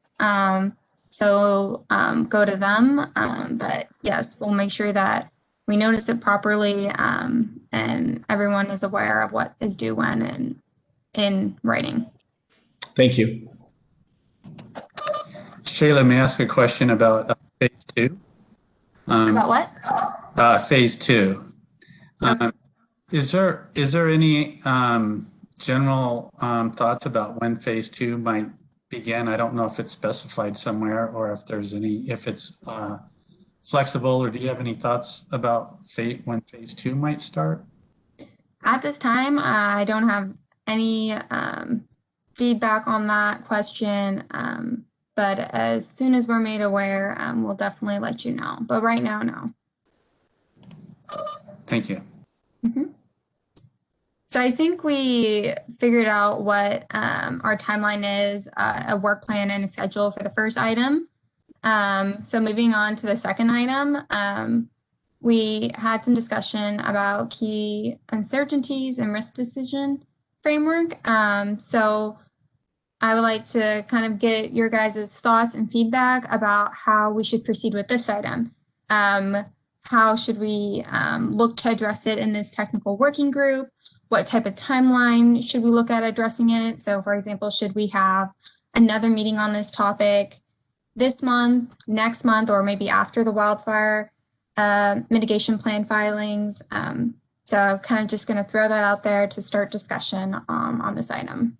So go to them. But yes, we'll make sure that we notice it properly and everyone is aware of what is due when and in writing. Thank you. Shayla, may I ask a question about phase 2? About what? Phase 2. Is there any general thoughts about when phase 2 might begin? I don't know if it's specified somewhere or if there's if it's flexible, or do you have any thoughts about when phase 2 might start? At this time, I don't have any feedback on that question. But as soon as we're made aware, we'll definitely let you know. But right now, no. Thank you. Mm-hmm. So I think we figured out what our timeline is, a work plan and a schedule for the first item. So moving on to the second item, we had some discussion about key uncertainties and risk decision framework. So I would like to kind of get your guys' thoughts and feedback about how we should proceed with this item. How should we look to address it in this technical working group? What type of timeline should we look at addressing it? So for example, should we have another meeting on this topic this month, next month, or maybe after the wildfire mitigation plan filings? So kind of just going to throw that out there to start discussion on this item.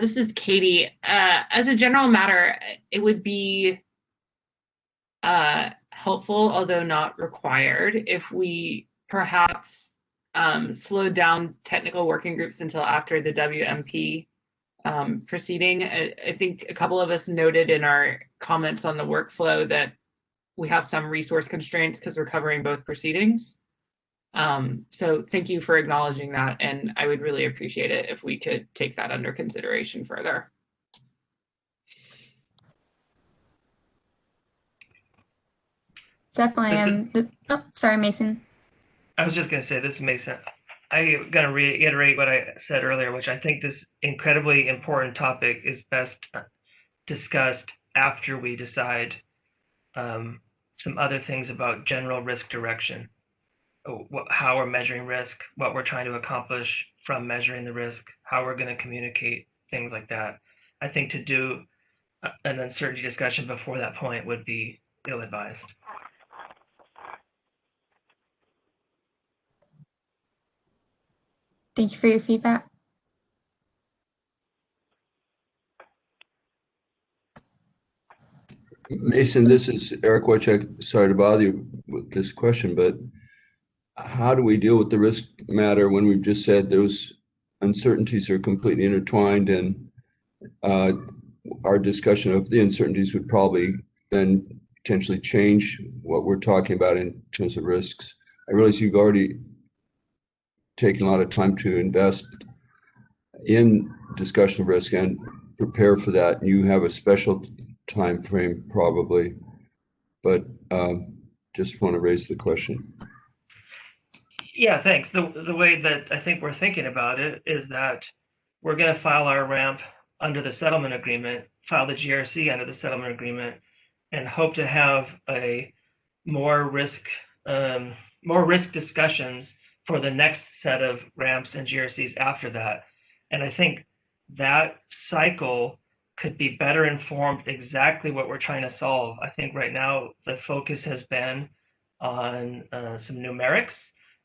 This is Katie. As a general matter, it would be helpful, although not required, if we perhaps slowed down technical working groups until after the WMP proceeding. I think a couple of us noted in our comments on the workflow that we have some resource constraints because we're covering both proceedings. So thank you for acknowledging that, and I would really appreciate it if we could take that under consideration further. Definitely. Oh, sorry, Mason. I was just going to say, this is Mason. I'm going to reiterate what I said earlier, which I think this incredibly important topic is best discussed after we decide some other things about general risk direction, how we're measuring risk, what we're trying to accomplish from measuring the risk, how we're going to communicate, things like that. I think to do an uncertainty discussion before that point would be ill-advised. Thank you for your feedback. Mason, this is Eric Wojcik. Sorry to bother you with this question, but how do we deal with the risk matter when we've just said those uncertainties are completely intertwined, and our discussion of the uncertainties would probably then potentially change what we're talking about in terms of risks? I realize you've already taken a lot of time to invest in discussion of risk and prepare for that. You have a special time frame probably, but just want to raise the question. Yeah, thanks. The way that I think we're thinking about it is that we're going to file our ramp under the settlement agreement, file the GRC under the settlement agreement, and hope to have a more risk discussions for the next set of ramps and GRCs after that. And I think that cycle could be better informed exactly what we're trying to solve. I think right now the focus has been on some numerics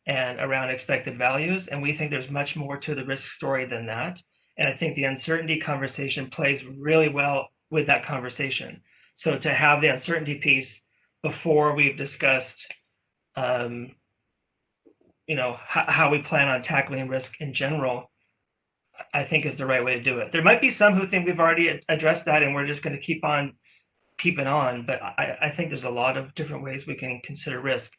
and around expected values, and we think there's much more to the risk story than that. And I think the uncertainty conversation plays really well with that conversation. So to have the uncertainty piece before we've discussed how we plan on tackling risk in general, I think is the right way to do it. There might be some who think we've already addressed that and we're just going to keep on keeping on, but I think there's a lot of different ways we can consider risk.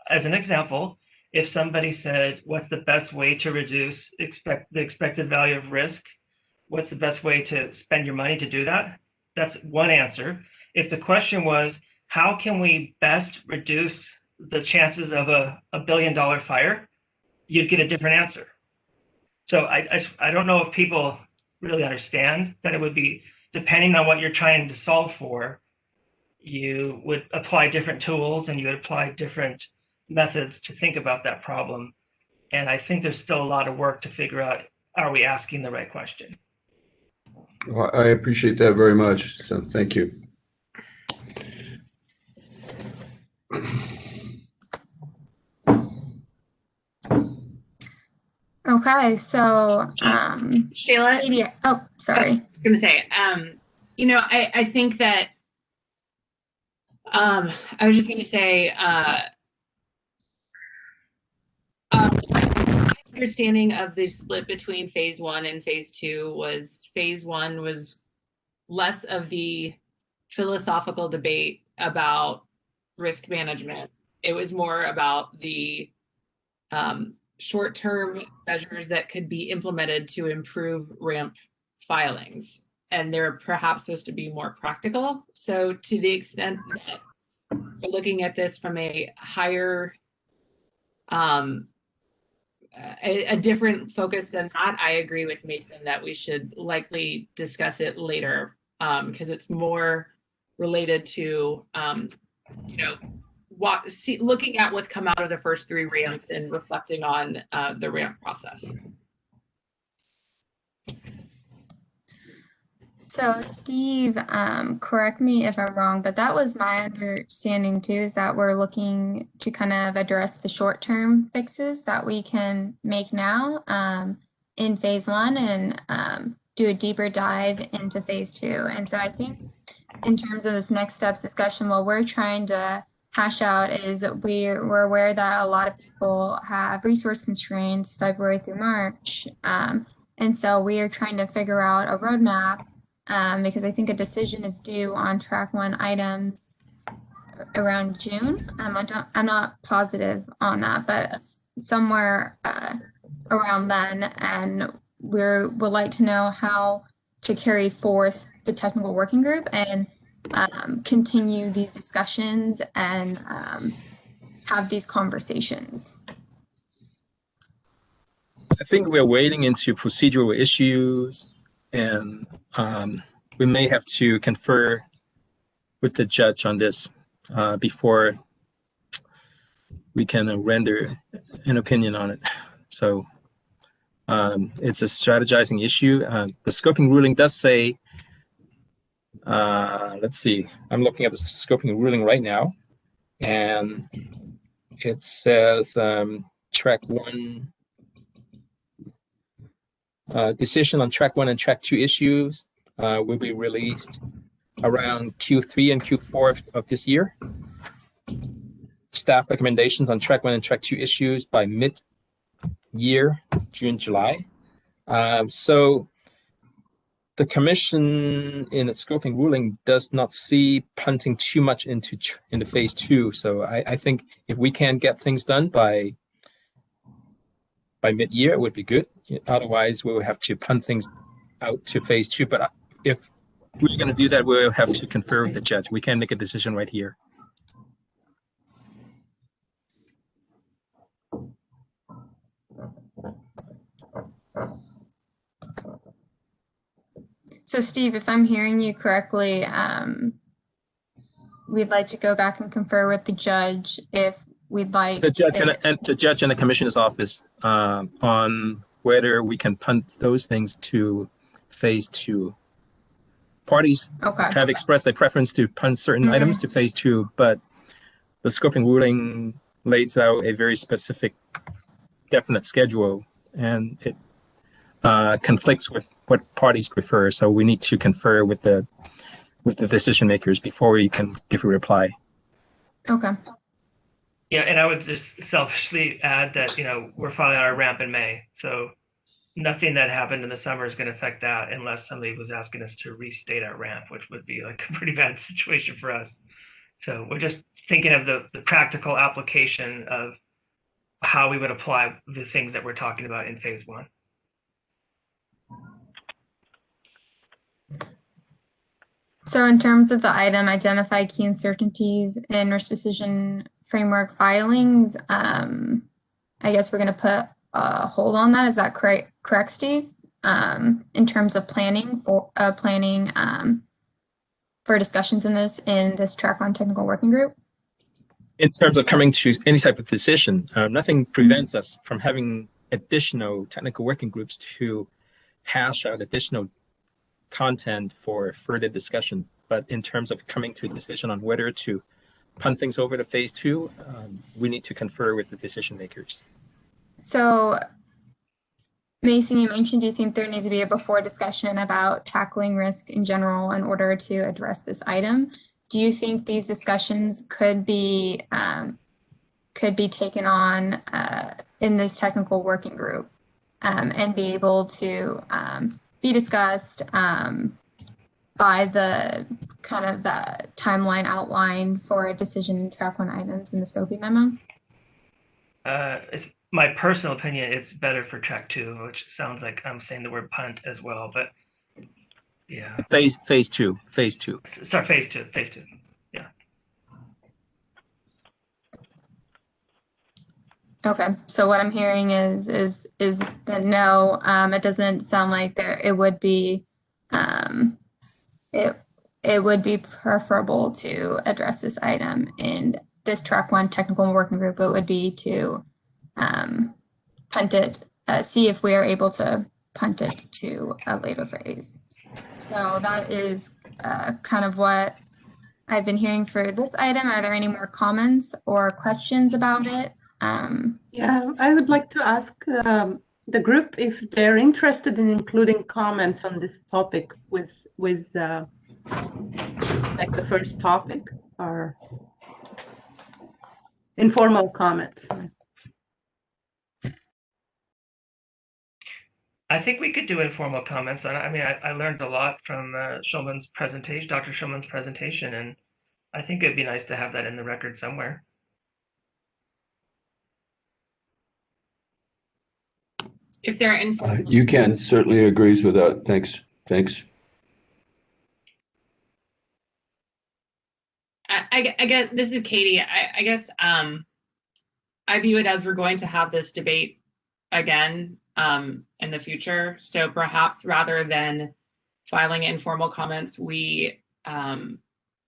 As an example, if somebody said, what's the best way to reduce the expected value of risk? What's the best way to spend your money to do that? That's one answer. If the question was, how can we best reduce the chances of a $1 billion fire, you'd get a different answer. So I don't know if people really understand that it would be, depending on what you're trying to solve for, you would apply different tools and you would apply different methods to think about that problem. And I think there's still a lot of work to figure out, are we asking the right question? Well, I appreciate that very much. So thank you. Okay, so Shayla. Katie, oh, sorry. I was going to say, I think that I was just going to say, my understanding of the split between phase 1 and phase 2 was phase 1 was less of the philosophical debate about risk management. It was more about the short-term measures that could be implemented to improve ramp filings. And they're perhaps supposed to be more practical. So to the extent that we're looking at this from a higher, a different focus than that, I agree with Mason that we should likely discuss it later because it's more related to, looking at what's come out of the first 3 ramps and reflecting on the ramp process. So Steve, correct me if I'm wrong, but that was my understanding too, is that we're looking to kind of address the short-term fixes that we can make now in phase 1 and do a deeper dive into phase 2. And so I think in terms of this next steps discussion, while we're trying to hash out is we're aware that a lot of people have resource constraints February through March. And so we are trying to figure out a roadmap because I think a decision is due on track 1 items around June. I'm not positive on that, but somewhere around then. And would like to know how to carry forth the technical working group and continue these discussions and have these conversations. I think we're wading into procedural issues, and we may have to confer with the judge on this before we can render an opinion on it. So it's a strategizing issue. The scoping ruling does say, let's see, I'm looking at the scoping ruling right now, and it says track 1, decision on track 1 and track 2 issues will be released around Q3 and Q4 of this year. Staff recommendations on track 1 and track 2 issues by mid-year, June, July. So the commission in its scoping ruling does not see punting too much into phase 2. So I think if we can get things done by mid-year, it would be good. Otherwise, we will have to punt things out to phase 2. But if we're going to do that, we'll have to confer with the judge. We can't make a decision right here. So Steve, if I'm hearing you correctly, we'd like to go back and confer with the judge if we'd like the judge and the judge and the commissioner's office on whether we can punt those things to phase 2. Parties have expressed a preference to punt certain items to phase 2, but the scoping ruling lays out a very specific, definite schedule, and it conflicts with what parties prefer. So we need to confer with the decision makers before we can give a reply. Okay. Yeah, and I would just selfishly add that, we're filing our ramp in May. So nothing that happened in the summer is going to affect that unless somebody was asking us to restate our ramp, which would be like a pretty bad situation for us. So we're just thinking of the practical application of how we would apply the things that we're talking about in phase 1. So in terms of the item, identify key uncertainties in risk decision framework filings, I guess we're going to put a hold on that. Is that correct, Steve? In terms of planning for discussions in this track 1 technical working group? In terms of coming to any type of decision, nothing prevents us from having additional technical working groups to hash out additional content for further discussion. But in terms of coming to a decision on whether to punt things over to phase 2, we need to confer with the decision makers. So, Mason, you mentioned you think there needs to be a before discussion about tackling risk in general in order to address this item. Do you think these discussions could be taken on in this technical working group and be able to be discussed by the kind of the timeline outlined for a decision in track 1 items in the scoping memo? It's my personal opinion, it's better for track 2, which sounds like I'm saying the word punt as well, but yeah. Phase 2. Sorry, phase 2. Yeah. Okay, so what I'm hearing is that no, it doesn't sound like it would be it would be preferable to address this item in this track 1 technical working group. It would be to punt it, see if we are able to punt it to a later phase. So that is kind of what I've been hearing for this item. Are there any more comments or questions about it? Yeah, I would like to ask the group if they're interested in including comments on this topic with like the first topic, or informal comments. I think we could do informal comments. I mean, I learned a lot from Schulman's presentation, Dr. Schulman's presentation, and I think it'd be nice to have that in the record somewhere. If they're informal. UCAN certainly agrees with that. Thanks. Thanks. I guess this is Katie. I guess I view it as we're going to have this debate again in the future. So perhaps rather than filing informal comments, we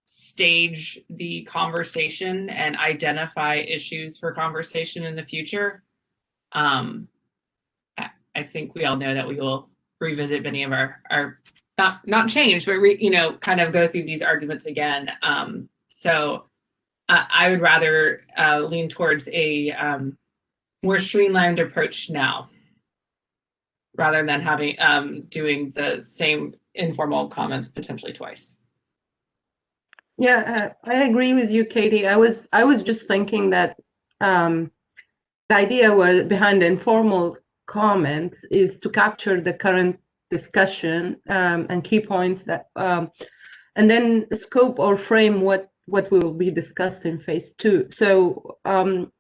stage the conversation and identify issues for conversation in the future. I think we all know that we will revisit many of our not change, but kind of go through these arguments again. So I would rather lean towards a more streamlined approach now, rather than having doing the same informal comments potentially twice. Yeah, I agree with you, Katie. I was just thinking that the idea was behind the informal comments is to capture the current discussion and key points that, and then scope or frame what will be discussed in phase 2. So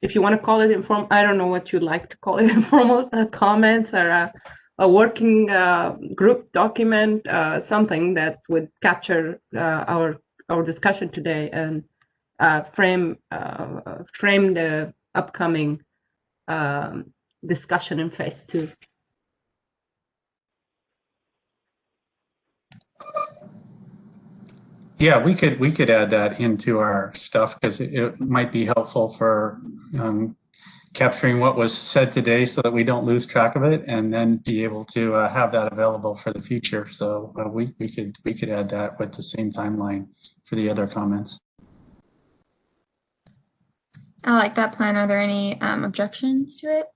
if you want to call it informal, I don't know what you'd like to call it, informal comments or a working group document, something that would capture our discussion today and frame the upcoming discussion in phase 2. Yeah, we could add that into our stuff because it might be helpful for capturing what was said today so that we don't lose track of it, and then be able to have that available for the future. So we could add that with the same timeline for the other comments. I like that plan. Are there any objections to it?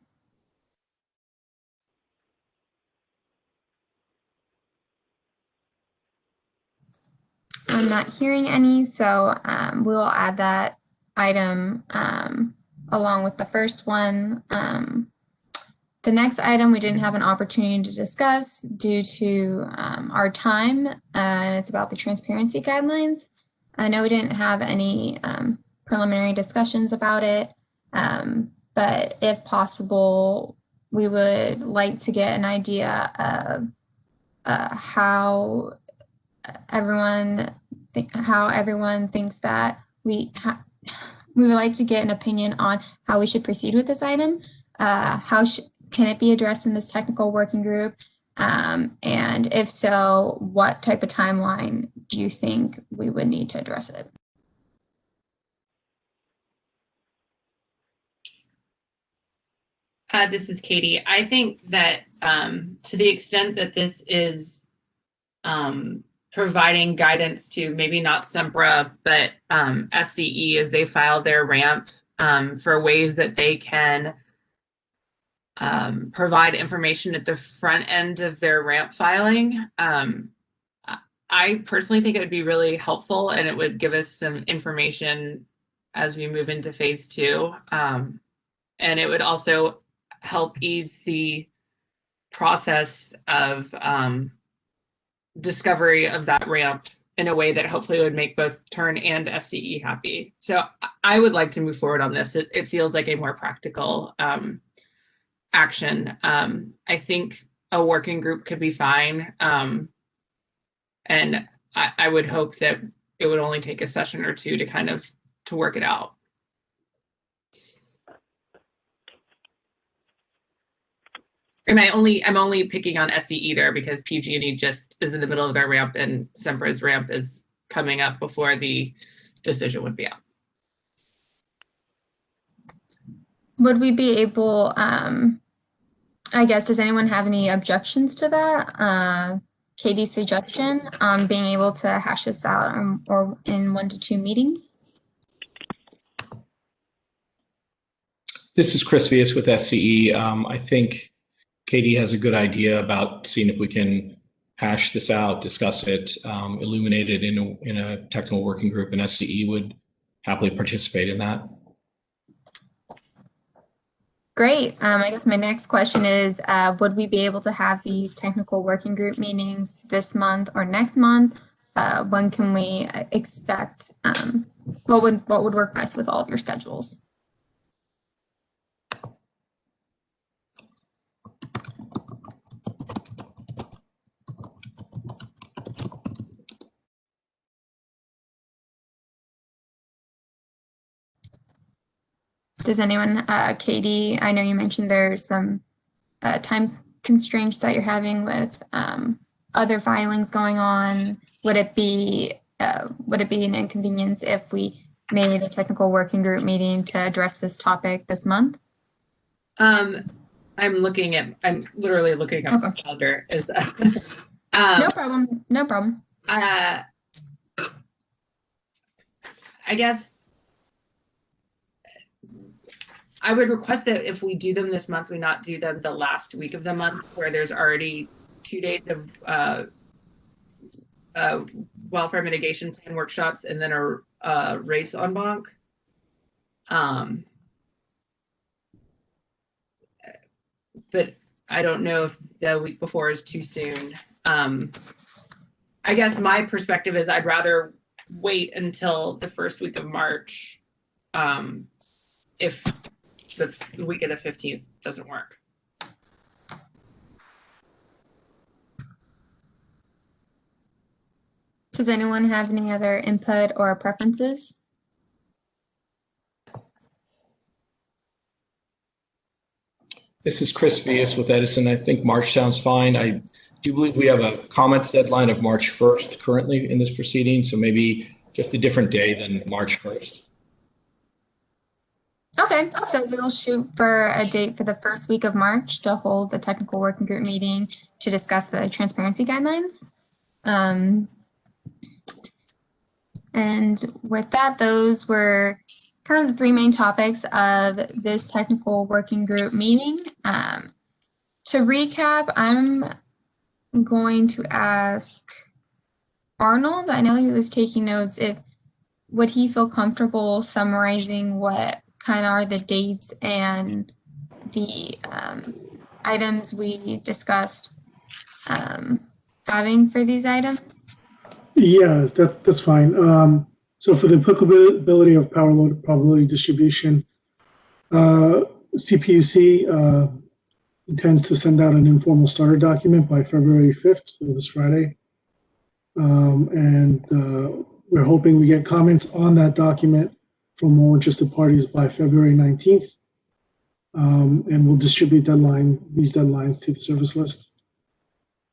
I'm not hearing any, so we'll add that item along with the first one. The next item we didn't have an opportunity to discuss due to our time, and it's about the transparency guidelines. I know we didn't have any preliminary discussions about it, but if possible, we would like to get an idea of how everyone thinks that we would like to get an opinion on how we should proceed with this item. Can it be addressed in this technical working group? And if so, what type of timeline do you think we would need to address it? This is Katie. I think that to the extent that this is providing guidance to maybe not SEMPRA, but SCE as they file their ramp for ways that they can provide information at the front end of their ramp filing. I personally think it would be really helpful, and it would give us some information as we move into phase 2. And it would also help ease the process of discovery of that ramp in a way that hopefully would make both Turn and SCE happy. So I would like to move forward on this. It feels like a more practical action. I think a working group could be fine. And I would hope that it would only take a session or two to work it out. And I'm only picking on SCE there because PG&E just is in the middle of their ramp and SEMPRA's ramp is coming up before the decision would be out. Would we be able, I guess, does anyone have any objections to that? Katie's suggestion, being able to hash this out or in 1 to 2 meetings? This is Chris Vias with SCE. I think Katie has a good idea about seeing if we can hash this out, discuss it, illuminate it in a technical working group, and SCE would happily participate in that. Great. I guess my next question is, would we be able to have these technical working group meetings this month or next month? When can we expect? What would work best with all of your schedules? Does anyone, Katie, I know you mentioned there's some time constraints that you're having with other filings going on. Would it be an inconvenience if we made a technical working group meeting to address this topic this month? I'm literally looking up the calendar. Is that no problem. No problem. I guess I would request that if we do them this month, we not do them the last week of the month where there's already 2 days of welfare mitigation plan workshops and then a race en banc. But I don't know if the week before is too soon. I guess my perspective is I'd rather wait until the first week of March if the week of the 15th doesn't work. Does anyone have any other input or preferences? This is Chris Vias with Edison. I think March sounds fine. I do believe we have a comments deadline of March 1st currently in this proceeding, so maybe just a different day than March 1st. Okay, so we'll shoot for a date for the first week of March to hold the technical working group meeting to discuss the transparency guidelines. And with that, those were kind of the 3 main topics of this technical working group meeting. To recap, I'm going to ask Arnold, I know he was taking notes, would he feel comfortable summarizing what kind of are the dates and the items we discussed having for these items? Yeah, that's fine. So for the applicability of power load probability distribution, CPUC intends to send out an informal starter document by February 5th, so this Friday. And we're hoping we get comments on that document from all interested parties by February 19th. And we'll distribute these deadlines to the service list.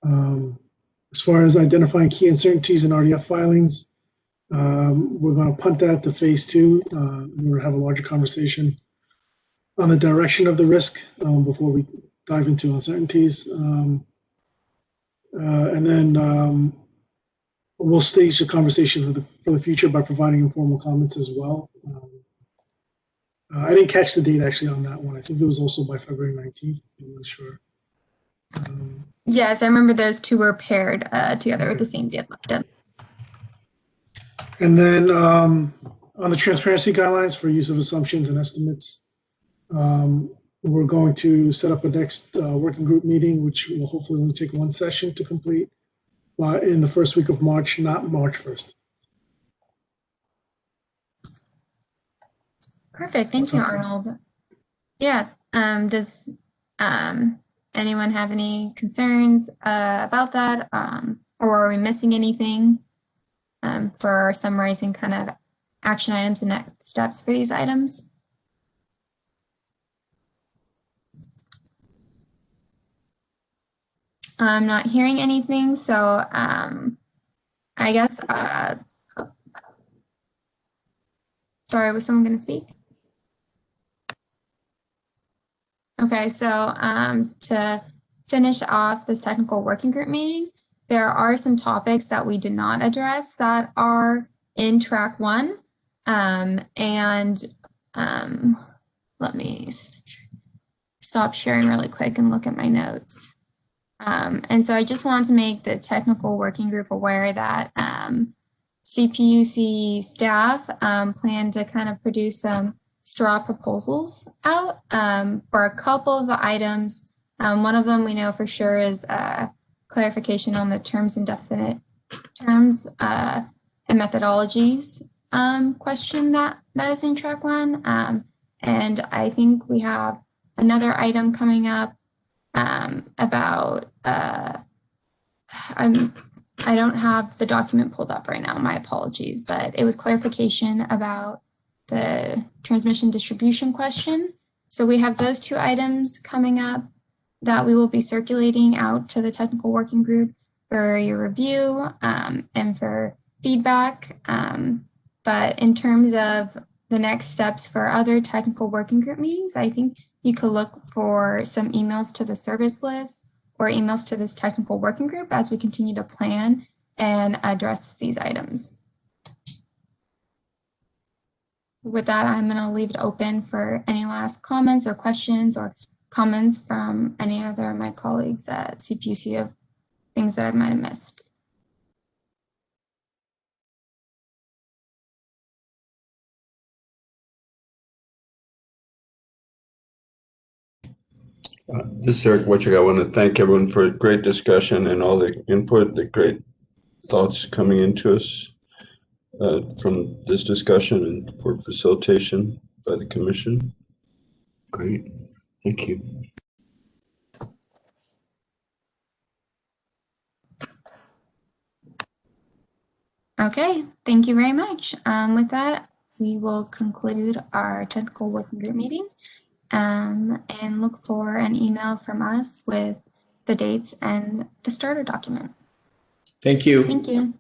As far as identifying key uncertainties in RDF filings, we're going to punt that to phase 2. We're going to have a larger conversation on the direction of the risk before we dive into uncertainties. And then we'll stage the conversation for the future by providing informal comments as well. I didn't catch the date actually on that one. I think it was also by February 19th. I'm not sure. Yes, I remember those 2 were paired together with the same deadline. And then on the transparency guidelines for use of assumptions and estimates, we're going to set up a next working group meeting, which will hopefully only take 1 session to complete in the first week of March, not March 1st. Perfect. Thank you, Arnold. Yeah. Does anyone have any concerns about that? Or are we missing anything for summarizing kind of action items and next steps for these items? I'm not hearing anything, so I guess, sorry, was someone going to speak? Okay, so to finish off this technical working group meeting, there are some topics that we did not address that are in track 1. Let me stop sharing really quick and look at my notes. And so I just wanted to make the technical working group aware that CPUC staff plan to kind of produce some straw proposals out for a couple of the items. One of them we know for sure is clarification on the terms and definite terms and methodologies question that is in track 1. And I think we have another item coming up about I don't have the document pulled up right now, my apologies, but it was clarification about the transmission distribution question. So we have those 2 items coming up that we will be circulating out to the technical working group for your review and for feedback. But in terms of the next steps for other technical working group meetings, I think you could look for some emails to the service list or emails to this technical working group as we continue to plan and address these items. With that, I'm going to leave it open for any last comments or questions or comments from any other of my colleagues at CPUC of things that I might have missed. This is Eric Wojcik. I want to thank everyone for a great discussion and all the input, the great thoughts coming into us from this discussion and for facilitation by the commission. Great. Thank you. Okay, thank you very much. With that, we will conclude our technical working group meeting and look for an email from us with the dates and the starter document. Thank you. Thank you.